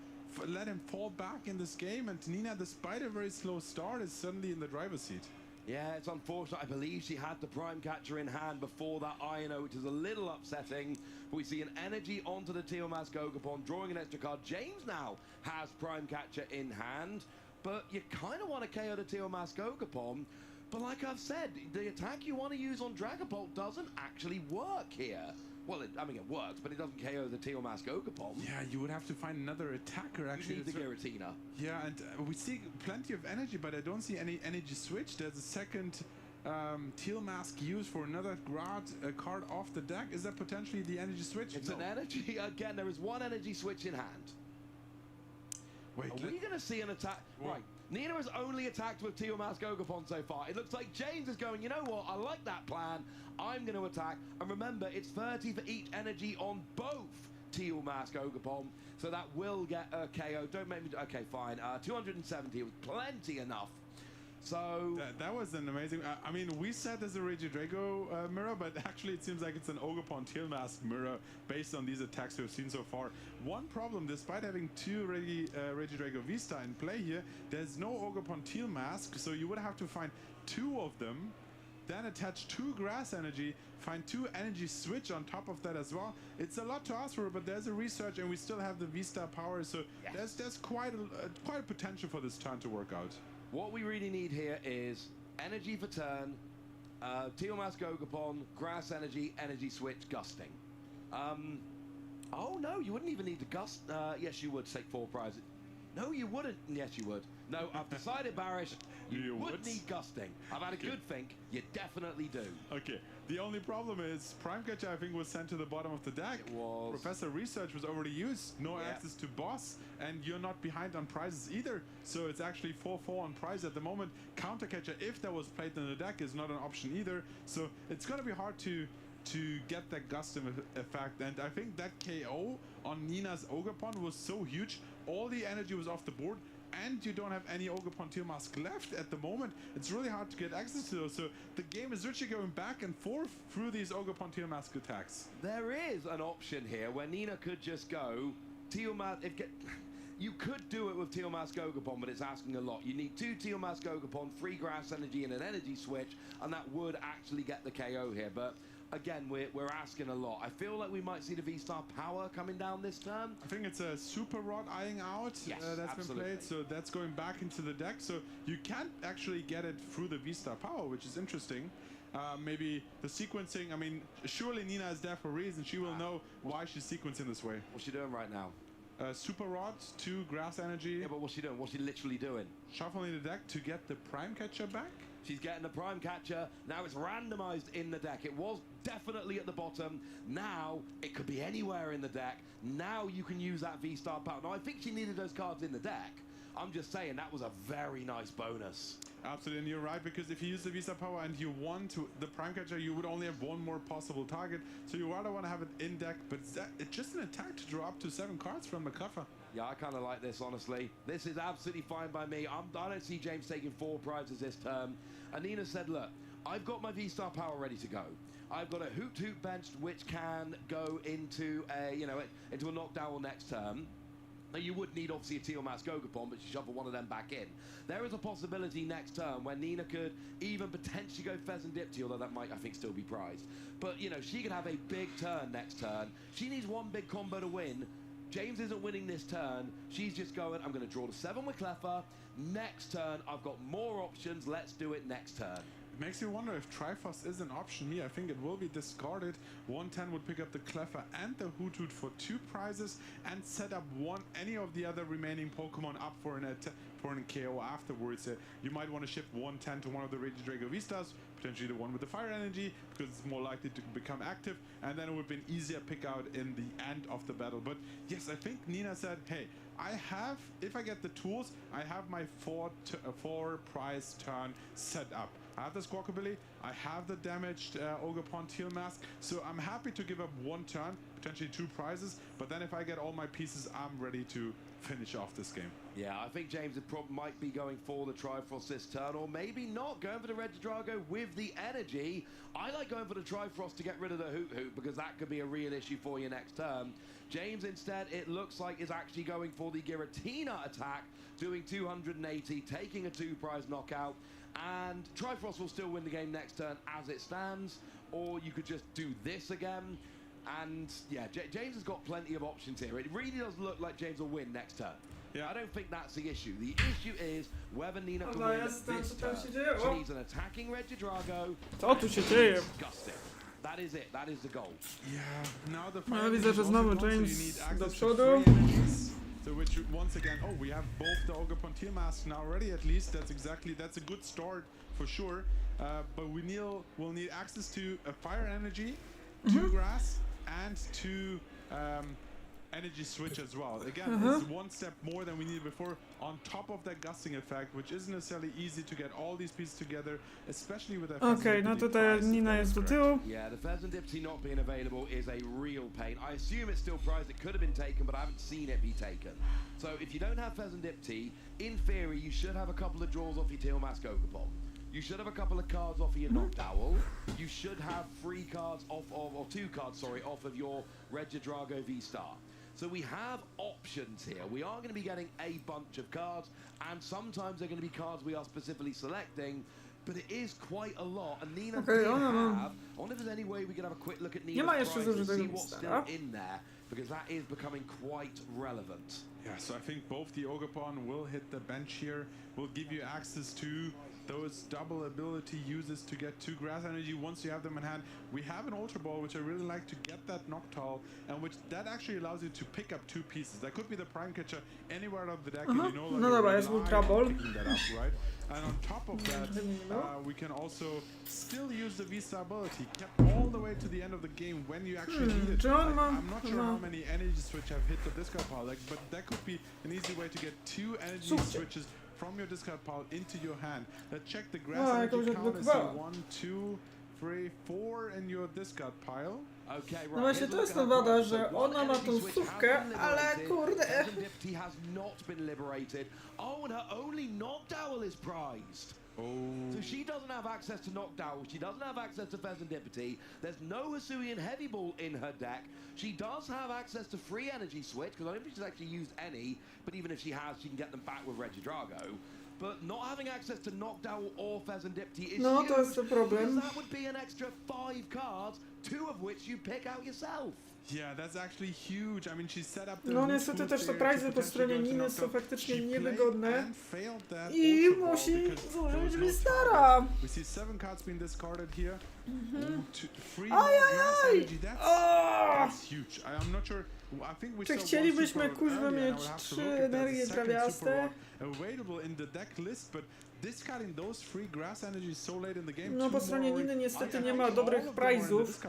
let him fall back in this game. And Nina, despite a very slow start, is suddenly in the driver's seat. Yeah, it's unfortunate. I believe she had the Prime Catcher in hand before that Iono, which is a little upsetting. But we see an energy onto the Teal Mask Ogapon, drawing an extra card. James now has Prime Catcher in hand, but you kind of want to KO the Teal Mask Ogapon. But like I've said, the attack you want to use on Dragapult doesn't actually work here. Well, I mean, it works, but it doesn't KO the Teal Mask Ogapon. Yeah, you would have to find another attacker, actually. You need the Giratina. Yeah, and we see plenty of energy, but I don't see any energy switch. There's a second Teal Mask used for another card off the deck. Is that potentially the energy switch? It's an energy. Again, there is 1 energy switch in hand. Wait, are we going to see an attack? Whoa. Right. Nina has only attacked with Teal Mask Ogapon so far. It looks like James is going, you know what, I like that plan. I'm going to attack. And remember, it's 30 for each energy on both Teal Mask Ogapon. So that will get a KO. Don't make me... Okay, fine. 270 was plenty enough. So... That was an amazing... I mean, we said there's a Regidrago mirror, but actually it seems like it's an Ogapon Teal Mask mirror based on these attacks we've seen so far. One problem, despite having 2 Regidrago V-Star in play here, there's no Ogapon Teal Mask, so you would have to find 2 of them, then attach 2 Grass Energy, find 2 Energy Switch on top of that as well. It's a lot to ask for, but there's a Research, and we still have the V-Star power, so yes, there's quite a potential for this turn to work out. What we really need here is energy for turn, Teal Mask Ogapon, Grass Energy, Energy Switch, Gusting. Oh no, you wouldn't even need to gust. Yes, you would take 4 prizes. No, you wouldn't. Yes, you would. No, I've decided, Barish, you would need Gusting. I've had a good think. You definitely do. Okay. The only problem is Prime Catcher, I think, was sent to the bottom of the deck. It was. Professor Research was already used. No access to boss, and you're not behind on prizes either. So it's actually 4-4 on prize at the moment. Counter Catcher, if that was played in the deck, is not an option either. So it's going to be hard to get that Gusting effect. And I think that KO on Nina's Ogapon was so huge. All the energy was off the board, and you don't have any Ogapon Teal Mask left at the moment. It's really hard to get access to those. So the game is literally going back and forth through these Ogapon Teal Mask attacks. There is an option here where Nina could just go Teal Mask. You could do it with Tiamat Gogapon, but it's asking a lot. You need 2 Tiamat Gogapon, 3 Grass Energy, and an Energy Switch, and that would actually get the KO here. But again, we're asking a lot. I feel like we might see the V-Star Power coming down this turn. I think it's a Super Rod eyeing out. Yes, that's absolutely. been played, so that's going back into the deck. So you can't actually get it through the V-Star Power, which is interesting. Maybe the sequencing, I mean, surely Nina is there for a reason. She will know why she's sequencing this way. What's she doing right now? Super Rod, 2 Grass Energy. Yeah, but what's she doing? What's she literally doing? Shuffling the deck to get the Prime Catcher back. She's getting the Prime Catcher. Now it's randomized in the deck. It was definitely at the bottom. Now it could be anywhere in the deck. Now you can use that V-Star Power. Now I think she needed those cards in the deck. I'm just saying that was a very nice bonus. Absolutely, and you're right, because if you use the V-Star Power and you want to the Prime Catcher, you would only have 1 more possible target. So you rather want to have it in deck, but it's just an attack to draw up to 7 cards from the cover. Yeah, I kind of like this, honestly. This is absolutely fine by me. I don't see James taking 4 prizes this turn. Anina said, look, I've got my V-Star Power ready to go. I've got a Hoot benched, which can go into a, into a knockdown next turn. Now, you would need, obviously, a Tiamat Gogapon, but you shuffle one of them back in. There is a possibility next turn where Nina could even potentially go Pheasant Dipty, although that might, I think, still be prized. But, she could have a big turn next turn. She needs 1 big combo to win. James isn't winning this turn. She's just going, I'm going to draw the 7 with Cleffa. Next turn, I've got more options. Let's do it next turn. It makes you wonder if Triforce is an option here. I think it will be discarded. 110 would pick up the Cleffa and the Hoot for 2 prizes and set up any of the other remaining Pokemon up for an KO afterwards. You might want to shift 110 to one of the Regidrago V-Stars, potentially the one with the Fire Energy, because it's more likely to become active, and then it would be an easier pick out in the end of the battle. But yes, I think Nina said, hey, if I get the tools, I have my 4 prize turn set up. I have the Squawkabilly, I have the damaged Ogerpon Teal Mask, so I'm happy to give up 1 turn, potentially 2 prizes, but then if I get all my pieces, I'm ready to finish off this game. Yeah, I think James might be going for the Trifrost this turn, or maybe not, going for the Regidrago with the energy. I like going for the Trifrost to get rid of the Hoot, because that could be a real issue for you next turn. James, instead, it looks like, is actually going for the Giratina attack, doing 280, taking a 2 prize knockout, and Trifrost will still win the game next turn as it stands, or you could just do this again. And yeah, James has got plenty of options here. It really does look like James will win next turn. Yeah, I don't think that's the issue. The issue is whether Nina can win this turn. She needs an attacking Regidrago. Co tu się dzieje? Disgusting. That is it. That is the goal. Yeah, now the No, widzę, że znowu James do przodu. So which once again, we have both the Ogerpon Teal Mask now already. At least that's a good start for sure. But we'll need access to a Fire Energy, 2 Grass, and 2 Energy Switch as well. Again, it's 1 step more than we needed before, on top of that gusting effect, which isn't necessarily easy to get all these pieces together, especially with that. Okej, no tutaj Nina jest do tyłu. Yeah, the Pheasant Dipty not being available is a real pain. I assume it's still prized. It could have been taken, but I haven't seen it be taken. So if you don't have Pheasant Dipty, in theory, you should have a couple of draws off your Tealmask Gogapon. You should have a couple of cards off of your Noctowl. You should have 3 cards off of, or 2 cards, sorry, off of your Regidrago V-Star. So we have options here. We are going to be getting a bunch of cards, and sometimes they're going to be cards we are specifically selecting, but it is quite a lot. And Nina did have, I wonder if there's any way we could have a quick look at Nina's price and see what's still in there, because that is becoming quite relevant. Yeah, so I think both the Ogerpon will hit the bench here, will give you access to those double ability uses to get 2 Grass Energy once you have them in hand. We have an Ultra Ball, which I really like to get that Noctowl, and which that actually allows you to pick up 2 pieces. That could be the Prime Catcher anywhere out of the deck, and you know, like, no dobra, jest Ultra Ball. Picking that up, right? And on top of that, we can also still use the V-Star ability, kept all the way to the end of the game when you actually need it. Like, I'm not sure how many Energy Switch have hit the discard pile, but that could be an easy way to get 2 Energy Switches from your discard pile into your hand. Let's check the Grass Energy count. Is 1, 2, 3, 4 in your discard pile. Okay, right. No właśnie to jest ta wada, że ona ma tą słówkę, ale kurde. Dipty has not been liberated. Oh, and her only Noctowl is prized. So she doesn't have access to Knockdown, she doesn't have access to Serendipity, there's no Hisuian Heavy Ball in her deck. She does have access to free energy switch, because I don't think she's actually used any, but even if she has, she can get them back with Regidrago. But not having access to Knockdown or Serendipity is huge, to jest to problem. because that would be an extra 5 cards, 2 of which you pick out yourself. Yeah, that's actually huge. I mean, she set up the No niestety też te prizy po stronie Niny są faktycznie niewygodne i musi zużyć Blistara. We see 7 cards being discarded here. Ajajaj! That's huge. I'm not sure. I think we Czy saw chcielibyśmy one super kuźwa early, and I mieć would have to 3 look at that energie second trawiaste? super available in the deck list, but discarding those free grass energies so late in the game. No po stronie Niny niestety nie ma dobrych prizów,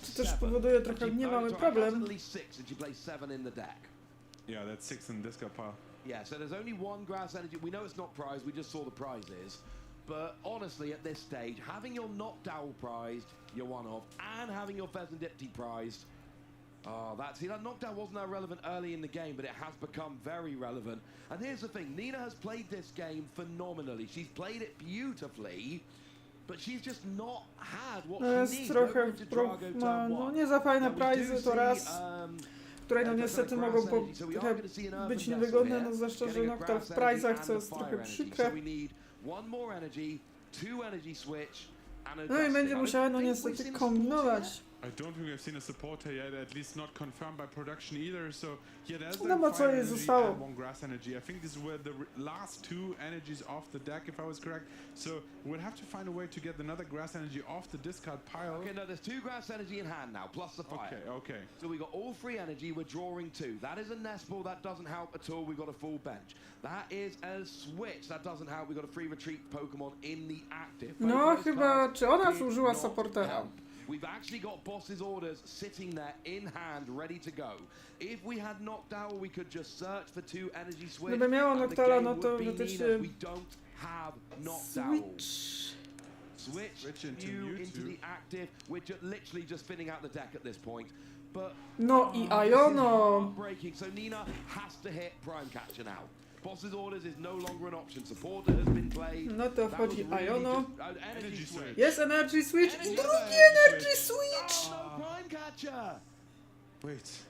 co też powoduje trochę niemały problem. Yeah, that's 6 in the discard pile. Yeah, so there's only 1 grass energy. We know it's not prized, we just saw the prizes. But honestly, at this stage, having your Knockdown prized, you're one of, and having your Serendipity prized, that Knockdown wasn't that relevant early in the game, but it has become very relevant. And here's the thing, Nina has played this game phenomenally. She's played it beautifully, but she's just not had what she needs. Trochę no nie za fajne prizy to raz, które no niestety mogą trochę być niewygodne, no zwłaszcza, że Nocta w prizach, co jest trochę przykre. No i będzie musiała no niestety kombinować. I don't think we've seen a supporter yet, at least not confirmed by production either. So yeah, there's No bo co jej and zostało? 1 grass energy. I think these were the last 2 energies off the deck, if I was correct. So we'll have to find a way to get another grass energy off the discard pile. Okay, no, there's 2 grass energy in hand now, plus the fire. Okay. So we got all free energy, we're drawing 2. That is a nest ball, that doesn't help at all, we've got a full bench. That is a switch, that doesn't help, we've got a free retreat Pokemon in the active. No chyba, czy ona służyła supportera? We've actually got boss's orders sitting there in hand, ready to go. If we had Knockdown, we could just search for 2 energy switch. Gdyby miała Noctala, no to faktycznie we don't have Knockdown. Switch you into the active. We're literally just spinning out the deck at this point. But no i Iono. Breaking. So Nina has to hit Prime Catcher now. Boss's orders is no longer an option. Supporter has been played. No to wchodzi Iono. Energy switch. Jest energy switch i drugi energy switch! Oh, no Prime Catcher! Wait.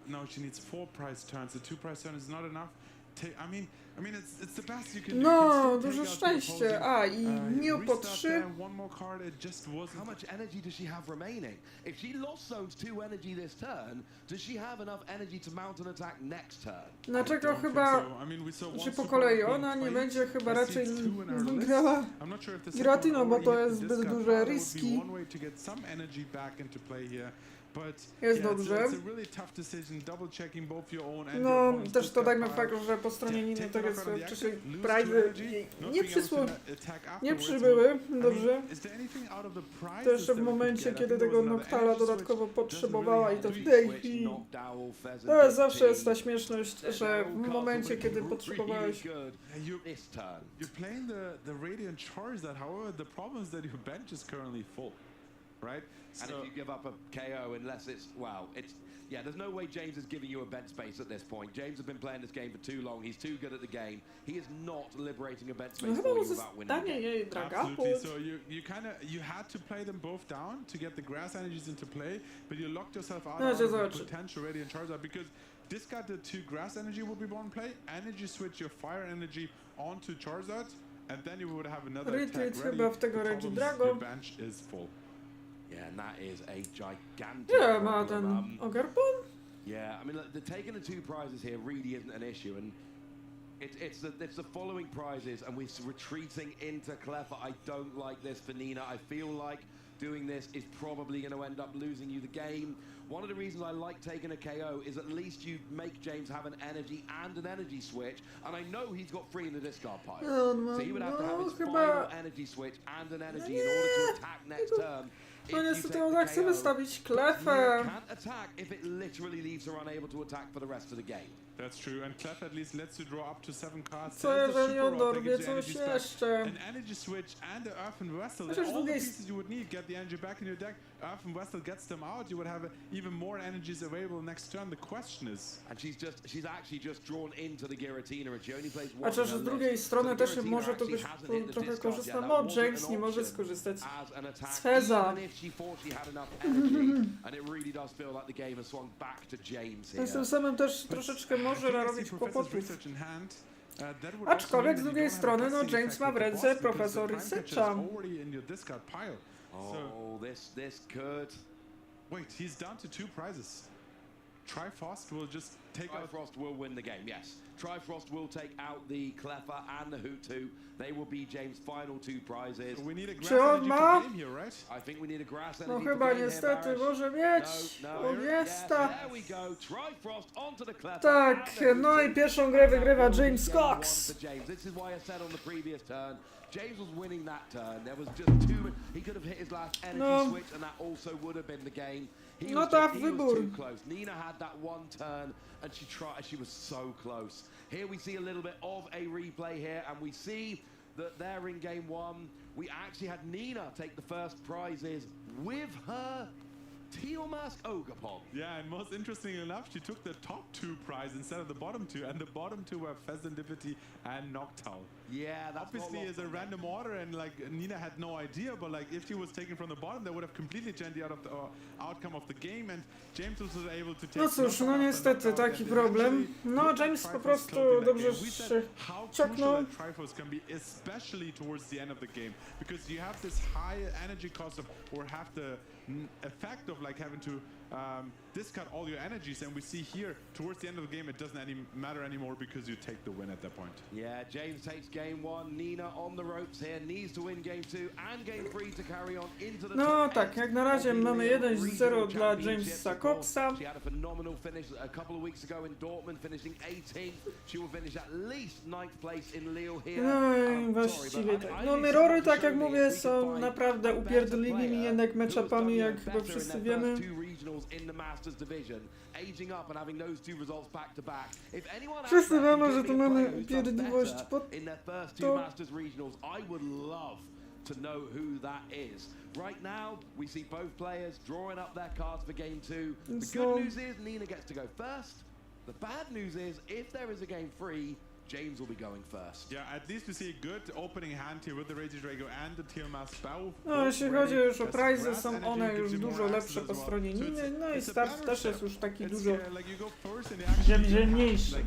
No, she needs 4 prize turns. The 2 prize turn is not enough. I mean, it's the best you can do. No, duże szczęście. A, i Mew po 3. How much energy does she have remaining? If she lost zones 2 energy this turn, does she have enough energy to mount an attack next turn? Dlaczego chyba, czy po kolei ona nie będzie chyba raczej grała Giratina, bo to jest zbyt duże riski. Jest dobrze. No, też dodajmy fakt, że po stronie Niny to jest wcześniej prizy nie przybyły, dobrze. To jeszcze w momencie, kiedy tego Noctala dodatkowo potrzebowała i to w tej chwili. To jest zawsze ta śmieszność, że w momencie, kiedy potrzebowałeś. You're playing the Radiant Charizard, however, the problem is that your bench is currently full. Right? And if you give up a KO, unless there's no way James is giving you a bench space at this point. James has been playing this game for too long. He's too good at the game. He is not liberating a bench space for you without winning the game. Absolutely. So you had to play them both down to get the grass energies into play, but you locked yourself out of the potential Radiant Charizard because discard the 2 grass energy will be one play, energy switch your fire energy onto Charizard, and then you would have another attack ready. Chyba w tego Regidrago. Your bench is full. Yeah, and that is a gigantic Yeah, ma ten Ogarpon? Yeah, I mean, look, taking the 2 prizes here really isn't an issue, and it's the following prizes, and we're retreating into Cleffa. I don't like this for Nina. I feel like doing this is probably going to end up losing you the game. One of the reasons I like taking a KO is at least you make James have an energy and an energy switch, and I know he's got 3 in the discard pile. So he would have to have his final energy switch and an energy in order to attack next turn. No niestety ona chce wystawić Klefę. Can't attack if it literally leaves her unable to attack for the rest of the game. That's true, and Clef at least lets you draw up to 7 cards. Co jeżeli on dorwie coś jeszcze? An energy switch and the Earthen Vessel. Chociaż All the drugiej pieces you would need, get the energy back in your deck. Earthen Vessel gets them out. You would have even more energies available next turn. The question is, and she's actually just drawn into the Giratina, and she only plays one. A chociaż z drugiej strony też może to być trochę korzystne, no James nie może skorzystać z Feza. Z tym samym też troszeczkę może narobić kłopotów. Aczkolwiek z drugiej strony, no James ma w ręce Profesor Researcha. Oh, this could. Wait, he's down to 2 prizes. Trifrost will just take out. Trifrost will win the game, yes. Trifrost will take out the Cleffa and the Hoot-2. They will be James' final 2 prizes. So we need a grass Czy on energy ma? for game here, right? I think we need a grass No energy chyba for game niestety here, może mieć. No, Jest yes, ta. there we go. Trifrost onto the Cleffa. Tak, no i pierwszą grę wygrywa James Cox. This is why I said on the previous turn, James was winning that turn. There was just too. He could have hit his last energy switch, and that also would have been the game. He was too close. Nina had that one turn, and she tried. She was so close. Here we see a little bit of a replay here, and we see that there in game 1, we actually had Nina take the first prizes with her Teal Mask Ogapon. Yeah, and most interestingly enough, she took the top 2 prize instead of the bottom 2, and the bottom 2 were Fezandipity and Noctowl. Yeah, that's obviously is a random order, and like Nina had no idea, but like if she was taken from the bottom, that would have completely changed the outcome of the game, and James was able to take. No cóż, no niestety taki problem. No James po prostu dobrze się cioknął. Trifos can be especially towards the end of the game, because you have this high energy cost of, or have the effect of like having to discard all your energies, and we see here towards the end of the game it doesn't matter anymore because you take the win at that point. Yeah, James takes game 1. Nina on the ropes here, needs to win game 2 and game 3 to carry on into the No tak, jak na razie mamy 1-0 dla Jamesa Coxa. She had a phenomenal finish a couple of weeks ago in Dortmund, finishing 18th. She will finish at least 9th place in Lille here. No i właściwie tak. No Mirrory, tak jak mówię, są naprawdę upierdliwymi jednak matchupami, jak chyba wszyscy wiemy. Wszyscy wiemy, że tu mamy upierdliwość pod to. To know who that is. Right now, we see both players drawing up their cards for game 2. The good news is Nina gets to go first. The bad news is if there is a game 3, James will be going first. Yeah, at least we see a good opening hand here with the Regio Drago and the Teal Mask Bow. No, jeśli chodzi już o prizy, są one już dużo lepsze po stronie Niny, no i start też jest już taki dużo ziemniejszy.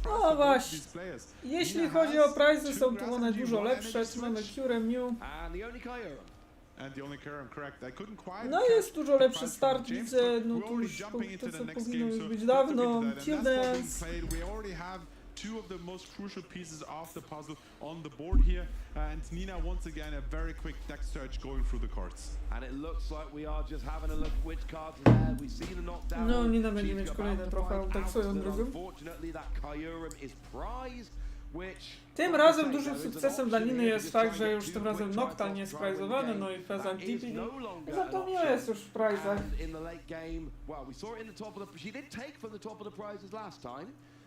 No właśnie, jeśli chodzi o prizy, są tu one dużo lepsze, tu mamy Cure Mew. No jest dużo lepszy start, widzę, no to już to co powinno już być dawno, Kill Dance. 2 of the most crucial pieces of the puzzle on the board here, and Nina once again a very quick deck search going through the cards. And it looks like we are just having a look at which cards are there. We see the knockdown. No, Nina będzie mieć kolejny trofeum, tak swoją drogą. Unfortunately, that Kyurem is prized. Tym razem dużym sukcesem dla Niny jest fakt, że już tym razem Noctowl nie jest prizowany, no i Fezant DP. Za to nie jest już w prizach.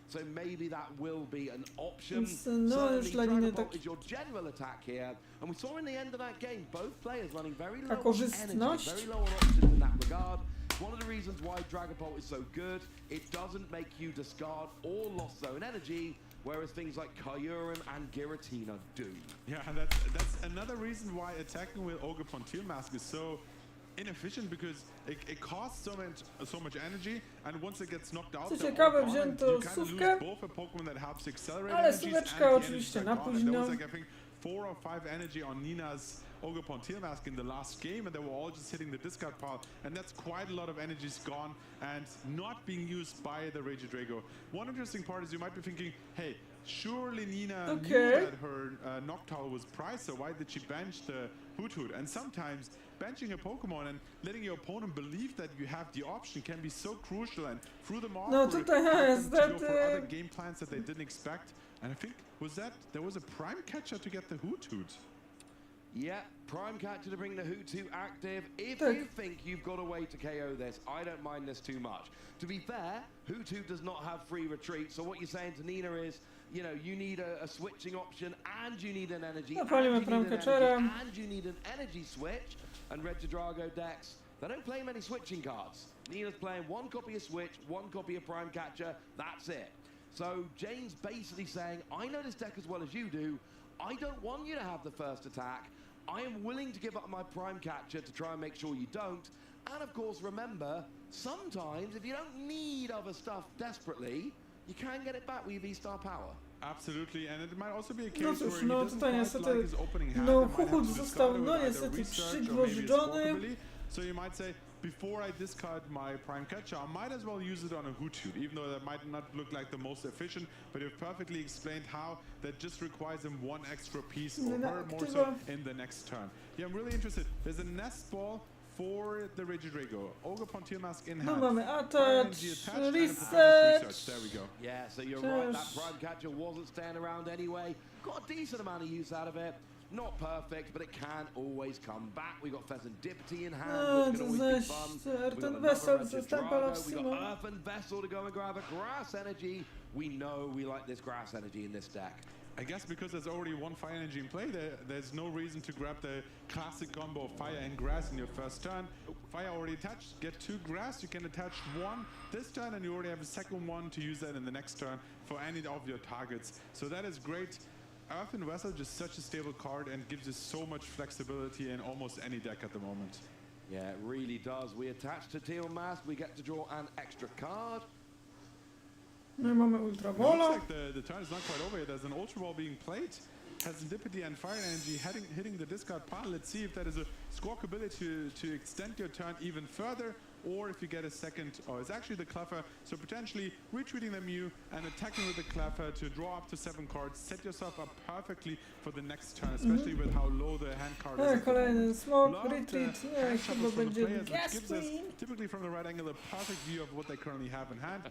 So maybe that will be an option. No już dla Niny tak. Is your general attack here, and we saw in the end of that game both players running very low on energy, very low on options in that regard. One of the reasons why Dragapult is so good, it doesn't make you discard all lost zone energy, whereas things like Kyurem and Giratina do. Yeah, and that's another reason why attacking with Ogapon Teal Mask is so inefficient, because it costs so much energy, and once it gets knocked out, Co ciekawe, wzięto Sówkę, ale Sóweczka oczywiście na późno. 4 or 5 energy on Nina's Ogapon Teal Mask in the last game, and they were all just hitting the discard pile, and that's quite a lot of energies gone and not being used by the Regio Drago. One interesting part is you might be thinking, hey, surely Nina knew that her Noctowl was prized, so why did she bench the Hoot? And sometimes benching a Pokemon and letting your opponent believe that you have the option can be so crucial, and through them all, no tutaj jest to go for other game plans that they didn't expect. And I think there was a prime catcher to get the Hoot. Yeah, Prime Catcher to bring the Hutu active. If you think you've got a way to KO this, I don't mind this too much. To be fair, Hutu does not have free retreat, so what you're saying to Nina is, you know, you need a switching option, and you need an energy, and you need an energy switch. And Regidrago decks, they don't play many switching cards. Nina's playing one copy of Switch, one copy of Prime Catcher, that's it. So Jane's basically saying, I know this deck as well as you do, I don't want you to have the first attack. I am willing to give up my Prime Catcher to try and make sure you don't. And of course, remember, sometimes if you don't need other stuff desperately, you can get it back with your V-Star power. Absolutely, and it might also be a case No where cóż, he no doesn't tutaj quite niestety, like his opening hand. no He might have Huchut to został, discard it no with niestety either research or maybe his przygwożdżony. walkability. So you might say, before I discard my Prime Catcher, I might as well use it on a Hutu, even though that might not look like the most efficient, but you've perfectly explained how that just requires him one extra piece, or her more so, in the next turn. Yeah, I'm really interested. There's a nest ball for the Regidrago. Oglądamy Teal Mask in hand. No mamy attach, research. There we go. Yeah, so you're right, that Prime Catcher wasn't staying around anyway. Got a decent amount of use out of it. Not perfect, but it can always come back. We got Pheasantipity in hand, which can always be fun. We got another Regidrago. We got Earthen Vessel to go and grab a Grass Energy. We know we like this Grass Energy in this deck. I guess because there's already one Fire Energy in play, there's no reason to grab the classic combo of Fire and Grass in your first turn. Fire already attached, get 2 Grass, you can attach 1 this turn, and you already have a second one to use that in the next turn for any of your targets. So that is great. Earthen Vessel just such a stable card and gives you so much flexibility in almost any deck at the moment. Yeah, it really does. We attach to Teal Mask, we get to draw an extra card. No i mamy Ultra Bola. Looks like the turn is not quite over yet. There's an Ultra Ball being played. Has Lippity and Fire Energy hitting the discard pile. Let's see if that is a squawk ability to extend your turn even further, or if you get a second, it's actually the Cleffer, so potentially retreating the Mew and attacking with the Cleffer to draw up to 7 cards, set yourself up perfectly for the next turn, especially with how low the hand card is. Kolejny smoke, retreat, nie, chyba będzie gas typically from the right angle, a perfect view of what they currently have in hand.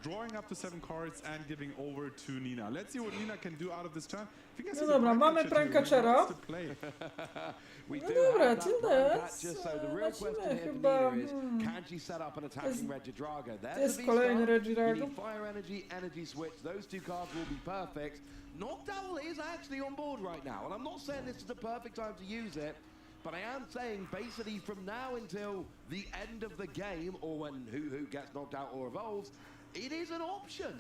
Drawing up to 7 cards and giving over to Nina. Let's see what Nina can do out of this turn. No dobra, mamy Prime Catchera. No dobra, Tildes. Lecimy chyba. Can she set up an attacking Regidrago? Jest kolejny Regidrago. Fire Energy, Energy Switch. Those 2 cards will be perfect. Knockdown is actually on board right now, and I'm not saying this is the perfect time to use it, but I am saying basically from now until the end of the game, or when who gets knocked out or evolves, it is an option.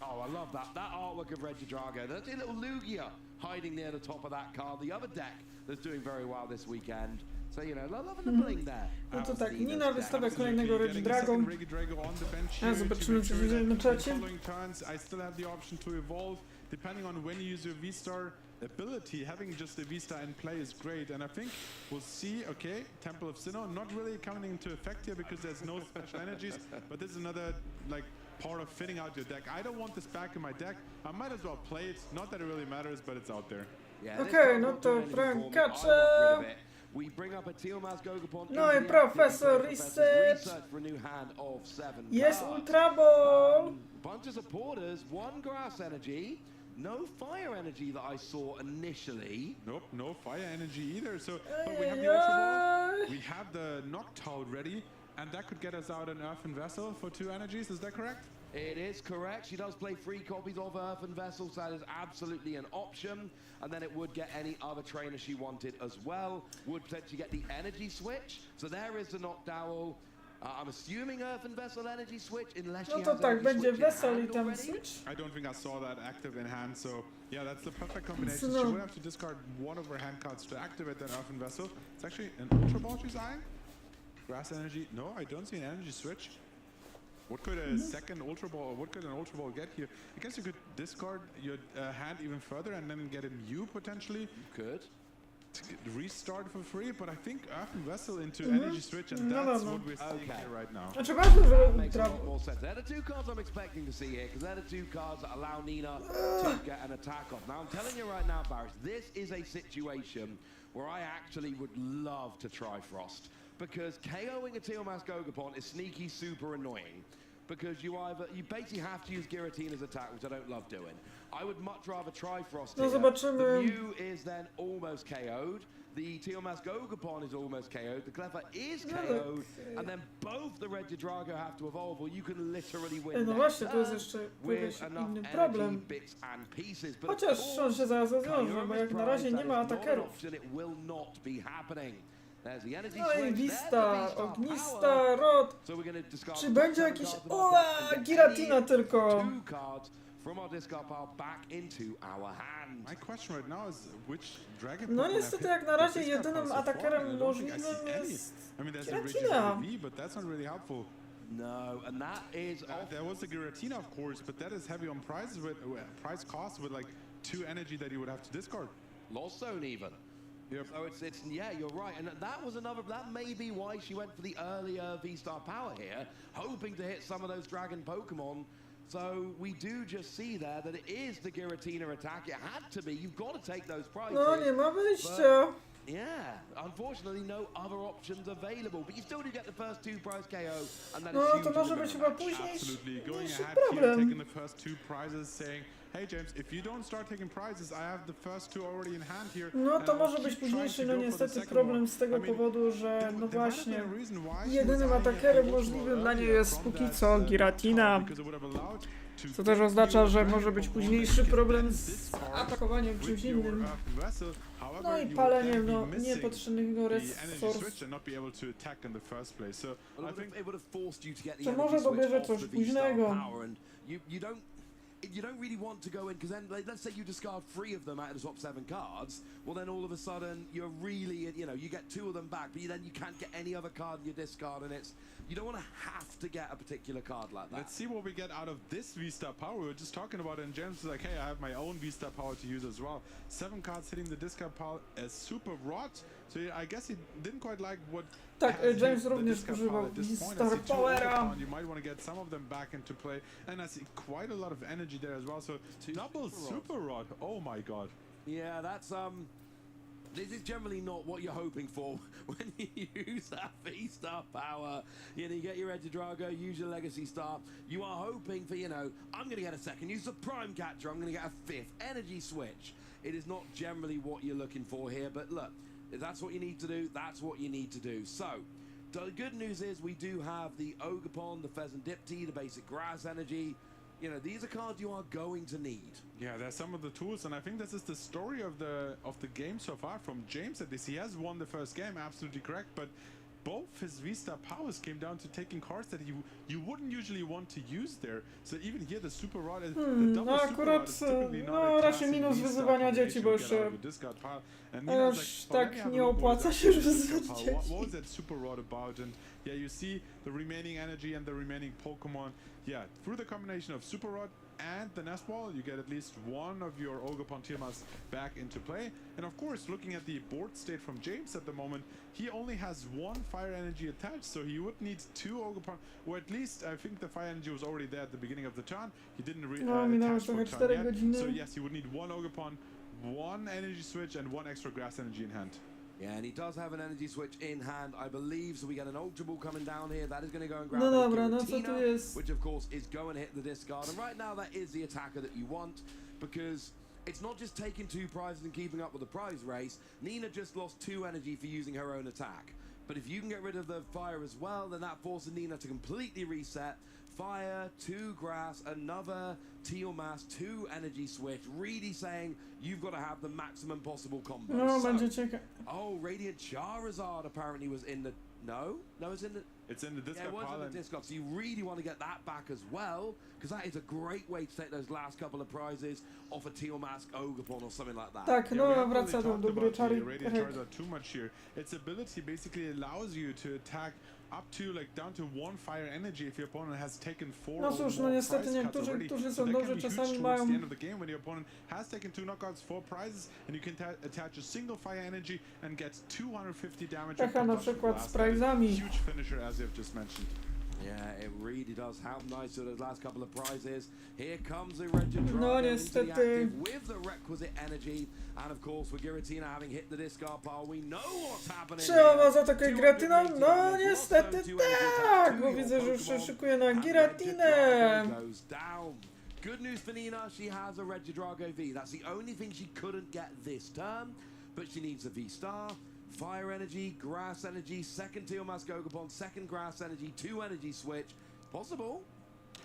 Oh, I love that. That artwork of Regidrago. That's a little Lugia hiding near the top of that card. The other deck that's doing very well this weekend. So, you know, loving the bling there. No to tak, Nina wystawia kolejnego Regidrago. A zobaczymy, co się dzieje na czacie. I still have the option to evolve, depending on when you use your V-Star ability. Having just a V-Star in play is great, and I think we'll see, okay, Temple of Sinnoh, not really coming into effect here because there's no special energies, but this is another, like, part of fitting out your deck. I don't want this back in my deck. I might as well play it. Not that it really matters, but it's out there. Yeah, okay, no to Prime Catcher. We bring up a Teal Mask Ogopon. No i Professor Research. For a new hand of 7 Jest cards. Ultra Ball. Bunch of supporters, 1 Grass Energy. No Fire Energy that I saw initially. Nope, no Fire Energy either. So, but we have the Ultra Ball. We have the Noctowl ready. And that could get us out an Earthen Vessel for 2 energies, is that correct? It is correct. She does play 3 copies of Earthen Vessel, so that is absolutely an option. And then it would get any other trainer she wanted as well. Would potentially get the energy switch. So there is the Noctowl. I'm assuming Earthen Vessel energy switch, unless she No to has tak, będzie Vessel i tam already. switch. I don't think I saw that active in hand, so yeah, that's the perfect combination. She would have to discard 1 of her hand cards to activate that Earthen Vessel. It's actually an Ultra Ball she's eyeing. Grass Energy, no, I don't see an energy switch. What could a second Ultra Ball, or what could an Ultra Ball get here? I guess you could discard your hand even further and then get a Mew potentially. You could. To restart for free, but I think Earthen Vessel into energy switch, and that's what we're seeing here right now. That makes a lot more sense. They're the 2 cards I'm expecting to see here, because they're the 2 cards that allow Nina to get an attack off. Now, I'm telling you right now, Barris, this is a situation where I actually would love to try Frost. Because KOing a Teal Mask Ogopon is sneaky super annoying. because you basically have to use Giratina's attack, which I don't love doing. I would much rather try Frost No here. zobaczymy. The Mew is then almost KO'd. The Tiamat Gogapon is almost KO'd. The Cleffa is KO'd. And then both the Regio Drago have to evolve, or you can literally win No właśnie, tu jest jeszcze jakiś inny problem. Chociaż on się zaraz rozwiąże, bo jak na razie nie ma atakerów. No i Vista, Ognista, Rod. Czy będzie jakiś... O, Giratina tylko. No niestety jak na razie jedynym atakerem możliwym jest Giratina. No, and that is there was a Giratina, of course, but that is heavy on prizes with price cost with like 2 energy that you would have to discard. Lost zone even. Yep. So it's yeah, you're right, and that may be why she went for the earlier V-Star power here, hoping to hit some of those dragon Pokemon. So we do just see there that it is the Giratina attack. It had to be. You've got to take those prizes. No nie ma wyjścia. Yeah, unfortunately no other options available, but you still do get the first 2 prize KO, and that No is to huge. może być chyba później Absolutely, going mniejszy ahead here, problem. taking the first 2 prizes, saying, hey James, if you don't start taking prizes, I have the first 2 already in hand here. No to może być późniejszy, no niestety problem z tego powodu, że no właśnie jedynym atakerem możliwym dla niej jest póki co Giratina. Co też oznacza, że może być późniejszy problem z atakowaniem czymś innym. No i paleniem niepotrzebnego resursu. To może dobierze coś późnego. You don't really want to go in, because then let's say you discard 3 of them out of the top 7 cards, well then all of a sudden you're really, you get 2 of them back, but then you can't get any other card in your discard, and you don't want to have to get a particular card like that. Let's see what we get out of this V-Star power. We were just talking about it, and James was like, hey, I have my own V-Star power to use as well. 7 cards hitting the discard pile as super rod, so I guess he didn't quite like what. Tak, James również używał V-Star Powera. You might want to get some of them back into play, and I see quite a lot of energy there as well. So double super rod. Oh my god. Yeah, that's this is generally not what you're hoping for when you use that V-Star power. You get your Regio Drago, use your Legacy Star. You are hoping for, I'm going to get a second, use the Prime Catcher, I'm going to get a 5th energy switch. It is not generally what you're looking for here, but look, if that's what you need to do, that's what you need to do. So, the good news is we do have the Ogapon, the Pheasant Dipty, the basic grass energy. These are cards you are going to need. Yeah, there's some of the tools, and I think this is the story of the game so far from James at least. He has won the first game, absolutely correct, but both his V-Star powers came down to taking cards that you wouldn't usually want to use there. So even here the Super Rod, the double no Super Rod is typically not a raczej minus wyzywania dzieci, bo jeszcze tak nie opłaca się już wyzywać dzieci. What was that Super Rod about? And yeah, you see the remaining energy and the remaining Pokemon. Yeah, through the combination of Super Rod and the Nest Ball, you get at least one of your Ogapon Tiamas back into play. And of course, looking at the board state from James at the moment, he only has 1 Fire Energy attached, so he would need 2 Ogapon, or at least I think the Fire Energy was already there at the beginning of the turn. He didn't attach for turn yet, so yes, he would need 1 Ogapon, 1 Energy Switch, and 1 extra Grass Energy in hand. Yeah, and he does have an energy switch in hand, I believe, so we get an Ultra Ball coming down here. That is going to go and grab Giratina, which of course is going to hit the discard. And right now that is the attacker that you want, because it's not just taking 2 prizes and keeping up with the prize race. Nina just lost 2 energy for using her own attack. But if you can get rid of the fire as well, then that forces Nina to completely reset. Fire, 2 grass, another teal mass, 2 energy switch, really saying you've got to have the maximum possible combo. No, będzie ciekawe. Oh, Radiant Charizard apparently was in the... No, it's in the... It's in the discard pile. Yeah, it was in the discard, so you really want to get that back as well, because that is a great way to take those last couple of prizes off a Teal Mask Ogapon or something like that. Tak, no wraca do gry Radiant Charizard too much here. Its ability basically allows you to attack up to down to 1 fire energy if your opponent has taken 4 No cóż, no niestety niektórzy, którzy są dobrzy, czasami mają... the end of the game when your opponent has taken 2 knockouts, 4 prizes, and you can attach a single fire energy and get 250 damage. Taka na przykład z prizami. Huge finisher as you've just mentioned. Yeah, it really does help nice with those last couple of prizes. Here comes the regio No niestety. with the requisite energy, and of course with Giratina having hit the discard pile, we know what's happening. Czy on ma zatokę Giratina? No niestety tak, bo widzę, że już się szykuje na Giratinę. Good news for Nina, she has a Regidrago V. That's the only thing she couldn't get this turn, but she needs a V-Star. Fire energy, grass energy, second Teal'c Ogopon, second grass energy, 2 energy switch. Possible.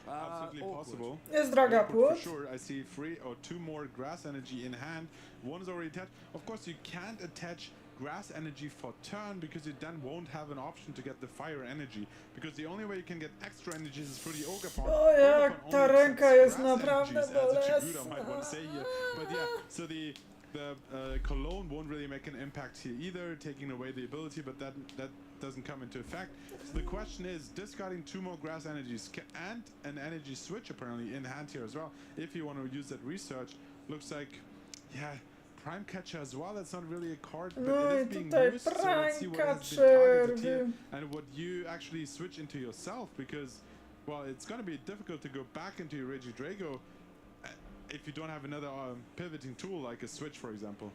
Absolutely possible. Jest droga For płód. sure, I see 3 or 2 more grass energy in hand. One is already attached. Of course, you can't attach grass energy for turn because you then won't have an option to get the fire energy, because the only way you can get extra energies is through the Ogopon. O, jak ta ręka jest naprawdę bolesna. bolesna. But yeah, so the cologne won't really make an impact here either, taking away the ability, but that doesn't come into effect. So the question is, discarding 2 more grass energies and an energy switch apparently in hand here as well, if you want to use that research. Looks like, yeah, Prime Catcher as well. That's not really a card, but No it i is being tutaj used, so let's see what has been Prime targeted here Catcher. and what you actually switch into yourself, because, well, it's going to be difficult to go back into your Regidrago if you don't have another pivoting tool like a switch, for example.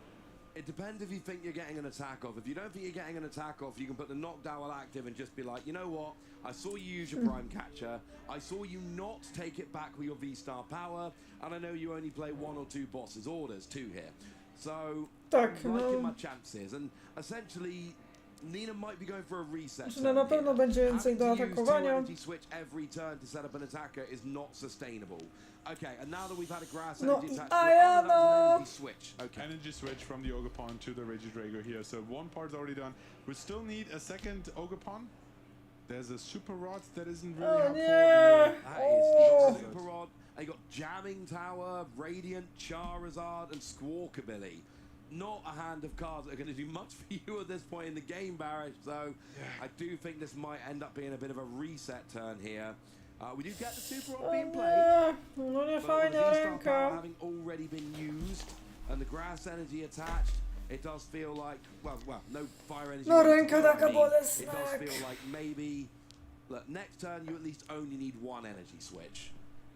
It depends if you think you're getting an attack off. If you don't think you're getting an attack off, you can put the knockdown while active and just be like, you know what? I saw you use your Prime Catcher. I saw you not take it back with your V-Star power. And I know you only play 1 or 2 bosses orders, 2 here. So, Tak, I'm liking no. my chances. And essentially, Nina might be going for a reset. Znaczy, no na pewno będzie więcej do atakowania. Energy switch every turn to set up an attacker is not sustainable. Okay, and now that we've had a grass No energy i attached, Ayano! energy switch. Okay. Energy switch from the Ogopon to the Regidrago here. So 1 part's already done. We still need a second Ogopon. There's a Super Rod that isn't really helpful. nie! You got Super Rod, you got Jamming Tower, Radiant, Charizard, and Squawkabilly. Not a hand of cards that are going to do much for you at this point in the game, Barish. So I do think this might end up being a bit of a reset turn here. We do get the Super Rod being played. No nie But fajna with the V-Star ręka. power having already been used and the grass energy attached, it does feel like, well, no fire energy. No ręka taka It bolesna. does feel like maybe, look, next turn you at least only need 1 energy switch.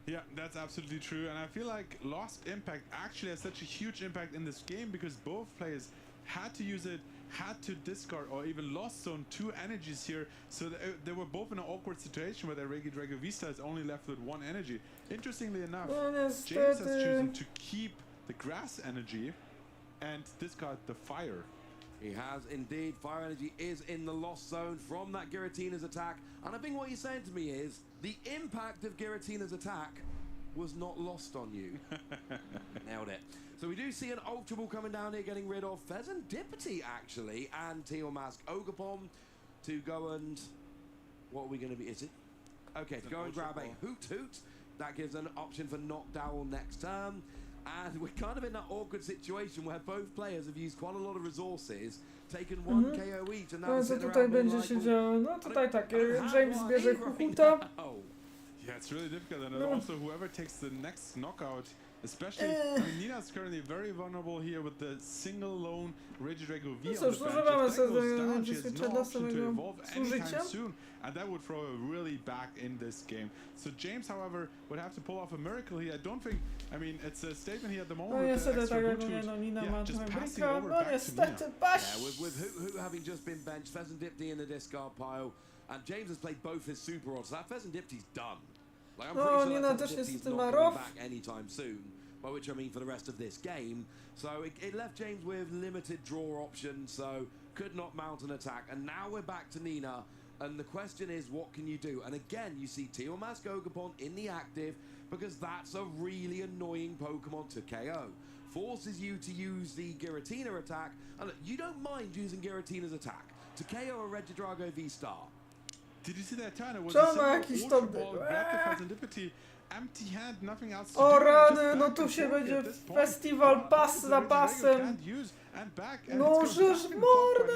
Yeah, that's absolutely true, and I feel like Lost Impact actually has such a huge impact in this game because both players had to use it, had to discard, or even lost zone 2 energies here, so they were both in an awkward situation where their Regidrago V-Star is only left with 1 energy. Interestingly enough, James has chosen to keep the grass energy and discard the fire. He has indeed. Fire energy is in the lost zone from that Giratina's attack. And I think what you're saying to me is the impact of Giratina's attack was not lost on you. Nailed it. So we do see an Ultra Ball coming down here, getting rid of Pheasantipity, actually, and Teal'c Ogopon to go and... What are we going to be... Is it? Okay, to go and grab a Hoot Hoot. That gives an option for knockdown next turn. And we're kind of in that awkward situation where both players have used quite a lot of resources, taken 1 KO each, and now No co tutaj będzie się działo? No tutaj tak, James bierze Huhuta. Yeah, it's really difficult, and also whoever takes the next knockout, especially, I mean, Nina's currently very vulnerable here with the single lone Regidrago V on the bench. If that goes down, she has no option to evolve anytime soon, and that would throw her really back in this game. So James, however, would have to pull off a miracle here. I don't think, I mean, it's a statement here at the moment with the extra Hoot, just passing over back to Nina. Yeah, with Hoot having just been benched, Pheasantipity in the discard pile, and James has played both his Super Rods, so that Pheasantipty's done. Like, I'm pretty sure Nina that też jest not coming back anytime soon, by which I mean for the rest of this game. So it left James with limited draw options, so could not mount an attack. And now we're back to Nina, and the question is, what can you do? And again, you see Teal'c Ogopon in the active, because that's a really annoying Pokemon to KO. Forces you to use the Giratina attack, and look, you don't mind using Giratina's attack to KO a Regidrago V-Star. Did you see that turn? It was a single Ultra Ball, grabbed the Pheasantipity, empty hand, nothing else to do. O rany, no tu się będzie festiwal pas za pasem. No żeż mordę!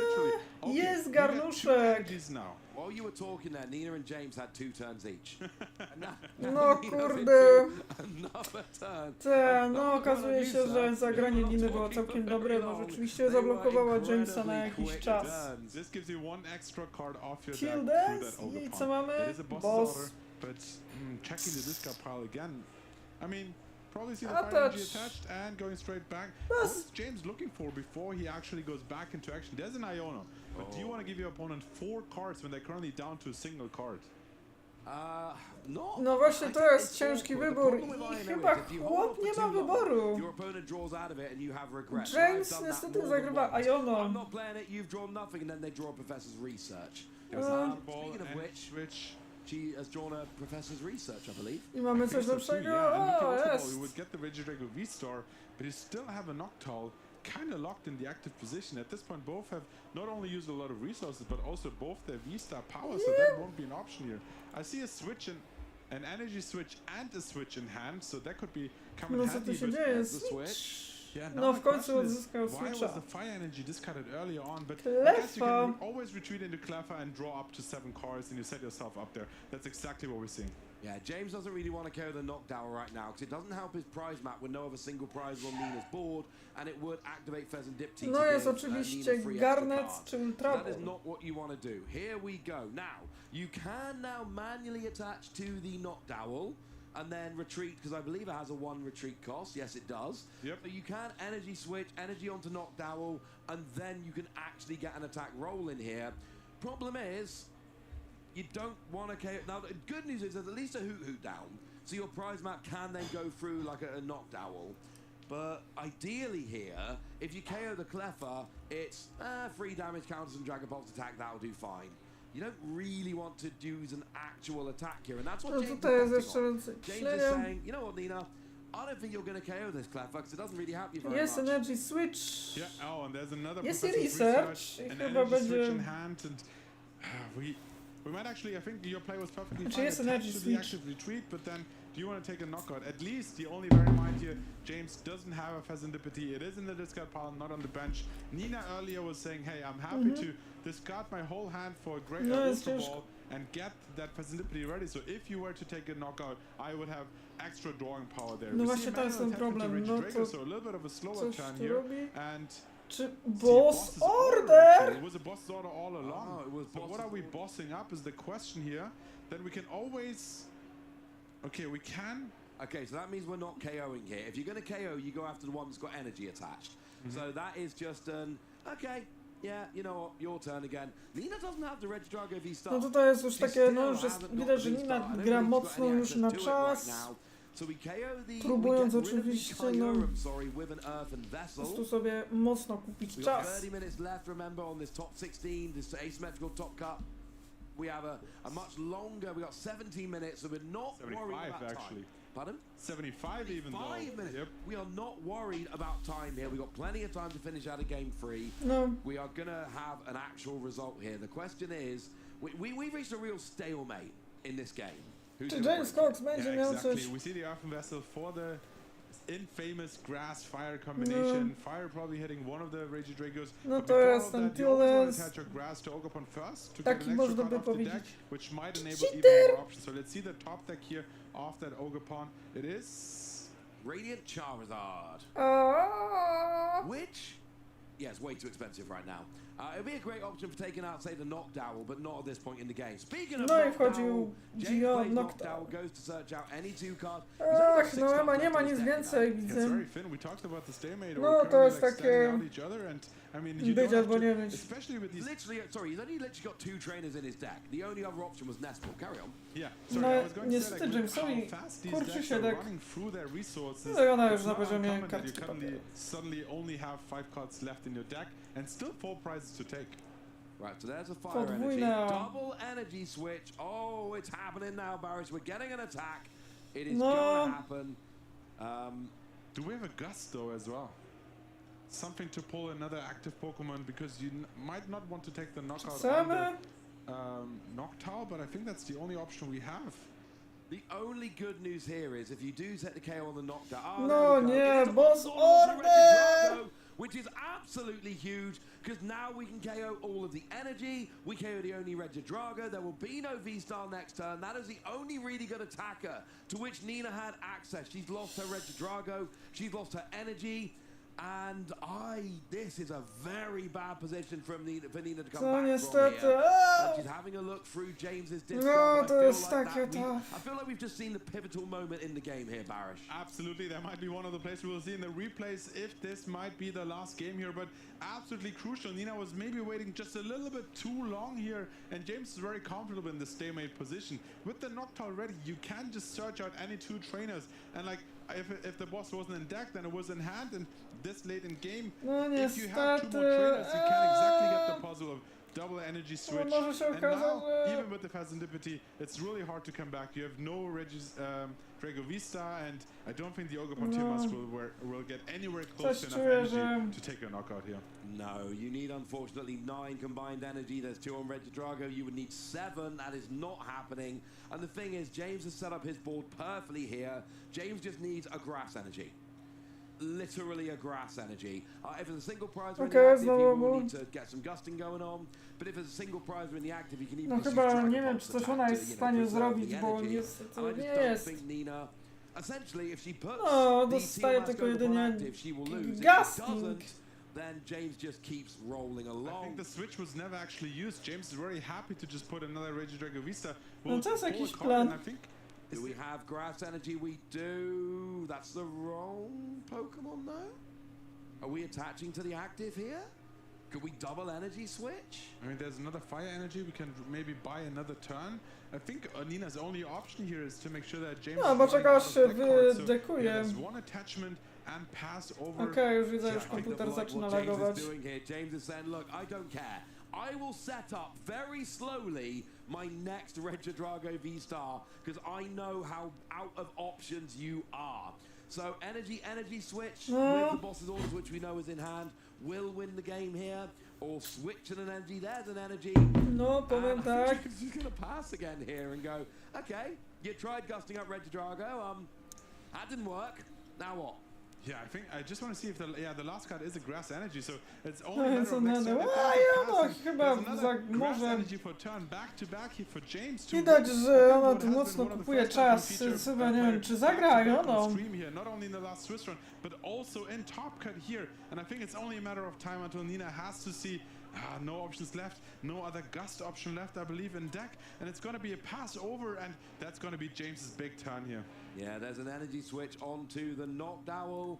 Jest garnuszek! While you were talking there, Nina and James had 2 turns each. No kurde. Another turn. No okazuje się, że zagranie Liny było całkiem dobre, bo rzeczywiście zablokowała Jamesa na jakiś czas. Kill dance i co mamy? Boss. Checking the discard pile again. I mean, probably see the fire energy attached and going straight back. What is James looking for before he actually goes back into action? There's an Iona, but do you want to give your opponent 4 cards when they're currently down to a single card? No właśnie to jest ciężki wybór i chyba chłop nie ma wyboru. James niestety zagrywa Ioną. She has drawn a professor's research, I believe. I mamy coś lepszego? O, jest! We would get the Regidrago V-Star, but you still have a Noctowl kind of locked in the active position. At this point, both have not only used a lot of resources, but also both their V-Star power, so that won't be an option here. I see a switch in, an energy switch and a switch in hand, so that could be coming handy with the switch. No w końcu odzyskał Why switcha. was the fire energy discarded earlier on? But I guess you can always retreat into Cleffa and draw up to 7 cards, and you set yourself up there. That's exactly what we're seeing. Yeah, James doesn't really want to carry the knockdown right now because it doesn't help his prize map with no other single prize on Nina's board, and it would activate Pheasant Diptych. No jest oczywiście Garnet czy Ultra. That is not what you want to do. Here we go. Now, you can now manually attach to the knockdown and then retreat, because I believe it has a 1 retreat cost. Yes, it does. Yep. So you can energy switch, energy onto knockdown, and then you can actually get an attack roll in here. Problem is, you don't want to KO. Now, the good news is there's at least a hoot down, so your prize map can then go through like a knockdown. But ideally here, if you KO the Cleffa, it's 3 damage counters and Dragon Pulse attack, that'll do fine. You don't really want to use an actual attack here, and that's what James is betting on. James is saying, you know what, Nina, I don't think you're going to KO this Cleffa because it doesn't really help you very much. Jest energy switch. Yeah, oh, and there's another jest research. an energy switch in hand, and we might actually, I think your play was perfectly fine attached to the active retreat, but then do you want to take a knockout? At least, the only bear in mind here, James doesn't have a Pheasant Diptych. It is in the discard pile, not on the bench. Nina earlier was saying, hey, I'm happy to discard my whole hand for a great Ultra Ball and get that Pheasant Diptych ready. So if you were to take a knockout, I would have extra drawing power there. No właśnie to jest ten problem. No to so a little bit of a slower turn here. And czy boss order? It was a boss order all along. But what are we bossing up is the question here. Then we can always... Okay, we can. Okay, so that means we're not KOing here. If you're going to KO, you go after the one that's got energy attached. So that is just an... Okay, yeah, you know what, your turn again. Nina doesn't have the Regidrago V-Star. No tutaj jest już takie, no już jest, widać, że Nina gra mocno już na czas. Próbując oczywiście, no, po prostu sobie mocno kupić czas. 30 minutes left, remember, on this top 16, this asymmetrical top cut. We have a much longer, we got 17 minutes, so we're not worried about actually. Time. Pardon? 75 even though. 5 minutes. Yep. We are not worried about time here. We've got plenty of time to finish out of game 3. No. We are going to have an actual result here. The question is, we've reached a real stalemate in this game. Czy James Cox będzie miał coś? We see the Earthen Vessel for the infamous grass fire combination. Fire probably hitting one of the Regidragos. No to jest ten Tillens. Taki można by powiedzieć. Which might enable even more options. So let's see the top deck here of that Ogopan. It is Radiant Charizard. Which, yes, way too expensive right now. It'd be a great option for taking out, say, the Knockdown, but not at this point in the game. Speaking of Knockdown, James plays Knockdown, goes to search out any 2 cards. Ach, no chyba nie ma nic więcej, widzę. No to jest takie być albo nie być. Sorry, he's only literally got 2 trainers in his deck. The only other option was Nespel. Carry on. No niestety Jamesowi kurczy się deck. Wygląda już na poziomie kartki papieru. Suddenly only have 5 cards left in your deck and still 4 prizes to take. Right, so there's a fire energy. Double energy switch. Oh, it's happening now, Barris. We're getting an attack. It is going to happen. Do we have a gust though as well? Something to pull another active Pokemon, because you might not want to take the knockout on the Noctowl, but I think that's the only option we have. The only good news here is if you do set the KO on the knockdown. No nie, boss order! which is absolutely huge because now we can KO all of the energy. We KO the only Regio Drago. There will be no V-Star next turn. That is the only really good attacker to which Nina had access. She's lost her Regio Drago. She's lost her energy. And this is a very bad position for Nina to come back from here. And she's having a look through James's discard. I feel like we've just seen the pivotal moment in the game here, Barish. Absolutely, that might be one of the places we'll see in the replays if this might be the last game here, but absolutely crucial. Nina was maybe waiting just a little bit too long here, and James is very comfortable in the stalemate position. With the Noctowl ready, you can just search out any two trainers, and like if the boss wasn't in deck, then it was in hand, and this late in game, if you have two more trainers, you can exactly get the puzzle of double energy switch. And now, even with the Facility, it's really hard to come back. You have no Drago V-Star, and I don't think the Oglądamy will get anywhere close to enough energy to take a knockout here. No, you need, unfortunately, 9 combined energy. There's 2 on Regio Drago. You would need 7. That is not happening. And the thing is, James has set up his board perfectly here. James just needs a grass energy. Literally a grass energy. If it's a single prize in the active, you will need to get some gusting going on. But if it's a single prize in the active, you can even chyba nie wiem, czy coś ona jest w stanie zrobić, bo niestety nie jest. Essentially, if she puts dostaje tylko jedynie gusting. Then James just keeps rolling along. I think the switch was never actually used. James is very happy to just put another Regio Drago V-Star. No to jest jakiś plan. Do we have grass energy? We do. That's the wrong Pokemon though. Are we attaching to the active here? Could we double energy switch? I mean, there's another fire energy. We can maybe buy another turn. I think Nina's only option here is to make sure that James. No, bo czegoś się wydekuje. There's one attachment and pass over. Okej, już widzę, już komputer zaczyna lagować. James is saying, look, I don't care. I will set up very slowly my next Regio Drago V-Star because I know how out of options you are. So energy switch with the boss's orders, which we know is in hand, will win the game here. Or switch to an energy. There's an energy. No, powiem tak. He's gonna pass again here and go, okay, you tried gusting up Regio Drago. That didn't work. Now what? Yeah, I just want to see if the last card is a grass energy, so it's only a matter of next turn. Może energy for turn back to back here for James. Widać, że ona tu mocno kupuje czas. Chyba nie wiem, czy zagrają, no. Not only in the last Swiss run, but also in top cut here. And I think it's only a matter of time until Nina has to see no options left, no other gust option left, I believe, in deck, and it's going to be a pass over, and that's going to be James's big turn here. Yeah, there's an energy switch onto the Noctowl.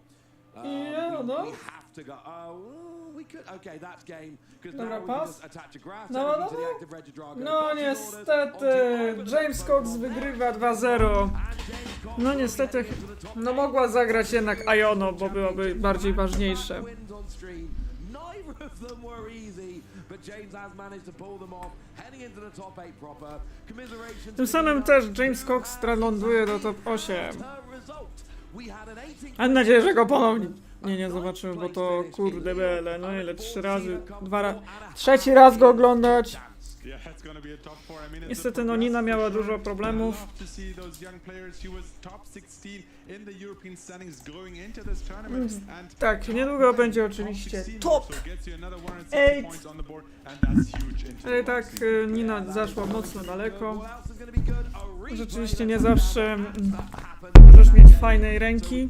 We have to go. We could. Okay, that's game. Because now we can just attach a grass to the active Regio Drago. No niestety, James Cox wygrywa 2-0. No niestety, no mogła zagrać jednak Iono, bo byłoby bardziej ważniejsze. Of them were easy, but James has managed to pull them off, heading into the top 8 proper. Commiserations. Tym samym też James Cox ląduje do top 8. Mam nadzieję, że go ponownie nie zobaczymy, bo to kurde bele, no ile 3 razy, 3 raz go oglądać. Niestety no Nina miała dużo problemów. Tak, niedługo będzie oczywiście top 8. Ale tak, Nina zaszła mocno daleko. Rzeczywiście nie zawsze możesz mieć fajnej ręki.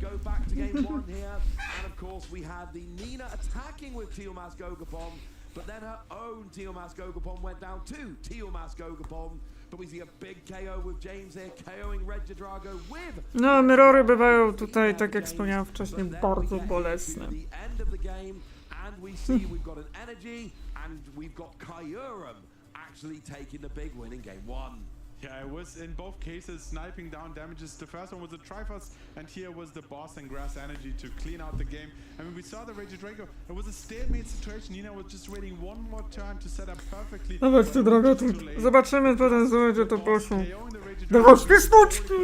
But then her own Teal'c Gogapon went down to Teal'c Gogapon. But we see a big KO with James here, KOing Regio Drago with... No, mirrory bywają tutaj, tak jak wspomniałem wcześniej, bardzo bolesne. End of the game, and we see we've got an energy, and we've got Kyurem actually taking the big win in game 1. Yeah, it was in both cases sniping down damages. The first one was a Triforce, and here was the boss and grass energy to clean out the game. I mean, we saw the Regio Drago. It was a stalemate situation. Nina was just waiting one more turn to set up perfectly. Nawet ty drogo, zobaczymy potem, że to poszło. Dawać sztuczki!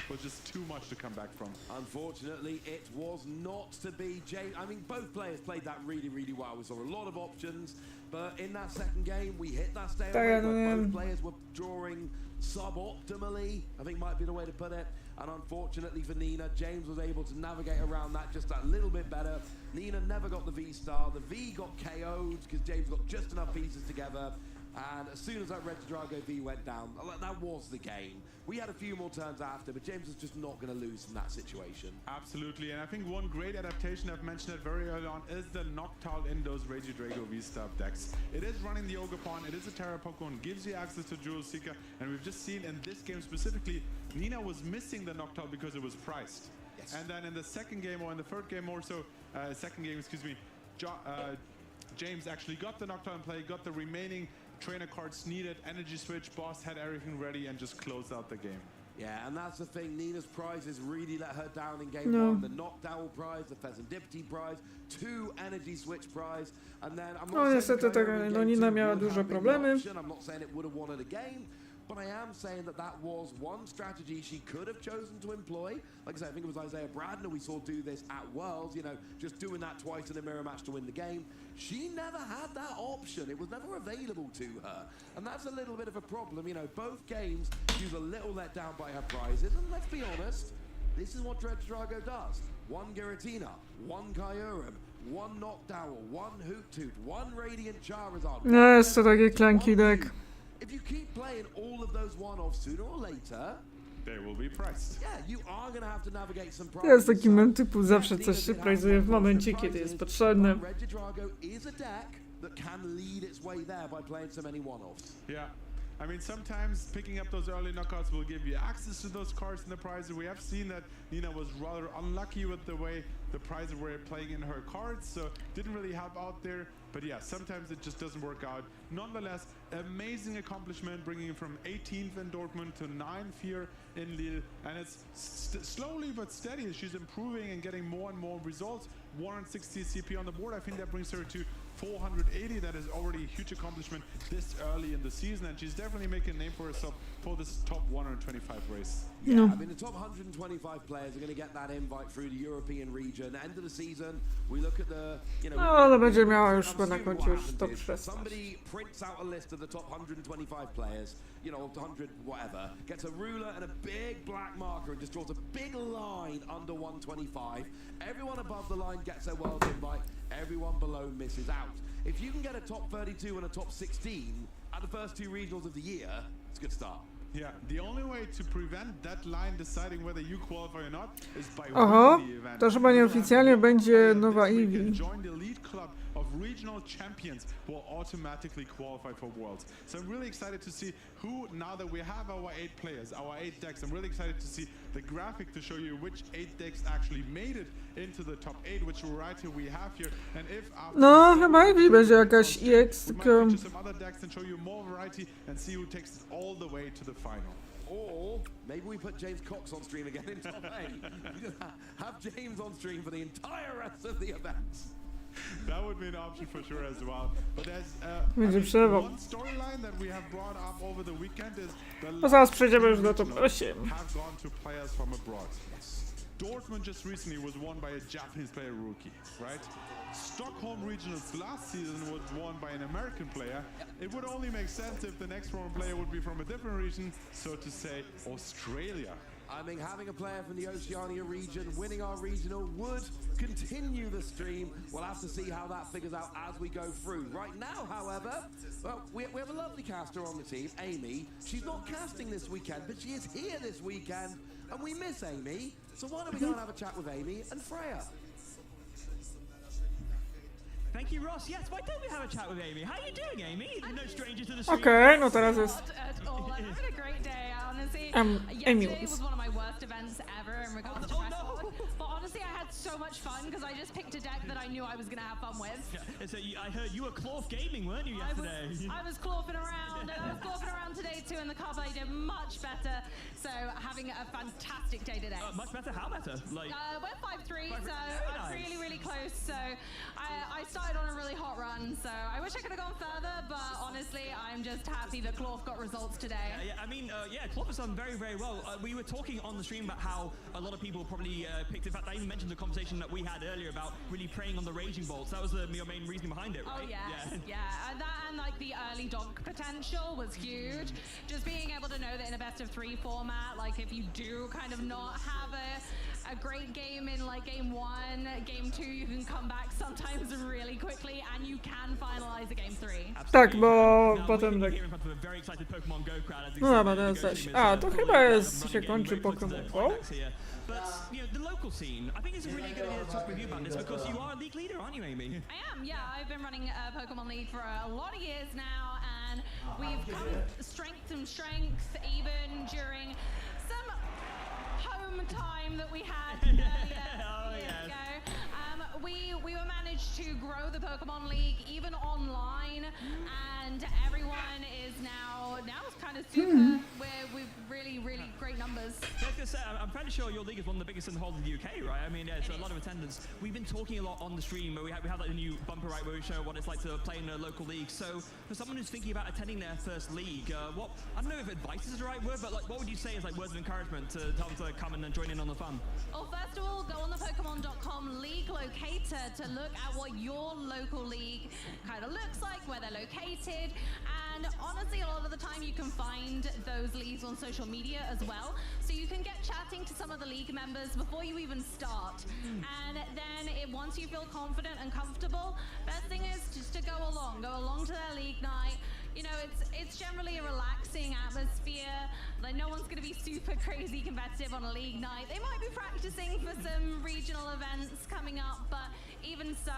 Was just too much to come back from. Unfortunately, it was not to be James. I mean, both players played that really, really well. We saw a lot of options, but in that second game, we hit that stalemate where both players were drawing suboptimally, I think might be the way to put it. and unfortunately for Nina, James was able to navigate around that just a little bit better. Nina never got the V star. The V got KO'd because James got just enough pieces together. And as soon as that Red Drago V went down, that was the game. We had a few more turns after, but James is just not going to lose in that situation. Absolutely, and I think one great adaptation, I've mentioned it very early on, is the Noctowl in those Regio Drago V-Star decks. It is running the Oglądamy, it is a Terra Pokemon, gives you access to Jewel Seeker, and we've just seen in this game specifically, Nina was missing the Noctowl because it was priced. Yes. And then in the second game, or in the third game more so, James actually got the Noctowl in play, got the remaining trainer cards needed, energy switch, boss had everything ready and just closed out the game. Yeah, and that's the thing, Nina's prizes really let her down in game one. The Knockdown prize, the Pheasantipity prize, 2 energy switch prize, and then I'm not saying Nina miała duże problemy. I'm not saying it would have won her the game, but I am saying that was one strategy she could have chosen to employ. Like I said, I think it was Isaiah Bradner we saw do this at Worlds, you know, just doing that twice in a mirror match to win the game. She never had that option. It was never available to her. And that's a little bit of a problem. You know, both games, she was a little let down by her prizes. And let's be honest, this is what Red Drago does. 1 Giratina, 1 Kyurem, 1 Knockdown, 1 Hoottoot, 1 Radiant Charizard. No, jest to taki clunky deck. If you keep playing all of those one-offs sooner or later, they will be priced. Yeah, you are going to have to navigate some To jest taki mem typu, zawsze coś się prajzuje w momencie, kiedy jest potrzebne. Regio Drago is a deck that can lead its way there by playing so many one-offs. Yeah. I mean, sometimes picking up those early knockouts will give you access to those cards in the prizes. We have seen that Nina was rather unlucky with the way the prizes were playing in her cards, so didn't really help out there. But yeah, sometimes it just doesn't work out. Nonetheless, amazing accomplishment, bringing it from 18th in Dortmund to 9th here in Lille. And it's slowly but steady. She's improving and getting more and more results. 160 CP on the board. I think that brings her to 480. That is already a huge accomplishment this early in the season, and she's definitely making a name for herself for this top 125 race. Yeah, I mean, the top 125 players are going to get that invite through the European region. End of the season, we look at the, you know... Ale będzie miała już na koncie już top 16. Somebody prints out a list of the top 125 players, you know, 100 whatever, gets a ruler and a big black marker and just draws a big line under 125. Everyone above the line gets their world invite. Everyone below misses out. If you can get a top 32 and a top 16 at the first 2 regionals of the year, it's a good start. Yeah, the only way to prevent that line deciding whether you qualify or not is by winning the event. To chyba nieoficjalnie będzie nowa Eevee. Join the elite club of regional champions who will automatically qualify for Worlds. So I'm really excited to see who, now that we have our 8 players, our 8 decks, I'm really excited to see the graphic to show you which 8 decks actually made it into the top 8, which variety we have here. And if no, chyba Eevee będzie jakaś EX, tylko... some other decks and show you more variety and see who takes it all the way to the final. Or maybe we put James Cox on stream again in top 8. Have James on stream for the entire rest of the events. That would be an option for sure as well. But there's one storyline that we have brought up over the weekend is the zaraz przejdziemy już do top 8. have gone to players from abroad. Dortmund just recently was won by a Japanese player rookie, right? Stockholm Regionals last season was won by an American player. It would only make sense if the next one player would be from a different region, so to say Australia. I mean, having a player from the Oceania region winning our regional would continue the stream. We'll have to see how that figures out as we go through. Right now, however, well, we have a lovely caster on the team, Amy. She's not casting this weekend, but she is here this weekend, and we miss Amy. So why don't we go and have a chat with Amy and Freya? Thank you, Ross. Yes, why don't we have a chat with Amy? How are you doing, Amy? No stranger to the stream. Okay, no teraz jest... I'm having a great day, honestly. Amy Yesterday was one of my worst events ever in regards to record. But honestly, I had so much fun because I just picked a deck that I knew I was going to have fun with. Yeah, so I heard you were Cloth Gaming, weren't you, yesterday? I was clothing around, and I was clothing around today too in the cup. I did much better. So having a fantastic day today. Much better? How better? Like we're 5-3, so I'm really, really close. So I started on a really hot run. So I wish I could have gone further, but honestly, I'm just happy that Cloth got results today. Yeah, I mean, Cloth has done very, very well. We were talking on the stream about how a lot of people probably picked. In fact, I even mentioned the conversation that we had earlier about really preying on the Raging Bolts. That was your main reason behind it, right? Oh yeah. And like the early donk potential was huge. Just being able to know that in a best of 3 format, like if you do kind of not have a great game in like game 1, game 2, you can come back sometimes really quickly and you can finalize a game 3. Tak, bo potem tak... No dobra, teraz też. A, to chyba jest, się kończy Pokémon Go. But, you know, the local scene, I think it's really good to talk with you about this because you are a league leader, aren't you, Amy? I am, yeah. I've been running a Pokemon League for a lot of years now, and we've come strength and strength even during some home time that we had earlier years ago. We were managed to grow the Pokemon League even online, and everyone is now it's kind of super. We've really great numbers. I was gonna say, I'm fairly sure your league is one of the biggest in the whole of the UK, right? I mean, yeah, it's a lot of attendance. We've been talking a lot on the stream where we have like a new bumper, right, where we show what it's like to play in a local league. So for someone who's thinking about attending their first league, what I don't know if advice is the right word, but like what would you say is like words of encouragement to tell them to come and join in on the fun? Well, first of all, go on the Pokemon.com league locator to look at what your local league kind of looks like, where they're located, and honestly, a lot of the time you can find those leagues on social media as well, so you can get chatting to some of the league members before you even start. And then once you feel confident and comfortable, best thing is just to go along to their league night. You know, it's generally a relaxing atmosphere. Like, no one's going to be super crazy competitive on a league night. They might be practicing for some regional events coming up, but even so,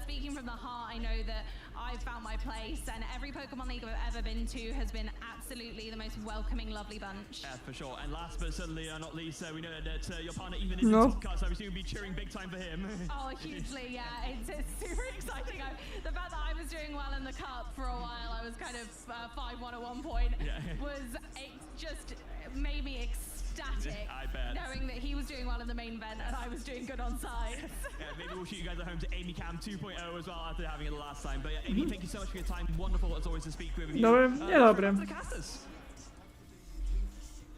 speaking from the heart, I know that I've found my place, and every Pokemon League I've ever been to has been absolutely the most welcoming, lovely bunch. Yeah, for sure. And last but certainly not least, we know that your partner even is in the top cut, so we seem to be cheering big time for him. Oh, hugely, yeah. It's super exciting. The fact that I was doing well in the cup for a while, I was kind of 5-1 at one point, it just made me ecstatic. I bet. Knowing that he was doing well in the main event and I was doing good on side. Yeah, maybe we'll shoot you guys at home to Amy Cam 2.0 as well after having it the last time. But yeah, Amy, thank you so much for your time. Wonderful as always to speak with you. Dobre.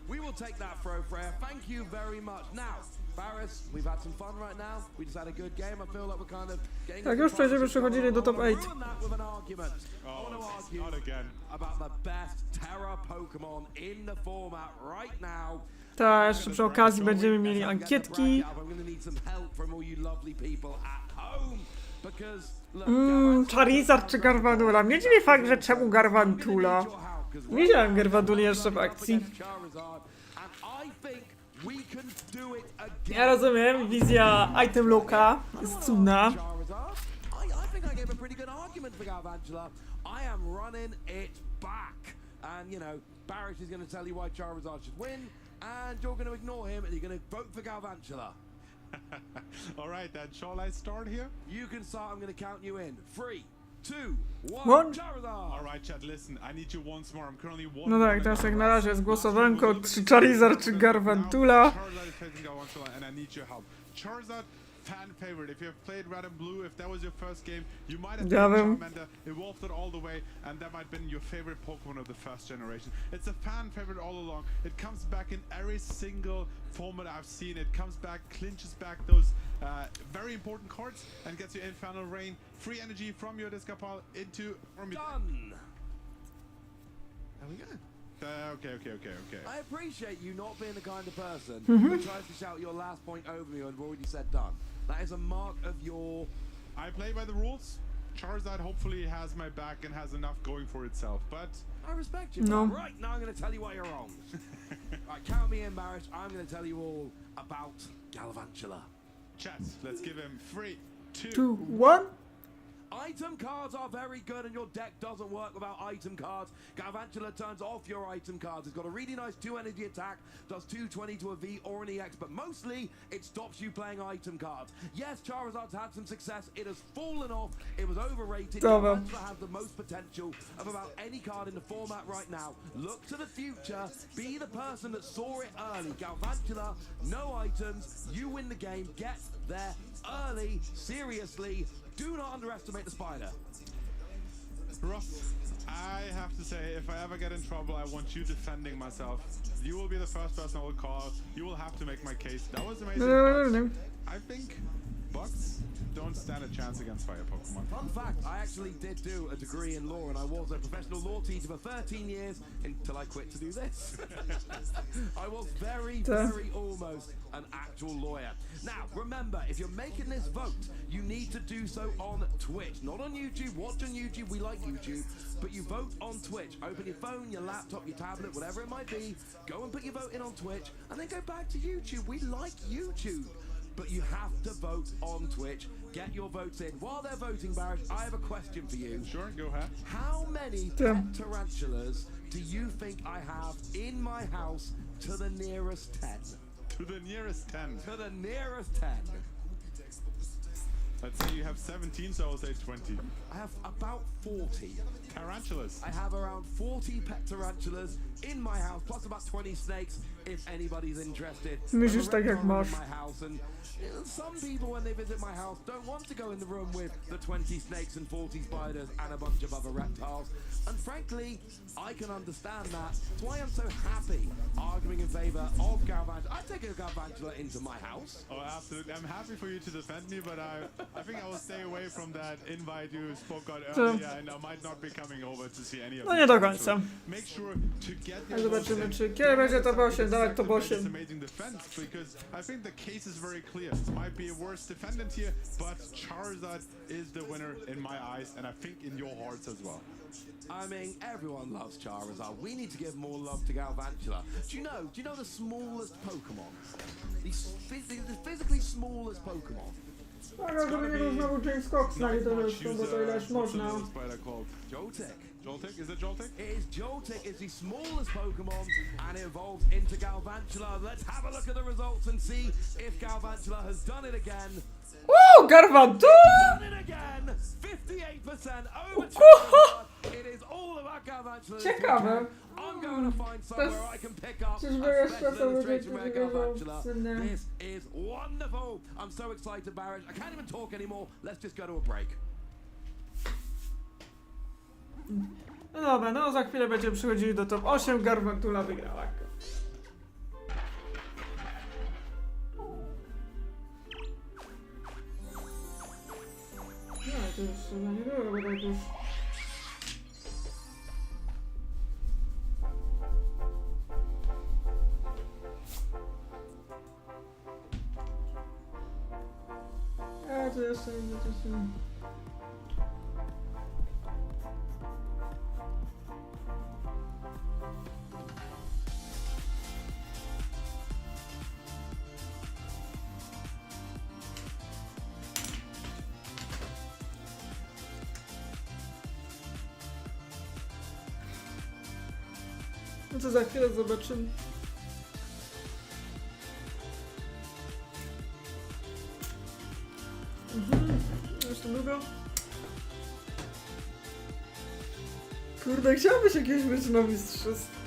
We will take that throw, Freya. Thank you very much. Now, Barris, we've had some fun right now. We just had a good game. I feel like we're kind of getting... Tak, już przejdziemy, przechodzili do top 8. With an argument. I want to argue about the best Terra Pokemon in the format right now. Tak, jeszcze przy okazji będziemy mieli ankietki. Charizard czy Garvadula? Mnie dziwi fakt, że czemu Garvantula? Nie widziałem Garvaduli jeszcze w akcji. Ja rozumiem, wizja item looka jest cudna. Barris is going to tell you why Charizard should win, and you're going to ignore him and you're going to vote for Galvantula. Alright then, shall I start here? You can start, I'm going to count you in. 3, 2, 1, Charizard! Alright chat, listen, I need you once more. I'm currently one. No tak, teraz jak na razie jest głosowanko, czy Charizard czy Garvantula. Charizard is facing Galvantula and I need your help. Charizard, fan favorite. If you have played Red and Blue, if that was your first game, you might have Charmander, evolved it all the way, and that might have been your favorite Pokemon of the first generation. It's a fan favorite all along. It comes back in every single format I've seen. It comes back, clinches back those very important cards, and gets you Infernal Rain, free energy from your discard pile into... Done! There we go. Okay. I appreciate you not being the kind of person who tries to shout your last point over me and I've already said done. That is a mark of your... I play by the rules. Charizard hopefully has my back and has enough going for itself, but... I respect you. No. Right, now I'm going to tell you why you're wrong. Right, count me in, Barris. I'm going to tell you all about Galvantula. Chat, let's give him 3, 2, 1. Item cards are very good and your deck doesn't work without item cards. Galvantula turns off your item cards. It's got a really nice 2 energy attack, does 220 to a V or an EX, but mostly it stops you playing item cards. Yes, Charizard's had some success. It has fallen off. It was overrated. Galvantula has the most potential of about any card in the format right now. Look to the future. Be the person that saw it early. Galvantula, no items. You win the game. Get there early. Seriously. Do not underestimate the spider. Rough. I have to say, if I ever get in trouble, I want you defending myself. You will be the first person I will call. You will have to make my case. That was amazing. I think bugs don't stand a chance against fire Pokemon. Fun fact, I actually did do a degree in law and I was a professional law teacher for 13 years until I quit to do this. I was very almost an actual lawyer. Now, remember, if you're making this vote, you need to do so on Twitch, not on YouTube. Watch on YouTube, we like YouTube, but you vote on Twitch. Open your phone, your laptop, your tablet, whatever it might be, go and put your vote in on Twitch, and then go back to YouTube. We like YouTube. But you have to vote on Twitch. Get your votes in. While they're voting, Barrett, I have a question for you. Sure, go ahead. How many pet tarantulas do you think I have in my house to the nearest 10? To the nearest 10. To the nearest 10. Let's say you have 17, so I'll say 20. I have about 40. Tarantulas. I have around 40 pet tarantulas in my house, plus about 20 snakes, if anybody's interested. Myślisz tak jak masz. Some people, when they visit my house, don't want to go in the room with the 20 snakes and 40 spiders and a bunch of other reptiles. And frankly, I can understand that. That's why I'm so happy arguing in favor of Galvantula. I'd take a Galvantula into my house. Oh, absolutely. I'm happy for you to defend me, but I think I will stay away from that invite you spoke on earlier, and I might not be coming over to see any of No nie do końca. Make sure to get A zobaczymy, czy kiedy będzie top 8, dawać top 8. amazing defense, because I think the case is very clear. Might be a worse defendant here, but Charizard is the winner in my eyes, and I think in your hearts as well. I mean, everyone loves Charizard. We need to give more love to Galvantula. Do you know the smallest Pokemon? The physically smallest Pokemon. Ale żeby nie był znowu James Cox na literówką, bo to ileż można. Joltik. Joltik? Is it Joltik? It is Joltik. It's the smallest Pokemon and it evolves into Galvantula. Let's have a look at the results and see if Galvantula has done it again. Woo! Galvantula! Done it again! 58% over Charizard. It is all about Galvantula. Ciekawe. I'm going to find somewhere I can pick up a Czyżby special jeszcze są ludzie, illustration którzy with wierzą Galvantula. w synę? This is wonderful. I'm so excited, Barrett. I can't even talk anymore. Let's just go to a break. No dobra, no za chwilę będziemy przychodzili do top 8. Galvantula wygrała. No to już chyba nie było, bo tak już... A to jeszcze nie zaczęliśmy. No to za chwilę zobaczymy. Jeszcze długo. Kurde, chciałbyś jakiegoś być na mistrzostw.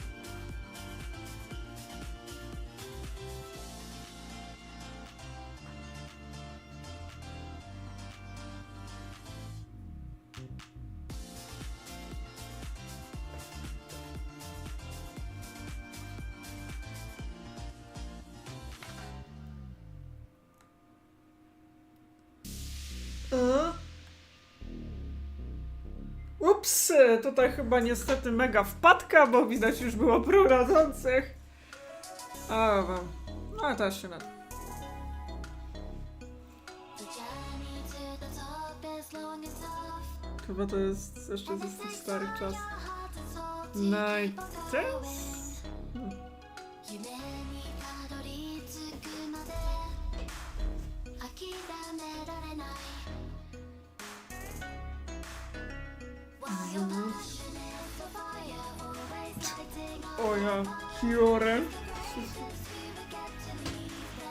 Ups, tutaj chyba niestety mega wpadka, bo widać już było prowadzących. A, no też się nada. Chyba to jest jeszcze ze tych starych czasów. O ja, Fiore.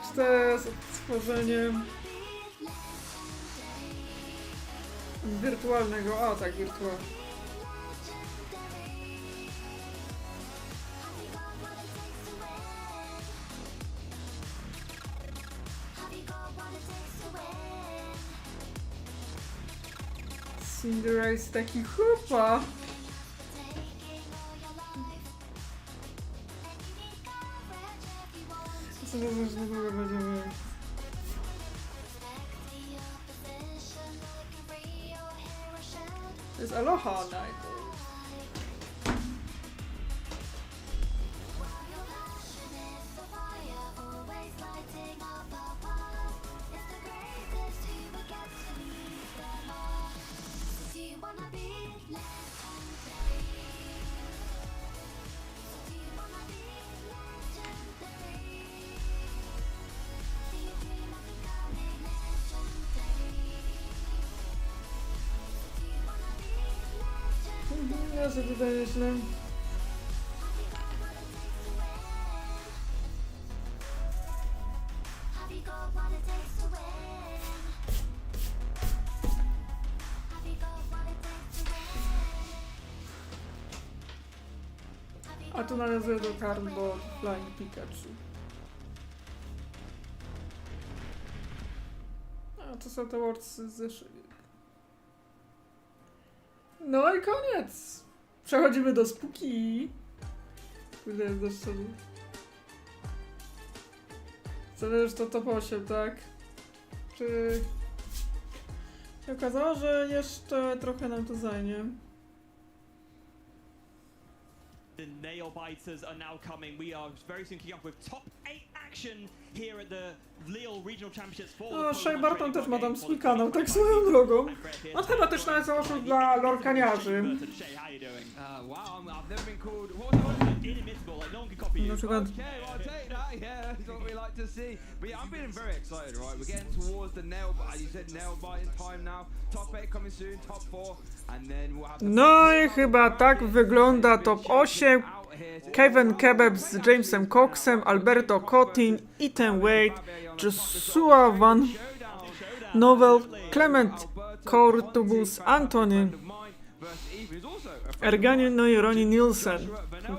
Czy to jest stworzenie wirtualnego? A tak, wirtualne. Cinderace jest taki chłopa. Co to za niedługo będziemy. jest Aloha Night. Ja sobie tutaj myślę. A tu nawiązuję do Cardboard Flying Pikachu. A to są te wordsy ze szyjek. No i koniec! Przechodzimy do spooky. Kurde, jest do szczelu. Co wiesz, to top 8, tak? Czy się okazało, że jeszcze trochę nam to zajmie? The nail biters are now coming. We are very soon kicking off with top 8 action here at the Lille Regional Championships for No, Shea Barton też ma tam swój kanał, tak swoją drogą. On chyba też nawet założył dla lorkaniarzy. Na przykład... No i chyba tak wygląda top 8. Kevin Kebab z Jamesem Coxem, Alberto Cotin, Ethan Wade, Joshua Van Novel, Clement Courtubus, Antony Erganie, no i Ronnie Nielsen.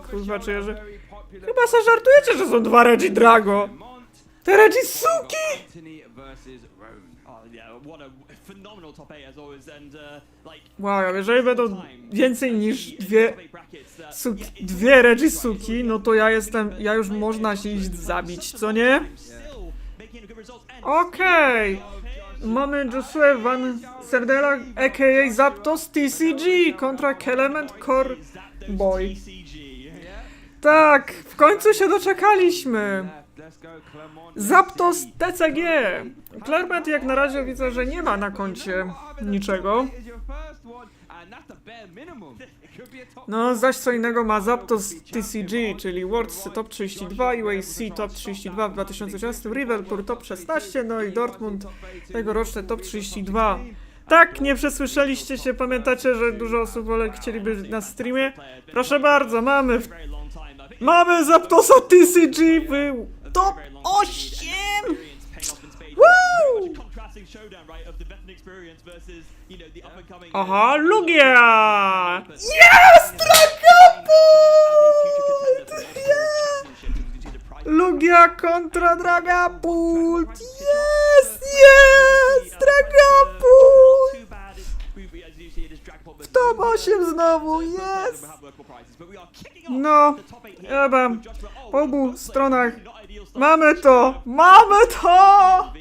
Kurwa, czy ja, że... Chyba se żartujecie, że są dwa Reggie Drago. Te Reggie suki! Wow, jeżeli będą więcej niż dwie Reggie suki, no to ja już można się iść zabić, co nie? Okej. Mamy Joshua Van Serdela, a.k.a. Zapdos TCG kontra Clement Core Boy. Tak, w końcu się doczekaliśmy. Zapdos TCG. Clement jak na razie widzę, że nie ma na koncie niczego. No, zaś co innego ma Zapdos TCG, czyli Worlds Top 32, UAC Top 32 w 2016, Rival Tour Top 16, no i Dortmund tegoroczne Top 32. Tak, nie przesłyszeliście się, pamiętacie, że dużo osób chcieliby na streamie? Proszę bardzo, mamy Zapdosa TCG w Top 8! Woo! Aha, Lugia! Jest! Dragapult! Lugia kontra Dragapult! Jest! Jest! Dragapult! W top 8 znowu! Jest! No, chyba po obu stronach mamy to! Mamy to!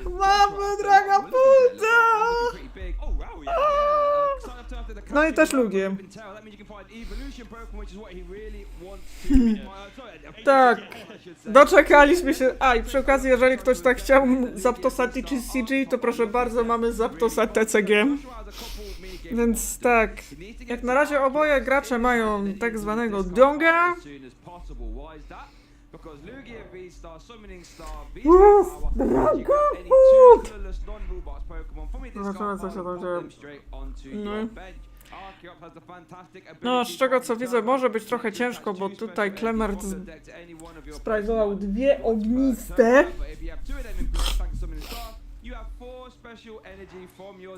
Mamy Dragapulta! No i też Lugię. Tak, doczekaliśmy się. A i przy okazji, jeżeli ktoś tak chciał Zapdosa TCG, to proszę bardzo, mamy Zapdosa TCG. Więc tak, jak na razie oboje gracze mają tak zwanego donga. Dragapult! Zobaczymy, co się tam dzieje. No, z czego co widzę, może być trochę ciężko, bo tutaj Clement sprajzował dwie ogniste.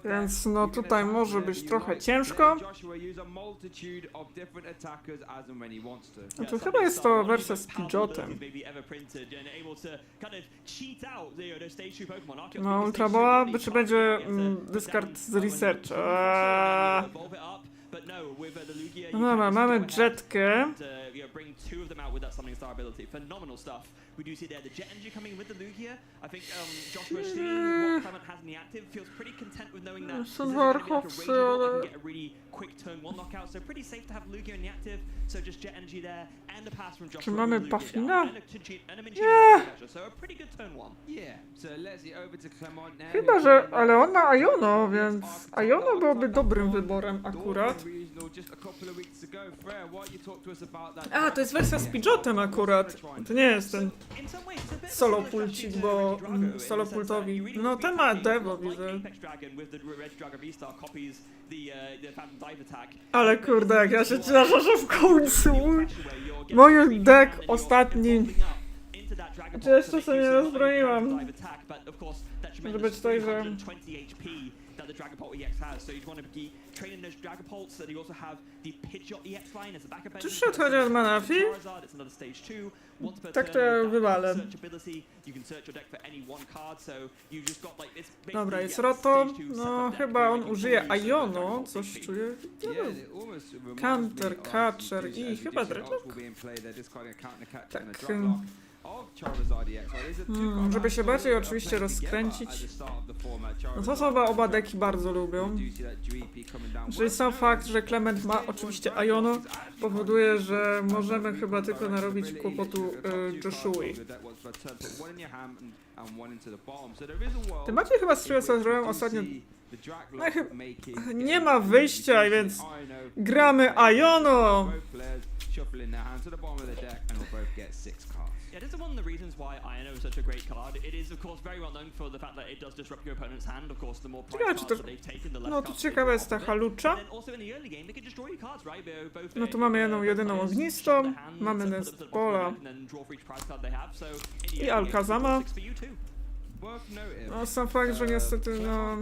Więc no tutaj może być trochę ciężko. No to chyba jest to wersja z Pidgeotem. No Ultra Boa, czy będzie dyskard z Research? No dobra, mamy Jetkę. bring 2 of them out with that summoning star ability. Phenomenal stuff. We do see there the Jet Energy coming with the Lugia. I think Joshua seeing what Clement has in the active feels pretty content with knowing that this is going to be like a Regio that can get a really quick turn 1 knockout. So pretty safe to have Lugia in the active. So just Jet Energy there and the pass from Joshua. Czy mamy Buffina? So a pretty good turn 1. Yeah, so let's see over to Clement now. Chyba, że... ale on ma Iono, więc Iono byłoby dobrym wyborem akurat. A, to jest wersja z Pidgeotem akurat. To nie jest ten solo pulcik, bo solo pultowi. No ten ma Devo, widzę. Ale kurde, jak ja się cieszę, że w końcu mój deck ostatni. Znaczy jeszcze sobie nie rozbroiłam. Może być to, że... that the Dragapult EX has. So you'd want to be training those Dragapults, that you also have the Pidgeot EX line as a backup engine. Czy się odchodzi od Manafi? It's another stage 2. Tak to ja wywalę. You can search your deck for any one card, so you just got like this. Dobra, jest Roto. No chyba on użyje Iono, coś czuję. Counter, Catcher i chyba Dreadlock. Tak. Żeby się bardziej oczywiście rozkręcić. No to chyba oba deki bardzo lubią. Czyli sam fakt, że Clement ma oczywiście Iono, powoduje, że możemy chyba tylko narobić kłopotu Joshui. Tym bardziej chyba z czego co zrobiłem ostatnio. No, nie ma wyjścia, więc gramy Iono! Yeah, this is one of the reasons why Iono is such a great card. It is, of course, very well known for the fact that it does disrupt your opponent's hand. Of course, the more price cards that they've taken, the less no to ciekawa jest ta halucza. No tu mamy jedną jedyną ognistą, mamy Nest Pola i Alkazama. No sam fakt, że niestety no...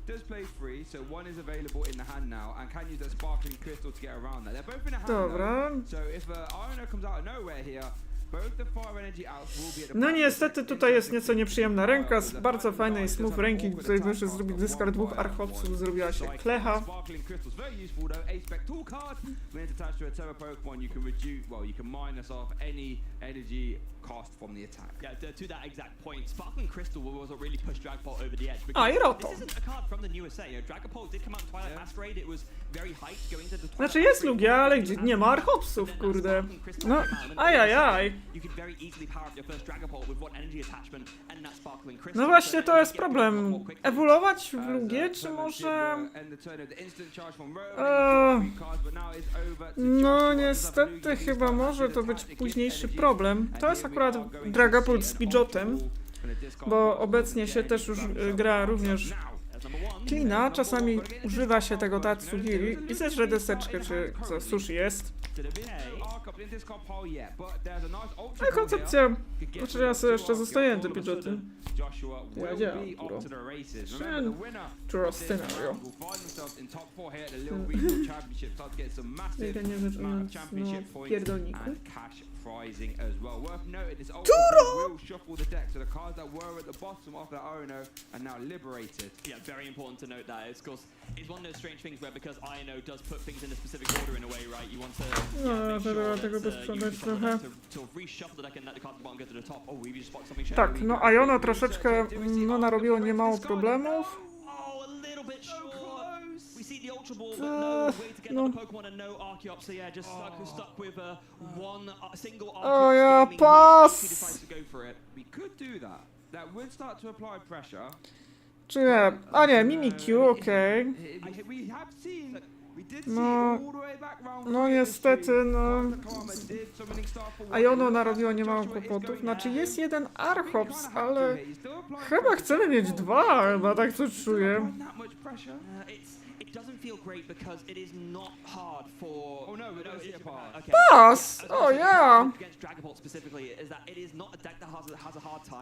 Does play free, so one is available in the hand now, and can use that sparkling crystal to get around that. They're both in the hand Dobra. now, so if Iono comes out of nowhere here, both the fire energy outs will be at the no niestety tutaj jest nieco nieprzyjemna ręka, z bardzo fajnej smooth ręki, tutaj wyszedł zrobić dyskard 2 Archopsów, zrobiła się Klecha. Cost from the attack. Yeah, to that exact point, Sparkling Crystal will also really push Dragapult over the edge. A i Roto. This isn't a card from the new USA. Dragapult did come out in Twilight Masquerade. It was very hyped going into the Twilight. Znaczy jest Lugia, ale gdzie nie ma Archopsów, kurde. No, ajajaj. No właśnie to jest problem. Ewoluować w Lugię, czy może... no niestety chyba może to być późniejszy problem. To jest akurat Dragapult z Pidgeotem, bo obecnie się też już gra również Klina, czasami używa się tego Tatsugiri i zeszle deseczkę, czy co sushi jest. No i koncepcja, znaczy ja sobie jeszcze zostaję te Pidgeoty. Ja działam, kuro. Churro scenario. Ja nie zaczynam w pierdolniku. Turo! Yeah, very important to note that. It's, of course, it's one of those strange things where because Iono does put things in a specific order in a way, right? You want to no, trzeba tego posprzątać trochę. Tak, no Iono troszeczkę no, narobiło niemało problemów. No. O ja, pas! Czy nie? A nie, Mimikyu, okej. No, no niestety, no... Iono narobiło niemało kłopotów. Znaczy jest jeden Archops, ale... chyba chcemy mieć 2, chyba tak coś czuję. Pas! O ja!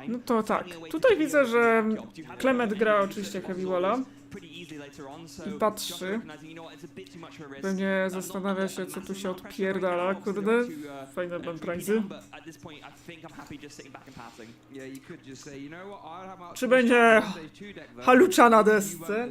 No to tak. Tutaj widzę, że Clement gra oczywiście Heavy Walla. I patrzy. Pewnie zastanawia się, co tu się odpierdala, kurde. Fajne banprańzy. Czy będzie halucza na desce?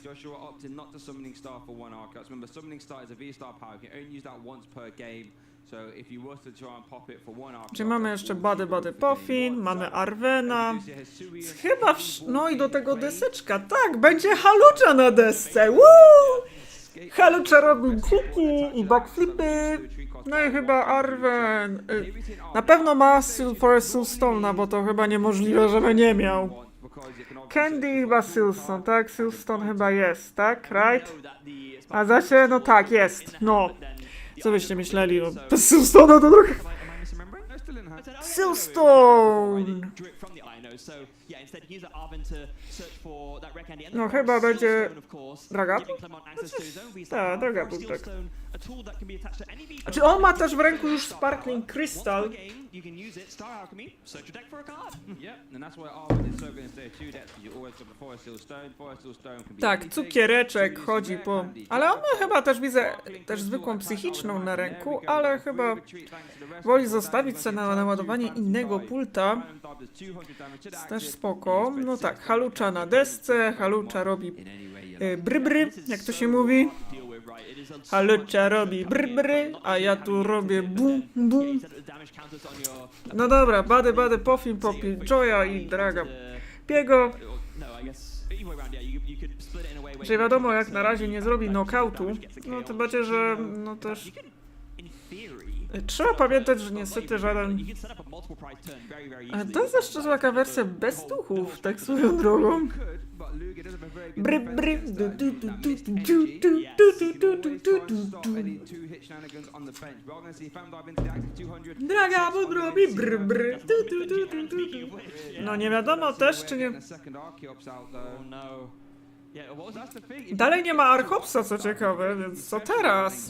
Joshua opted not to summoning star for one archetype. Remember, summoning star is a V-star power. You can only use that once per game. So if you was to try and pop it for one archetype. Czyli mamy jeszcze Body Puffin, mamy Arvena. Chyba no i do tego deseczka. Tak, będzie Halucha na desce. Woo! Halucha robi kliki i backflipy. No i chyba Arven. Na pewno ma Forest Soulstone'a, bo to chyba niemożliwe, żeby nie miał. Candy chyba Soulstone, tak? Soulstone chyba jest, tak? Right? A zasie, no tak, jest. No. Co byście myśleli? Bez Soulstone'a to trochę... Soulstone! No chyba będzie... Draga? Tak, Draga był tak. A czy on ma też w ręku już Sparkling Crystal? Tak, cukiereczek chodzi po... Ale on ma chyba też, widzę, też zwykłą psychiczną na ręku, ale chyba woli zostawić sobie na naładowanie innego pulta. Jest też spoko. No tak, Halucha na desce, Halucha robi brybry, jak to się mówi. Halucha robi brybry, a ja tu robię bum bum. No dobra, Body Puffin, Joya i Draga Piego. Czyli wiadomo, jak na razie nie zrobi knockoutu, no to będzie, że no też... Trzeba pamiętać, że niestety żaden... To jest jeszcze taka wersja bez duchów, tak swoją drogą. Draga robi No nie wiadomo też, czy nie... Dalej nie ma Archopsa, co ciekawe, więc co teraz?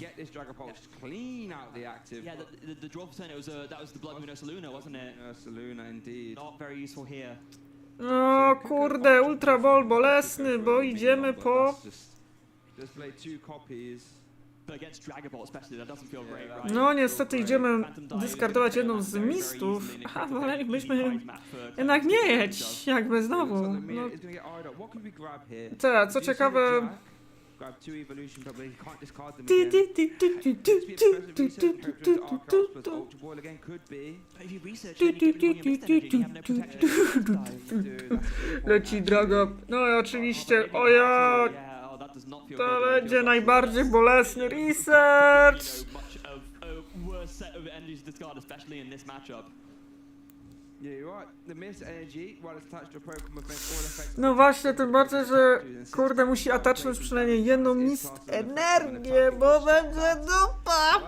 No kurde, Ultra Ball bolesny, bo idziemy po... No niestety idziemy discardować jedną z mistów. A wolelibyśmy jednak nie jedź, jakby znowu. No. Co ciekawe... Leci Draga. No i oczywiście, oja! To będzie najbardziej bolesny research! No właśnie, tym bardziej, że kurde musi attachnąć przynajmniej jedną mist energię, bo będzie dupa!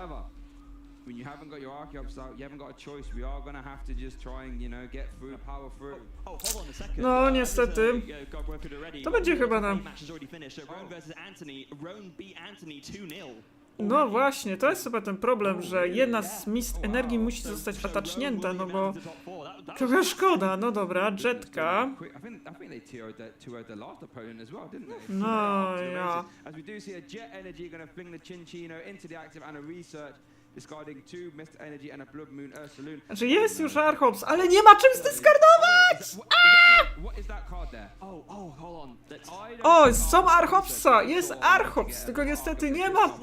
When you haven't got your archeops out, you haven't got a choice. We are gonna have to just try and, you know, get through, power through. No niestety. To będzie chyba na... No właśnie, to jest chyba ten problem, że jedna z mist energii musi zostać attachnięta, no bo... Trochę szkoda, no dobra, Jetka. No ja... Znaczy jest już Archops, ale nie ma czym zdyskardować! O, są Archopsa! Jest Archops, tylko niestety nie ma...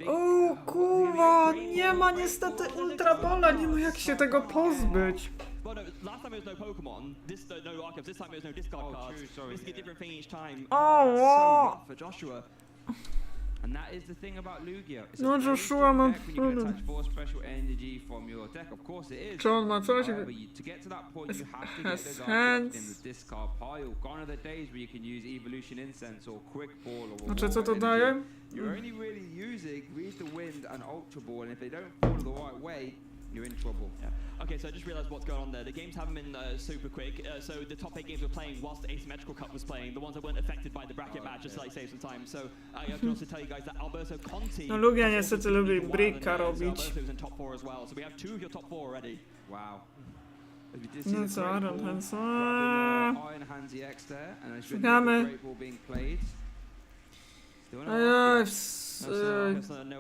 O kurwa, nie ma niestety Ultra Balla, nie ma jak się tego pozbyć. O, wow. And that is the thing about Lugia. No Joshua ma problem. Czy on ma coś? Has hands. Znaczy co to daje? You're only really using Read the Wind and Ultra Ball, and if they don't fall the right way, you're in trouble. Yeah. Okay, so I just realized what's going on there. The games haven't been super quick. So the top 8 games were playing whilst the Asymmetrical Cup was playing. The ones that weren't affected by the bracket match, just to like save some time. So I can also tell you guys that Alberto Conti... No Lugia niestety lubi bricka robić. Alberto's in top 4 as well. So we have 2 of your top 4 already. Wow. No co, Iron Hands. Szukamy.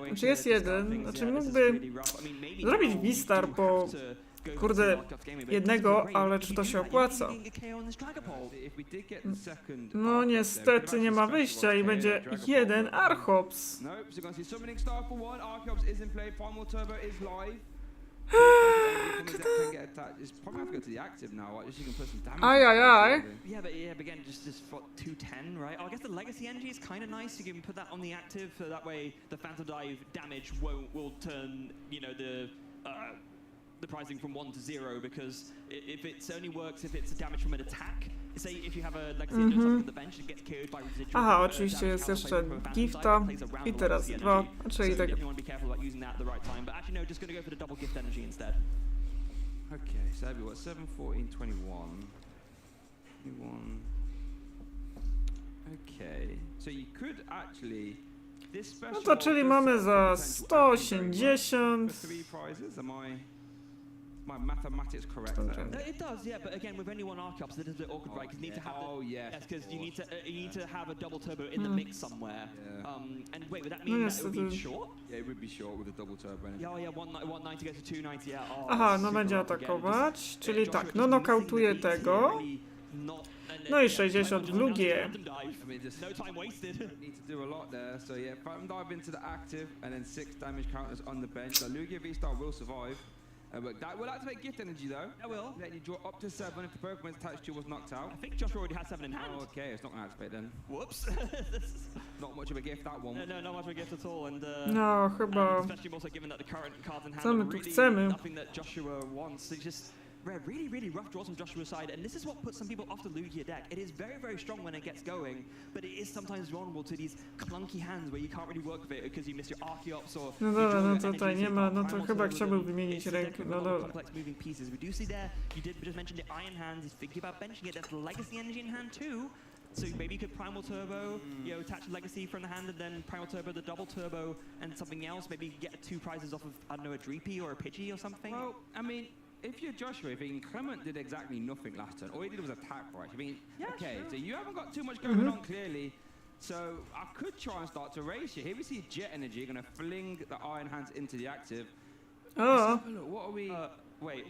Znaczy jest jeden, znaczy mógłby zrobić Wistar po Kurde, jednego, ale czy to się opłaca? No niestety nie ma wyjścia i będzie jeden Archops. Ajajaj. Yeah, but again, just for 210, right? I guess the legacy energy is kind of nice. You can put that on the active, so that way the Phantom Dive damage will turn, you know, the pricing from 1 to 0, because if it only works if it's damage from an attack. Say if you have a legacy engine on the bench and gets KO'd by residual. Aha, oczywiście jest jeszcze gifta i teraz 2, czyli tak. You want to be careful about using that at the right time, but actually no, just going to go for the double gift energy instead. Okay, so that'd be what, 7, 14, 21. 21. Okay, so you could actually. No to czyli mamy za 180. My mathematics correct there? No, it does, yeah, but again, with only one Archeops, it is a bit awkward, right? Because you need to have because you need to have a double turbo in the mix somewhere. And wait, would that mean that it would be short? Yeah, it would be short with a double turbo. Yeah, yeah, 190 goes to 290, yeah. Oh, aha, no będzie atakować, czyli tak, no nokautuje tego. No i 60 w Lugie. No time wasted. Need to do a lot there. So yeah, Phantom Dive into the active and then 6 damage counters on the bench. So Lugia V-Star will survive. But that will activate gift energy though. That will. Let you draw up to 7 if the Pokemon attached to you was knocked out. I think Josh already has 7 in hand. Oh, okay, it's not going to activate then. Whoops. Not much of a gift, that one. No, not much of a gift at all. And no, chyba. Especially also given that the current cards in hand Co my are tu really chcemy? nothing that Joshua wants. It's just really, really rough draws on Joshua's side, and this is what puts some people off the Lugia deck. It is very, very strong when it gets going, but it is sometimes vulnerable to these clunky hands where you can't really work with it because you miss your Archeops or. No dobra, no tutaj nie ma, no to chyba chciałbym wymienić rękę, no dobra. Complex moving pieces. We do see there, you did just mention the Iron Hands. He's thinking about benching it. That's legacy energy in hand too. So maybe you could Primal Turbo, you know, attach Legacy from the hand and then Primal Turbo, the double turbo, and something else. Maybe get 2 prizes off of, I don't know, a Dreepy or a Pidgey or something. Well, I mean, if you're Joshua, I mean, Clement did exactly nothing last turn. All he did was attack, right? I mean, okay, so you haven't got too much going on clearly. So I could try and start to race you. Here we see Jet Energy going to fling the Iron Hands into the active. Oh. Look, what are we? Wait,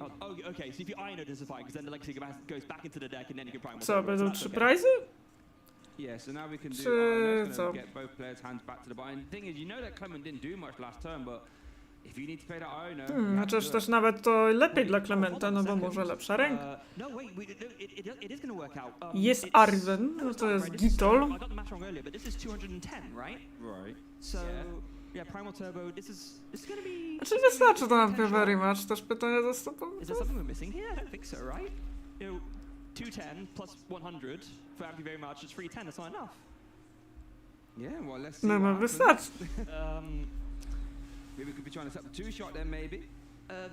okay, so if you Iron it, is fine, because then the Legacy goes back into the deck and then you can Primal Co, Turbo. będą 3 prizy? Yeah, so now we can do get both players' hands back to the button. The thing is, you know that Clement didn't do much last turn, but if you need to play that owner, Chociaż też nawet to lepiej dla Clementa, no bo może lepsza ręka. No, wait, it is going to work out. Jest Arven, no to jest Gitol. I got the match wrong earlier, but this is 210, right? Right. So, yeah, Primal Turbo, this is going to be. Znaczy wystarczy to na Very Match, też pytania zastopowe. Is there something we're missing here? I don't think so, right? You know, 210 plus 100 for Thank you very much. It's 310, that's not enough. Yeah, well, let's see. No, wystarczy. Maybe we could be trying to set up the 2-shot then, maybe.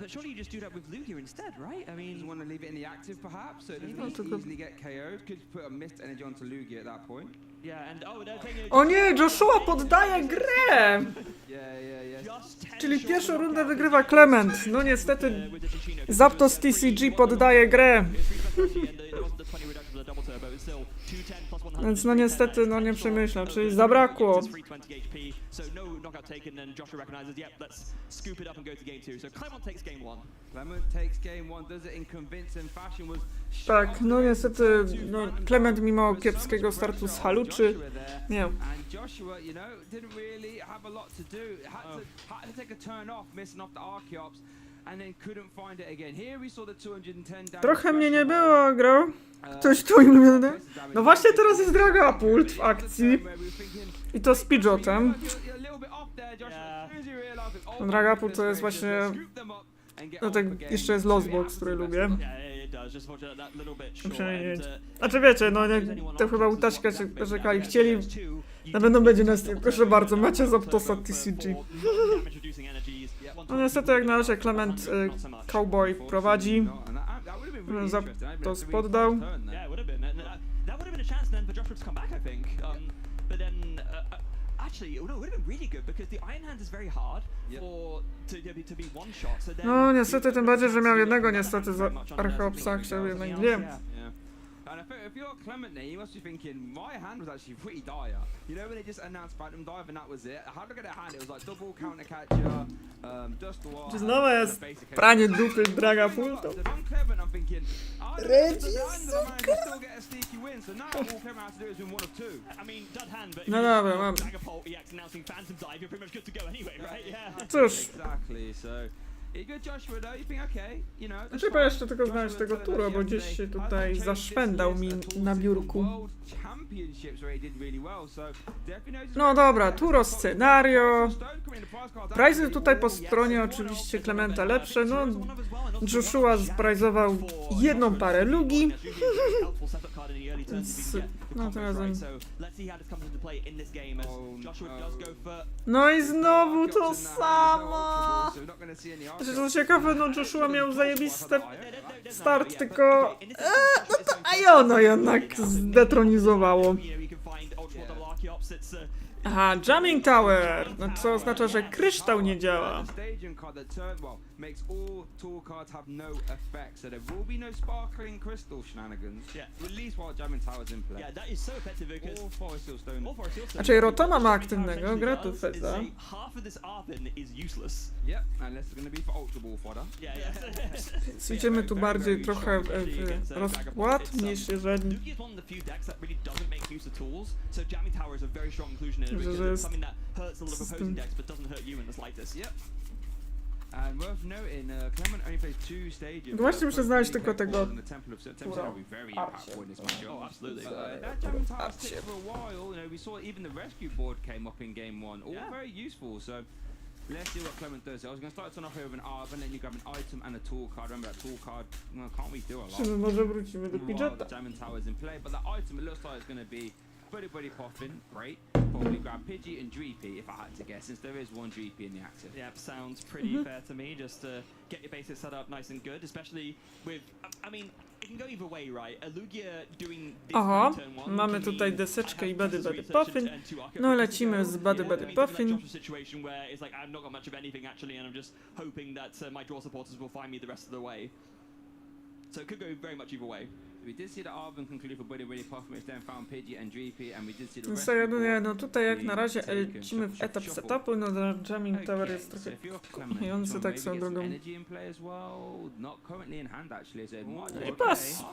But surely you just do that with Lugia instead, right? I mean, just want to leave it in the active, perhaps, so it doesn't easily get KO'd. Could put a mist energy onto Lugia at that point. Yeah, and they're taking. O nie, Joshua poddaje grę! Yeah. Czyli pierwszą rundę wygrywa Clement. No niestety Zapdos TCG poddaje grę. Więc no niestety, no nie przemyślał, czyli zabrakło. Tak, no niestety, no Clement mimo kiepskiego startu z haluczy, nie. Trochę mnie nie było, grał. Ktoś tu imienny. No właśnie teraz jest Dragapult w akcji. I to z Pidgeotem. Dragapult to jest właśnie... No tak, jeszcze jest Lostbox, który lubię. Znaczy wiecie, no to chyba u Taśka czekali, chcieli... Na pewno będzie na Steam, proszę bardzo, macie Zapdosa TCG. No niestety jak na razie Clement Cowboy prowadzi. Zapdos poddał. No niestety tym bardziej, że miał jednego niestety za Archeopsa, chciał jednak dwie. And I think if you're Clement there, you must be thinking, my hand was actually pretty dire. You know when they just announced Phantom Dive and that was it? I had to look at their hand, it was like double counter catcher, dust wall. Czy znowu jest pranie dupy Draga Pulto? I'm Clement, I'm thinking, still get a sneaky win, so now all Clement has to do is win one of two. I mean, dead hand, but No dobra, mam. Dragapult EX announcing Phantom Dive, you're pretty much good to go anyway, right? Yeah. Cóż. Exactly, so you good Joshua though, you think okay, you know. Trzeba jeszcze tylko znaleźć tego Turo, bo gdzieś się tutaj zaszpędał mi na biurku. No dobra, Turo scenario. Prizy tutaj po stronie oczywiście Clementa lepsze, no Joshua sprajzował jedną parę lugi. Więc, no to razem. No i znowu to samo. Znaczy, co ciekawe, no Joshua miał zajebisty start, tylko Iono jednak zdetronizowało. Aha, Jamming Tower, no co oznacza, że kryształ nie działa. Makes all tool cards have no effect, so there will be no sparkling crystal shenanigans. Yeah, at least while Jamming Tower's in play. Yeah, that is so effective because all four Steel Stone. Znaczy Rotoma ma aktywnego, gra tu Feza. Half of this Arpin is useless. Yep, unless it's going to be for Ultra Ball fodder. Yeah, yeah. Więc idziemy tu bardziej trochę w rozkład niż jeżeli... Lugia is one of the few decks that really doesn't make use of tools, so Jamming Tower is a very strong inclusion in it because it's something that hurts a lot of opposing decks but doesn't hurt you in the slightest. Yep. And worth noting, Clement only plays 2 stages. Właśnie muszę znaleźć tylko tego Turo. Oh, absolutely. That Jamming Tower sticks for a while. You know, we saw even the rescue board came up in game 1. All very useful. So let's see what Clement does. I was going to start off here with an Arb and then you grab an item and a tool card. Remember that tool card? Well, can't we do a lot? Czy może wrócimy do Pidgeta? Jamming Tower's in play, but the item it looks like it's going to be Buddy Poffin, great. Probably grab Pidgey and Dreepy if I had to guess, since there is one Dreepy in the active. Yep, sounds pretty fair to me. Just to get your basics set up nice and good, especially with. I mean, it can go either way, right? A Lugia doing this Oho, turn one mamy tutaj deseczkę i Buddy Poffin. No lecimy z Buddy Poffin. Situation where it's like I've not got much of anything actually, and I'm just hoping that my draw supporters will find me the rest of the way. So it could go very much either way. We did see the Arven conclude for Buddy Poffin, which then found Pidgey and Dreepy, and we did see the rest no tutaj jak na razie lecimy w etap setupu, no Jamming Tower jest trochę kochający tak swoją drogą. I pas!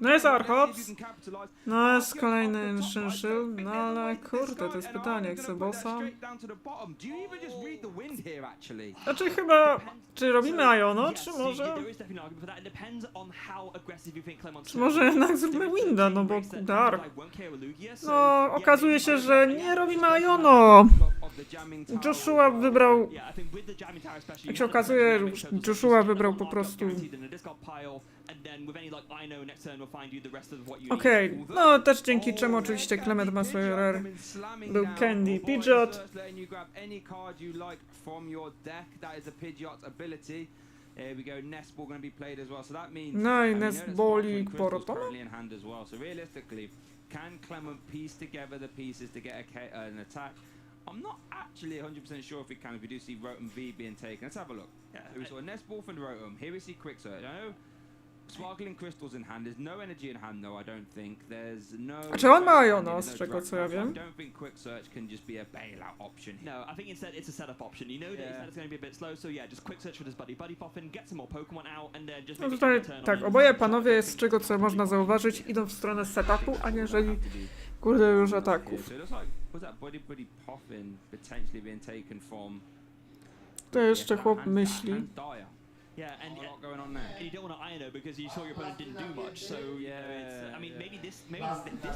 No jest Archops, no jest kolejny Shinshil, no ale kurde, to jest pytanie, jak chce bossa. Znaczy chyba, czy robimy Iono, czy może... Czy może jednak zróbmy Winda, no bo Dark. No, okazuje się, że nie robimy Iono. Joshua wybrał... Jak się okazuje, Joshua wybrał po prostu... Okej, no też dzięki czemu oczywiście Clement ma swoje rare. Był Candy Pidgeot. Here we go, Nest Ball going to be played as well, so that means... No i Nest Balli po Rotoma. So realistically, can Clement piece together the pieces to get an attack? I'm not actually 100% sure if we can, if we do see Rotom V being taken. Let's have a look. Yeah, so we saw a Nest Ball from Rotom, here we see Quick Search. I know Sparkling Crystals in hand, there's no energy in hand though, I don't think. There's no... A czy on ma Iono, z czego co ja wiem? I don't think Quick Search can just be a bailout option here. No, I think instead it's a setup option. You know that it's going to be a bit slow, so yeah, just Quick Search with his Buddy Poffin, get some more Pokemon out and then just... No tutaj tak, oboje panowie z czego co można zauważyć idą w stronę setupu, aniżeli kurde już ataków. To jeszcze chłop myśli. Yeah, and you don't want to Iono because you saw your opponent didn't do much. So it's, I mean, maybe this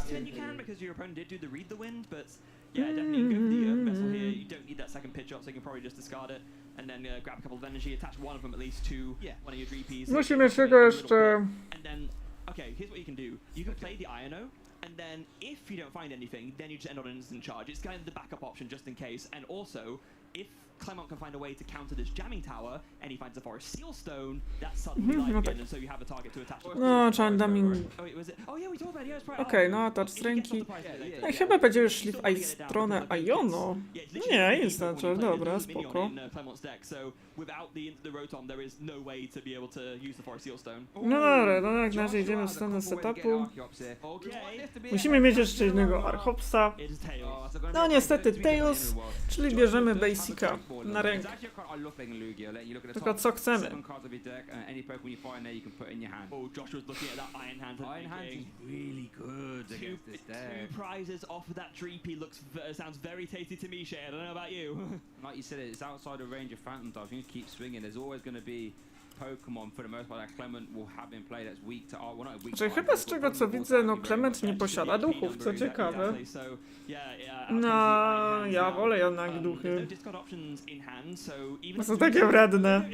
turn you can because your opponent did do the read the wind, but yeah, definitely go for the vessel here. You don't need that second pitch up, so you can probably just discard it and then grab a couple of energy, attach one of them at least to one of your DPs. Musimy się go jeszcze. And then, okay, here's what you can do. You can play the Iono, and then if you don't find anything, then you just end on an instant charge. It's kind of the backup option just in case, and also if Clement can find a way to counter this jamming tower, and he finds the forest seal stone, that's suddenly live again, and so you have a target to attach. No, Chandaming. Oh, wait, was it? Oh yeah, we talked about it. Yeah, it's right. Okej, no to z ręki. Chyba będziemy szli w stronę Iono. Nie, instant, dobra, spoko. No dobra, no jak na razie idziemy w stronę setupu. Musimy mieć jeszcze jednego Archopsa. No niestety Tails, czyli bierzemy Basica na rękę. Tylko co chcemy? Two prizes off of that Dreepy sounds very tasty to me, Shay. I don't know about you. Like you said, it's outside of range of Phantom types. You need to keep swinging. There's always going to be Pokemon for the most part that Clement will have in play that's weak to art. Well, not weak Znaczy, chyba z czego co widzę, no Clement nie posiada duchów, co ciekawe. No, ja wolę jednak duchy. Są takie wredne.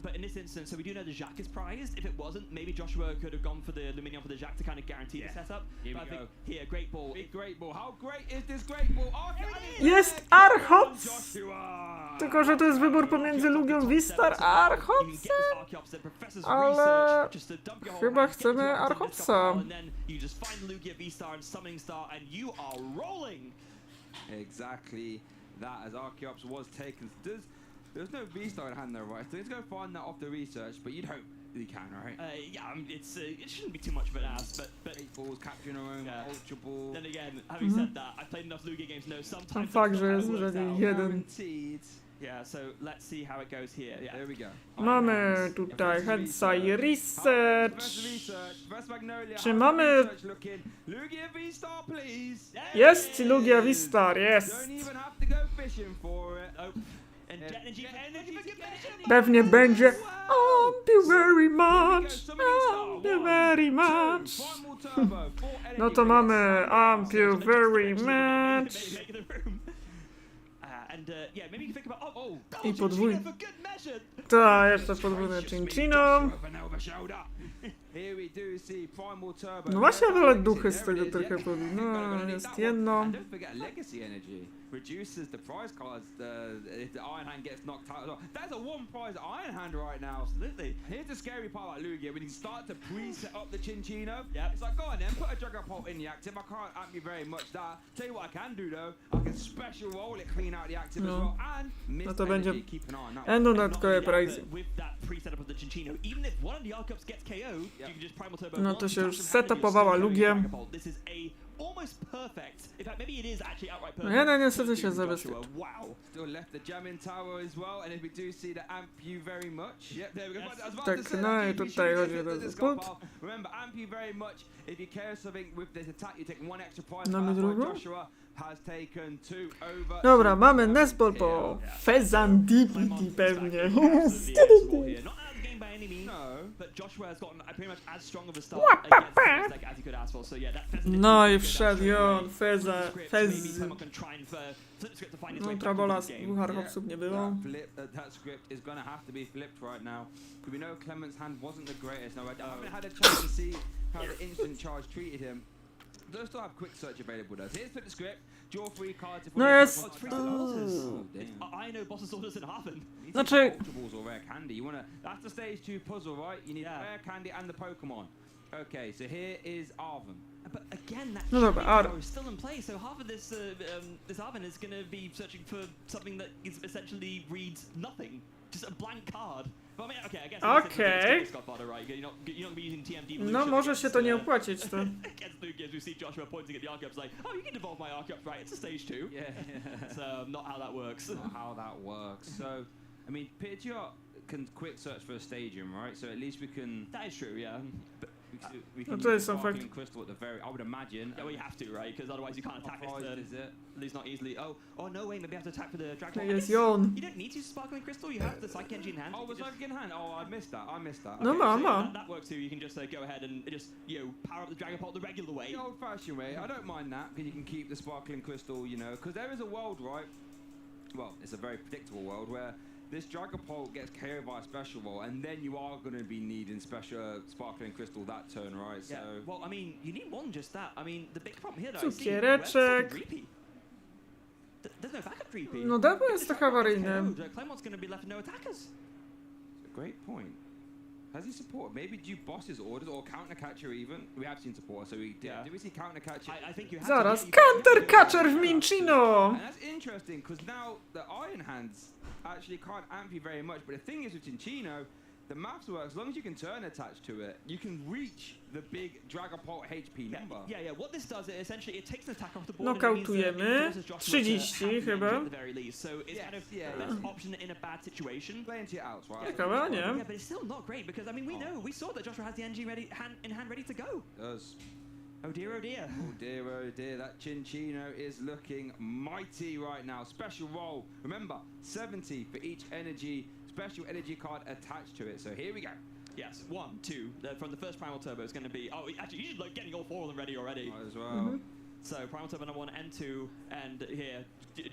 But in this instance, so we do know the Jacques is prized. If it wasn't, maybe Joshua could have gone for the Luminion for the Jacques to kind of guarantee the setup. Here but we I think go. here, Great Ball. Big Great Ball. How great is this Great Ball? Jest Archops! Tylko, że to jest wybór pomiędzy Lugią Vistar a Archopsem. Ale chyba chcemy Archopsa. Exactly that, as Archeops was taken. There's no V-Star in hand there, right? So let's go find that off the research, but you'd hope you can, right? Yeah, it shouldn't be too much of an ask, but Great Balls, capturing our own Ultra Ball. Then again, having said that, I've played enough Lugia games to know sometimes. Fakt, że jest jeden. Yeah, so let's see how it goes here. Yeah, there we go. Mamy tutaj Headsa i Research. Czy mamy... Jest Lugia Vistar, jest. Pewnie będzie. Thank you very much. Thank you very much. No to mamy thank you very much. I podwójny. Tak, jeszcze podwójne Cinchino. No właśnie, ale duchy z tego trochę powinno. No, jest jedno. Reduces the prize cards if the Iron Hand gets knocked out. That's a one prize Iron Hand right now. Absolutely. Here's the scary part about Lugia. When you start to pre-set up the Cinchino, it's like, go on then, put a Dragapult in the active. I can't amp you very much that. Tell you what I can do though, I can special roll it, clean out the active as well, and miss energy, keep an eye on that. Będą dodatkowe prize. No to się już setupowała Lugię. No jeden niestety się zabezpieczył. Tak, no i tutaj chodzi o ten spot. Mamy drugą? Dobra, mamy Nesball po Fezandipity pewnie. No i wszedł on, Fez. No Trabola z dwóch Archopsów nie było. That script is going to have to be flipped right now. We know Clement's hand wasn't the greatest. No, I haven't had a chance to see how the instant charge treated him. Those still have quick search available though. So here's the script. Draw 3 cards. No jest. I know boss's orders in Harvin. Znaczy. Balls or rare candy. You wanna? That's the stage 2 puzzle, right? You need rare candy and the Pokemon. Okay, so here is Arvin. But again, that no dobra, is still in play. So half of this Arvin is going to be searching for something that is essentially reads nothing, just a blank card. But I mean, okay, I guess. Okay. Right? You're not going to be using TMD. No może się to nie opłacić, to. Against Lugia, we see Joshua pointing at the Archeops like, oh, you can devolve my Archeops, right? It's a stage 2. Yeah. So not how that works. Not how that works. So, I mean, Pidgeot can quick search for a stadium, right? So at least we can. That is true, yeah. But we can no use Sparkling Crystal at the very. I would imagine. Yeah, well, you have to, right? Because otherwise you can't attack this turn. Is it? At least not easily. Oh, no way. Maybe I have to attack for the Dragon. Jest Jon. You don't need to use Sparkling Crystal. You have the Psychic Energy in hand. Oh, the Psychic in hand. Oh, I missed that. No, okay, so that works too. You can just go ahead and just power up the Dragon Pult the regular way. The old-fashioned way. I don't mind that because you can keep the Sparkling Crystal. You know, because there is a world, right? Well, it's a very predictable world where this Dragapult gets KO'd by a special roll, and then you are going to be needing special Sparkling Crystal that turn, right? Yeah. So. Well, I mean, you need one just that. I mean, the big problem here, though, Cukiereczek. there's no backup creepy. No Debo jest trochę awaryjny. Clement's going to be left with no attackers. It's a great point. Has he support? Maybe do you boss his orders or counter catcher even? We have seen support, so we did. Yeah. Did we see counter catcher? I think you have Zaraz, to, counter catcher w Minchino! And that's interesting because now the Iron Hands actually can't amp you very much. But the thing is with Cinchino, the maths works. As long as you can turn attached to it, you can reach the big Dragapult HP number. Yeah. What this does, it essentially it takes an attack off the board. Nokautujemy. 30 chyba. At the very least, so it's kind of the best option in a bad situation. Playing to your outs, right? Ciekawe, nie? Yeah, but it's still not great because I mean we saw that Joshua has the energy ready in hand ready to go. Does. Oh dear, oh dear. Oh dear, oh dear. That Cinchino is looking mighty right now. Special roll. Remember, 70 for each special energy card attached to it. So here we go. Yes, 1, 2. From the first Primal Turbo is going to be... Oh, actually, you should like getting all 4 of them ready already. Might as well. So, Primal Turbo number 1 and 2, and here,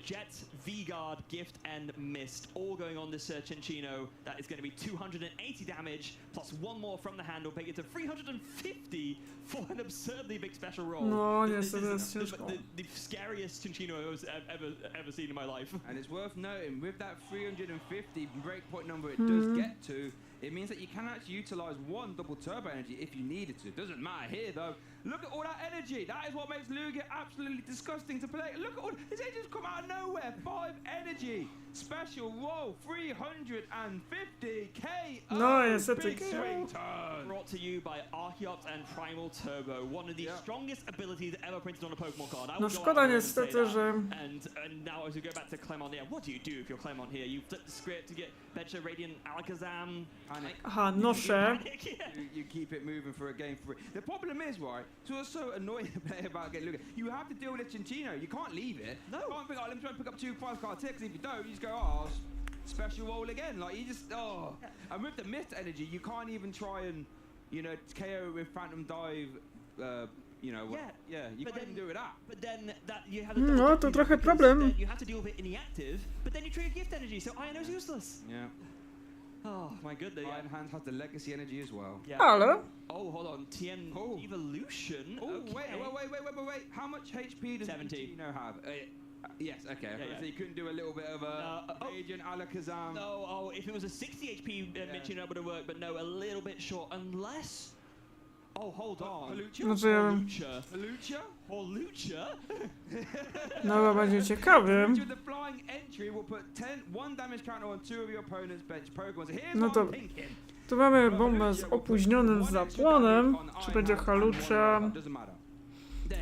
Jet, V-Guard, Gift, and Mist, all going on this Cinchino. That is going to be 280 damage, plus 1 more from the hand will take it to 350 for an absurdly big special roll. No, This niestety is jest ciężko. the scariest Cinchino I've ever seen in my life. And it's worth noting, with that 350 breakpoint number it does get to, it means that you can actually utilize 1 double turbo energy if you needed to. It doesn't matter here though. Look at all that energy. That is what makes Lugia absolutely disgusting to play. Look at all his engines come out of nowhere. 5 energy. Special roll 350k. No, niestety. Big swing turn. Brought to you by Archeops and Primal Turbo, one of the strongest abilities ever printed on a Pokemon card. I No will go szkoda out there and say niestety, that. że... And now as we go back to Clemon, yeah, what do you do if you're Clemon here? You flip the script to get Betcha, Radiant, Alakazam. Panic. Aha, noszę. You keep it moving for a game free. The problem is, right, so what's so annoying about getting Lugia, you have to deal with a Cinchino. You can't leave it. No. You can't think, oh, let me try and pick up 2 5-card ticks. If you don't, you just go, oh, special roll again. Like, you just, oh. And with the Mist energy, you can't even try and, you know, KO with Phantom Dive, you know, you can't even do it with that. But then that you have No, to trochę problem. You have to deal with it in the active, but then you trigger gift energy, so Iono's useless. Yeah. Oh my goodness. Iron Hand has the legacy energy as well. Yeah. Ale... Oh, hold on. TN Evolution. Oh, okay. wait. How much HP does 70. Cinchino have? Yes, okay. So you couldn't do a little bit of a Radiant Alakazam. No, if it was a 60 HP Cinchino would have worked, but no, a little bit short, unless... Oh, hold on. Holucha? No, to będzie ciekawy. The flying entry will put 1 damage counter on 2 of your opponent's bench Pokemon. So here's No what to... I'm thinking. Tu mamy bombę z opóźnionym zapłonem. Czy będzie halucza?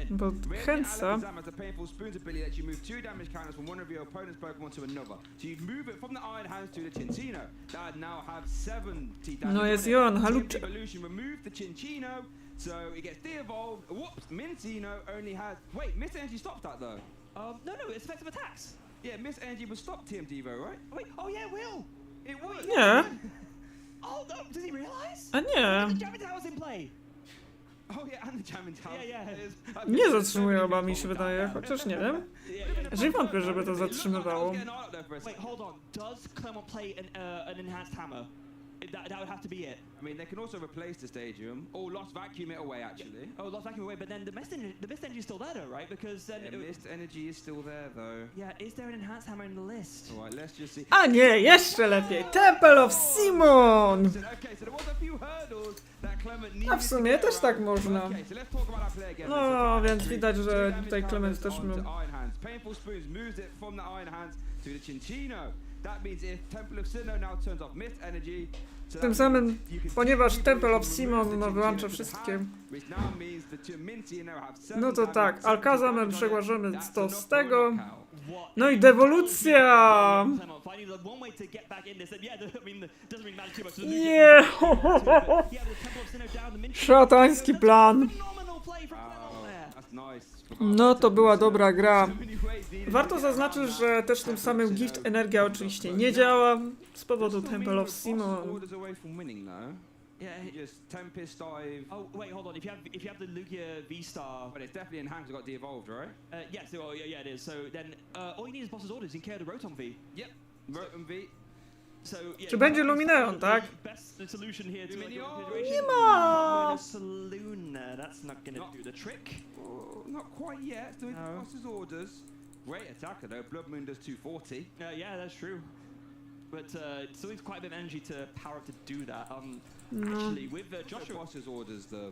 Bo chęca. Has a painful spoons ability lets you move 2 damage counters from one of your opponent's Pokemon to another. So you move it from the Iron Hands to the Cinchino. That now have 70 damage. No jest Johan, halucza. Evolution remove the Cinchino, so it gets de-evolved. Whoops, Mincino only has... Wait, Mist Energy stops that though. No, it's effective attacks. Yeah, Mist Energy will stop TM Devo, right? Wait, oh yeah, it will. It would. Nie. Oh no, does he realize? A nie. The Jamming Tower's in play. Oh yeah, and the Jamming Tower. Yeah. Nie zatrzymuje oba, mi się wydaje, chociaż nie wiem. Jeżeli wątpię, żeby to zatrzymywało. Wait, hold on. Does Clement play an enhanced hammer? That would have to be it. I mean, they can also replace the stadium or lost vacuum it away, actually. Oh, lost vacuum away, but then the mist energy is still there, though, right? Because then mist energy is still there, though. Yeah, is there an enhanced hammer in the list? All right, let's just see. A nie, jeszcze lepiej. Temple of Simon! Okay, so there was a few hurdles that Clement needed. A w sumie też tak można. Okay, so let's talk about our play again. No, więc widać, że tutaj Clement też miał. Painful Spoons moves it from the Iron Hands to the Cinchino. That means if Temple of Sinnoh now turns off Mist Energy. Tym samym, ponieważ Temple of Simon wyłącza wszystkie. No to tak, Alakazamem przegłażamy to z tego. No i dewolucja! Nie! Szatański plan. No to była dobra gra. Warto zaznaczyć, że też tym samym Gift Energia oczywiście nie działa z powodu Temple of Simon. Yeah, just Tempest Dive. Oh wait, hold on. If you have the Lugia V-Star, but it's definitely in hands. It got de-evolved, right? Yes. Well, yeah, it is. So then, all you need is boss's orders in care of the Rotom V. Yep. Rotom V. So, yeah, czy będzie Lumineon, tak? Best solution here to nie ma! That's not gonna do the trick. Not quite yet. Doing boss's orders. Great attacker though. Blood Moon does 240. Yeah, that's true. But it still needs quite a bit of energy to power up to do that. Actually, with Joshua Boss's orders the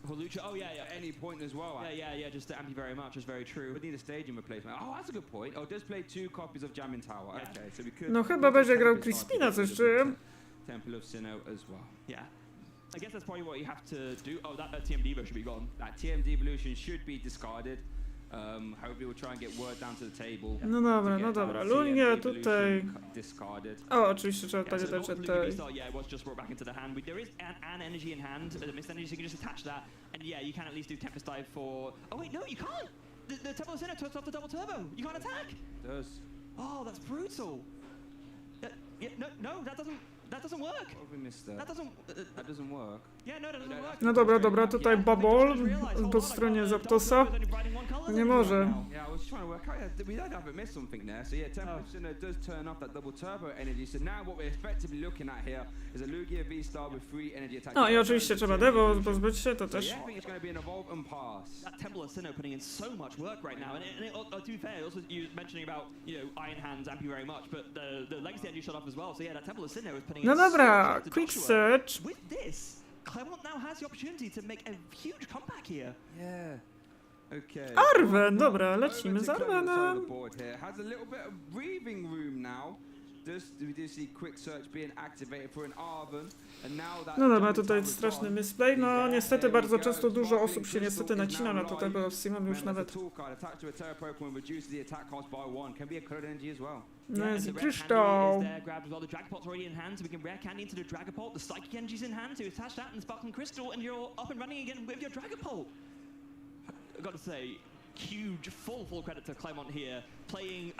Holucha, oh yeah, any point as well. Yeah, just thank you very much. That's very true. We need a stadium replacement. Oh, that's a good point. Oh, does play 2 copies of Jamming Tower. Yeah. Okay, so we could. No chyba będzie grał Crispina, coś czuję. Temple of Sinnoh as well. Yeah. I guess that's probably what you have to do. Oh, that TM Devo should be gone. That TM Devolution should be discarded. Hopefully we'll try and get word down to the table. No dobra. Lunia tutaj. Discarded. O, oczywiście trzeba pamiętać, że tutaj. Yeah, it was just brought back into the hand. There is an energy in hand, missed energy, so you can just attach that. And yeah, you can at least do Tempest Dive for... Oh wait, no, you can't! The Temple of Sinnoh turns off the double turbo. You can't attack! It does. Oh, that's brutal. Yeah, no, that doesn't work. What have we missed there? That doesn't work. Yeah, no, that doesn't work. No dobra, tutaj Bubble po stronie Zaptosa. Nie może. Yeah, I was trying to work out. We don't have missed something there. So yeah, Temple of Sinnoh does turn off that double turbo energy. So now what we're effectively looking at here is a Lugia V-Star with 3 energy attacks. No i oczywiście trzeba Devo pozbyć się, to też. Yeah, I think it's going to be an evolve and pass. That Temple of Sinnoh putting in so much work right now, and to be fair, also you mentioning about Iron Hands, thank you very much, but the Legacy energy shut off as well. So yeah, that Temple of Sinnoh is putting in. No dobra, so quick search. With this, Clermont now has the opportunity to make a huge comeback here. Yeah. Okay. Arwen, dobra, lecimy z Arwenem. Has a little bit of breathing room now. We do see quick search being activated for an Arwen, and now that. No dobra, tutaj straszny misplay. No niestety bardzo często dużo osób się niestety nacina na to tego Simon już nawet. No jest Kryształ. I've got to say, huge full credit to Clermont here, playing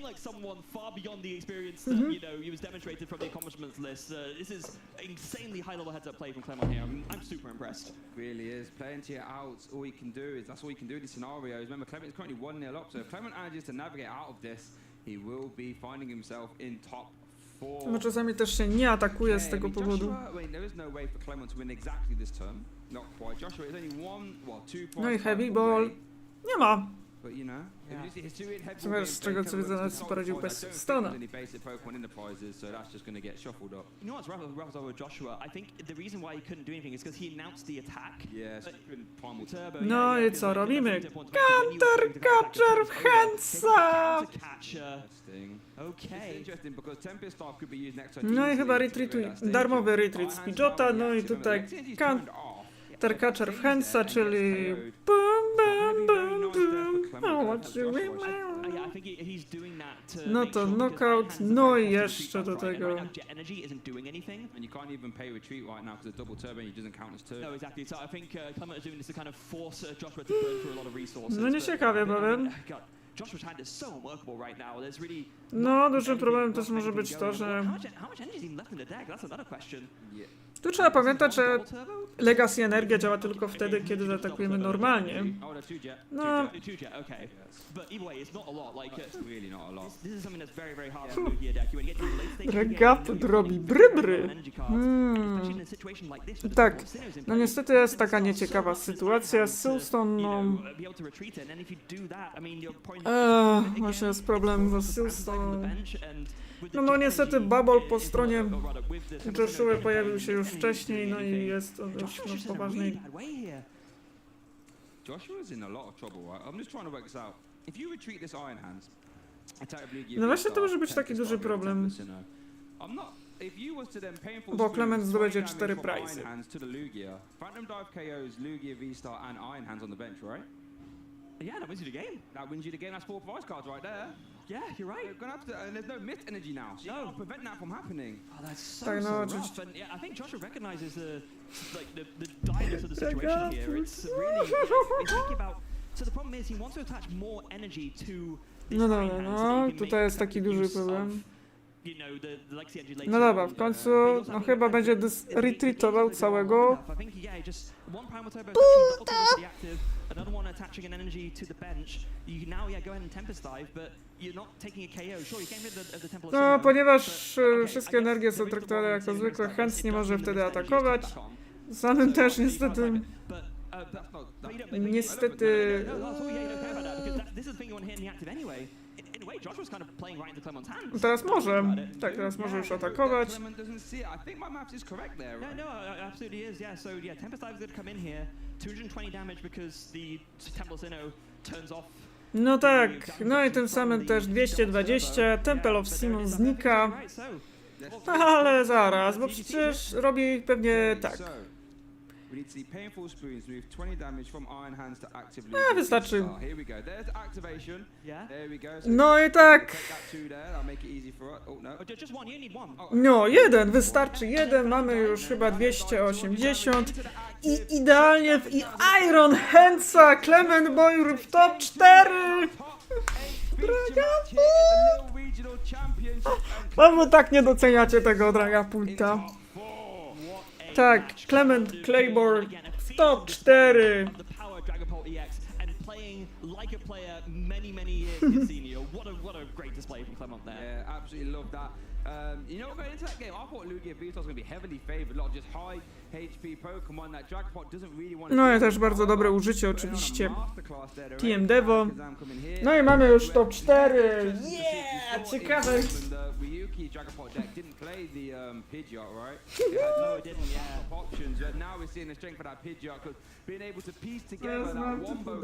like someone far beyond the experience that he was demonstrated from the accomplishments list. This is insanely high level heads up play from Clermont here. I'm super impressed. Really is. Playing to your outs, all you can do is that's all you can do in these scenarios. Remember, Clement is currently 1-0 up, so if Clement manages to navigate out of this, he will be finding himself in top 4. No czasami też się nie atakuje z tego powodu. There is no way for Clement to win exactly this term. Not quite. Joshua is only 2 No i Heavy Ball nie ma. But you know, z czego co widzę, nawet poradził bez Stona. You know what's rough with Joshua? I think the reason why he couldn't do anything is because he announced the attack. No i co robimy? Counter Catcher w Hansa! No i chyba darmowy retreat z Pidgeota, no i tutaj Counter Catcher w Hansa, czyli no to knockout, no i jeszcze do tego. No nieciekawie powiem. No, dużym problemem też może być to, że tu trzeba pamiętać, że Legacy energia działa tylko wtedy, kiedy zaatakujemy normalnie. No. Regat robi brybry. Tak, no niestety jest taka nieciekawa sytuacja z Soulstone'ą. Właśnie jest problem z Soulstone. No niestety Bubble po stronie Joshua pojawił się już wcześniej, no i jest to dość poważny. No właśnie to może być taki duży problem. Bo Clement zdobędzie 4 prize'y. Yeah, that wins you the game. That wins you the game. That's 4 prize cards right there. Yeah, you're right. You're gonna have to, and there's no myth energy now, so you can't prevent that from happening. Oh, that's so rough. And yeah, I think Joshua recognizes the direness of the situation here. It's really, it's thinking about. So the problem is he wants to attach more energy to. No, tutaj jest taki duży problem. No dobra, w końcu no chyba będzie retreatował całego. No, ponieważ wszystkie energie są traktowane jako zwykłe, Hans nie może wtedy atakować. Samym też niestety this is the thing you want to hit in the active anyway. In a way, Joshua's kind of playing right into Clement's hands. Teraz może. Tak, teraz może już atakować. Clement doesn't see it. I think my math is correct there. Right? No, absolutely is. Yeah. So yeah, Tempest Dive is going to come in here. 220 damage because the Temple Sinnoh turns off. No tak, no i tym samym też 220, Temple of Simon znika. Ale zaraz, bo przecież robi pewnie tak. A, wystarczy. No i tak. No, jeden, wystarczy jeden, mamy już chyba 280. I idealnie w Iron Handsa Clement Boyer w top 4! Czemu tak nie doceniacie tego Dragapulta? Tak, Clement Claymore w top 4! Like a player many years senior. What a great display from Clement there. Yeah, absolutely love that. You know, going into that game, I thought Lugia Beatos was going to be heavily favored. A lot of just high HP Pokemon that Dragapult doesn't really want to. No i też bardzo dobre użycie oczywiście TM Devo. No i mamy już top 4. Yeah! Ciekawe. Ryuki Dragapult deck didn't play the Pidgeot, right? No, it didn't. Yeah. Options, but now we're seeing the strength of that Pidgeot because being able to piece together that wombo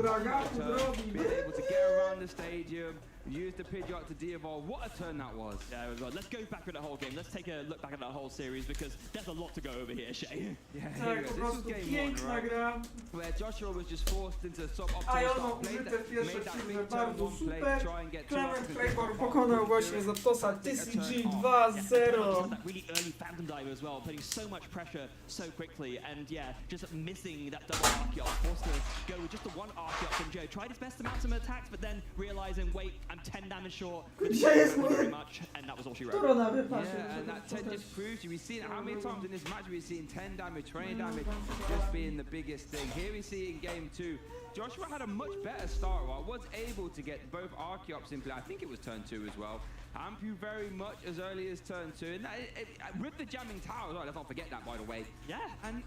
being able to get around the stadium. Use the Pidgeot to de-evolve. What a turn that was. Yeah, it was well. Let's go back at the whole game. Let's take a look back at that whole series because there's a lot to go over here, Shay. Yeah, this was game 1, right? Where Joshua was just forced into sub-optimal start play that made that big turn 1 play to try and get Clement Claymore pokonał właśnie Zaptosa TCG 2-0. That really early Phantom Dive as well, putting so much pressure so quickly and yeah, just missing that double Archeop. Forced to go with just the one Archeop from Joe. Tried his best to mount some attacks, but then realizing, wait, I'm 10 damage short. Very much, and that was all she wrote. Yeah, and that 10 just proves you. We've seen how many times in this match we've seen 10 damage, 20 damage just being the biggest thing. Here we see in game 2, Joshua had a much better start. Right? Was able to get both Archeops in play. I think it was turn 2 as well. Ampu very much as early as turn 2. And with the jamming tower, let's not forget that, by the way. Yeah. And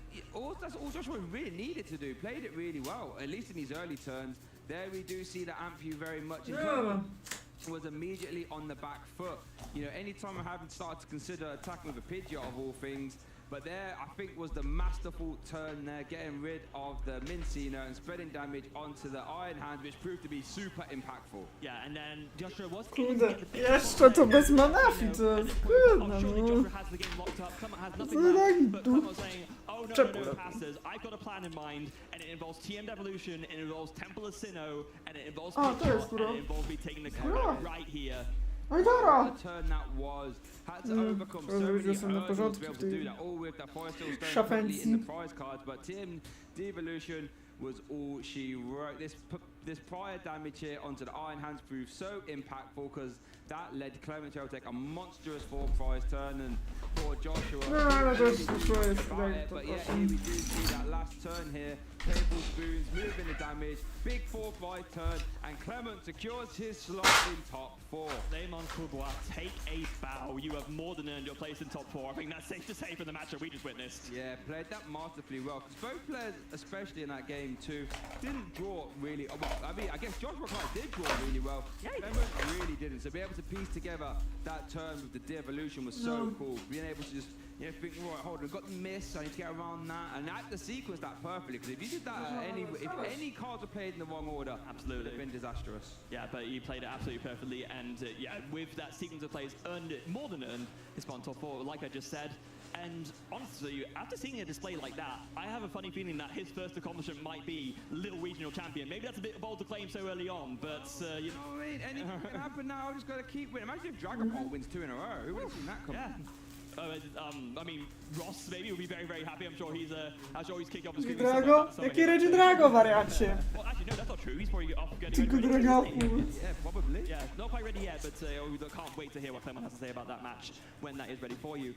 that's all Joshua really needed to do. Played it really well, at least in his early turns. There we do see that Ampu very much was immediately on the back foot. You know, anytime I haven't started to consider attacking with a Pidgeot of all things, but there I think was the masterful turn there, getting rid of the Mincino and spreading damage onto the Iron Hands, which proved to be super impactful. Yeah, and then Joshua was Kurde, jeszcze to bez manafi, to jest kurde, no. Joshua has the game locked up, Clement has nothing left, but Clement was saying, oh no, passes, I've got a plan in mind, and it involves TM Devolution, it involves Temple of Sinnoh, and it involves Pidgeot, and it involves me taking the corner right here. What a turn that was. Had to overcome so many hurdles to be able to do that, all with that Fire Steel Stone currently in the prize cards, but TM Devolution was all she wrote. This prior damage here onto the Iron Hands proved so impactful because that led Clement to take a monstrous 4 prize turn, and poor Joshua. But yeah, here we do see that last turn here. Tablespoons moving the damage, big 4-5 turn, and Clement secures his slot in top 4. Lemon Coubois, take a bow. You have more than earned your place in top 4. I think that's safe to say from the match that we just witnessed. Yeah, played that masterfully well. Because both players, especially in that game too, didn't draw really well. I mean, I guess Joshua did draw really well. Yeah, Clement really didn't. So be able to piece together that turn with the de-evolution was so cool. Being able to just think, right, hold on, got the miss, I need to get around that, and I had to sequence that perfectly, because if you did that if any cards were played in the wrong order, absolutely, it would have been disastrous. Yeah, but you played it absolutely perfectly, and yeah, with that sequence of plays, earned it, more than earned his spot on top 4, like I just said. And honestly, after seeing a display like that, I have a funny feeling that his first accomplishment might be Lille regional champion. Maybe that's a bit bold to claim so early on, but you know. I mean, anything can happen now. I just got to keep winning. Imagine if Dragapult wins 2 in a row. Who would have seen that coming? Yeah. I mean, Ross maybe will be very happy. I'm sure he's kicking off the screen. Drago? Jaki Reggie Drago, wariacie? Well, actually, no, that's not true. He's probably off getting ready. Yeah, probably. Yeah, not quite ready yet, but can't wait to hear what Clement has to say about that match when that is ready for you.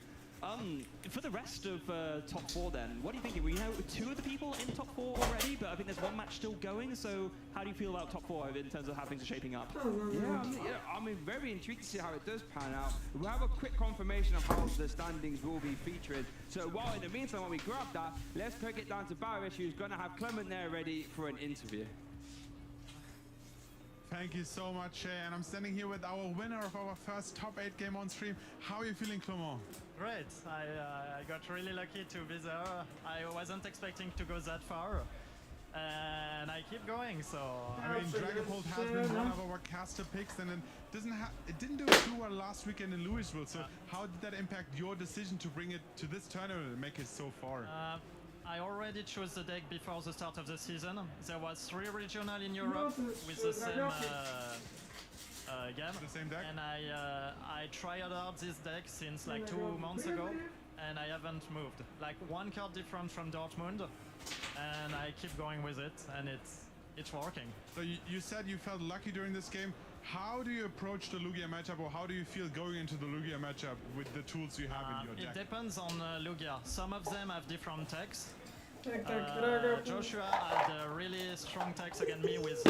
For the rest of top 4 then, what are you thinking? We know 2 of the people in top 4 already, but I think there's 1 match still going, so how do you feel about top 4 in terms of how things are shaping up? I mean, very intrigued to see how it does pan out. We'll have a quick confirmation of how the standings will be featured. So while in the meantime, when we grab that, let's take it down to Barish, who's going to have Clement there ready for an interview. Thank you so much, Shay. And I'm standing here with our winner of our first top 8 game on stream. How are you feeling, Clement? Great. I got really lucky to be there. I wasn't expecting to go that far. And I keep going, so... I mean, Dragapult has been one of our caster picks, and it didn't do too well last weekend in Louisville. So how did that impact your decision to bring it to this tournament and make it so far? I already chose the deck before the start of the season. There was 3 regional in Europe with the same game. The same deck? And I tried out this deck since like 2 months ago, and I haven't moved. Like 1 card different from Dortmund, and I keep going with it, and it's working. So you said you felt lucky during this game. How do you approach the Lugia matchup, or how do you feel going into the Lugia matchup with the tools you have in your deck? It depends on Lugia. Some of them have different techs. Joshua had really strong techs against me with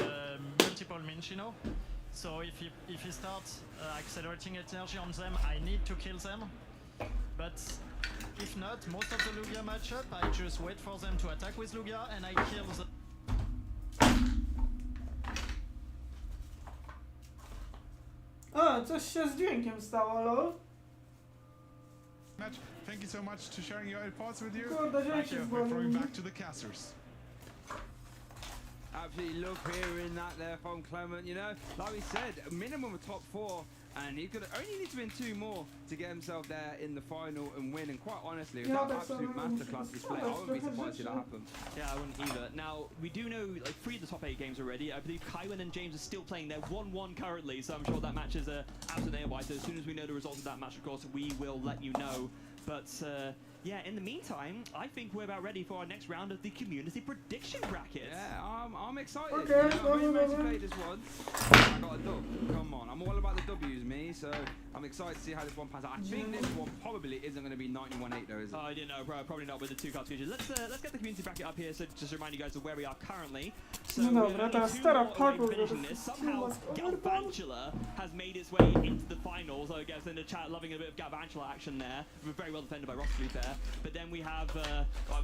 multiple Minchino. So if he starts accelerating energy on them, I need to kill them. But if not, most of the Lugia matchup, I just wait for them to attack with Lugia and I kill them. A, coś się z dźwiękiem stało, lol. Match. Thank you so much to sharing your thoughts with you. Thank you. We're throwing back to the casters. Absolutely love hearing that there from Clement. You know, like we said, a minimum of top 4, and he could only need to win 2 more to get himself there in the final and win. And quite honestly, with that absolute masterclass display, I wouldn't be surprised to see that happen. Yeah, I wouldn't either. Now, we do know like 3 of the top 8 games already. I believe Kaiwan and James are still playing. They're 1-1 currently, so I'm sure that match is absolutely nearby. So as soon as we know the results of that match, of course, we will let you know. But yeah, in the meantime, I think we're about ready for our next round of the community prediction bracket. Yeah, I'm excited. Okay, I'm ready to play this one. I got a dub. Come on, I'm all about the W's, me. So I'm excited to see how this one pans out. I think this one probably isn't going to be 91-8 though, is it? I didn't know, probably not with the 2 cards features. Let's get the community bracket up here. So just to remind you guys of where we are currently. So dobra, teraz stara somehow Galvantula has made its way into the finals. I guess in the chat, loving a bit of Galvantula action there. We're very well defended by Ross, to be fair. But then we have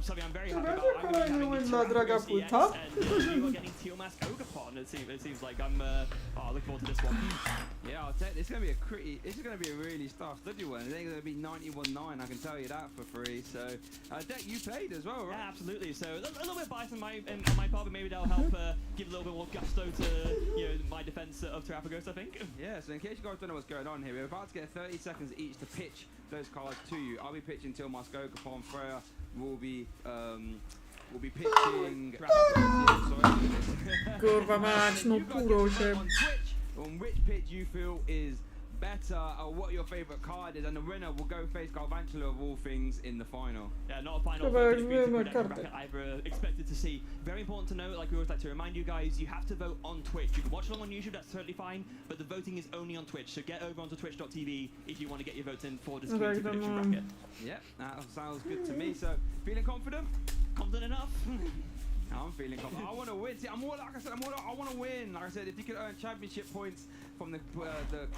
something I'm very happy about. I'm going to be having the Dragapult and you are getting Tealmask Ogapon. It seems like I'm looking forward to this one. Yeah, I'll take. This is going to be a really tough study one. It's going to be 91-9. I can tell you that for free. So deck you played as well, right? Yeah, absolutely. So a little bit biased on my part, but maybe that'll help give a little bit more gusto to my defense of Terrapagos, I think. Yeah. So in case you guys don't know what's going on here, we're about to get 30 seconds each to pitch those cards to you. I'll be pitching Tealmask Ogapon. Freya will be pitching. Kurwa mać, no kurą się. On which pitch you feel is better, or what your favourite card is, and the winner will go face Galvantula of all things in the final. Yeah, not a final bracket I've expected to see. Very important to note, like we always like to remind you guys, you have to vote on Twitch. You can watch along on YouTube, that's totally fine, but the voting is only on Twitch, so get over onto twitch.tv if you want to get your votes in for this community prediction bracket. Yeah, that sounds good to me. So, feeling confident? Confident enough? I'm feeling confident. I want to win. See, I want to win. Like I said, if you could earn championship points from the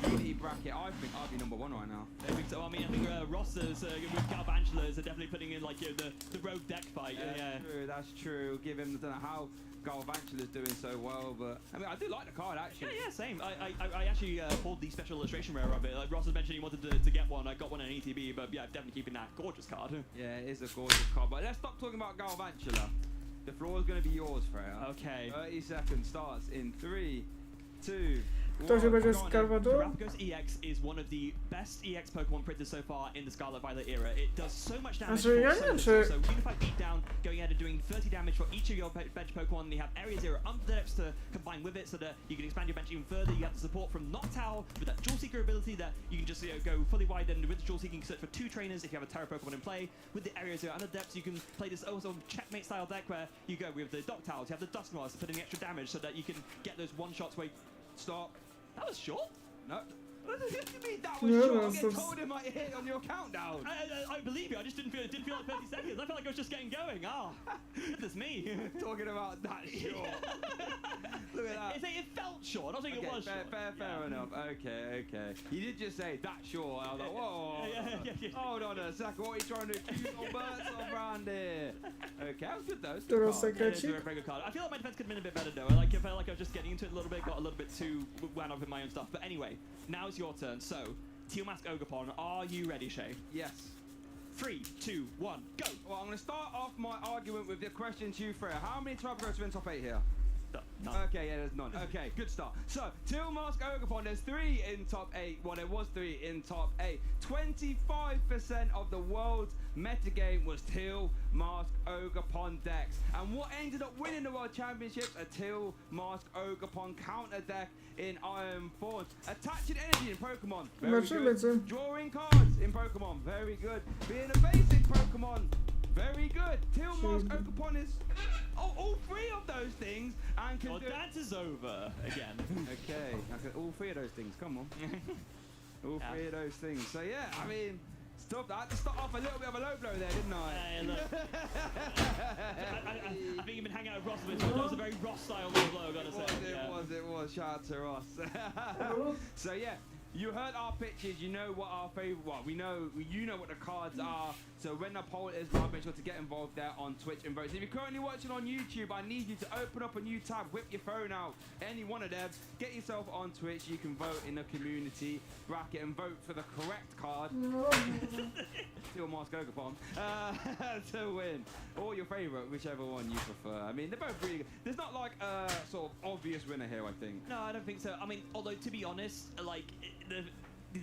community bracket, I think I'd be number 1 right now. I think so. I mean, I think rosters with Galvantulas are definitely putting in like the rogue deck fight. Yeah, that's true. Give him, I don't know how Galvantula's doing so well, but I mean, I do like the card actually. Yeah, same. I actually pulled the special illustration rare of it. Like Ross was mentioning, he wanted to get one. I got one in ETB, but yeah, definitely keeping that gorgeous card. Yeah, it is a gorgeous card. But let's stop talking about Galvantula. The floor is going to be yours, Freya. Okay. 30 seconds starts in 3, 2, Kto się będzie skarwał? Terrapagos EX is one of the best EX Pokemon printed so far in the Scarlet Violet era. It does so much damage. So Unified Beatdown, going ahead and doing 30 damage for each of your bench Pokemon. You have Area Zero Underdepths to combine with it so that you can expand your bench even further. You have the support from Noctowl with that Jewel Seeker ability that you can just go fully wide, and with the Jewel Seeker you can search for 2 trainers if you have a Terra Pokemon in play. With the Area Zero Underdepths you can play this also checkmate style deck where you go with the Noctowls, you have the Dusknoirs to put in the extra damage so that you can get those one-shots where you... Stop. That was short. No. What do you mean that was short? I get told in my ear on your countdown. I believe you. I just didn't feel like 30 seconds. I felt like I was just getting going. That's me. Talking about that short. Look at that. It felt short. I don't think it was short. Fair enough. Okay. You did just say that short. I was like, whoa. Yeah. Hold on a second. What are you trying to accuse Alberts of around here? Okay, that was good though. Very good card. I feel like my defense could have been a bit better though. I felt like I was just getting into it a little bit, got a little bit too wound up in my own stuff. But anyway, now it's your turn. So, Teal Mask Ogapon, are you ready, Shay? Yes. 3, 2, 1, go! Well, I'm going to start off my argument with the question to you, Freya. How many Trapagos are in top 8 here? None. Okay, yeah, there's none. Okay, good start. So, Teal Mask Ogapon, there's 3 in top 8. Well, there was 3 in top 8. 25% of the world's metagame was Teal Mask Ogapon decks. And what ended up winning the World Championships? A Teal Mask Ogapon counter deck in Iron Thorns. Attaching energy in Pokemon. Very good. Drawing cards in Pokemon. Very good. Being a basic Pokemon. Very good. Teal Mask Ogapon is all 3 of those things and can do... dance is over again. Okay, all 3 of those things. Come on. All 3 of those things. So yeah, I mean, I had to start off a little bit of a low blow there, didn't I? I think you've been hanging out with Ross a bit, so that was a very Ross style low blow, gotta say. It was. Shout out to Ross. So yeah. You heard our pitches, you know what our favorite, you know what the cards are. So when the poll is live, make sure to get involved there on Twitch and vote. So if you're currently watching on YouTube, I need you to open up a new tab, whip your phone out, any one of them, get yourself on Twitch. You can vote in the community bracket and vote for the correct card. Teal Mask Ogapon to win. Or your favorite, whichever one you prefer. I mean, they're both really good. There's not like a sort of obvious winner here, I think. No, I don't think so. I mean, although to be honest, like,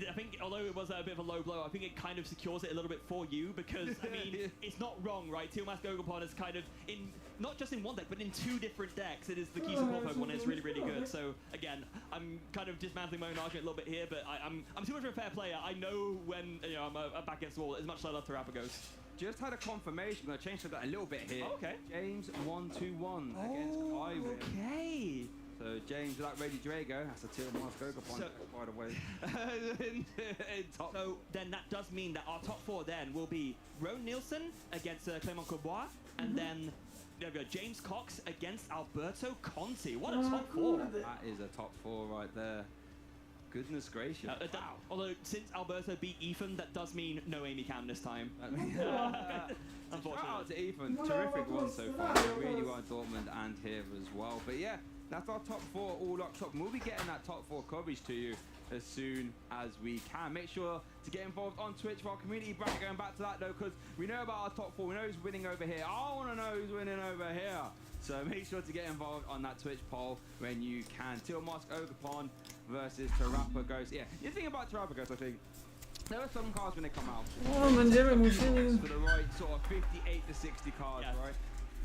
I think although it was a bit of a low blow, I think it kind of secures it a little bit for you because, I mean, it's not wrong, right? Teal Mask Ogapon is kind of in, not just in one deck, but in 2 different decks. It is the key support Pokemon and it's really, really good. So, again, I'm kind of dismantling my own argument a little bit here, but I'm too much of a fair player. I know when, I'm back against the wall, as much as I love Terrapagos. Just had a confirmation. I'm going to change that a little bit here. Oh, okay. James 121 against Ivan. Okay. So James without Reggie Drago, that's a Teal Mask Ogapon, by the way. in top. So then that does mean that our top 4 then will be Roan Nielsen against Clément Courbois, and then there we go, James Cox against Alberto Conti. What a top 4! That is a top 4 right there. Goodness gracious. Wow. Although since Alberto beat Ethan, that does mean no Amy Cam this time. Unfortunately. Shout out to Ethan. Terrific one so far. Really well in Dortmund and here as well. But yeah, that's our top 4 all locked up. And we'll be getting that top 4 coverage to you as soon as we can. Make sure to get involved on Twitch for our community bracket. Going back to that though, because we know about our top 4. We know who's winning over here. I want to know who's winning over here. So make sure to get involved on that Twitch poll when you can. Teal Mask Ogapon versus Terrapagos. Yeah, the thing about Terrapagos, I think, there are some cards when they come out. Będziemy musieli... For the right sort of 58 to 60 cards, right?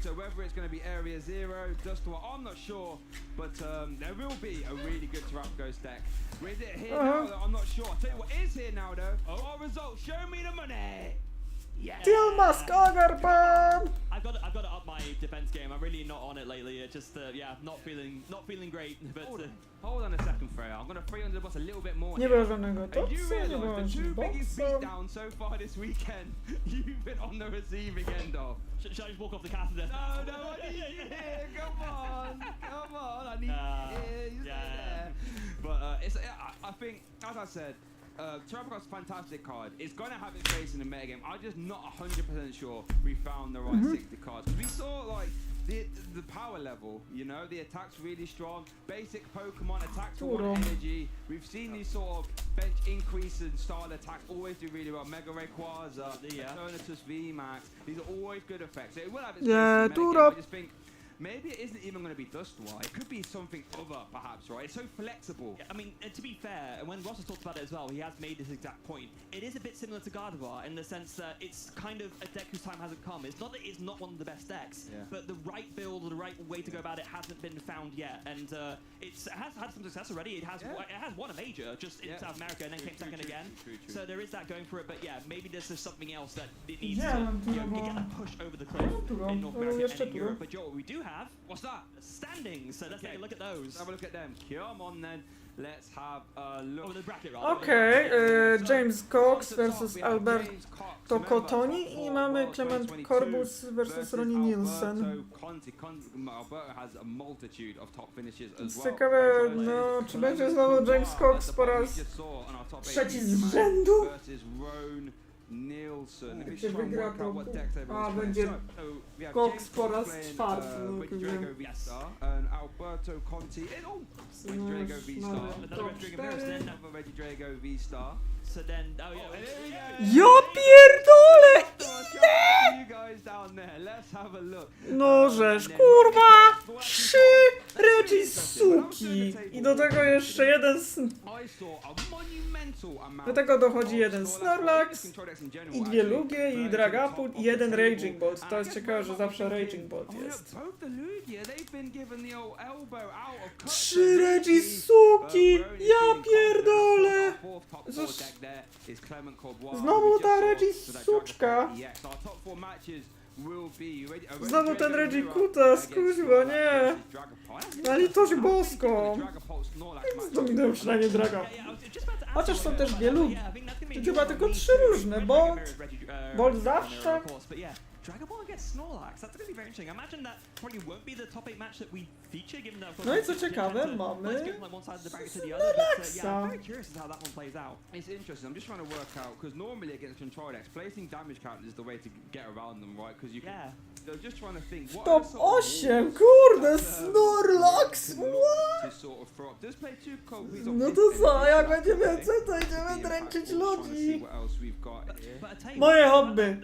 So whether it's going to be Area 0, Dust War, I'm not sure, but there will be a really good Terrapagos deck. With it here now, though, I'm not sure. I'll tell you what is here now, though. Our results. Show me the money. Yeah. Teal Mask Ogapon! I've got to up my defense game. I'm really not on it lately. It's just not feeling great. But hold on a second, Freya. I'm gonna throw you under the bus a little bit more. Nie było żadnego topsa, you realise the 2 biggest beatdowns so far this weekend, you've been on the receiving end of. Should I just walk off the cast then? No, I need you here. Come on. I need you here. Yeah. But I think, as I said, Terrapagos is a fantastic card. It's going to have its place in the metagame. I'm just not 100% sure we found the right 60 cards. We saw like the power level, the attack's really strong. Basic Pokemon attacks for 1 energy. We've seen these sort of bench increase in style attacks always do really well. Mega Rayquaza, Eternatus VMAX. These are always good effects. It will have its place in the metagame. I just think maybe it isn't even going to be Dustwar. It could be something other, perhaps, right? It's so flexible. Yeah, I mean, to be fair, when Ross has talked about it as well, he has made this exact point. It is a bit similar to Gardevoir in the sense that it's kind of a deck whose time hasn't come. It's not that it's not one of the best decks, but the right build or the right way to go about it hasn't been found yet. And it has had some success already. It has won a major just in South America and then came second again. True. So there is that going for it. But yeah, maybe there's something else that it needs to get a push over the cliff in North America and in Europe. But Joe, what we do have What's that? standings, so let's take a look at those. Let's have a look at them. Come on then. Let's have a look. The bracket, rather. Okej, James Cox versus Alberto Cotoni i mamy Clement Corbus versus Ronnie Nielsen. Alberto has a multitude of top finishes as well. Ciekawe, no, czy będzie znowu James Cox po raz trzeci z rzędu? Nielsen. Gdzie wygra to? A, będzie Cox po raz czwarty. Alberto Conti. Drago V-Star. Another Reggie Drago V-Star. So then, oh yeah. Ja pierdolę! You guys down there, let's have a look. No żeż, kurwa! 3 Reggie suki! I do tego jeszcze jeden do tego dochodzi jeden Snorlax i 2 Lugie i Dragapult i 1 Raging Bolt. To jest ciekawe, że zawsze Raging Bolt jest. 3 Reggie suki! Ja pierdolę! Znowu ta Reggie suczka! Znowu ten Reggie Kutas, kuźwa, nie! Na litość boską! Zdominują przynajmniej Draga. Chociaż są też 2 Lugi. To chyba tylko 3 różne, Bolt zawsze. Dragapult against Snorlax. That's going to be very interesting. I imagine that probably won't be the top 8 match that we feature, given that. No i co ciekawe, mamy Snorlaxa. Very curious as how that one plays out. It's interesting. I'm just trying to work out because normally against control decks, placing damage counters is the way to get around them, right? Because you can. So just trying to think. What Top 8, kurde, Snorlax. No to co, jak będzie więcej, to idziemy dręczyć ludzi. Moje hobby.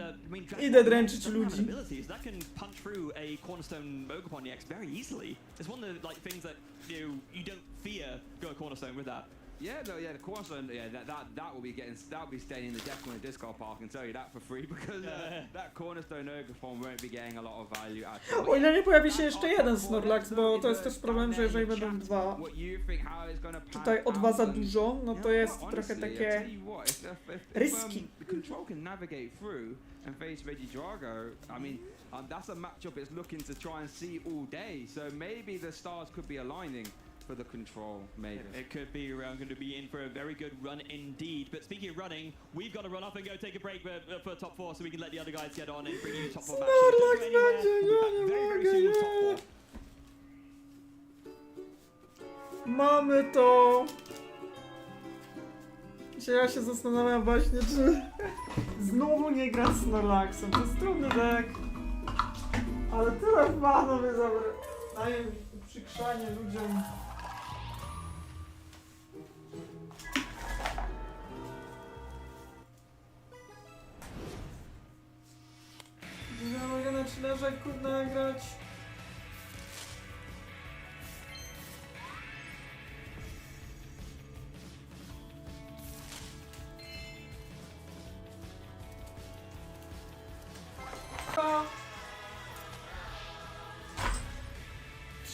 Idę dręczyć ludzi. That can punch through a cornerstone Mogapon EX very easily. It's one of the things that you don't fear go cornerstone with that. Yeah, no, yeah, the cornerstone, yeah, that will be staying in the deck on the discard park. I can tell you that for free because that cornerstone Ogafon won't be getting a lot of value at all. O ile nie pojawi się jeszcze jeden Snorlax, bo to jest też problem, że jeżeli będą 2 tutaj o 2 za dużo, no to jest trochę takie ryski. Control can navigate through and face Reggie Drago. I mean, that's a matchup it's looking to try and see all day. So maybe the stars could be aligning for the control, maybe. It could be. I'm going to be in for a very good run indeed. But speaking of running, we've got to run off and go take a break for top 4 so we can let the other guys get on and bring you top 4 matches. Snorlax będzie, ja nie mogę, Mamy to! Ja się zastanawiam właśnie, czy znowu nie gra z Snorlaxem. To jest trudny deck. Ale tyle fanów mnie daje uprzykrzanie ludziom. Ja mogę na chillerze kurde grać.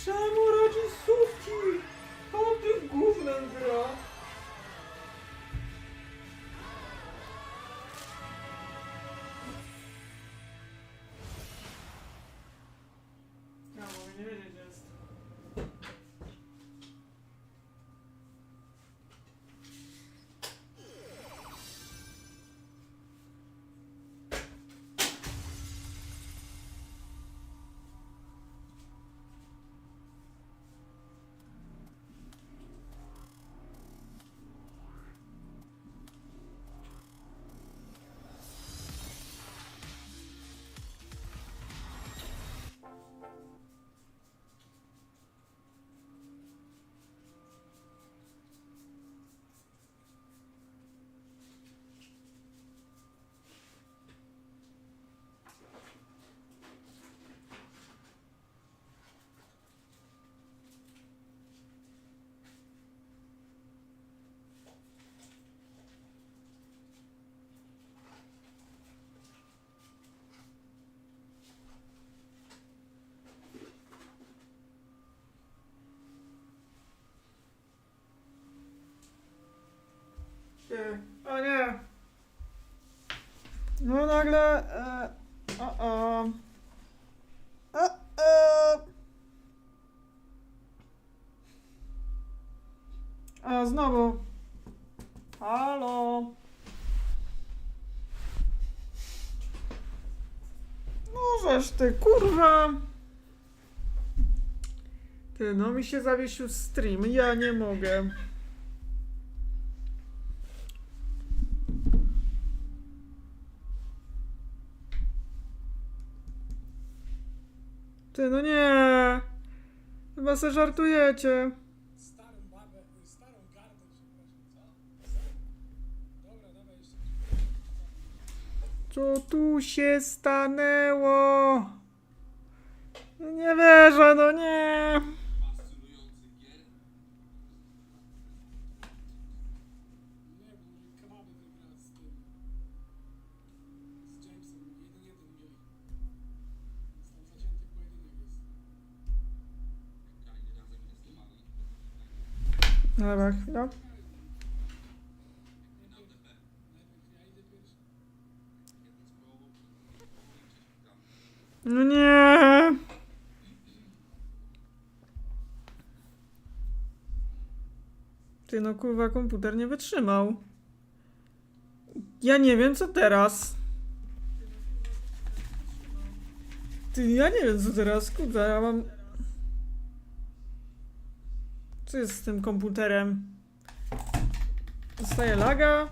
Czemu rodzicówki? O tym gównem gra. Ja mogę nie wiedzieć, gdzie jest. O nie! No nagle... A, znowu. Halo. No żeż ty, kurwa. Ty, no mi się zawiesił stream, ja nie mogę. Ty, no nie. Chyba se żartujecie. Co tu się stanęło? Nie wierzę, no nie. Dobra, chwila. No nie. Ty, no kurwa, komputer nie wytrzymał. Ja nie wiem, co teraz. Ty, ja nie wiem, co teraz. Kurde, ja mam... Co jest z tym komputerem? Dostaję laga?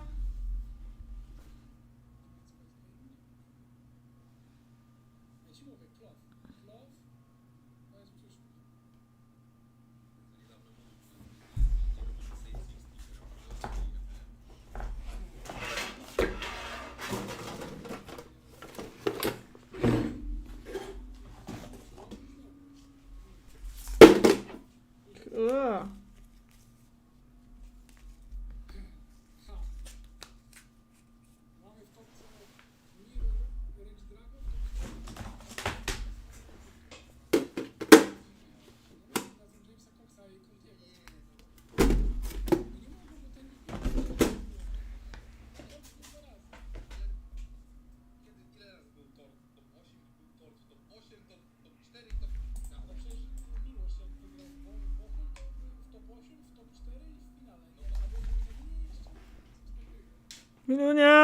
Ugh. No nie!